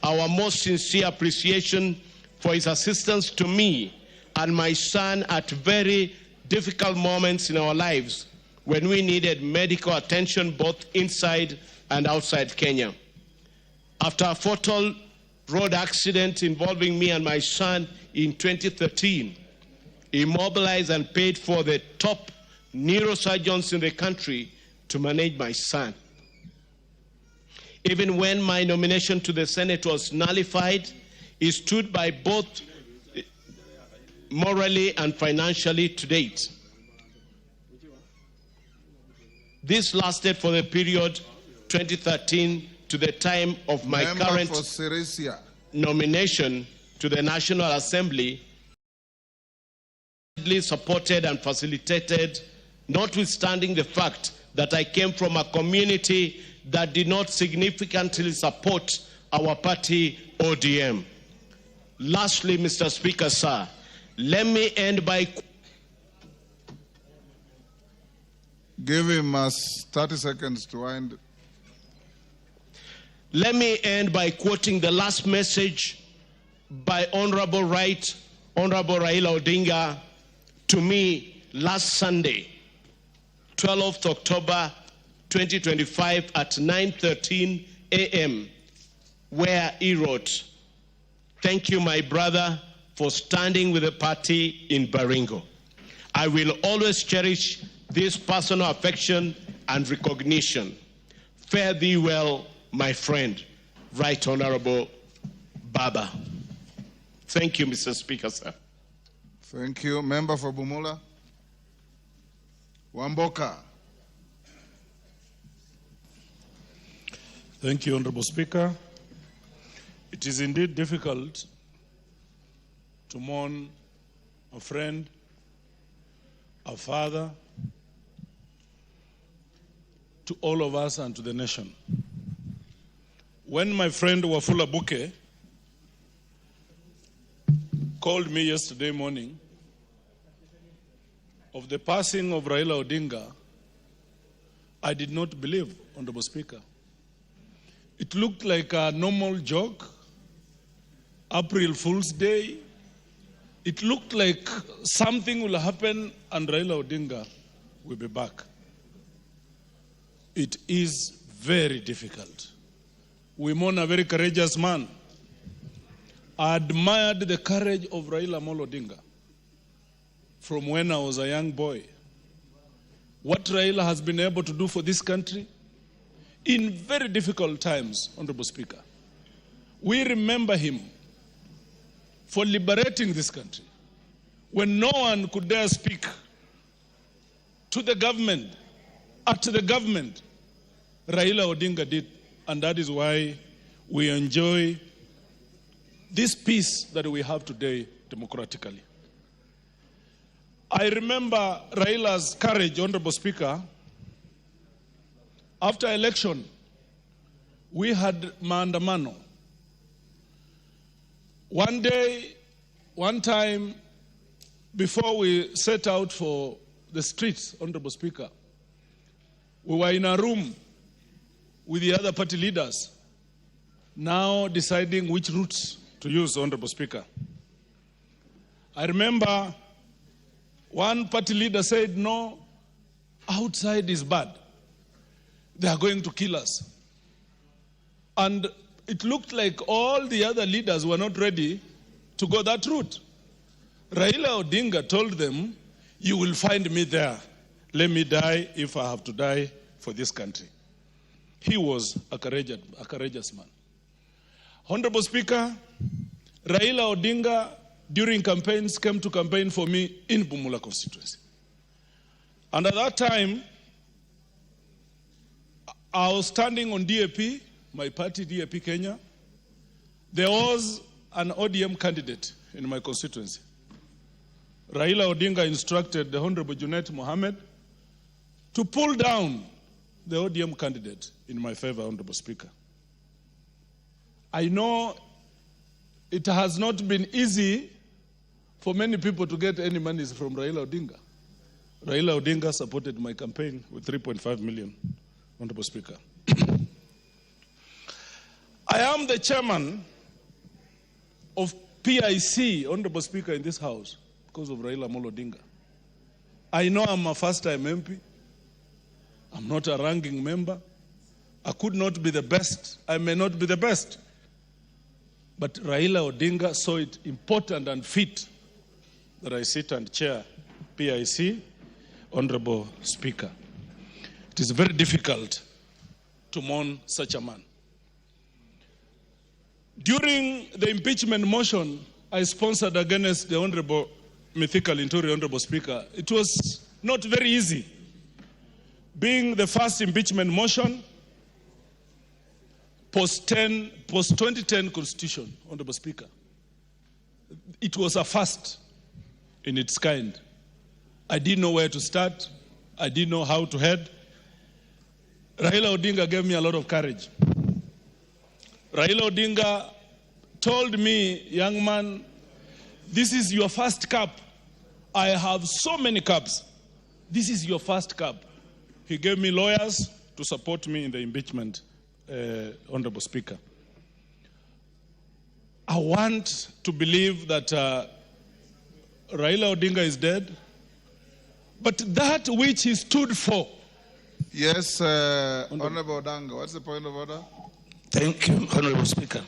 our most sincere appreciation for his assistance to me and my son at very difficult moments in our lives when we needed medical attention both inside and outside Kenya. After a fatal road accident involving me and my son in 2013, immobilized and paid for the top neurosurgeons in the country to manage my son. Even when my nomination to the Senate was nullified, he stood by both morally and financially to date. This lasted for the period 2013 to the time of my current nomination to the National Assembly, supported and facilitated, notwithstanding the fact that I came from a community that did not significantly support our party, ODM. Lastly, Mr. Speaker, sir, let me end by... Give him 30 seconds to wind. Let me end by quoting the last message by Honorable Raila Odinga to me last Sunday, 12th October 2025 at 9:13 a.m., where he wrote, "Thank you, my brother, for standing with the party in Baringo. I will always cherish this personal affection and recognition. Fare thee well, my friend, Right Honorable Baba." Thank you, Mr. Speaker, sir. Thank you. Member for Bumula. Wamboka. Thank you, Honorable Speaker. It is indeed difficult to mourn a friend, a father, to all of us and to the nation. When my friend Wafula Buke called me yesterday morning of the passing of Raila Odinga, I did not believe, Honorable Speaker. It looked like a normal joke, April Fool's Day. It looked like something will happen and Raila Odinga will be back. It is very difficult. We mourn a very courageous man. I admired the courage of Raila Odinga from when I was a young boy. What Raila has been able to do for this country in very difficult times, Honorable Speaker. We remember him for liberating this country when no one could dare speak to the government, at the government. Raila Odinga did, and that is why we enjoy this peace that we have today democratically. I remember Raila's courage, Honorable Speaker. After election, we had maandamano. One day, one time, before we set out for the streets, Honorable Speaker, we were in a room with the other party leaders, now deciding which routes to use, Honorable Speaker. I remember one party leader said, "No, outside is bad. They are going to kill us." And it looked like all the other leaders were not ready to go that route. Raila Odinga told them, "You will find me there. Let me die if I have to die for this country." He was a courageous man. Honorable Speaker, Raila Odinga, during campaigns, came to campaign for me in Bumula constituency. And at that time, I was standing on DAP, my party DAP Kenya. There was an ODM candidate in my constituency. Raila Odinga instructed the Honorable Junet Mohammed to pull down the ODM candidate in my favor, Honorable Speaker. I know it has not been easy for many people to get any money from Raila Odinga. Raila Odinga supported my campaign with 3.5 million, Honorable Speaker. I am the chairman of PIC, Honorable Speaker, in this House because of Raila Odinga. I know I'm a first-time MP. I'm not a ranking member. I could not be the best. I may not be the best. But Raila Odinga saw it important and fit that I sit and chair PIC, Honorable Speaker. It is very difficult to mourn such a man. During the impeachment motion I sponsored against the Honorable Mythical Inturi, Honorable Speaker, it was not very easy. Being the first impeachment motion post-2010 Constitution, Honorable Speaker. It was a first in its kind. I didn't know where to start. I didn't know how to head. Raila Odinga gave me a lot of courage. Raila Odinga told me, young man, this is your first cup. I have so many cups. This is your first cup. He gave me lawyers to support me in the impeachment, Honorable Speaker. I want to believe that Raila Odinga is dead, but that which he stood for. Yes, Honorable Odanga, what's the point of order? Thank you, Honorable Speaker.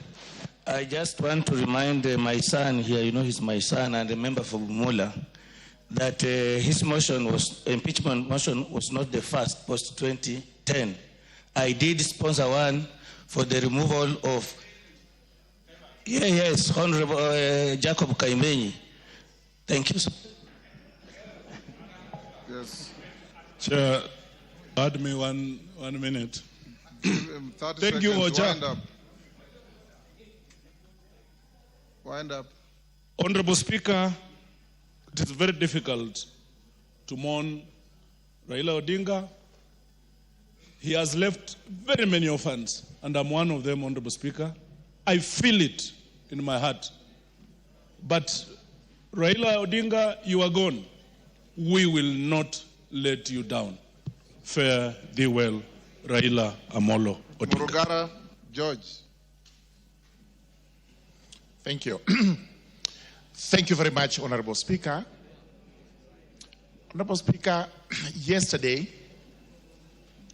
I just want to remind my son here, you know he's my son and a member for Bumula, that his impeachment motion was not the first post-2010. I did sponsor one for the removal of, Honorable Jacob Kaimenyi. Thank you, sir. Yes. Chair, add me one minute. 30 Thank you, seconds. Oja. Wind up. Honorable Speaker, it is very difficult to mourn Raila Odinga. He has left very many orphans, and I'm one of them, Honorable Speaker. I feel it in my heart. But Raila Odinga, you are gone. We will not let you down. Fare thee well, Raila Amolo Odinga. Murugara George. Thank you. Thank you very much, Honorable Speaker. Honorable Speaker, yesterday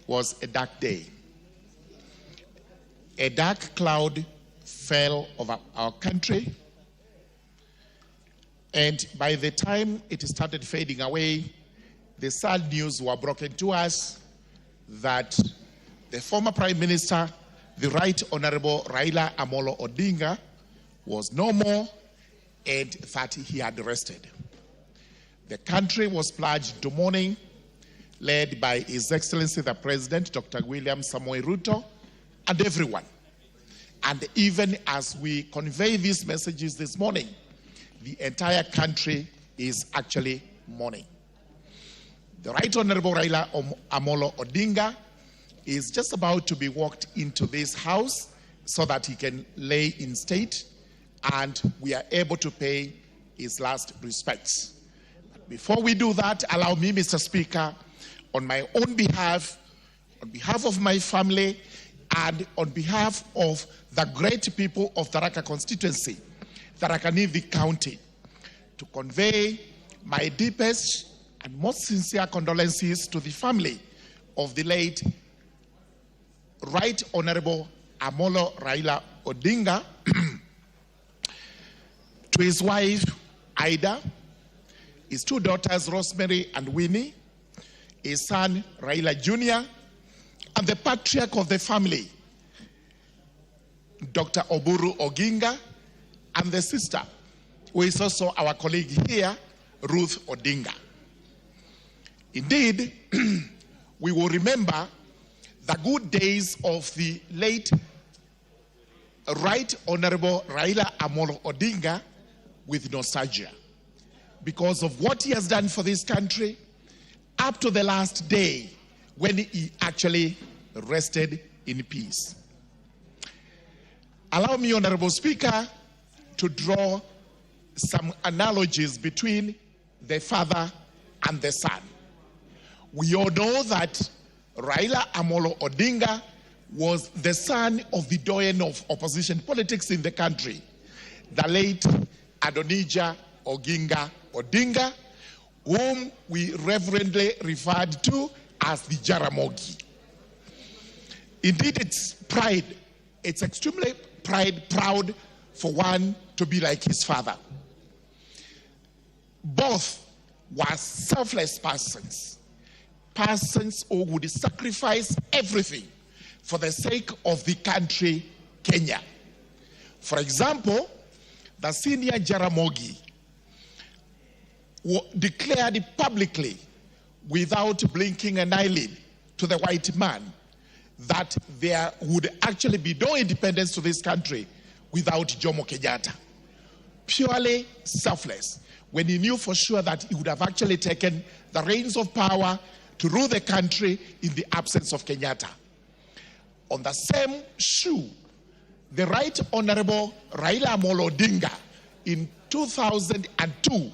was a dark day. A dark cloud fell over our country, and by the time it started fading away, the sad news were broken to us that the former Prime Minister, the Right Honorable Raila Amolo Odinga, was no more, and that he had rested. The country was plunged into mourning, led by His Excellency the President, Dr. William Samoei Ruto, and everyone. And even as we convey these messages this morning, the entire country is actually mourning. The Right Honorable Raila Amolo Odinga is just about to be walked into this house so that he can lay in state and we are able to pay his last respects. But before we do that, allow me, Mr. Speaker, on my own behalf, on behalf of my family, and on behalf of the great people of Tharaka constituency, Tharaka Nithi County, to convey my deepest and most sincere condolences to the family of the late Right Honorable Amolo Raila Odinga, to his wife, Ida, his two daughters, Rosemary and Winnie, his son, Raila Jr., and the patriarch of the family, Dr. Oburu Oginga, and the sister, who is also our colleague here, Ruth Odinga. Indeed, we will remember the good days of the late Right Honorable Raila Amolo Odinga with nostalgia because of what he has done for this country up to the last day when he actually rested in peace. Allow me, Honorable Speaker, to draw some analogies between the father and the son. We all know that Raila Amolo Odinga was the son of the doyen of opposition politics in the country, the late Adonijah Oginga Odinga, whom we reverently referred to as the Jaramogi. Indeed, it's pride. It's extremely proud for one to be like his father. both were selfless persons, persons who would sacrifice everything for the sake of the country, Kenya. For example, the senior Jaramogi declared publicly, without blinking an eyelid, to the white man that there would actually be no independence to this country without Jomo Kenyatta. Purely selfless, when he knew for sure that he would have actually taken the reins of power to rule the country in the absence of Kenyatta. On the same shoe, the Right Honorable Raila Odinga in 2002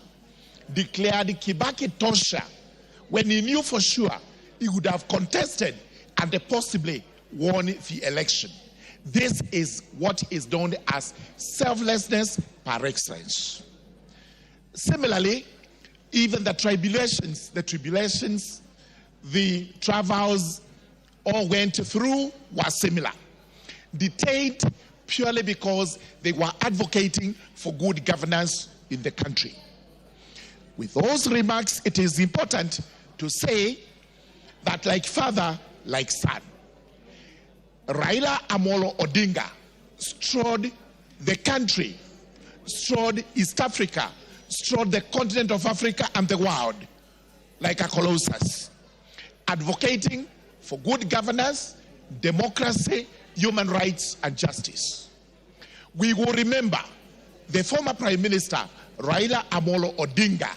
declared Kibaki Tosha when he knew for sure he would have contested and possibly won the election. This is what is known as selflessness par excellence. Similarly, even the tribulations, the travails all went through were similar. Detained purely because they were advocating for good governance in the country. With those remarks, it is important to say that like father, like son, Raila Amolo Odinga strode the country, strode East Africa, strode the continent of Africa and the world like a colossus, advocating for good governance, democracy, human rights, and justice. We will remember the former Prime Minister, Raila Amolo Odinga,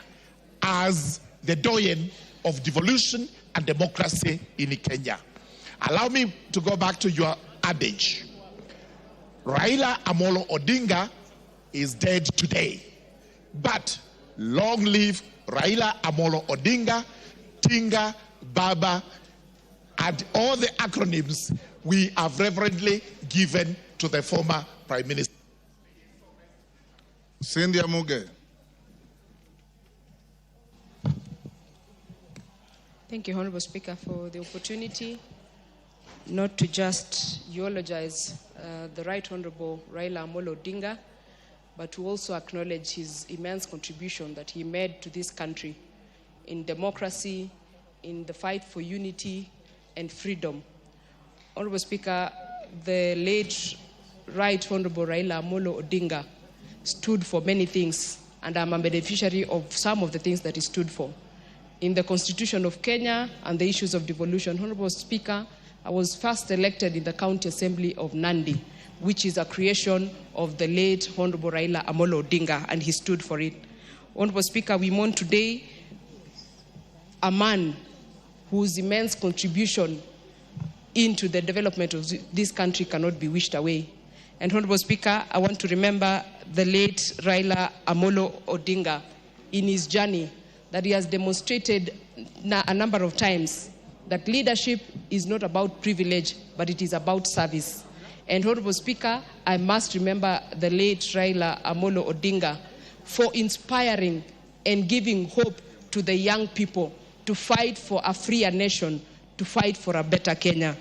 as the doyen of devolution and democracy in Kenya. Allow me to go back to your adage. Raila Amolo Odinga is dead today, but long live Raila Amolo Odinga, Tinga, Baba, and all the acronyms we have reverently given to the former Prime Minister. Cynthia Muge. Thank you, Honorable Speaker, for the opportunity not to just eulogize the Right Honorable Raila Amolo Odinga, but to also acknowledge his immense contribution that he made to this country in democracy, in the fight for unity and freedom. Honorable Speaker, the late Right Honorable Raila Amolo Odinga stood for many things, and I'm a beneficiary of some of the things that he stood for. In the Constitution of Kenya and the issues of devolution, Honorable Speaker, I was first elected in the County Assembly of Nandi, which is a creation of the late Honorable Raila Amolo Odinga, and he stood for it. Honorable Speaker, we mourn today a man whose immense contribution into the development of this country cannot be wished away. And Honorable Speaker, I want to remember the late Raila Amolo Odinga in his journey that he has demonstrated a number of times that leadership is not about privilege, but it is about service. And Honorable Speaker, I must remember the late Raila Amolo Odinga for inspiring and giving hope to the young people to fight for a freer nation, to fight for a better Kenya.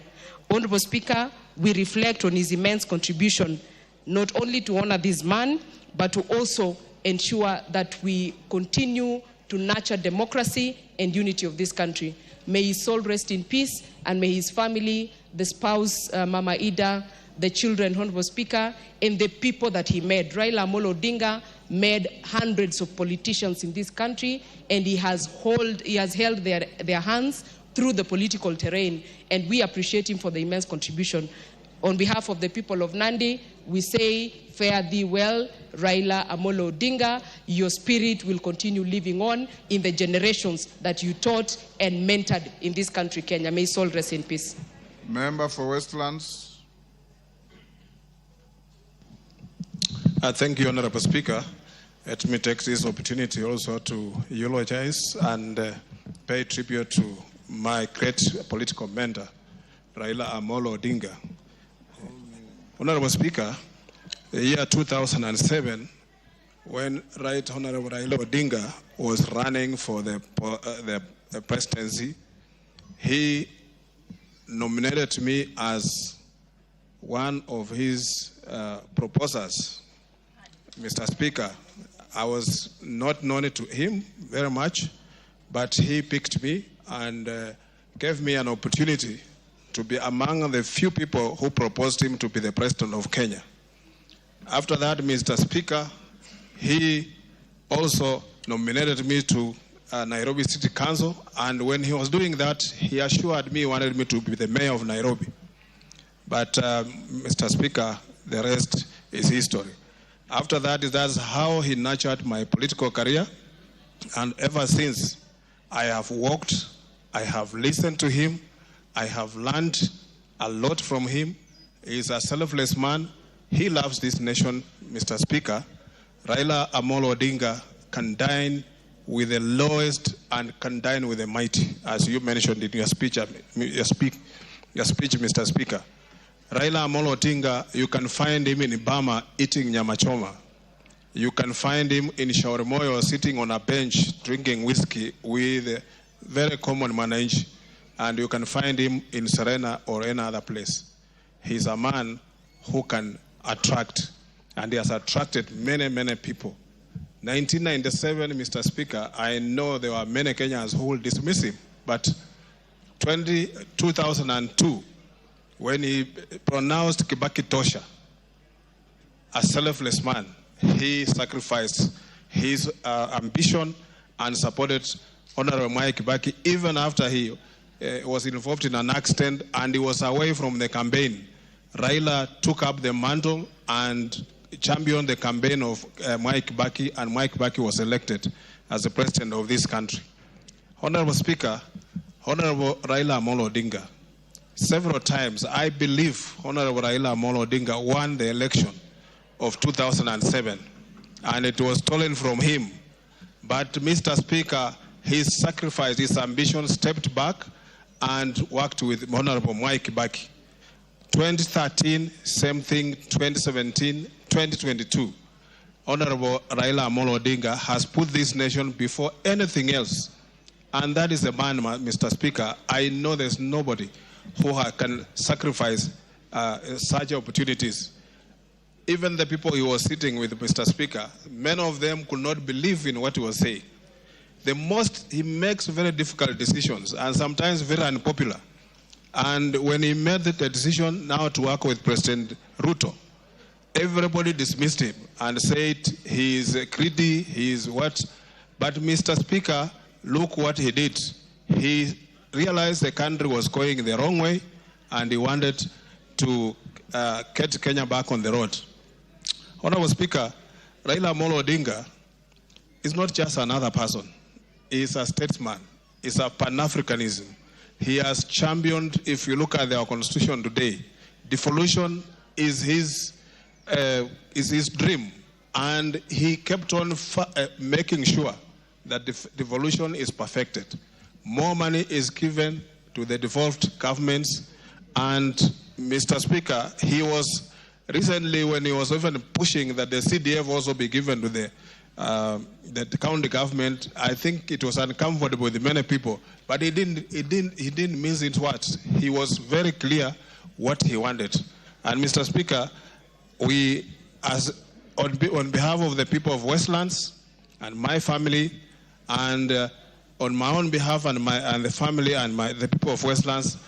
Honorable Speaker, we reflect on his immense contribution, not only to honor this man, but to also ensure that we continue to nurture democracy and unity of this country. May his soul rest in peace, and may his family, the spouse, Mama Ida, the children, Honorable Speaker, and the people that he made. Raila Amolo Odinga made hundreds of politicians in this country, and he has held their hands through the political terrain, and we appreciate him for the immense contribution. On behalf of the people of Nandi, we say, fare thee well, Raila Amolo Odinga. Your spirit will continue living on in the generations that you taught and mentored in this country, Kenya. May his soul rest in peace. Member for Westlands. Thank you, Honorable Speaker. Let me take this opportunity also to eulogize and pay tribute to my great political mentor, Raila Amolo Odinga. Honorable Speaker, the year 2007, when Right Honorable Raila Odinga was running for the presidency, he nominated me as one of his proposers. Mr. Speaker, I was not known to him very much, but he picked me and gave me an opportunity to be among the few people who proposed him to be the president of Kenya. After that, Mr. Speaker, he also nominated me to Nairobi City Council, and when he was doing that, he assured me he wanted me to be the mayor of Nairobi. But Mr. Speaker, the rest is history. After that, that's how he nurtured my political career, and ever since, I have walked, I have listened to him, I have learned a lot from him. He's a selfless man. He loves this nation, Mr. Speaker. Raila Amolo Odinga can dine with the lowest and can dine with the mighty, as you mentioned in your speech, Mr. Speaker. Raila Amolo Odinga, you can find him in Bama eating nyama choma. You can find him in Shaurimoyo sitting on a bench drinking whiskey with very common manage, and you can find him in Serena or any other place. He's a man who can attract, and he has attracted many, many people. 1997, Mr. Speaker, I know there were many Kenyans who will dismiss him, but 2002, when he pronounced Kibaki Tosha, a selfless man, he sacrificed his ambition and supported Honorable Mwai Kibaki even after he was involved in an accident and he was away from the campaign. Raila took up the mantle and championed the campaign of Mwai Kibaki, and Mwai Kibaki was elected as the president of this country. Honorable Speaker, Honorable Raila Amolo Odinga, several times I believe Honorable Raila Amolo Odinga won the election of 2007, and it was stolen from him. But Mr. Speaker, he sacrificed his ambition, stepped back, and worked with Honorable Mwai Kibaki. 2013, same thing, 2017, 2022. Honorable Raila Amolo Odinga has put this nation before anything else. And that is the man, Mr. Speaker. I know there's nobody who can sacrifice such opportunities. Even the people he was sitting with, Mr. Speaker, many of them could not believe in what he was saying. He makes very difficult decisions and sometimes very unpopular. And when he made the decision now to work with President Ruto, everybody dismissed him and said he is greedy, he is what. But Mr. Speaker, look what he did. He realized the country was going the wrong way and he wanted to get Kenya back on the road. Honorable Speaker, Raila Amolo Odinga is not just another person. He is a statesman. He's a Pan-Africanism. He has championed, if you look at our constitution today, devolution is his dream. And he kept on making sure that devolution is perfected. More money is given to the devolved governments. And Mr. Speaker, he was recently, when he was even pushing that the CDF also be given to the county government, I think it was uncomfortable with many people. But he didn't miss it what. He was very clear what he wanted. And Mr. Speaker, we, on behalf of the people of Westlands and my family, and on my own behalf and the family and the people of Westlands,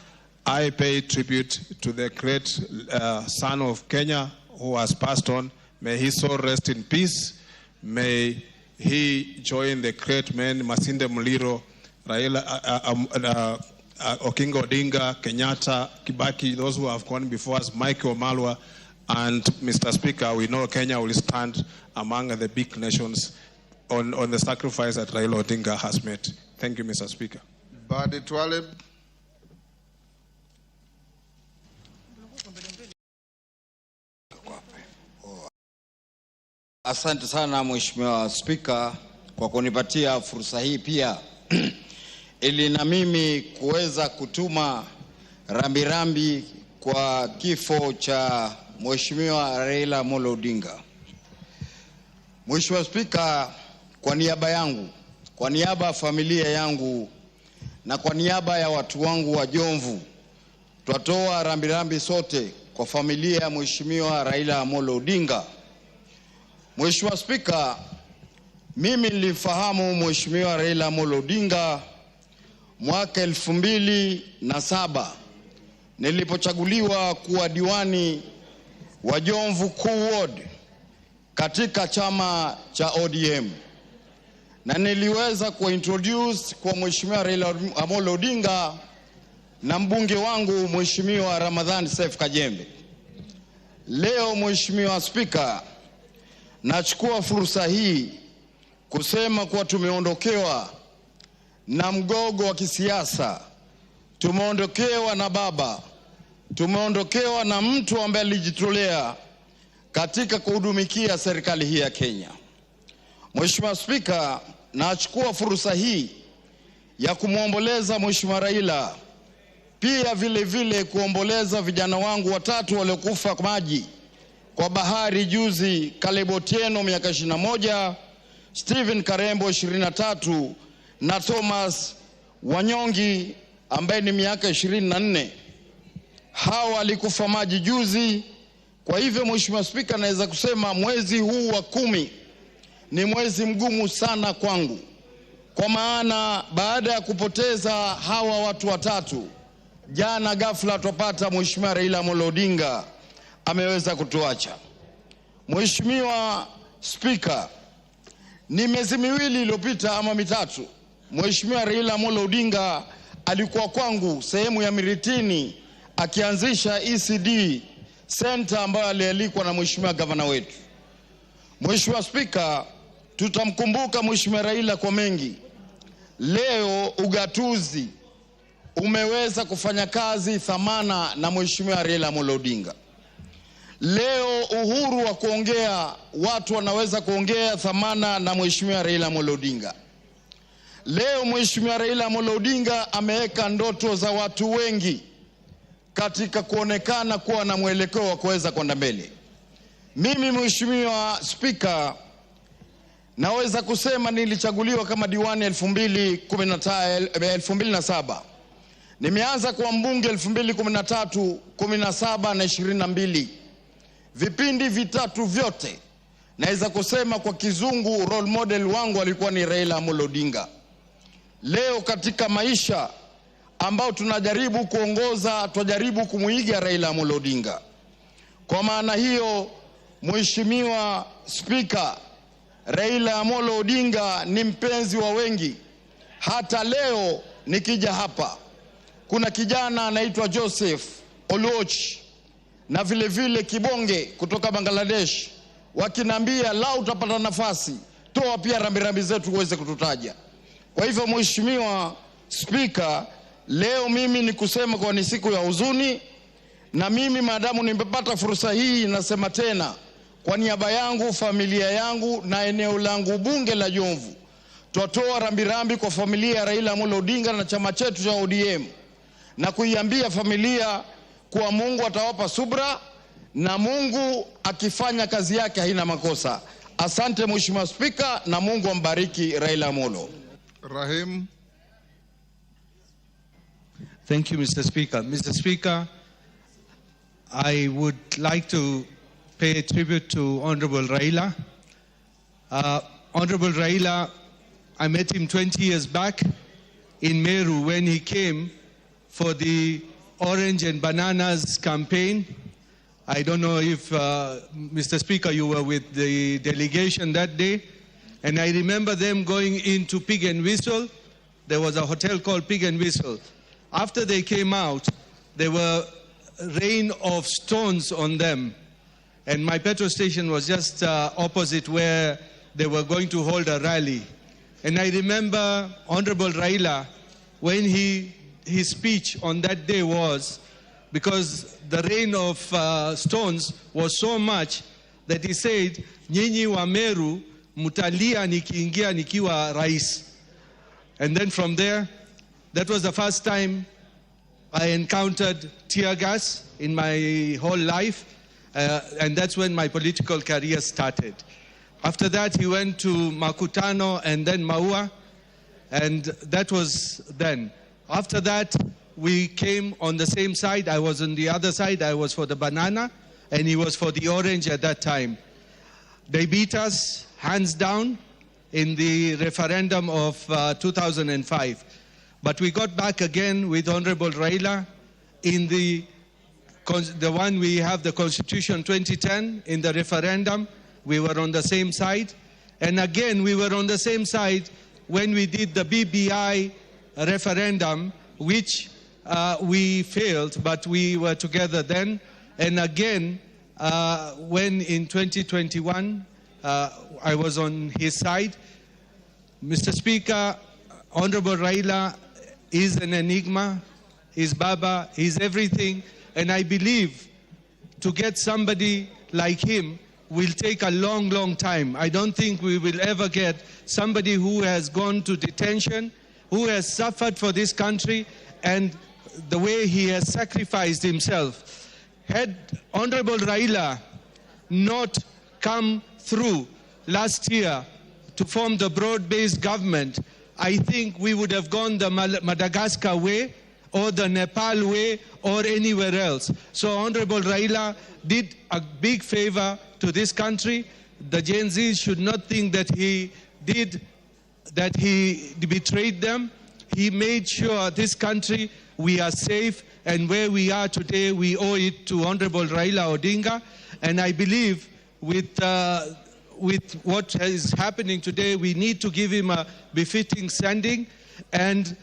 I pay tribute to the great son of Kenya who has passed on. May his soul rest in peace. May he join the great men, Masinde Muliro, Raila, Okinga Odinga, Kenyatta, Kibaki, those who have gone before us, Michael Malwa, and Mr. Speaker, we know Kenya will stand among the big nations on the sacrifice that Raila Odinga has made. Thank you, Mr. Speaker. Badi Twalib. Asante sana Mheshimiwa Spika kwa kunipatia fursa hii pia ili na mimi kuweza kutuma rambirambi kwa kifo cha Mheshimiwa Raila Amolo Odinga. Mheshimiwa Spika, kwa niaba yangu, kwa niaba ya familia yangu na kwa niaba ya watu wangu wa Jomvu, twatoa rambirambi sote kwa familia ya Mheshimiwa Raila Amolo Odinga. Mheshimiwa Spika, Mimi nilifahamu Mheshimiwa Raila Odinga mwaka 2007 nilipochaguliwa kuwa diwani wa Jomvu Kuu Ward katika chama cha ODM, na niliweza kuintroduce kwa Mheshimiwa Raila Odinga na mbunge wangu Mheshimiwa Ramadhan Seif Kajembe. Leo Mheshimiwa Spika, nachukua fursa hii kusema kuwa tumeondokewa na mgogo wa kisiasa, tumeondokewa na baba, tumeondokewa na mtu ambaye alijitolea katika kuhudumikia serikali hii ya Kenya. Mheshimiwa Spika, nachukua fursa hii ya kumwomboleza Mheshimiwa Raila, pia vile vile kuomboleza vijana wangu watatu waliokufa kwa maji kwa bahari juzi, Caleb Otieno miaka 21, Stephen Karembo 23 na Thomas Wanyongi ambaye ni miaka 24. Hawa walikufa maji juzi. Kwa hivyo Mheshimiwa Spika, naweza kusema mwezi huu wa 10 ni mwezi mgumu sana kwangu, kwa maana baada ya kupoteza hawa watu watatu, jana ghafla tupata Mheshimiwa Raila Odinga ameweza kutuacha. Mheshimiwa Spika, ni miezi miwili iliyopita ama mitatu, Mheshimiwa Raila Odinga alikuwa kwangu sehemu ya Miritini akianzisha ECD Center ambayo alialikwa na Mheshimiwa gavana wetu. Mheshimiwa Spika, tutamkumbuka Mheshimiwa Raila kwa mengi. Leo ugatuzi umeweza kufanya kazi thamana na Mheshimiwa Raila Odinga. Leo uhuru wa kuongea, watu wanaweza kuongea thamana na Mheshimiwa Raila Odinga. Leo Mheshimiwa Raila Odinga ameweka ndoto za watu wengi katika kuonekana kuwa na mwelekeo wa kuweza kwenda mbele. Mimi Mheshimiwa Spika, naweza kusema nilichaguliwa kama diwani 2007. Nimeanza kuwa mbunge 2013, 17 na 22. Vipindi vitatu vyote naweza kusema kwa kizungu role model wangu alikuwa ni Raila Odinga. Leo katika maisha ambao tunajaribu kuongoza, tunajaribu kumuiga Raila Odinga. Kwa maana hiyo Mheshimiwa Spika, Raila Odinga ni mpenzi wa wengi. Hata leo nikija hapa, kuna kijana anaitwa Joseph Oluoch na vile vile Kibonge kutoka Bangladesh wakinambia la utapata nafasi, toa pia rambirambi zetu uweze kututaja. Kwa hivyo Mheshimiwa Spika, leo mimi ni kusema kwa ni siku ya huzuni, na mimi maadamu nimepata fursa hii nasema tena kwa niaba yangu, familia yangu na eneo langu bunge la Jomvu, tutoa rambirambi kwa familia ya Raila Odinga na chama chetu cha ODM, na kuiambia familia kuwa Mungu atawapa subra na Mungu akifanya kazi yake haina makosa. Asante Mheshimiwa Spika, na Mungu ambariki Raila Amolo. Rahim. Thank you, Mr. Speaker. Mr. Speaker, I would like to pay a tribute to Honorable Raila. Honorable Raila, I met him 20 years back in Meru when he came for the Orange and Bananas campaign. I don't know if, Mr. Speaker, you were with the delegation that day. And I remember them going into Pig and Whistle. There was a hotel called Pig and Whistle. After they came out, there were rain of stones on them. And my petrol station was just opposite where they were going to hold a rally. And I remember Honorable Raila, when his speech on that day was, because the rain of stones was so much that he said, Nyinyi wa Meru mutalia nikiingia nikiwa rais. And then from there, that was the first time I encountered tear gas in my whole life. And that's when my political career started. After that, he went to Makutano and then Maua. And that was then. After that, we came on the same side. I was on the other side. I was for the banana, and he was for the orange at that time. They beat us, hands down, in the referendum of 2005. But we got back again with Honorable Raila in the one we have, the Constitution 2010, in the referendum. We were on the same side. And again, we were on the same side when we did the BBI referendum, which we failed, but we were together then. And again, when in 2021, I was on his side. Mr. Speaker, Honorable Raila is an enigma, he's Baba, he's everything. And I believe to get somebody like him will take a long, long time. I don't think we will ever get somebody who has gone to detention, who has suffered for this country, and the way he has sacrificed himself. Had Honorable Raila not come through last year to form the broad-based government, I think we would have gone the Madagascar way or the Nepal way or anywhere else. So Honorable Raila did a big favor to this country. The Gen Zs should not think that he betrayed them. He made sure this country, we are safe, and where we are today, we owe it to Honorable Raila Odinga. And I believe with what is happening today, we need to give him a befitting sending. And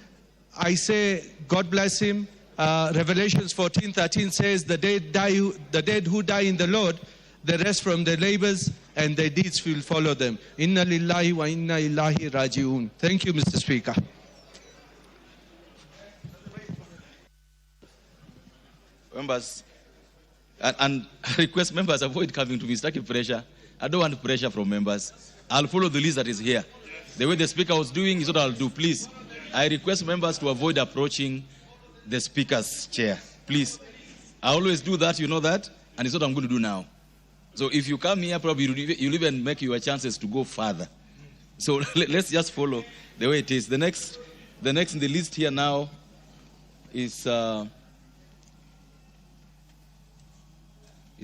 I say, God bless him. Revelations 14:13 says, the dead who die in the Lord, the rest from their labors and their deeds will follow them. Inna lillahi wa inna ilahi raji'un. Thank you, Mr. Speaker. Members, and I request members avoid coming to me, stacking pressure. I don't want pressure from members. I'll follow the list that is here. The way the speaker was doing is what I'll do. Please, I request members to avoid approaching the speaker's chair. Please. I always do that, you know that, and it's what I'm going to do now. So if you come here, probably you'll even make your chances to go further. So let's just follow the way it is. The next in the list here now is the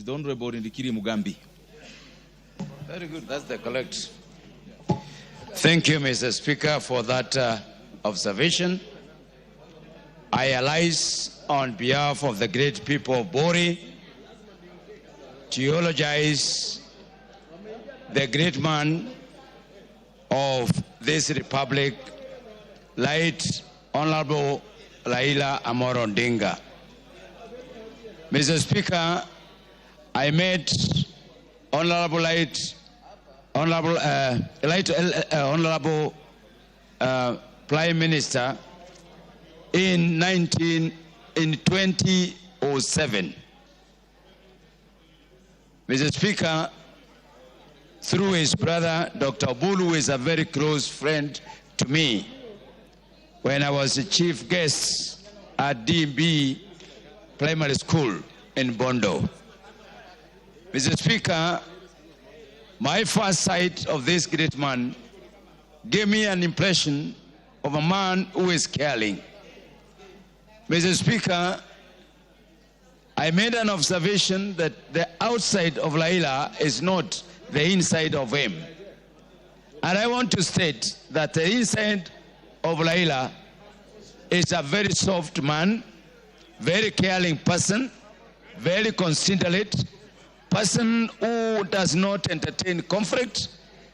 Honorable Ndikiri Mugambi. Very good, that's the correct. Thank you, Mr. Speaker, for that observation. I arise on behalf of the great people of Bori to eulogize the great man of this republic, late Honorable Raila Amolo Odinga. Mr. Speaker, I met Honorable Prime Minister in 2007. Mr. Speaker, through his brother, Dr. Bulu, who is a very close friend to me, when I was a chief guest at DB Primary School in Bondo. Mr. Speaker, my first sight of this great man gave me an impression of a man who is caring. Mr. Speaker, I made an observation that the outside of Raila is not the inside of him. And I want to state that the inside of Raila is a very soft man, very caring person, very considerate, person who does not entertain conflict,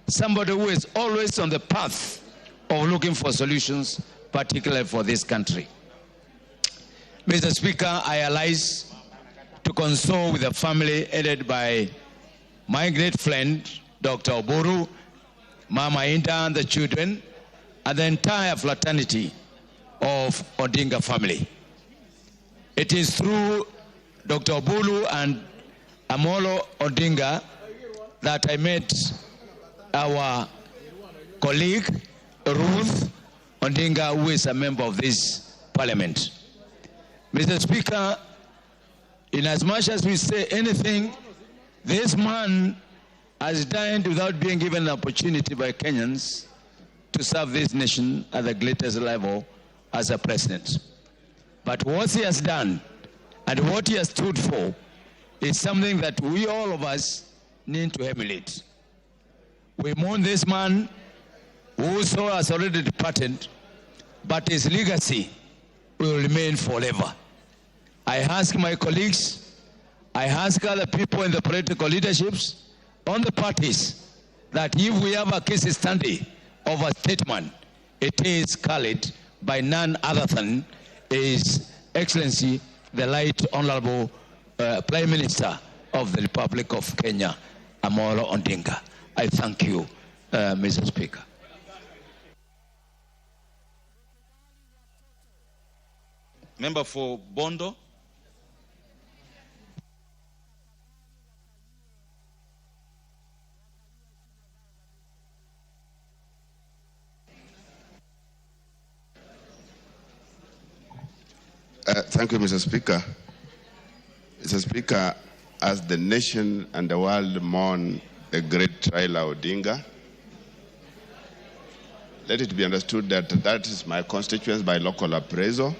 somebody who is always on the path of looking for solutions, particularly for this country. Mr. Speaker, I arise to console with the family headed by my great friend, Dr. Oburu, Mama Inda and the children, and the entire fraternity of Odinga family. It is through Dr. Oburu and Amolo Odinga that I met our colleague, Ruth Odinga, who is a member of this parliament. Mr. Speaker, in as much as we say anything, this man has died without being given an opportunity by Kenyans to serve this nation at the greatest level as a president. But what he has done and what he has stood for is something that we all of us need to emulate. We mourn this man who has already departed, but his legacy will remain forever. I ask my colleagues, I ask other people in the political leaderships on the parties that if we have a case study of a statement, it is carried by none other than His Excellency, the Right Honorable Prime Minister of the Republic of Kenya, Raila Odinga. I thank you, Mr. Speaker. Member for Bondo. Thank you, Mr. Speaker. Mr. Speaker, as the nation and the world mourn a great Raila Odinga, let it be understood that that is my constituents by local appraisal.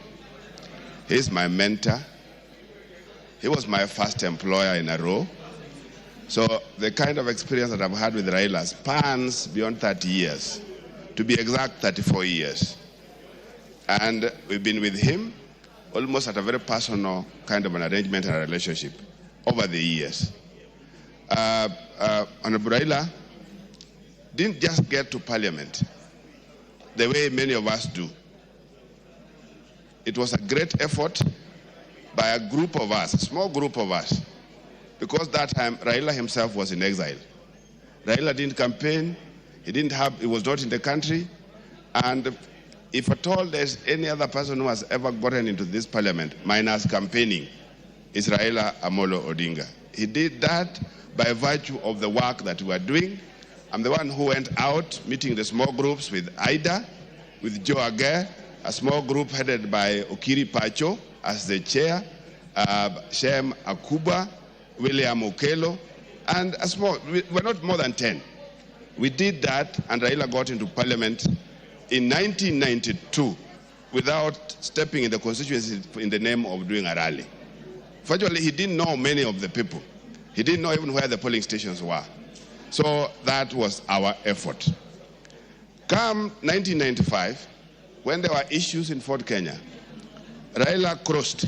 He is my mentor. He was my first employer in a row. So the kind of experience that I've had with Raila spans beyond 30 years, to be exact 34 years. And we've been with him almost at a very personal kind of an arrangement and a relationship over the years. Honorable Raila didn't just get to Parliament the way many of us do. It was a great effort by a group of us, a small group of us, because that time Raila himself was in exile. Raila didn't campaign, he was not in the country, and if at all there's any other person who has ever gotten into this parliament, minus campaigning, is Raila Amolo Odinga. He did that by virtue of the work that we were doing. I'm the one who went out meeting the small groups with Ida, with Joe Aguirre, a small group headed by Okiri Pacho as the chair, Shem Akuba, William Okelo, and we're not more than 10. We did that, and Raila got into parliament in 1992 without stepping in the constituency in the name of doing a rally. Fortunately, he didn't know many of the people. He didn't know even where the polling stations were. So that was our effort. Come 1995, when there were issues in Fort Kenya, Raila crossed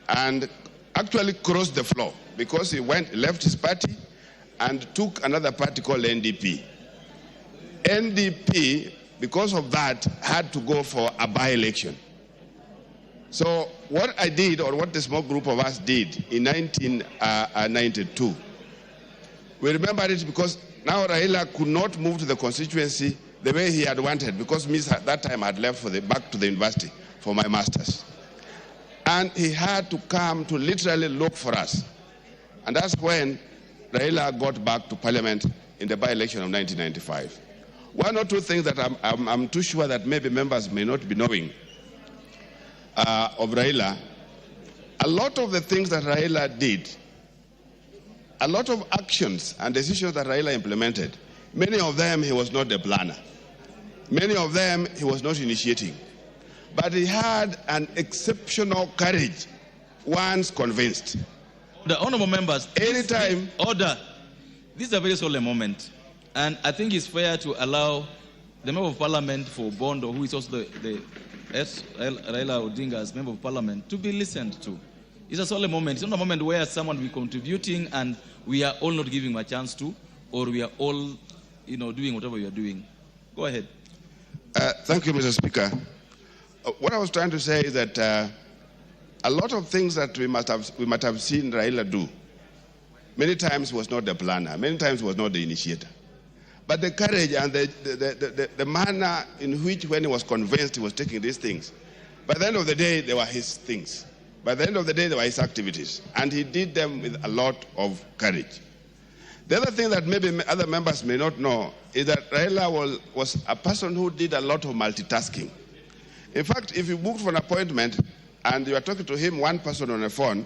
and actually crossed the floor because he left his party and took another party called NDP. NDP, because of that, had to go for a by-election. So what I did, or what the small group of us did in 1992, we remember it because now Raila could not move to the constituency the way he had wanted, because me at that time had left back to the university for my master's. And he had to come to literally look for us. And that's when Raila got back to parliament in the by-election of 1995. One or two things that I'm too sure that maybe members may not be knowing of Raila. A lot of the things that Raila did, a lot of actions and decisions that Raila implemented, many of them he was not the planner. Many of them he was not initiating. But he had an exceptional courage once convinced. The honorable members, anytime. Order. This is a very solemn moment. And I think it's fair to allow the Member of Parliament for Bondo, who is also the Raila Odinga as Member of Parliament, to be listened to. It's a solemn moment. It's not a moment where someone will be contributing and we are all not giving him a chance to, or we are all, doing whatever we are doing. Go ahead. Thank you, Mr. Speaker. What I was trying to say is that a lot of things that we might have seen Raila do, many times was not the planner, many times was not the initiator. But the courage and the manner in which, when he was convinced, he was taking these things, by the end of the day, they were his things. By the end of the day, they were his activities. And he did them with a lot of courage. The other thing that maybe other members may not know is that Raila was a person who did a lot of multitasking. In fact, if you booked for an appointment and you are talking to him, one person on a phone,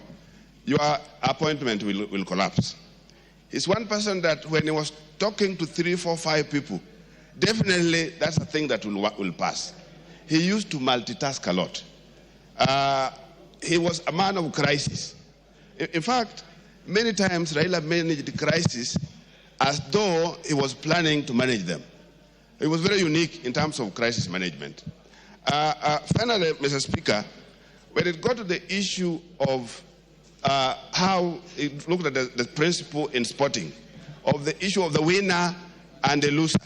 your appointment will collapse. He's one person that when he was talking to 3, 4, 5 people, definitely that's a thing that will pass. He used to multitask a lot. He was a man of crisis. In fact, many times Raila managed crisis as though he was planning to manage them. It was very unique in terms of crisis management. Finally, Mr. Speaker, when it got to the issue of how it looked at the principle in sporting, of the issue of the winner and the loser.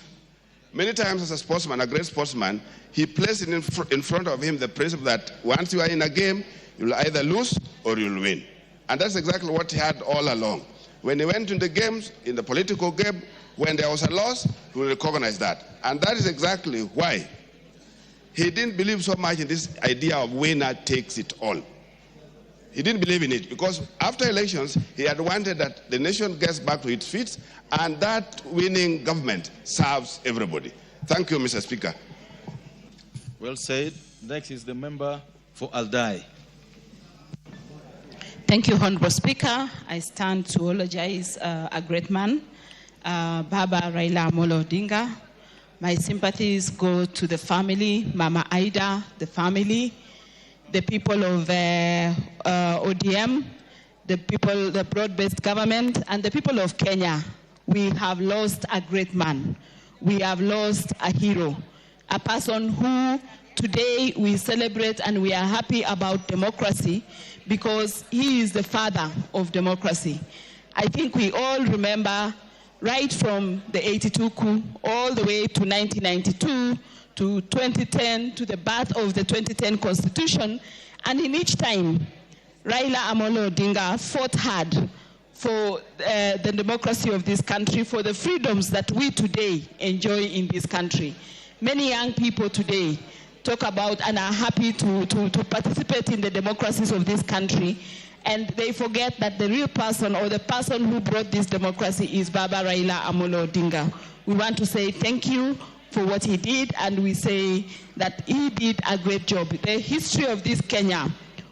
Many times as a sportsman, a great sportsman, he placed in front of him the principle that once you are in a game, you'll either lose or you'll win. And that's exactly what he had all along. When he went in the games, in the political game, when there was a loss, he will recognize that. And that is exactly why he didn't believe so much in this idea of winner takes it all. He didn't believe in it because after elections, he had wanted that the nation gets back to its feet and that winning government serves everybody. Thank you, Mr. Speaker. Well said. Next is the member for Aldai. Thank you, Honorable Speaker. I stand to eulogize a great man, Baba Raila Odinga. My sympathies go to the family, Mama Aida, the family, the people of ODM, the people, the broad-based government, and the people of Kenya. We have lost a great man. We have lost a hero, a person who today we celebrate and we are happy about democracy because he is the father of democracy. I think we all remember right from the 82 coup all the way to 1992 to 2010 to the birth of the 2010 Constitution, and in each time, Raila Odinga fought hard for the democracy of this country, for the freedoms that we today enjoy in this country. Many young people today talk about and are happy to participate in the democracies of this country, and they forget that the real person or the person who brought this democracy is Baba Raila Odinga. We want to say thank you for what he did, and we say that he did a great job. The history of this Kenya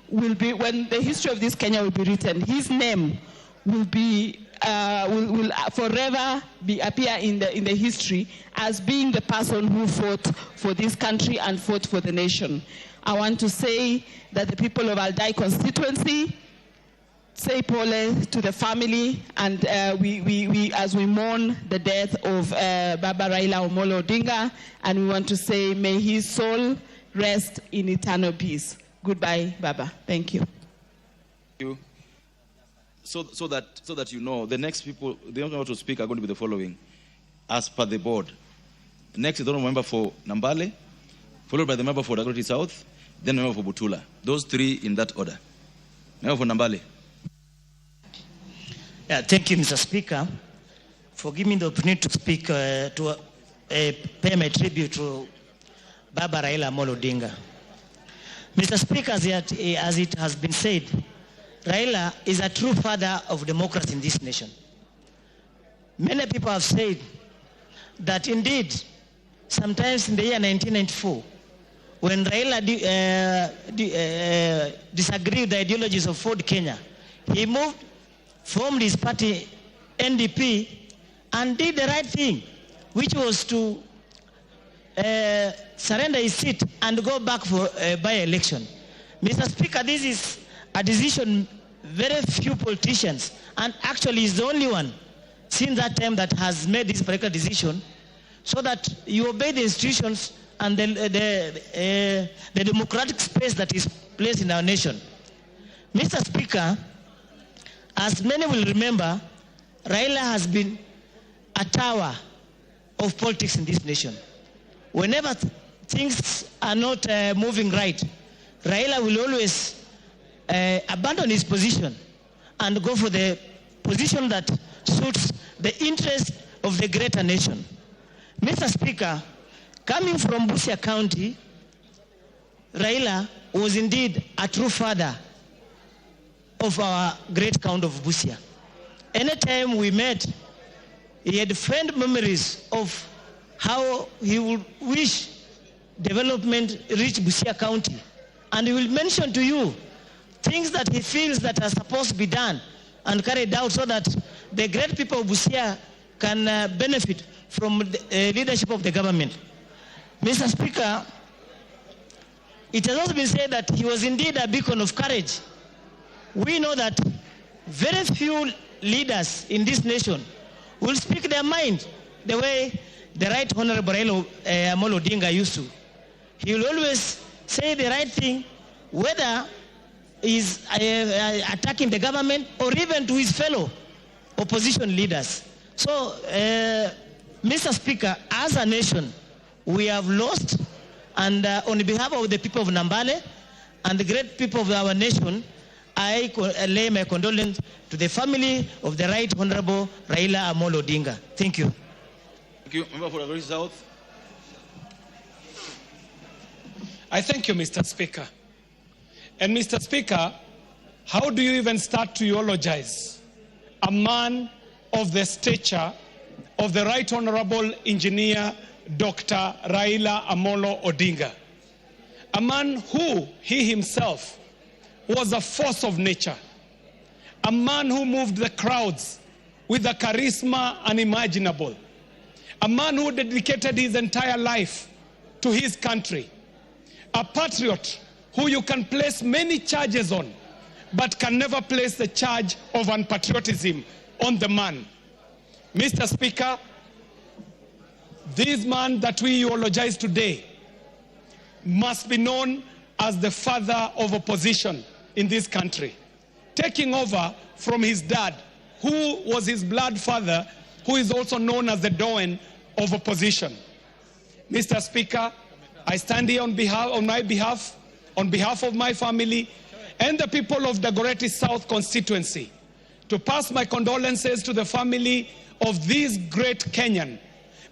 will be, when the history of this Kenya will be written, his name will be will forever appear in the history as being the person who fought for this country and fought for the nation. I want to say that the people of Aldai constituency say pole to the family, and we as we mourn the death of Baba Raila Odinga, and we want to say may his soul rest in eternal peace. Goodbye, Baba. Thank you. Thank you. So that you know, the next people, the only to speak are going to be the following, as per the board. Next is the member for Nambale, followed by the member for Dagoretti South, then the member for Butula. Those three in that order. Member for Nambale. Yeah, thank you, Mr. Speaker, for giving me the opportunity to speak to pay my tribute to Baba Raila Odinga. Mr. Speaker, as it has been said, Raila is a true father of democracy in this nation. Many people have said that indeed, sometimes in the year 1994, when Raila disagreed with the ideologies of Ford Kenya, he formed his party, NDP, and did the right thing, which was to surrender his seat and go back for a by-election. Mr. Speaker, this is a decision very few politicians, and actually is the only one since that time that has made this particular decision, so that you obey the institutions and the democratic space that is placed in our nation. Mr. Speaker, as many will remember, Raila has been a tower of politics in this nation. Whenever things are not moving right, Raila will always abandon his position and go for the position that suits the interest of the greater nation. Mr. Speaker, coming from Busia County, Raila was indeed a true father of our great county of Busia. Anytime we met, he had fond memories of how he would wish development reach Busia County. And he will mention to you things that he feels that are supposed to be done and carried out so that the great people of Busia can benefit from the leadership of the government. Mr. Speaker, it has also been said that he was indeed a beacon of courage. We know that very few leaders in this nation will speak their mind the way the Right Honorable Raila Amolo Odinga used to. He will always say the right thing, whether he's attacking the government or even to his fellow opposition leaders. So, Mr. Speaker, as a nation, we have lost, and on behalf of the people of Nambale and the great people of our nation, I lay my condolences to the family of the Right Honorable Raila Amolo Odinga. Thank you. Thank you. Member for Agri South. I thank you, Mr. Speaker. And Mr. Speaker, how do you even start to eulogize a man of the stature of the Right Honorable Engineer Dr. Raila Amolo Odinga? A man who, he himself, was a force of nature. A man who moved the crowds with a charisma unimaginable. A man who dedicated his entire life to his country. A patriot who you can place many charges on, but can never place the charge of unpatriotism on the man. Mr. Speaker, this man that we eulogize today must be known as the father of opposition in this country, taking over from his dad, who was his blood father, who is also known as the Doyen of opposition. Mr. Speaker, I stand here on behalf of my family and the people of Dagoretti South constituency to pass my condolences to the family of this great Kenyan,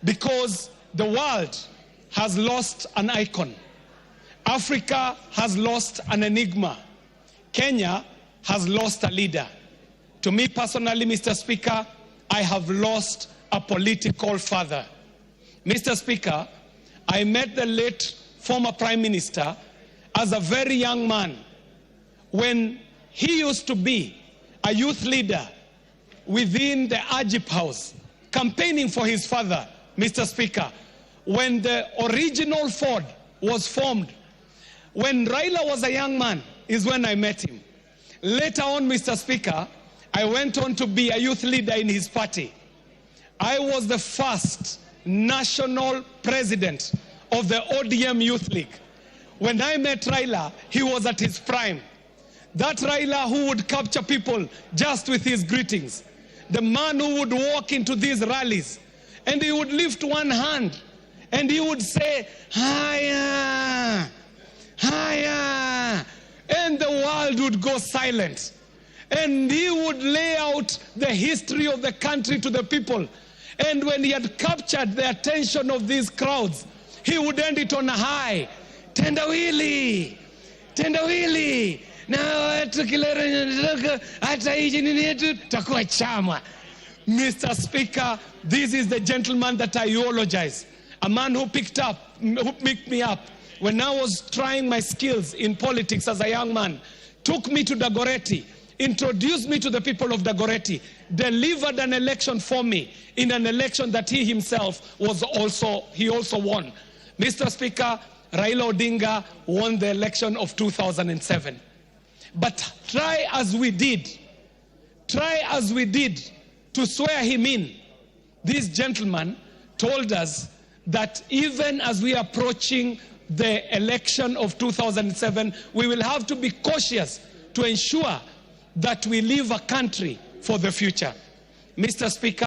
because the world has lost an icon. Africa has lost an enigma. Kenya has lost a leader. To me personally, Mr. Speaker, I have lost a political father. Mr. Speaker, I met the late former Prime Minister as a very young man when he used to be a youth leader within the Ajip House, campaigning for his father, Mr. Speaker, when the original Ford was formed. When Raila was a young man is when I met him. Later on, Mr. Speaker, I went on to be a youth leader in his party. I was the first national president of the ODM Youth League. When I met Raila, he was at his prime. That Raila who would capture people just with his greetings. The man who would walk into these rallies and he would lift one hand and he would say, "Haya, haya," and the world would go silent. And he would lay out the history of the country to the people. And when he had captured the attention of these crowds, he would end it on a high. Tendawili, tendawili. Now, Mr. Speaker, this is the gentleman that I eulogize. A man who picked me up when I was trying my skills in politics as a young man, took me to Dagoretti, introduced me to the people of Dagoretti, delivered an election for me in an election that he himself also won. Mr. Speaker, Raila Odinga won the election of 2007. But try as we did to swear him in, this gentleman told us that even as we are approaching the election of 2007, we will have to be cautious to ensure that we leave a country for the future. Mr. Speaker,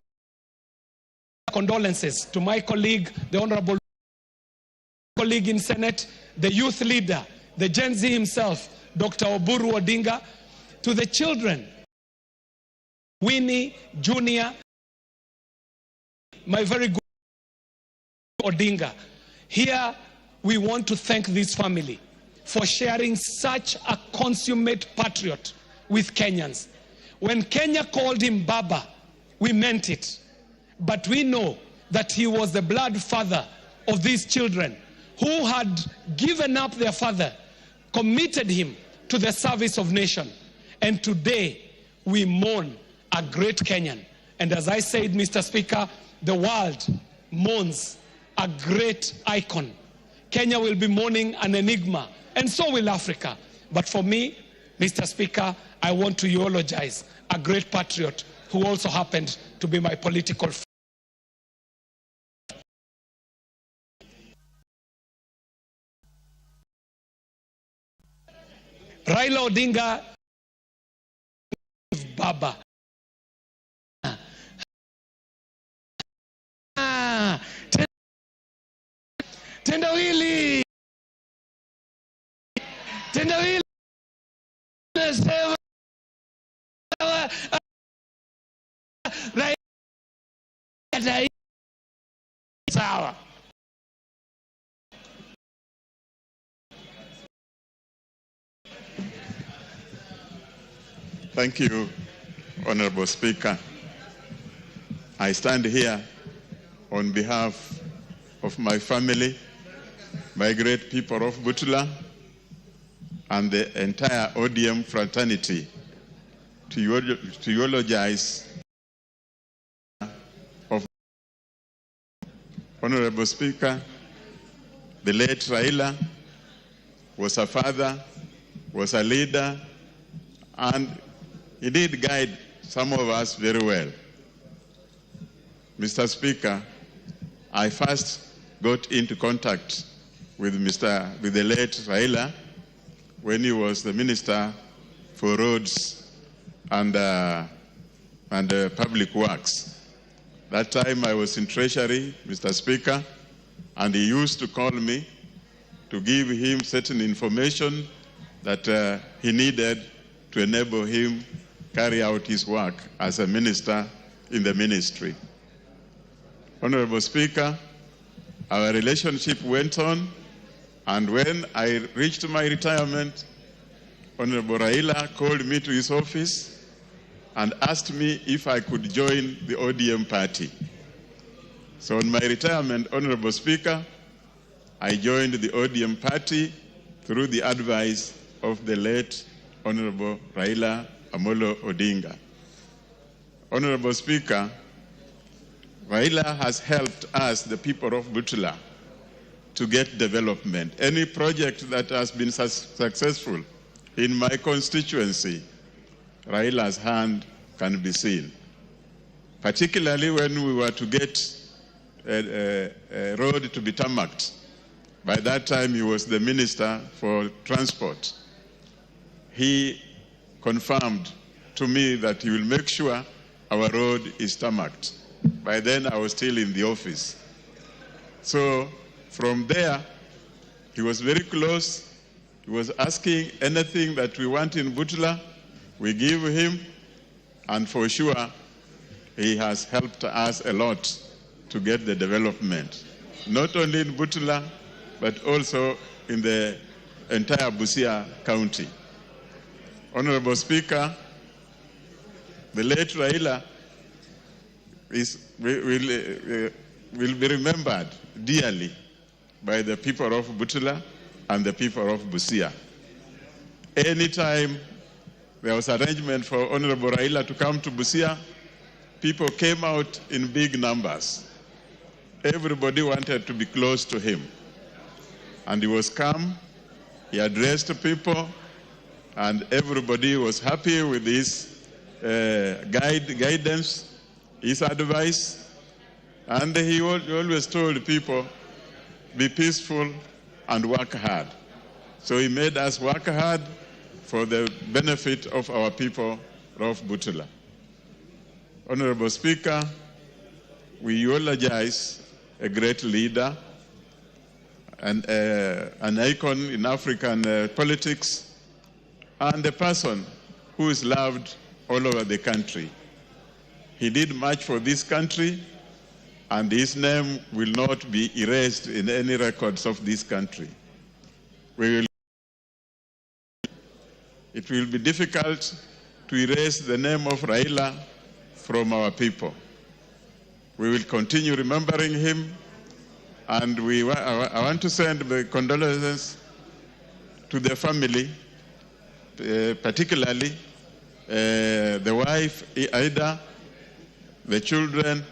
condolences to my colleague, the Honorable colleague in Senate, the youth leader, the Gen Z himself, Dr. Oburu Odinga, to the children, Winnie, Junior, my very good Odinga. Here, we want to thank this family for sharing such a consummate patriot with Kenyans. When Kenya called him Baba, we meant it. But we know that he was the blood father of these children who had given up their father, committed him to the service of nation. And today, we mourn a great Kenyan. And as I said, Mr. Speaker, the world mourns a great icon. Kenya will be mourning an enigma, and so will Africa. But for me, Mr. Speaker, I want to eulogize a great patriot who also happened to be my political friend. Raila Odinga, Baba. Tendawili. Tendawili. Sawa. Thank you, Honorable Speaker. I stand here on behalf of my family, my great people of Butula, and the entire ODM fraternity to eulogize of Honorable Speaker. The late Raila was a father, was a leader, and he did guide some of us very well. Mr. Speaker, I first got into contact with the late Raila when he was the Minister for Roads and Public Works. That time I was in Treasury, Mr. Speaker, and he used to call me to give him certain information that he needed to enable him carry out his work as a minister in the ministry. Honorable Speaker, our relationship went on, and when I reached my retirement, Honorable Raila called me to his office and asked me if I could join the ODM party. So on my retirement, Honorable Speaker, I joined the ODM party through the advice of the late Honorable Raila Odinga. Honorable Speaker, Raila has helped us, the people of Butula, to get development. Any project that has been successful in my constituency, Raila's hand can be seen. Particularly when we were to get a road to be tarmacked. By that time, he was the Minister for Transport. He confirmed to me that he will make sure our road is tarmacked. By then, I was still in the office. So from there, he was very close. He was asking anything that we want in Butula, we give him, and for sure, he has helped us a lot to get the development, not only in Butula, but also in the entire Busia County. Honorable Speaker, the late Raila will be remembered dearly by the people of Butula and the people of Busia. Anytime there was arrangement for Honorable Raila to come to Busia, people came out in big numbers. Everybody wanted to be close to him. And he was calm, he addressed people, and everybody was happy with his guidance, his advice. And he always told people, be peaceful and work hard. So he made us work hard for the benefit of our people of Butula. Honorable Speaker, we eulogize a great leader and an icon in African politics, and a person who is loved all over the country. He did much for this country, and his name will not be erased in any records of this country. It will be difficult to erase the name of Raila from our people. We will continue remembering him, and I want to send my condolences to the family, particularly the wife, Ida, the children,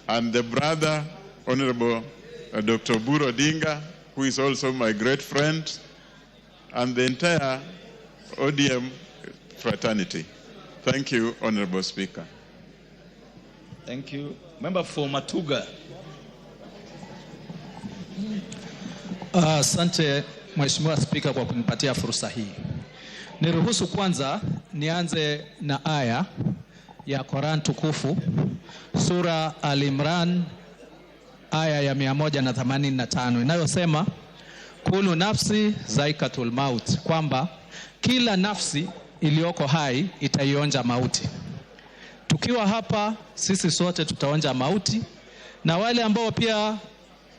and the brother, Honorable Dr. Buro Odinga, who is also my great friend, and the entire ODM fraternity. Thank you, Honorable Speaker. Thank you. Member for Matuga. Asante Mheshimiwa Spika kwa kunipatia fursa hii. Niruhusu kwanza nianze na aya ya Quran tukufu, sura Al-Imran aya ya 185 inayosema kulu nafsi zaikatul maut, kwamba kila nafsi iliyoko hai itaionja mauti. Tukiwa hapa sisi sote tutaonja mauti, na wale ambao pia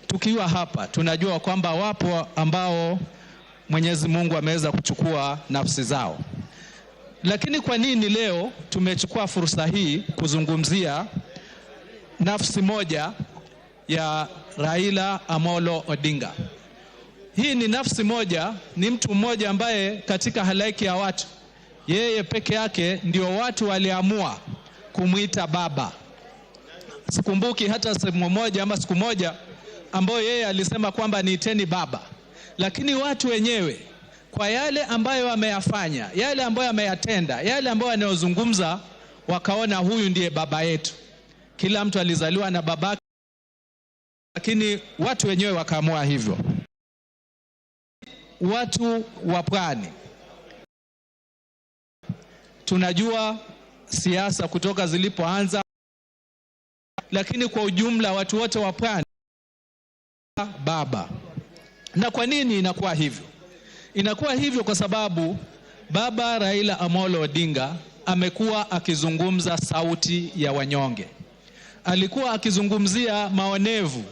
tukiwa hapa tunajua kwamba wapo ambao Mwenyezi Mungu ameweza kuchukua nafsi zao. Lakini kwa nini leo tumechukua fursa hii kuzungumzia nafsi moja ya Raila Amolo Odinga? Hii ni nafsi moja, ni mtu mmoja ambaye katika halaiki ya watu, yeye peke yake ndio watu waliamua kumuita baba. Sikumbuki hata sehemu moja ama siku moja ambayo yeye alisema kwamba niiteni baba. Lakini watu wenyewe kwa yale ambayo ameyafanya, yale ambayo ameyatenda, yale ambayo anayozungumza, wakaona huyu ndiye baba yetu. Kila mtu alizaliwa na babake, lakini watu wenyewe wakaamua hivyo. Watu wa Pwani tunajua siasa kutoka zilipoanza, lakini kwa ujumla watu wote wa Pwani baba. Na kwa nini inakuwa hivyo? Inakuwa hivyo kwa sababu baba Raila Amolo Odinga amekuwa akizungumza sauti ya wanyonge. Alikuwa akizungumzia maonevu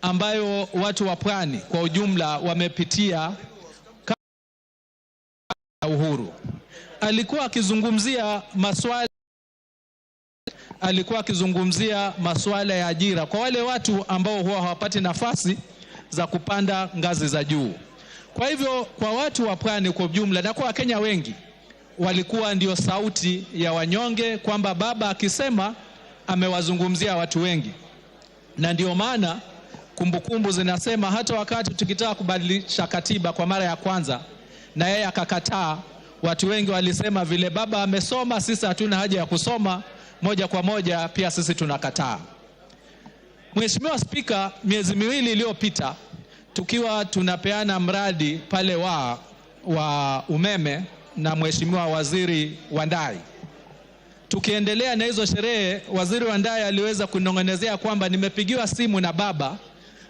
ambayo watu wa Pwani kwa ujumla wamepitia kabla ya uhuru. Alikuwa akizungumzia masuala ya ajira kwa wale watu ambao huwa hawapati nafasi za kupanda ngazi za juu. Kwa hivyo kwa watu wa Pwani kwa ujumla na kwa Wakenya wengi, walikuwa ndio sauti ya wanyonge, kwamba baba akisema amewazungumzia watu wengi. Na ndio maana kumbukumbu zinasema hata wakati tukitaka kubadilisha katiba kwa mara ya kwanza na yeye akakataa, watu wengi walisema vile baba amesoma, sisi hatuna haja ya kusoma, moja kwa moja pia sisi tunakataa. Mheshimiwa Spika, miezi miwili iliyopita tukiwa tunapeana mradi pale wa umeme na Mheshimiwa Waziri Wandai, tukiendelea na hizo sherehe, Waziri Wandai aliweza kunong'onezea kwamba nimepigiwa simu na baba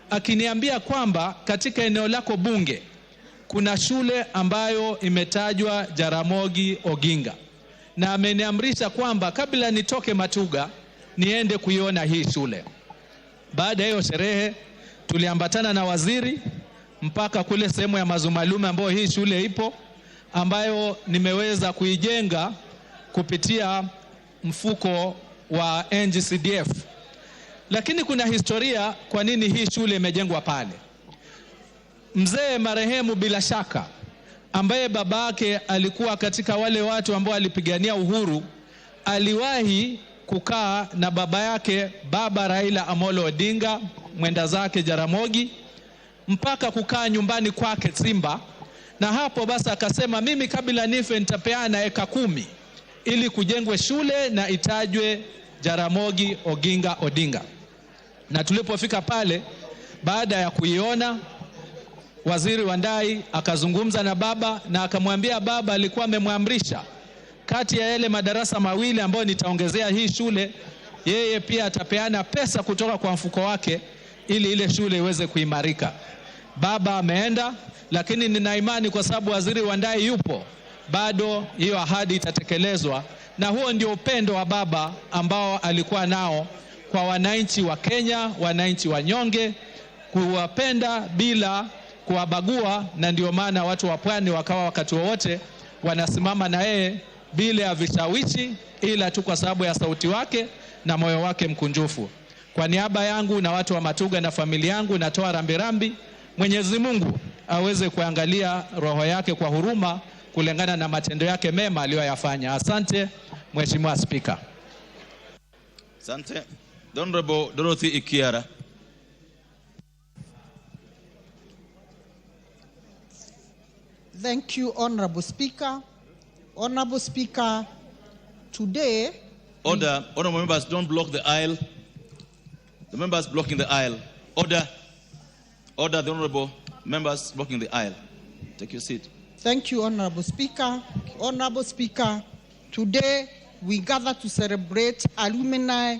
akiniambia kwamba katika eneo lako bunge kuna shule ambayo imetajwa Jaramogi Oginga, na ameniamrisha kwamba kabla nitoke Matuga niende kuiona hii shule. Baada ya hiyo sherehe tuliambatana na waziri mpaka kule sehemu ya Mazumalume ambayo hii shule ipo, ambayo nimeweza kuijenga kupitia mfuko wa NGCDF. Lakini kuna historia kwa nini hii shule imejengwa pale. Mzee marehemu bila shaka, ambaye babake alikuwa katika wale watu ambao alipigania uhuru, aliwahi kukaa na baba yake baba Raila Amolo Odinga mwenda zake Jaramogi, mpaka kukaa nyumbani kwake Simba. Na hapo basi akasema mimi kabla nife nitapeana eka 10 ili kujengwe shule na itajwe Jaramogi Oginga Odinga. Na tulipofika pale, baada ya kuiona, Waziri Wandai akazungumza na baba na akamwambia baba alikuwa amemwamrisha kati ya yale madarasa mawili ambayo nitaongezea hii shule, yeye pia atapeana pesa kutoka kwa mfuko wake ili ile shule iweze kuimarika. Baba ameenda, lakini nina imani kwa sababu Waziri Wandai yupo, bado hiyo ahadi itatekelezwa. Na huo ndio upendo wa baba ambao alikuwa nao kwa wananchi wa Kenya, wananchi wanyonge, kuwapenda bila kuwabagua. Na ndio maana watu wa Pwani wakawa wakati wowote wanasimama na yeye bila ya vishawishi, ila tu kwa sababu ya sauti wake na moyo wake mkunjufu. Kwa niaba yangu na watu wa Matuga na familia yangu natoa rambirambi. Mwenyezi Mungu aweze kuangalia roho yake kwa huruma kulingana na matendo yake mema aliyoyafanya. Asante Mheshimiwa Spika. Asante. Honorable Dorothy Ikiara. Thank you, Honorable Speaker. Honorable Speaker, today... Order. Honorable members, don't block the aisle. The members blocking the aisle. Order. Order, the honorable members blocking the aisle. Take your seat. Thank you, Honorable Speaker. Honorable Speaker, today we gather to celebrate alumni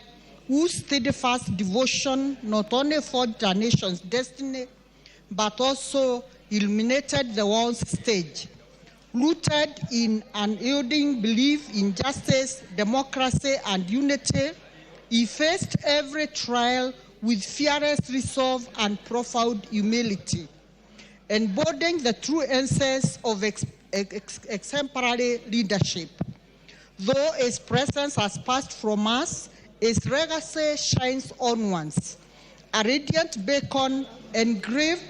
whose steadfast devotion not only forged our nation's destiny, but also illuminated the world's stage. Rooted in unyielding belief in justice, democracy, and unity, he faced every trial with fearless resolve and profound humility, embodying the true essence of exemplary leadership. Though his presence has passed from us, his legacy shines onwards, a radiant beacon engraved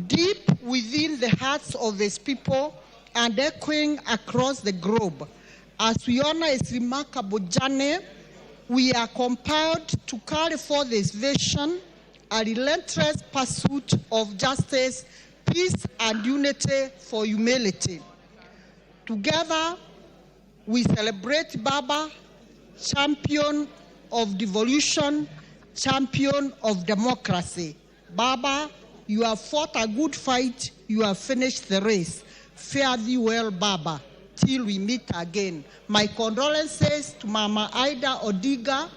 deep within the hearts of his people and echoing across the globe. As we honor his remarkable journey, we are compelled to carry forth this vision, a relentless pursuit of justice, peace, and unity for humanity. Together, we celebrate Baba, champion of devolution, champion of democracy. Baba, you have fought a good fight, you have finished the race. Fare thee well, Baba, till we meet again. My condolences to Mama Ida Odinga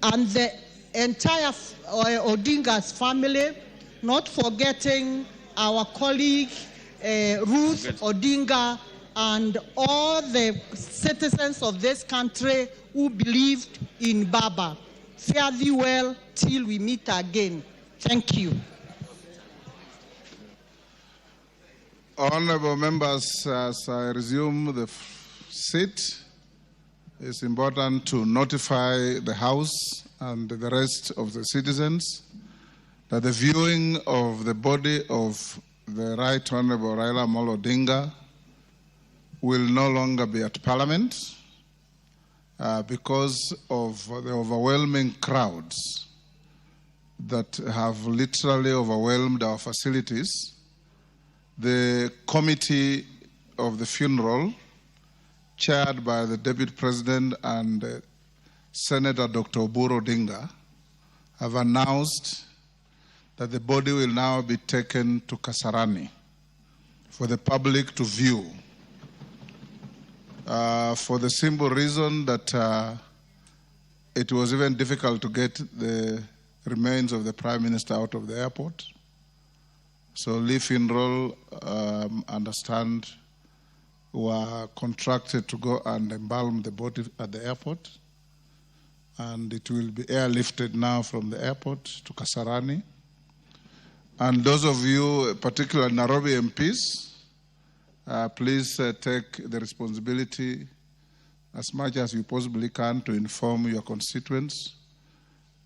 and the entire Odinga's family, not forgetting our colleague Ruth Odinga and all the citizens of this country who believed in Baba. Fare thee well till we meet again. Thank you. Honorable members, as I resume the seat, it's important to notify the House and the rest of the citizens that the viewing of the body of the Right Honorable Raila Odinga will no longer be at Parliament because of the overwhelming crowds that have literally overwhelmed our facilities. The committee of the funeral, chaired by the Deputy President and Senator Dr. Oburu Odinga, have announced that the body will now be taken to Kasarani for the public to view, for the simple reason that it was even difficult to get the remains of the Prime Minister out of the airport. So Lee Funeral, understand, were contracted to go and embalm the body at the airport. And it will be airlifted now from the airport to Kasarani. And those of you, particularly Nairobi MPs, please take the responsibility as much as you possibly can to inform your constituents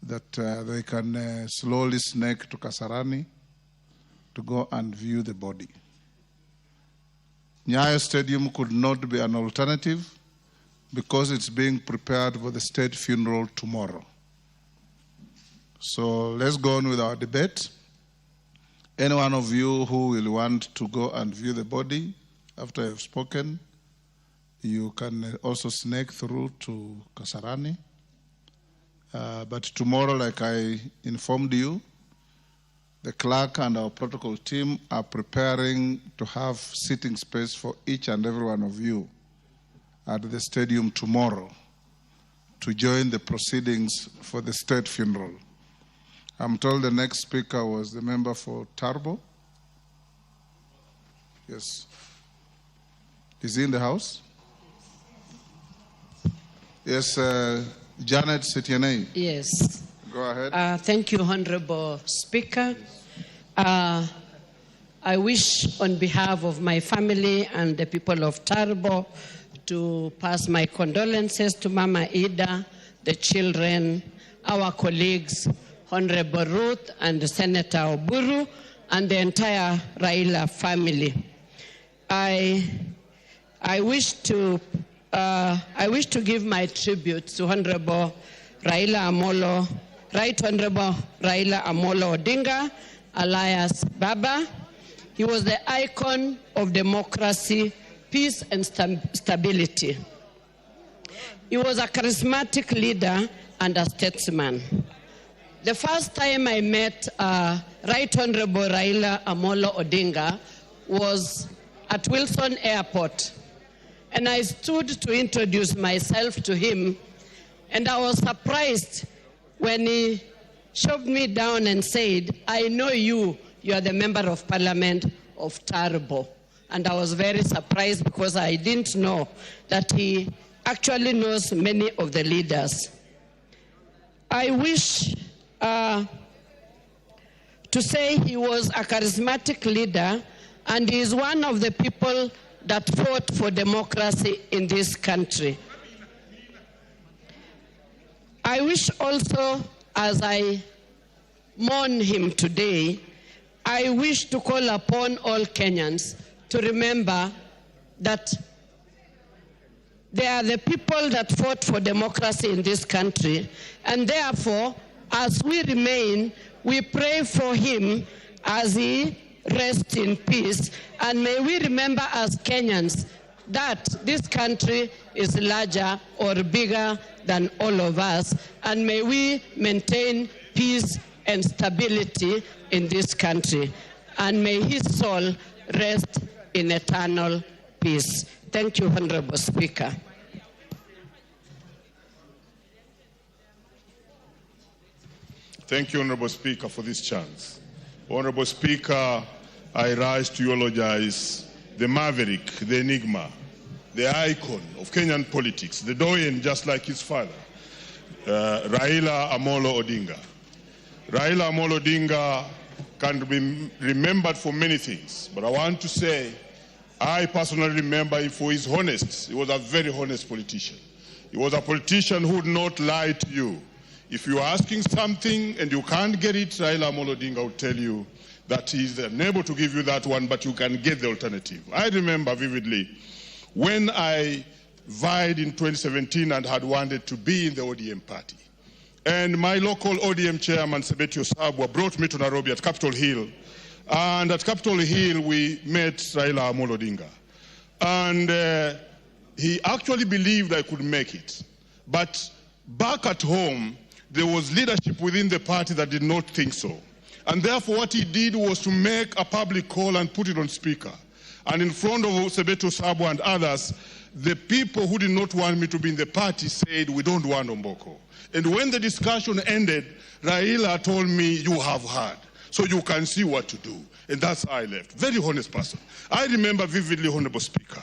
that they can slowly snake to Kasarani to go and view the body. Nyayo Stadium could not be an alternative because it's being prepared for the state funeral tomorrow. So let's go on with our debate. Any one of you who will want to go and view the body after I've spoken, you can also snake through to Kasarani. But tomorrow, like I informed you, the clerk and our protocol team are preparing to have sitting space for each and every one of you at the stadium tomorrow to join the proceedings for the state funeral. I'm told the next speaker was the member for Tarbo. Yes. Is he in the house? Yes, Janet Setienei. Yes. Go ahead. Thank you, Honorable Speaker. I wish on behalf of my family and the people of Tarbo to pass my condolences to Mama Ida, the children, our colleagues, Honorable Ruth and Senator Oburu, and the entire Raila family. I wish to give my tribute to Honorable Right Honorable Raila Amolo Odinga, alias Baba. He was the icon of democracy, peace, and stability. He was a charismatic leader and a statesman. The first time I met Right Honorable Raila Amolo Odinga was at Wilson Airport. And I stood to introduce myself to him, and I was surprised when he shoved me down and said, I know you are the member of parliament of Tarbo. And I was very surprised because I didn't know that he actually knows many of the leaders. I wish to say he was a charismatic leader, and he is one of the people that fought for democracy in this country. I wish also, as I mourn him today, I wish to call upon all Kenyans to remember that they are the people that fought for democracy in this country, and therefore, as we remain, we pray for him as he rests in peace, and may we remember as Kenyans that this country is larger or bigger than all of us, and may we maintain peace and stability in this country, and may his soul rest in eternal peace. Thank you, Honorable Speaker. Thank you, Honorable Speaker, for this chance. Honorable Speaker, I rise to eulogize the maverick, the enigma, the icon of Kenyan politics, the doyen just like his father, Raila Amolo Odinga. Raila Amolo Odinga can be remembered for many things, but I want to say I personally remember him for his honesty. He was a very honest politician. He was a politician who would not lie to you. If you are asking something and you can't get it, Raila Amolo Odinga will tell you that he is unable to give you that one, but you can get the alternative. I remember vividly when I vied in 2017 and had wanted to be in the ODM party. And my local ODM chairman, Sebetio Sabwa, brought me to Nairobi at Capitol Hill. And at Capitol Hill, we met Raila Amolo Odinga. And he actually believed I could make it. But back at home, there was leadership within the party that did not think so. And therefore, what he did was to make a public call and put it on speaker. And in front of Sebeto Sabo and others, the people who did not want me to be in the party said, we don't want Omboko. And when the discussion ended, Raila told me, you have heard, so you can see what to do. And that's how I left. Very honest person. I remember vividly, Honorable Speaker.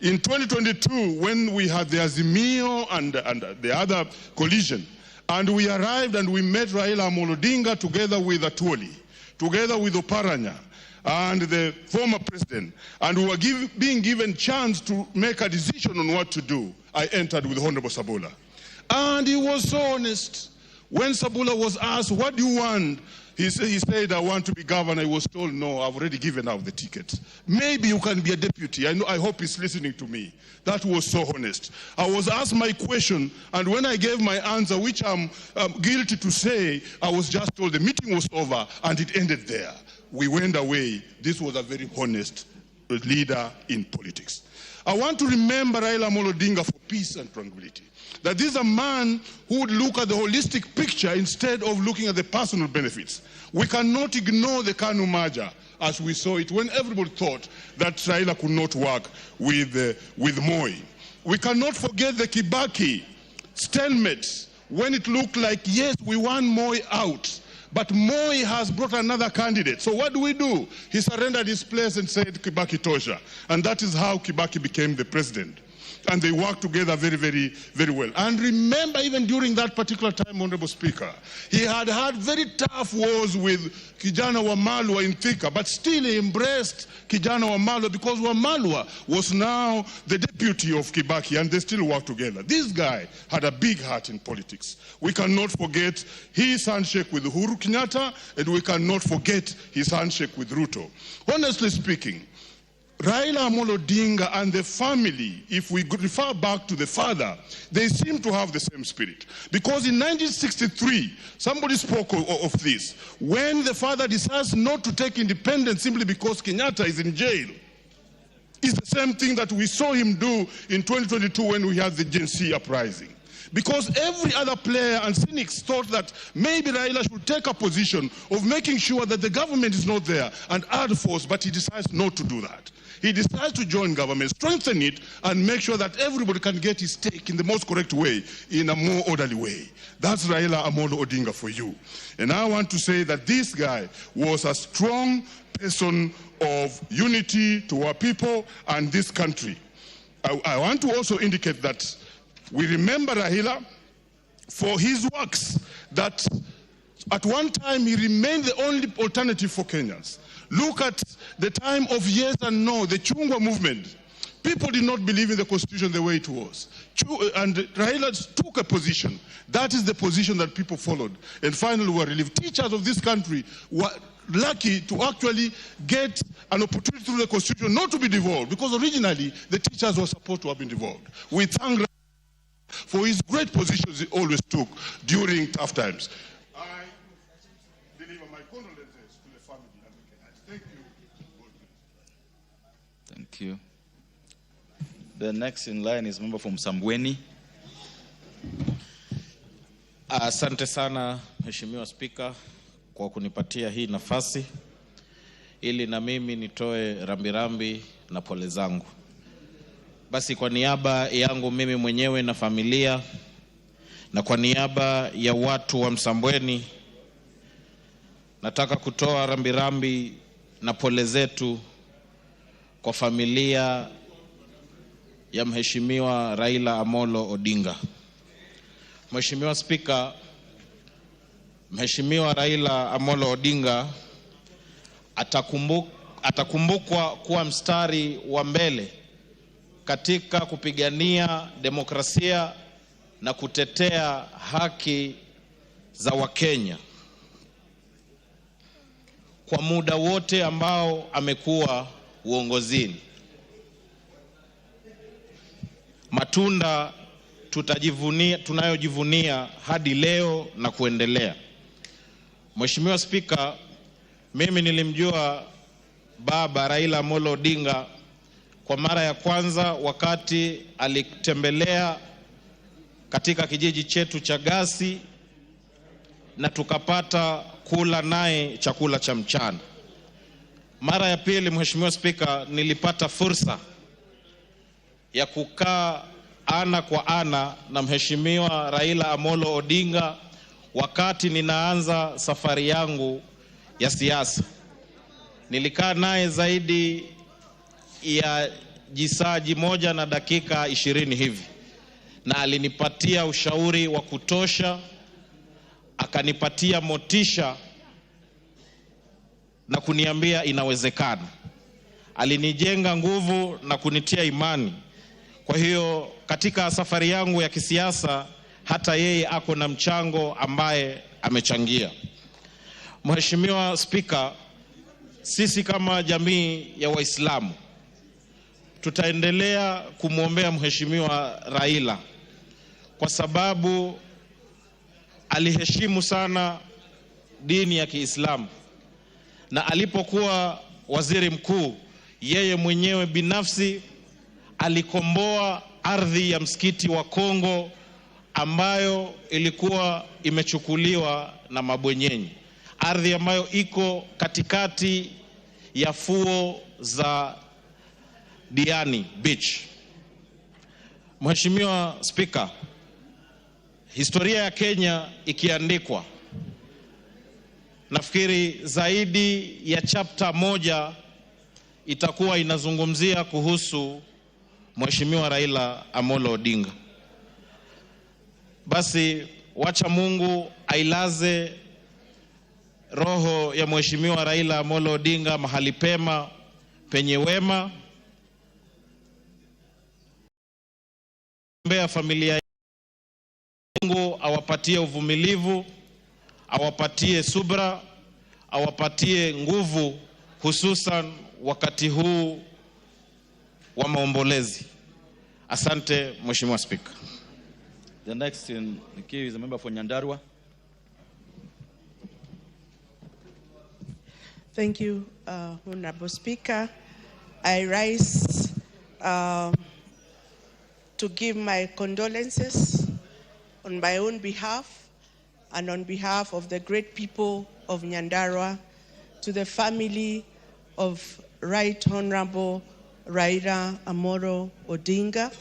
In 2022, when we had the Azimio and the other collision, and we arrived and we met Raila Amolo Odinga together with Atwoli, together with Oparanya, and the former president, and we were being given chance to make a decision on what to do. I entered with Honorable Sabula. And he was so honest. When Sabula was asked, what do you want? He said, I want to be governor. He was told, no, I've already given out the ticket. Maybe you can be a deputy. I hope he's listening to me. That was so honest. I was asked my question, and when I gave my answer, which I'm guilty to say, I was just told the meeting was over, and it ended there. We went away. This was a very honest leader in politics. I want to remember Raila Amolo Odinga for peace and tranquility. That this is a man who would look at the holistic picture instead of looking at the personal benefits. We cannot ignore the KANU merger as we saw it when everybody thought that Raila could not work with Moi. We cannot forget the Kibaki stalemate when it looked like, yes, we want Moi out, but Moi has brought another candidate. So what do? He surrendered his place and said Kibaki tosha. And that is how Kibaki became the president. And they worked together very, very, very well. And remember, even during that particular time, Honorable Speaker, he had had very tough wars with Kijana Wamalwa in Thika, but still he embraced Kijana Wamalwa because Wamalwa was now the deputy of Kibaki, and they still worked together. This guy had a big heart in politics. We cannot forget his handshake with Uhuru Kenyatta, and we cannot forget his handshake with Ruto. Honestly speaking, Raila Amolo Odinga and the family, if we refer back to the father, they seem to have the same spirit. Because in 1963, somebody spoke of this, when the father decides not to take independence simply because Kenyatta is in jail, it's the same thing that we saw him do in 2022 when we had the Gen Z uprising. because every other player and cynics thought that maybe Raila should take a position of making sure that the government is not there and add force, but he decides not to do that. He decides to join government, strengthen it, and make sure that everybody can get his stake in the most correct way, in a more orderly way. That's Raila Amolo Odinga for you. And I want to say that this guy was a strong person of unity to our people and this country. I want to also indicate that we remember Raila for his works, that at one time he remained the only alternative for Kenyans. Look at the time of yes and no, the Chungwa movement. People did not believe in the constitution the way it was. And Raila took a position. That is the position that people followed. And finally were relieved. Teachers of this country were lucky to actually get an opportunity through the constitution not to be devolved, because originally the teachers were supposed to have been devolved. We thank Raila for his great positions he always took during tough times. Thank you. The next in line is member from Sambweni. Asante sana Mheshimiwa Spika kwa kunipatia hii nafasi ili na mimi nitoe rambirambi na pole zangu. Basi kwa niaba yangu mimi mwenyewe na familia na kwa niaba ya watu wa Msambweni nataka kutoa rambirambi na pole zetu kwa familia ya Mheshimiwa Raila Amolo Odinga. Mheshimiwa Spika, Mheshimiwa Raila Amolo Odinga atakumbukwa kuwa mstari wa mbele katika kupigania demokrasia na kutetea haki za Wakenya kwa muda wote ambao amekuwa uongozini. Matunda tunayojivunia hadi leo na kuendelea. Mheshimiwa Spika, mimi nilimjua baba Raila Amolo Odinga kwa mara ya kwanza wakati alitembelea katika kijiji chetu cha Gasi na tukapata kula naye chakula cha mchana. Mara ya pili, Mheshimiwa Spika, nilipata fursa ya kukaa ana kwa ana na Mheshimiwa Raila Amolo Odinga wakati ninaanza safari yangu ya siasa. Nilikaa naye zaidi ya jisaji moja na dakika 20 hivi, na alinipatia ushauri wa kutosha, akanipatia motisha na kuniambia inawezekana. Alinijenga nguvu na kunitia imani. Kwa hiyo katika safari yangu ya kisiasa hata yeye ako na mchango ambaye amechangia. Mheshimiwa Spika, sisi kama jamii ya Waislamu tutaendelea kumwombea Mheshimiwa Raila kwa sababu aliheshimu sana dini ya Kiislamu, na alipokuwa waziri mkuu yeye mwenyewe binafsi alikomboa ardhi ya msikiti wa Kongo ambayo ilikuwa imechukuliwa na mabwenyenye, ardhi ambayo iko katikati ya fuo za Diani Beach. Mheshimiwa Spika, historia ya Kenya ikiandikwa, nafikiri zaidi ya chapter moja itakuwa inazungumzia kuhusu Mheshimiwa Raila Amolo Odinga. Basi wacha Mungu ailaze roho ya Mheshimiwa Raila Amolo Odinga mahali pema penye wema. Mbea familia, Mungu awapatie uvumilivu, awapatie subra, awapatie nguvu, hususan wakati huu wa maombolezi. Asante Mheshimiwa Speaker. The next in the queue is a member for Nyandarua. Thank you, Honorable Speaker. I rise to give my condolences on my own behalf and on behalf of the great people of Nyandarua, to the family of Right Honorable Raila Amolo Odinga.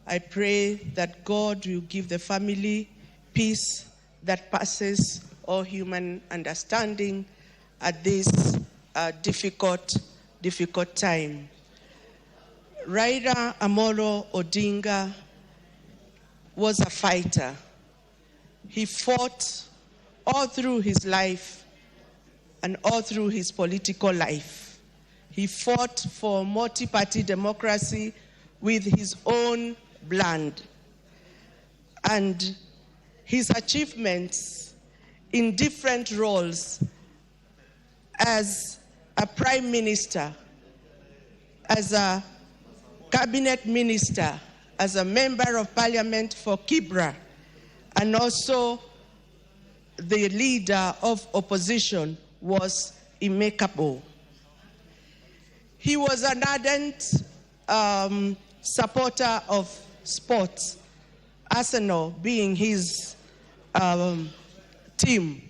I pray that God will give the family peace that passes all human understanding at this difficult time. Raila Amolo Odinga was a fighter. He fought all through his life and all through his political life. He fought for multi-party democracy with his own blood. And his achievements in different roles as a prime minister, as a cabinet minister, as a member of parliament for Kibra, and also the leader of opposition was impeccable. He was an ardent supporter of sports, Arsenal being his team.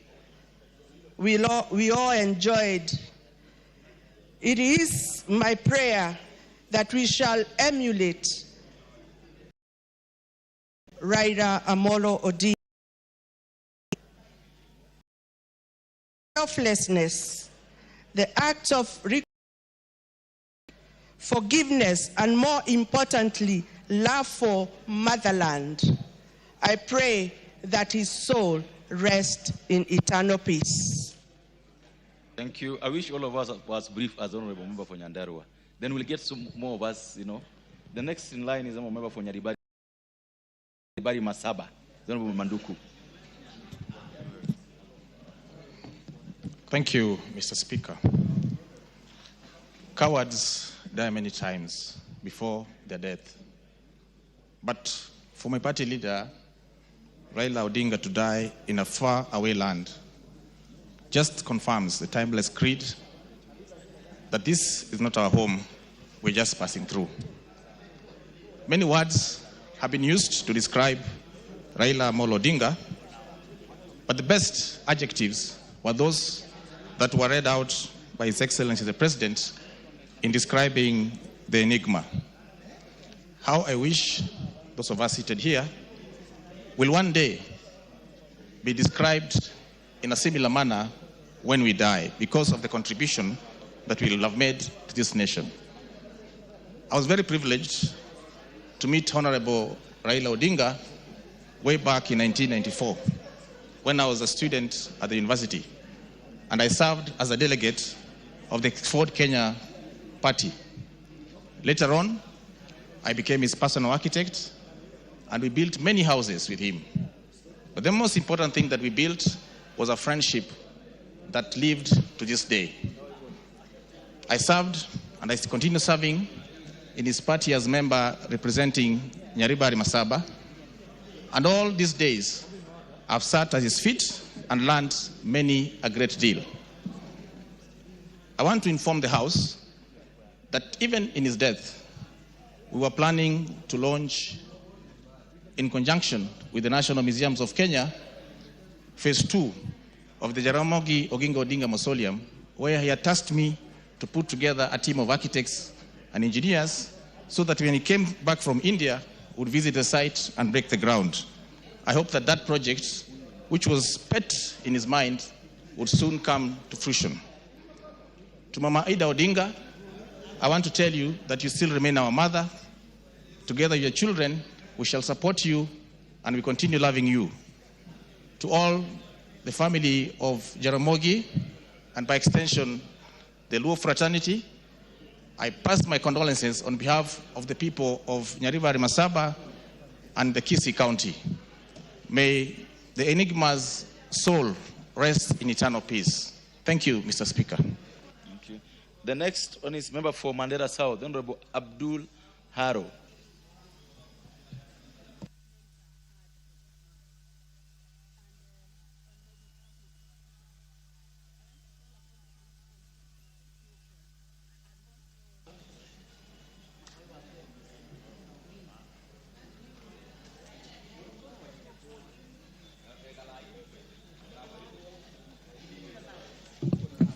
We all enjoyed. It is my prayer that we shall emulate Raila Amolo Odinga. Selflessness, the act of forgiveness, and more importantly, love for motherland. I pray that his soul rest in eternal peace. Thank you. I wish all of us was brief as honorable member for Nyandarua. Then we'll get some more of us, you know. The next in line is a member for Nyaribari Masaba, the honorable Manduku. Thank you, Mr. Speaker. Cowards die many times before their death. But for my party leader, Raila Odinga, to die in a far-away land just confirms the timeless creed that this is not our home, we're just passing through. Many words have been used to describe Raila Amolo Odinga, but the best adjectives were those that were read out by His Excellency the President in describing the enigma. How I wish those of us seated here will one day be described in a similar manner when we die, because of the contribution that we will have made to this nation. I was very privileged to meet Honorable Raila Odinga way back in 1994 when I was a student at the university, and I served as a delegate of the Ford Kenya party. Later on, I became his personal architect, and we built many houses with him. But the most important thing that we built was a friendship that lived to this day. I served, and I continue serving, in his party as member representing Nyaribari Masaba. And all these days, I've sat at his feet and learned many a great deal. I want to inform the House that even in his death, we were planning to launch, in conjunction with the National Museums of Kenya, phase 2 of the Jaramogi Oginga Odinga Mausoleum, where he had tasked me to put together a team of architects and engineers so that when he came back from India, would visit the site and break the ground. I hope that that project, which was pet in his mind, would soon come to fruition. To Mama Ida Odinga, I want to tell you that you still remain our mother. Together with your children, we shall support you and we continue loving you. To all the family of Jaramogi, and by extension, the Luo fraternity, I pass my condolences on behalf of the people of Nyaribari Masaba and the Kisii County. May the Enigma's soul rest in eternal peace. Thank you, Mr. Speaker. Thank you. The next one is member for Mandera South, Honorable Abdul Haro.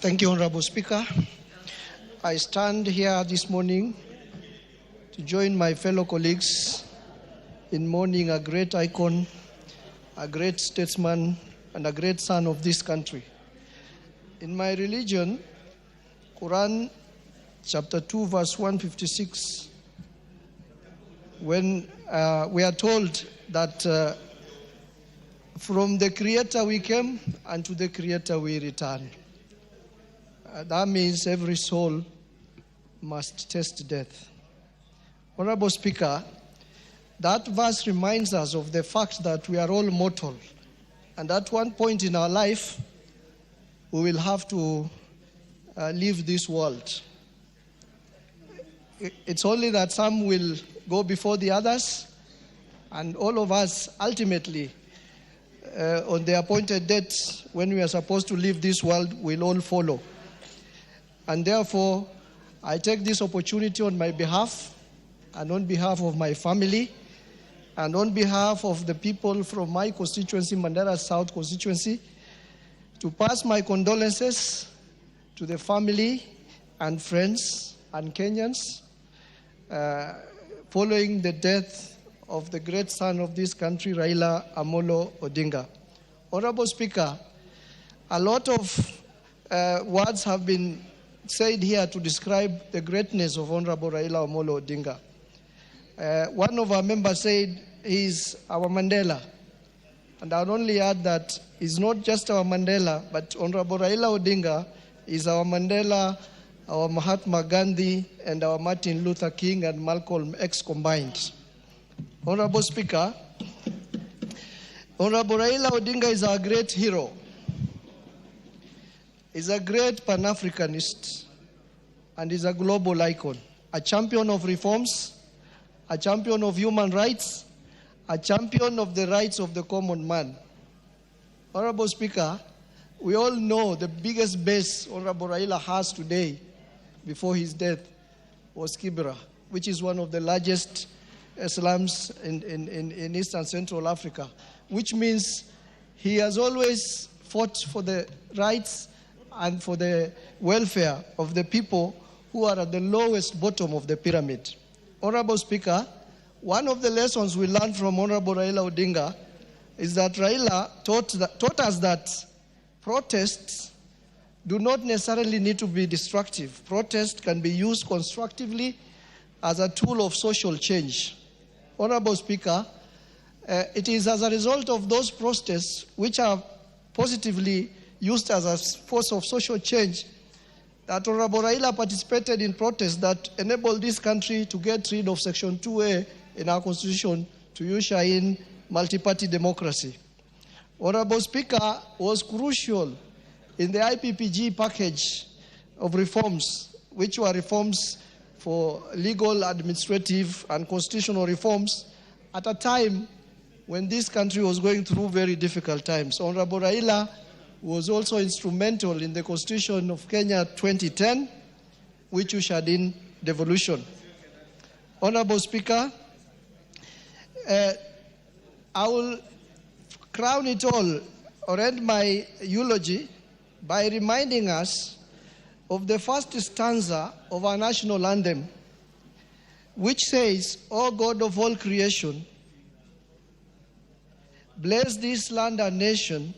Thank you, Honorable Speaker. I stand here this morning to join my fellow colleagues in mourning a great icon, a great statesman, and a great son of this country. In my religion, Quran chapter 2, verse 156, when we are told that from the Creator we came and to the Creator we return. That means every soul must taste death. Honorable Speaker, that verse reminds us of the fact that we are all mortal, and at one point in our life, we will have to leave this world. It's only that some will go before the others, and all of us ultimately, on the appointed date when we are supposed to leave this world, will all follow. And therefore, I take this opportunity on my behalf and on behalf of my family and on behalf of the people from my constituency, Mandera South constituency, to pass my condolences to the family and friends and Kenyans following the death of the great son of this country, Raila Amolo Odinga. Honorable Speaker, a lot of words have been said here to describe the greatness of Honorable Raila Amolo Odinga. One of our members said he's our Mandela. And I'll only add that he's not just our Mandela, but Honorable Raila Odinga is our Mandela, our Mahatma Gandhi, and our Martin Luther King and Malcolm X combined. Honorable Speaker, Honorable Raila Odinga is our great hero. He's a great Pan-Africanist and is a global icon, a champion of reforms, a champion of human rights, a champion of the rights of the common man. Honorable Speaker, we all know the biggest base Honorable Raila has today before his death was Kibera, which is one of the largest slums in East and Central Africa, which means he has always fought for the rights and for the welfare of the people who are at the lowest bottom of the pyramid. Honorable Speaker, one of the lessons we learned from Honorable Raila Odinga is that Raila taught us that protests do not necessarily need to be destructive. Protest can be used constructively as a tool of social change. Honorable Speaker, it is as a result of those protests which are positively used as a force of social change that Honorable Raila participated in protests that enabled this country to get rid of Section 2A in our Constitution to usher in multi-party democracy. Honorable Speaker was crucial in the IPPG package of reforms, which were reforms for legal, administrative, and constitutional reforms at a time when this country was going through very difficult times. Honorable Raila was also instrumental in the Constitution of Kenya 2010, which ushered in devolution. Honorable Speaker, I will crown it all or end my eulogy by reminding us of the first stanza of our national anthem, which says, "O God of all creation, bless this land and nation,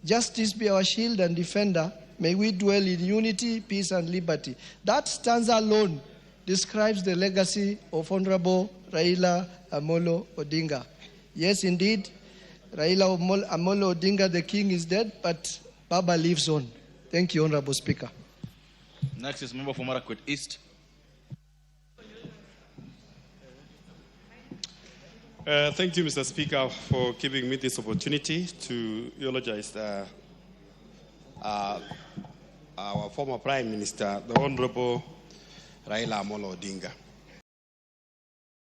justice be our shield and defender, may we dwell in unity, peace, and liberty." That stanza alone describes the legacy of Honorable Raila Amolo Odinga. Yes, indeed, Raila Amolo Odinga, the king, is dead, but Baba lives on. Thank you, Honorable Speaker. Next is member for Marakwet East. Thank you, Mr. Speaker, for giving me this opportunity to eulogize our former Prime Minister, the Honorable Raila Amolo Odinga.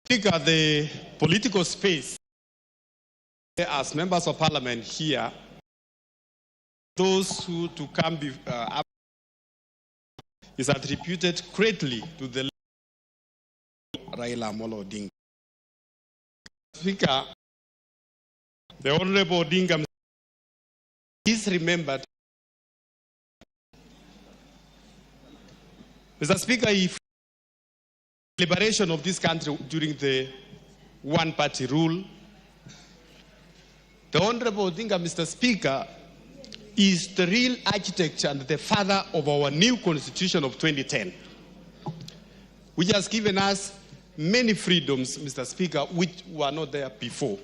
Speaker, the political space, as members of Parliament here, those who to come up is attributed greatly to the Raila Amolo Odinga. Speaker, the Honorable Odinga is remembered Mr. Speaker, if liberation of this country during the one-party rule, the Honorable Odinga, Mr. Speaker, is the real architect and the father of our new constitution of 2010, which has given us many freedoms, Mr. Speaker, which were not there before.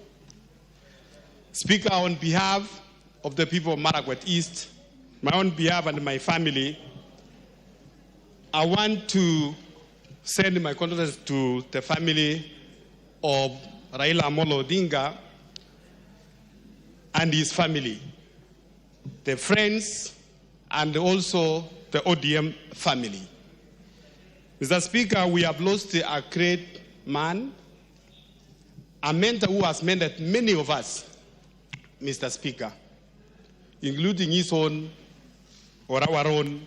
Speaker, on behalf of the people of Marakwet East, my own behalf and my family, I want to send my condolences to the family of Raila Odinga and his family, the friends, and also the ODM family. Mr. Speaker, we have lost a great man, a mentor who has mentored many of us, Mr. Speaker, including his own or our own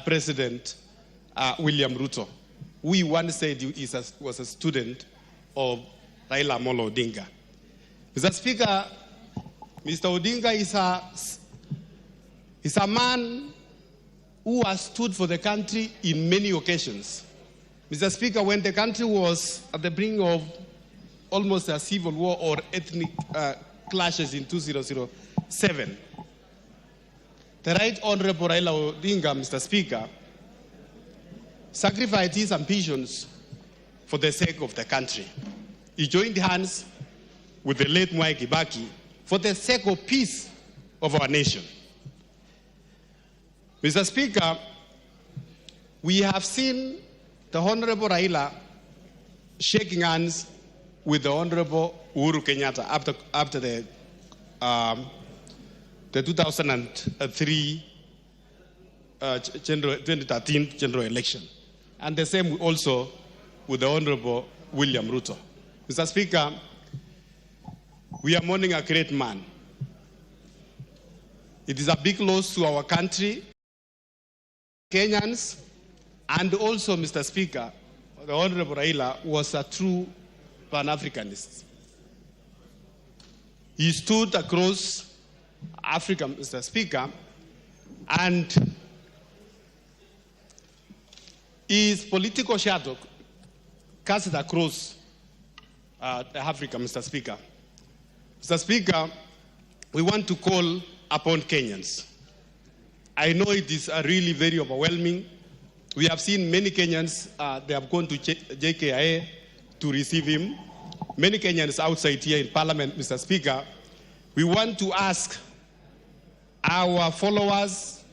President, William Ruto. We once said he was a student of Raila Odinga. Mr. Speaker, Mr. Odinga is a man who has stood for the country in many occasions. Mr. Speaker, when the country was at the brink of almost a civil war or ethnic clashes in 2007, the Right Honorable Raila Odinga, Mr. Speaker, sacrificed his ambitions for the sake of the country. He joined hands with the late Mwai Kibaki for the sake of peace of our nation. Mr. Speaker, we have seen the Honorable Raila shaking hands with the Honorable Uhuru Kenyatta after the 2003 2013 general election, and the same also with the Honorable William Ruto. Mr. Speaker, we are mourning a great man. It is a big loss to our country, Kenyans, and also, Mr. Speaker, the Honorable Raila was a true Pan-Africanist. He stood across Africa, Mr. Speaker, and his political shadow cast across Africa, Mr. Speaker. Mr. Speaker, we want to call upon Kenyans. I know it is really very overwhelming. We have seen many Kenyans, they have gone to JKIA to receive him. Many Kenyans outside here in Parliament, Mr. Speaker. We want to ask our followers,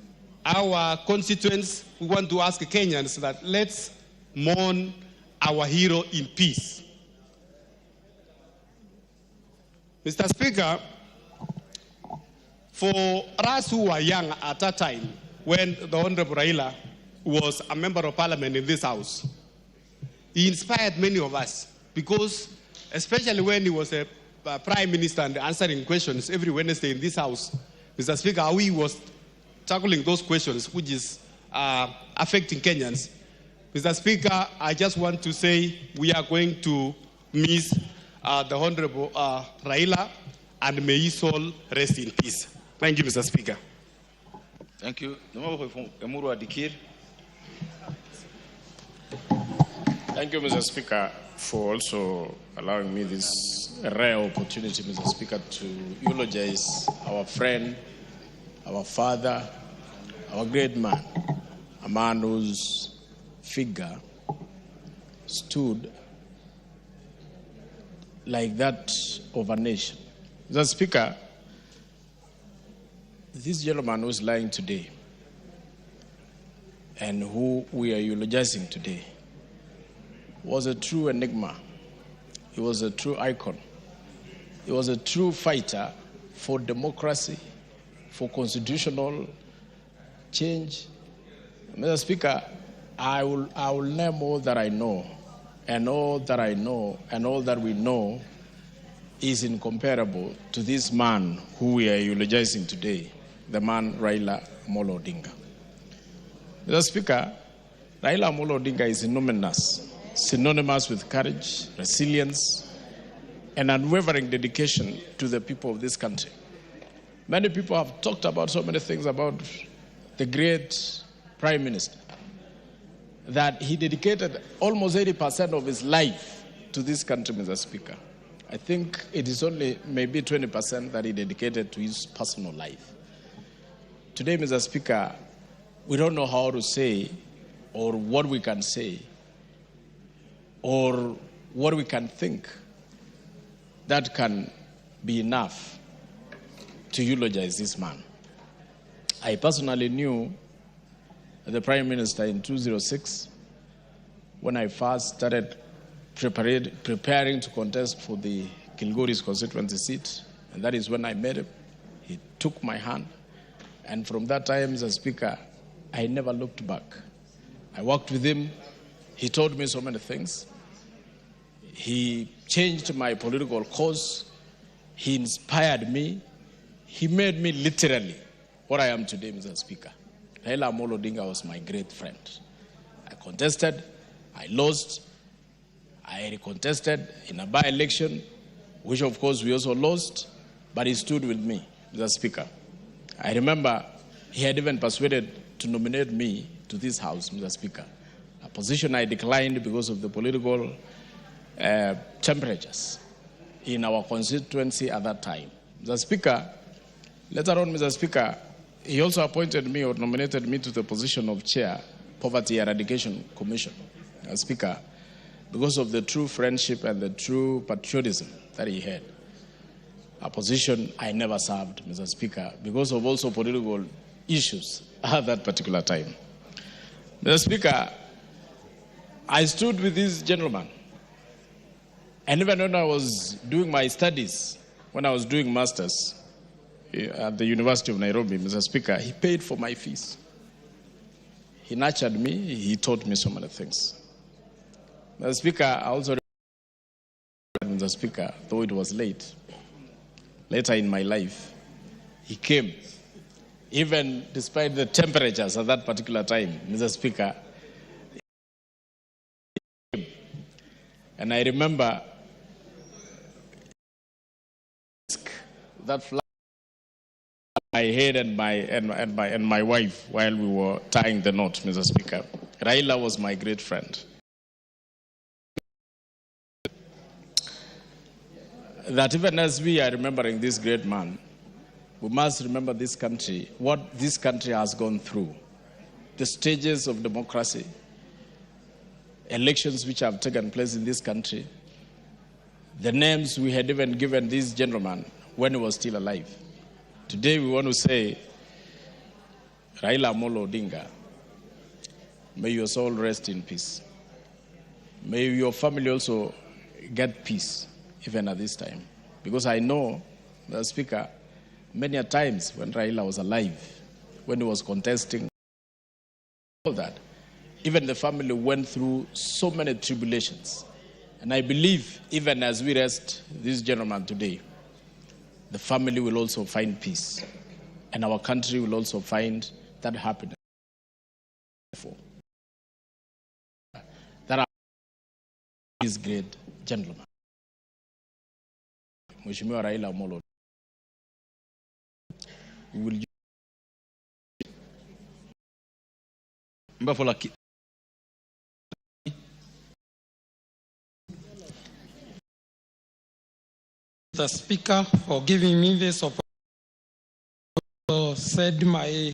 our constituents, we want to ask Kenyans that let's mourn our hero in peace. Mr. Speaker, for us who were young at that time, when the Honorable Raila was a member of Parliament in this House, he inspired many of us because, especially when he was a Prime Minister and answering questions every Wednesday in this House, Mr. Speaker, how he was tackling those questions which is affecting Kenyans. Mr. Speaker, I just want to say we are going to miss the Honorable Raila, and may his soul rest in peace. Thank you, Mr. Speaker. Thank you. Thank you, Mr. Speaker, for also allowing me this rare opportunity, Mr. Speaker, to eulogize our friend, our father, our great man, a man whose figure stood like that of a nation. Mr. Speaker, this gentleman who is lying today and who we are eulogizing today was a true enigma. He was a true icon. He was a true fighter for democracy, for constitutional change. Mr. Speaker, I will name all that I know, and all that I know, and all that we know is incomparable to this man who we are eulogizing today, the man Raila Odinga. Mr. Speaker, Raila Odinga is synonymous with courage, resilience, and unwavering dedication to the people of this country. Many people have talked about so many things about the great Prime Minister. that he dedicated almost 80% of his life to this country, Mr. Speaker. I think it is only maybe 20% that he dedicated to his personal life. Today, Mr. Speaker, we don't know how to say or what we can say or what we can think that can be enough to eulogize this man. I personally knew the Prime Minister in 2006 when I first started preparing to contest for the Kilgoris constituency seat, and that is when I met him. He took my hand, and from that time, Mr. Speaker, I never looked back. I worked with him. He taught me so many things. He changed my political course. He inspired me. He made me literally what I am today, Mr. Speaker. Raila Odinga was my great friend. I contested, I lost, I recontested in a by-election, which of course we also lost, but he stood with me, Mr. Speaker. I remember he had even persuaded to nominate me to this House, Mr. Speaker, a position I declined because of the political temperatures in our constituency at that time. Mr. Speaker, later on, Mr. Speaker, he also appointed me or nominated me to the position of Chair, Poverty Eradication Commission, Mr. Speaker, because of the true friendship and the true patriotism that he had. A position I never served, Mr. Speaker, because of also political issues at that particular time. Mr. Speaker, I stood with this gentleman. And even when I was doing my studies, when I was doing masters at the University of Nairobi, Mr. Speaker, he paid for my fees. He nurtured me. He taught me so many things. Mr. Speaker, I also remember, Mr. Speaker, though it was late, later in my life, he came. Even despite the temperatures at that particular time, Mr. Speaker, he came. And I remember that flag on my head and my wife while we were tying the knot, Mr. Speaker. Raila was my great friend. That even as we are remembering this great man, we must remember this country, what this country has gone through, the stages of democracy, elections which have taken place in this country, the names we had even given this gentleman when he was still alive. Today we want to say, Raila Odinga, may your soul rest in peace. May your family also get peace, even at this time. Because I know, the Speaker, many a times when Raila was alive, when he was contesting, all that, even the family went through so many tribulations. And I believe, even as we rest this gentleman today, the family will also find peace. And our country will also find that happiness. That are this great gentleman. Mheshimiwa Raila Odinga. We will the Speaker for giving me this opportunity to send my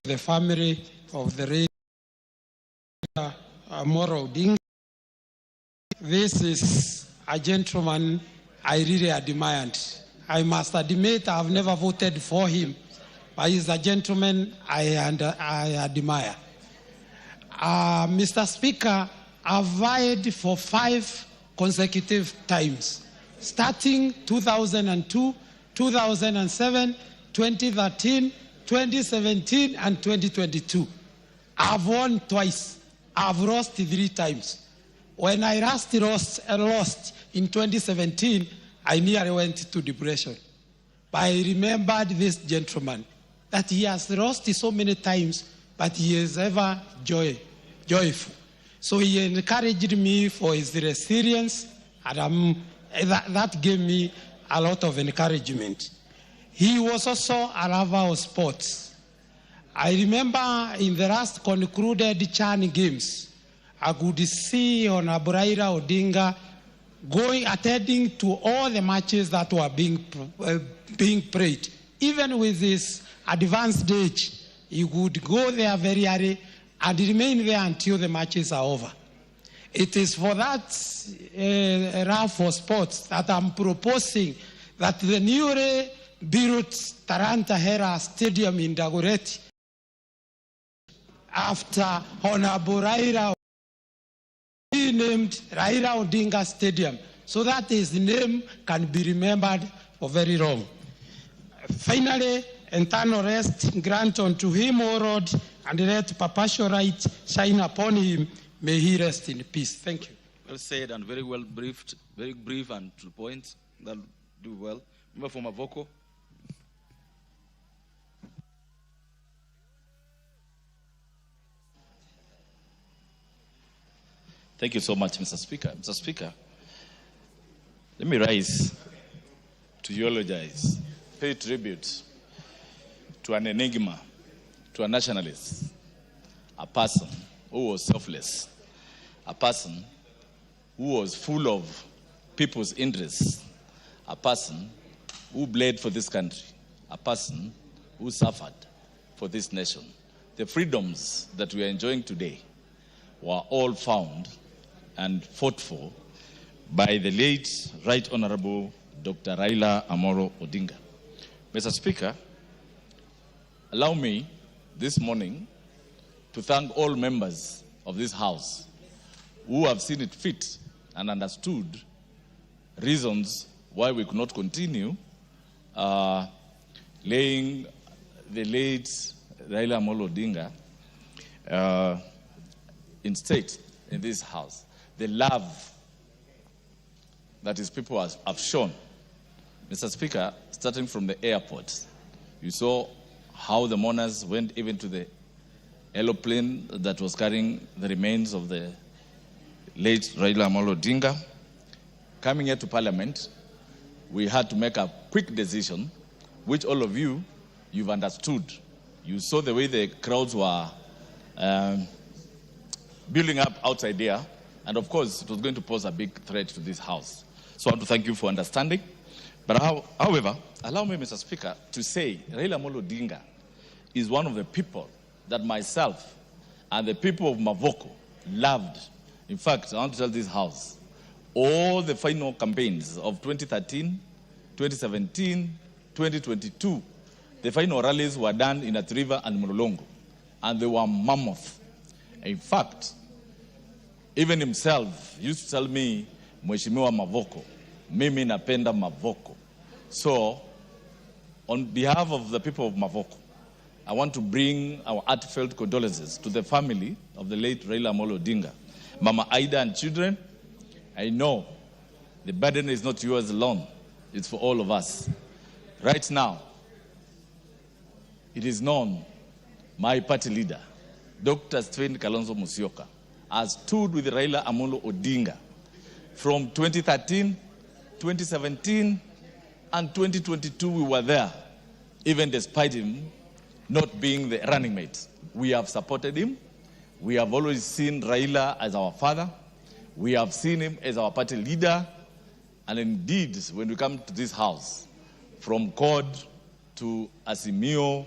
the family of the Raila Odinga. This is a gentleman I really admired. I must admit I have never voted for him, but he's a gentleman I admire. Mr. Speaker, I've vied for 5 consecutive times, starting 2002, 2007, 2013, 2017, and 2022. I've won twice. I've lost 3 times. When I lost in 2017, I nearly went to depression. But I remembered this gentleman, that he has lost so many times, but he is ever joyful. So he encouraged me for his resilience, and that gave me a lot of encouragement. He was also a lover of sports. I remember in the last concluded Chan Games, I could see on Raila Odinga attending to all the matches that were being played. Even with his advanced age, he would go there very early and remain there until the matches are over. It is for that round for sports that I'm proposing that the newly built Taranta Hera Stadium in Dagoretti, after Honorable Raila, named Raila Odinga Stadium, so that his name can be remembered for very long. Finally, eternal rest grant unto him, O Lord, and let perpetual light shine upon him. May he rest in peace. Thank you. Well said and very well briefed, very brief and to the point. That'll do well. Member for Mavoko. Thank you so much, Mr. Speaker. Mr. Speaker, let me rise to eulogize, pay tribute to an enigma, to a nationalist, a person who was selfless, a person who was full of people's interests, a person who bled for this country, a person who suffered for this nation. The freedoms that we are enjoying today were all found and fought for by the late Right Honorable Dr. Raila Amolo Odinga. Mr. Speaker, allow me this morning to thank all members of this House who have seen it fit and understood reasons why we could not continue laying the late Raila Amolo Odinga in state in this House. The love that his people have shown. Mr. Speaker, starting from the airport, you saw how the mourners went even to the aeroplane that was carrying the remains of the late Raila Amolo Odinga. Coming here to Parliament, we had to make a quick decision, which all of you've understood. You saw the way the crowds were building up outside there, and of course, it was going to pose a big threat to this House. So I want to thank you for understanding. But however, allow me, Mr. Speaker, to say Raila Amolo Odinga is one of the people that myself and the people of Mavoko loved. In fact, I want to tell this House, all the final campaigns of 2013, 2017, 2022, the final rallies were done in Athi River and Mlolongo, and they were mammoth. In fact, even himself used to tell me, Mheshimiwa Mavoko, mimi napenda Mavoko. So, on behalf of the people of Mavoko, I want to bring our heartfelt condolences to the family of the late Raila Amolo Odinga, Mama Aida and children. I know the burden is not yours alone, it's for all of us. Right now, it is known my party leader, Dr. Stephen Kalonzo Musyoka, has stood with Raila Amolo Odinga from 2013, 2017, and 2022. We were there, even despite him not being the running mate. We have supported him. We have always seen Raila as our father. We have seen him as our party leader. And indeed, when we come to this House, from CORD to Asimio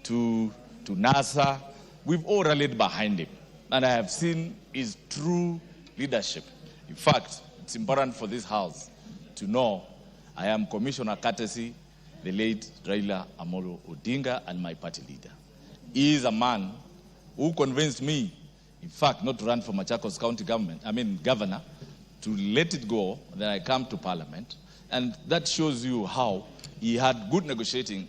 to NASA, we've all rallied behind him. And I have seen his true leadership. In fact, it's important for this House to know I am Commissioner courtesy the late Raila Amolo Odinga and my party leader. He is a man who convinced me, in fact, not to run for Machakos County governor, to let it go, then I come to Parliament. And that shows you how he had good negotiating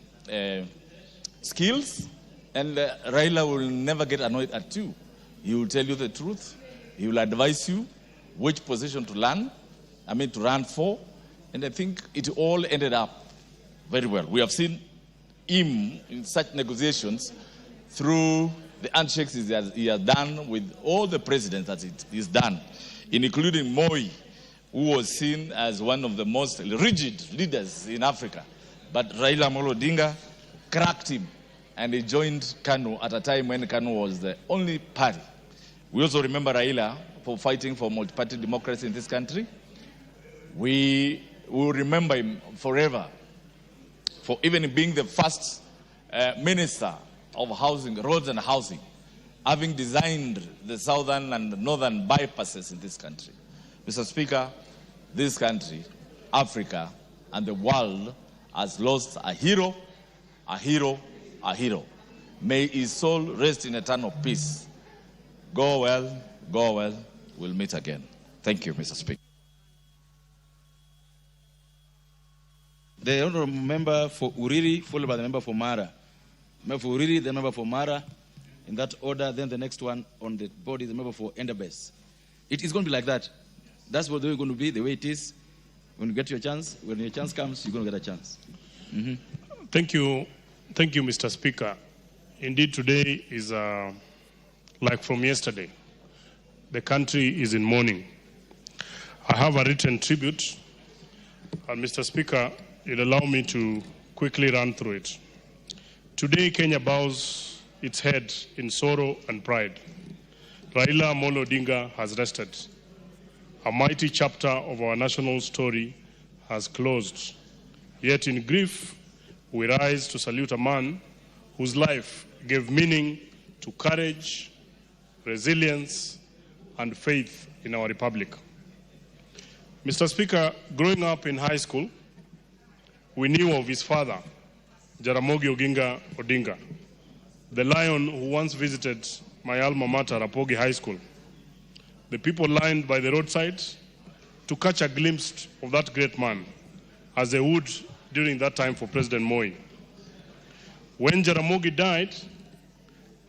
skills, and Raila will never get annoyed at you. He will tell you the truth. He will advise you which position to run for. And I think it all ended up very well. We have seen him in such negotiations through the handshakes he has done with all the presidents that he's done, including Moi, who was seen as one of the most rigid leaders in Africa. But Raila Amolo Odinga cracked him and he joined KANU at a time when KANU was the only party. We also remember Raila for fighting for multi-party democracy in this country. We will remember him forever for even being the first minister of housing, roads and housing, having designed the southern and northern bypasses in this country. Mr. Speaker, this country, Africa, and the world has lost a hero, a hero, a hero. May his soul rest in eternal peace. Go well, go well. We'll meet again. Thank you, Mr. Speaker. The honorable member for Uriri, followed by the member for Mara. Member for Uriri, the member for Mara. In that order, then the next one on the board is the member for Endabes. It is going to be like that. That's what they're going to be, the way it is. When you get your chance, when your chance comes, you're going to get a chance. Thank you, Mr. Speaker. Indeed, today is like from yesterday. The country is in mourning. I have a written tribute, and Mr. Speaker, you'll allow me to quickly run through it. Today, Kenya bows its head in sorrow and pride. Raila Odinga has rested. A mighty chapter of our national story has closed. Yet in grief, we rise to salute a man whose life gave meaning to courage, resilience, and faith in our republic. Mr. Speaker, growing up in high school, we knew of his father, Jaramogi Oginga Odinga, the lion who once visited my alma mater, Rapogi High School. The people lined by the roadside to catch a glimpse of that great man, as they would during that time for President Moi. When Jaramogi died,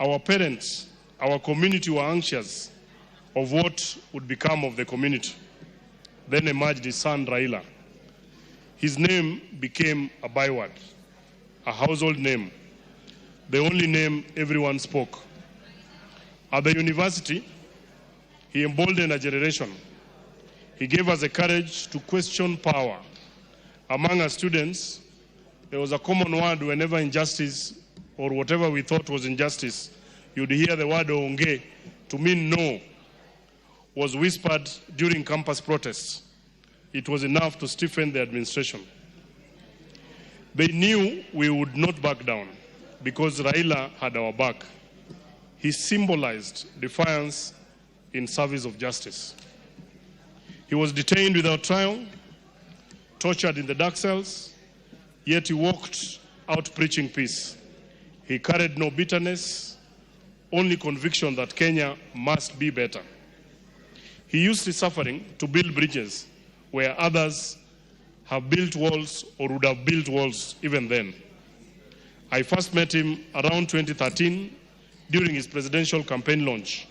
our parents, our community were anxious of what would become of the community. Then emerged his son, Raila. His name became a byword, a household name, the only name everyone spoke. At the university, he emboldened a generation. He gave us the courage to question power. Among our students, there was a common word whenever injustice or whatever we thought was injustice, you'd hear the word onge to mean no, was whispered during campus protests. It was enough to stiffen the administration. They knew we would not back down because Raila had our back. He symbolized defiance in service of justice. He was detained without trial, tortured in the dark cells, yet he walked out preaching peace. He carried no bitterness, only conviction that Kenya must be better. He used his suffering to build bridges where others have built walls or would have built walls even then. I first met him around 2013 during his presidential campaign launch.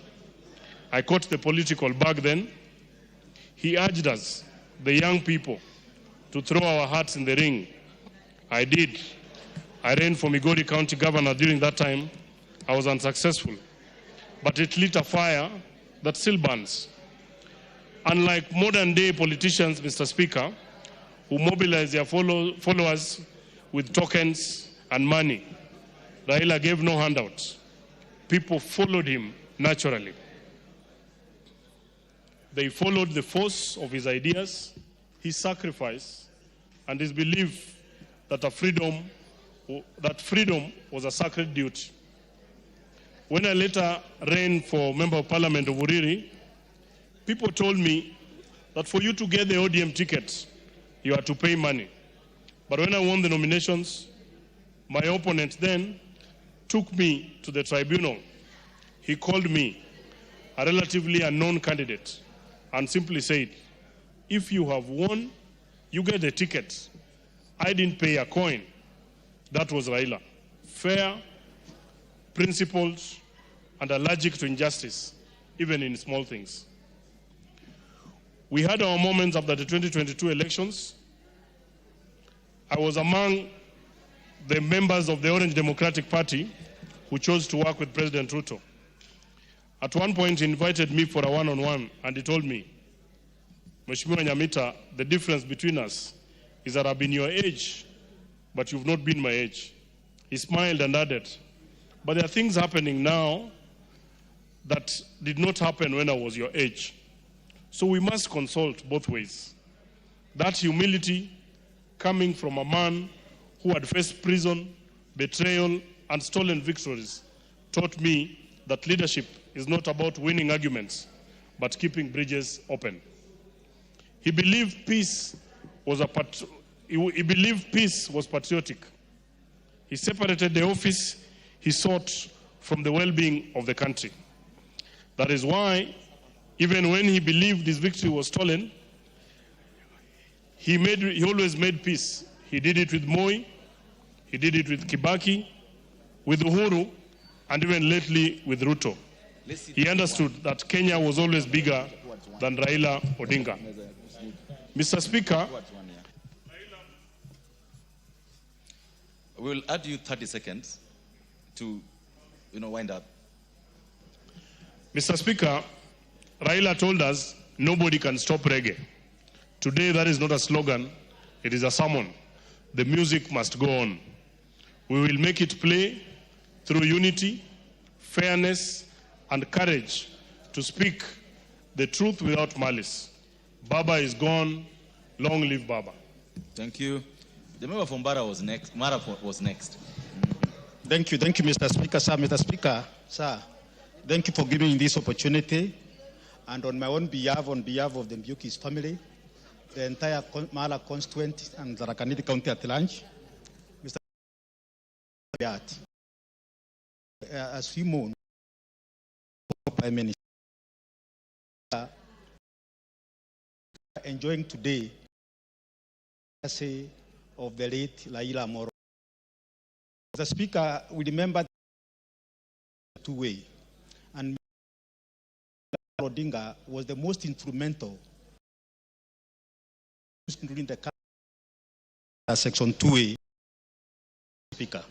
I caught the political bug then. He urged us, the young people, to throw our hearts in the ring. I did. I ran for Migori County Governor during that time. I was unsuccessful. But it lit a fire that still burns. Unlike modern day politicians, Mr. Speaker, who mobilize their followers with tokens and money, Raila gave no handouts. People followed him naturally. They followed the force of his ideas, his sacrifice, and his belief that freedom was a sacred duty. When I later ran for Member of Parliament of Uriri, people told me that for you to get the ODM ticket, you had to pay money. But when I won the nominations, my opponent then took me to the tribunal. He called me a relatively unknown candidate and simply said, if you have won, you get the ticket. I didn't pay a coin. That was Raila. Fair, principled, and allergic to injustice, even in small things. We had our moments after the 2022 elections. I was among the members of the Orange Democratic Party who chose to work with President Ruto. At one point, he invited me for a one-on-one, and he told me, Mheshimiwa Nyamita, the difference between us is that I've been your age, but you've not been my age. He smiled and added, But there are things happening now that did not happen when I was your age. So we must consult both ways. That humility coming from a man who had faced prison, betrayal, and stolen victories taught me that leadership is not about winning arguments, but keeping bridges open. He believed peace was patriotic. He separated the office he sought from the well-being of the country. That is why, even when he believed his victory was stolen, he always made peace. He did it with Moi, he did it with Kibaki, with Uhuru, and even lately with Ruto. He understood that Kenya was always bigger than Raila Odinga. Mr. Speaker, we will add you 30 seconds to, wind up. Mr. Speaker, Raila told us nobody can stop reggae. Today, that is not a slogan, it is a sermon. The music must go on. We will make it play through unity, fairness, and courage to speak the truth without malice. Baba is gone. Long live Baba. Thank you. The member from Mara was next. Thank you, Mr. Speaker. Sir, Mr. Speaker, sir, thank you for giving me this opportunity. And on my own behalf, on behalf of the Mbiuki's family, the entire Mara constituent and Tharaka County at large, Mr. As we mourn, Prime Minister, enjoying today the legacy of the late Raila Moro. Mr. Speaker, we remember two-way, and Raila Odinga was the most instrumental during the section 2A, Speaker.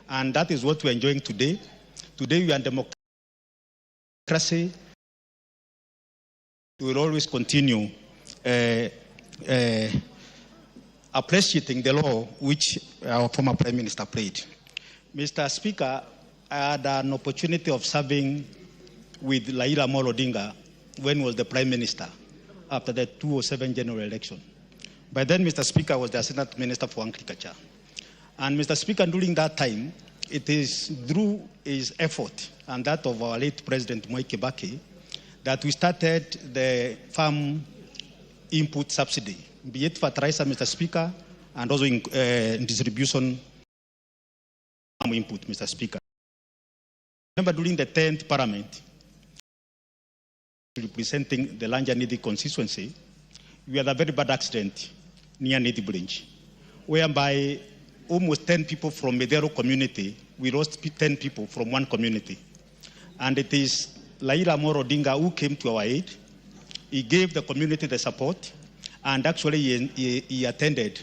And that is what we're enjoying today. Today we are in democracy. We will always continue appreciating the law which our former Prime Minister played. Mr. Speaker, I had an opportunity of serving with Raila Odinga when he was the Prime Minister after the 2007 general election. By then, Mr. Speaker was the Senate Minister for Agriculture. And Mr. Speaker, during that time, it is through his effort and that of our late President Moi Kibaki that we started the farm input subsidy, be it fertilizer, Mr. Speaker, and also in distribution farm input, Mr. Speaker. Remember during the 10th Parliament, representing the Lanjanidi constituency, we had a very bad accident near Nidi Branch, whereby almost 10 people from Medero community, we lost 10 people from one community. And it is Raila Odinga who came to our aid. He gave the community the support, and actually he attended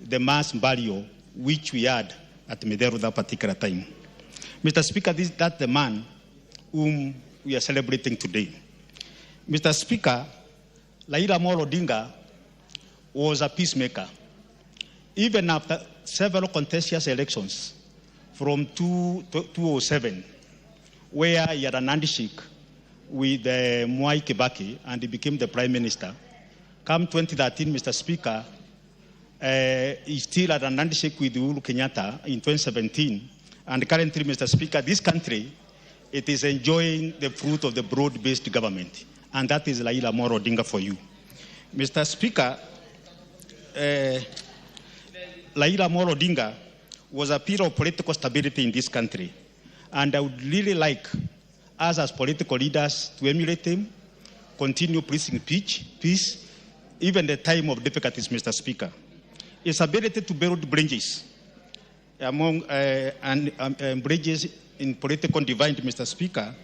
the mass burial which we had at Medero that particular time. Mr. Speaker, that's the man whom we are celebrating today. Mr. Speaker, Raila Odinga was a peacemaker. Even after several contentious elections from 2007, where he had an handshake with Mwai Kibaki and he became the Prime Minister. Come 2013, Mr. Speaker, he still had an handshake with Uhuru Kenyatta in 2017. And currently, Mr. Speaker, this country, it is enjoying the fruit of the broad-based government. And that is Raila Odinga for you. Mr. Speaker, Raila Odinga was a pillar of political stability in this country. And I would really like us as political leaders to emulate him, continue preaching peace, even the time of difficulties, Mr. Speaker. His ability to build bridges among bridges in political divide, Mr. Speaker,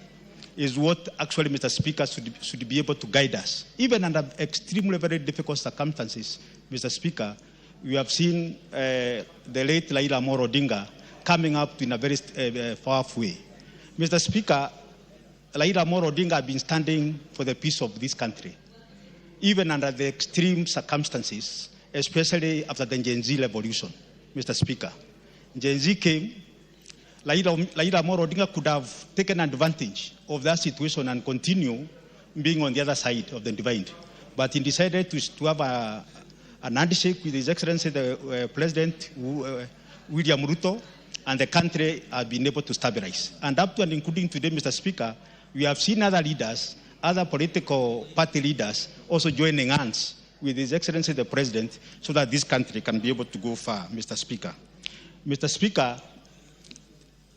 is what actually, Mr. Speaker, should be able to guide us. Even under extremely very difficult circumstances, Mr. Speaker, we have seen the late Raila Odinga coming up in a very powerful way. Mr. Speaker, Raila Odinga has been standing for the peace of this country, even under the extreme circumstances, especially after the Gen Z revolution, Mr. Speaker. Gen Z came, Raila Amolo Odinga could have taken advantage of that situation and continue being on the other side of the divide. But he decided to have an handshake with His Excellency the President William Ruto, and the country has been able to stabilize. And up to and including today, Mr. Speaker, we have seen other leaders, other political party leaders also joining hands with His Excellency the President so that this country can be able to go far, Mr. Speaker. Mr. Speaker,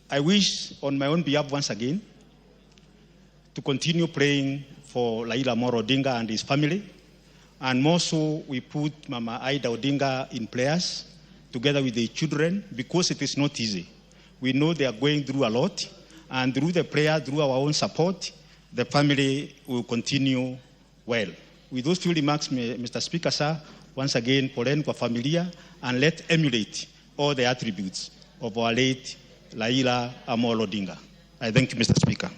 I wish on my own behalf once again to continue praying for Raila Amolo Odinga and his family. And more so, we put Mama Ida Odinga in prayers together with the children, because it is not easy. We know they are going through a lot, and through the prayer, through our own support, the family will continue well. With those few remarks, Mr. Speaker, sir, once again, poleni kwa familia, and let's emulate all the attributes of our late Raila Amolo Odinga. I thank you, Mr. Speaker.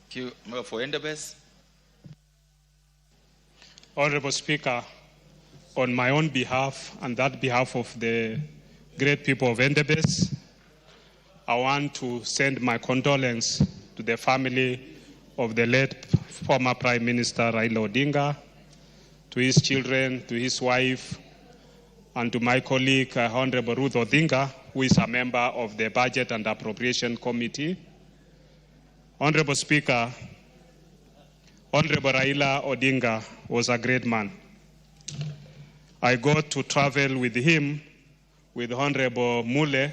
Thank you. Member for Endebess. Honorable Speaker, on my own behalf and that behalf of the great people of Endebess, I want to send my condolence to the family of the late former Prime Minister Raila Odinga, to his children, to his wife, and to my colleague, Honorable Ruth Odinga, who is a member of the Budget and Appropriation Committee. Honorable Speaker, Honorable Raila Odinga was a great man. I got to travel with him, with Honorable Mule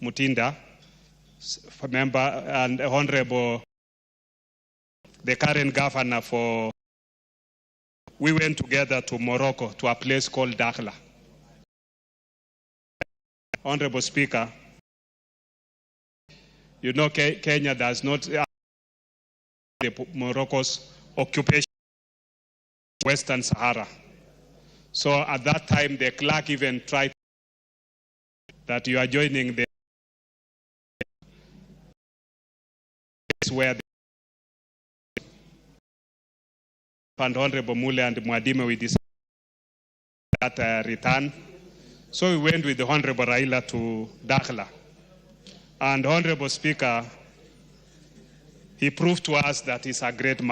Mutinda, member, and Honorable, the current governor for, we went together to Morocco, to a place called Dakhla. Honorable Speaker, you know Kenya does not Morocco's occupation of Western Sahara. So at that time, the clerk even tried that you are joining the where the and Honorable Mule and Mwadime we decided that return. So we went with the Honorable Raila to Dakhla. And Honorable Speaker, he proved to us that he's a great man.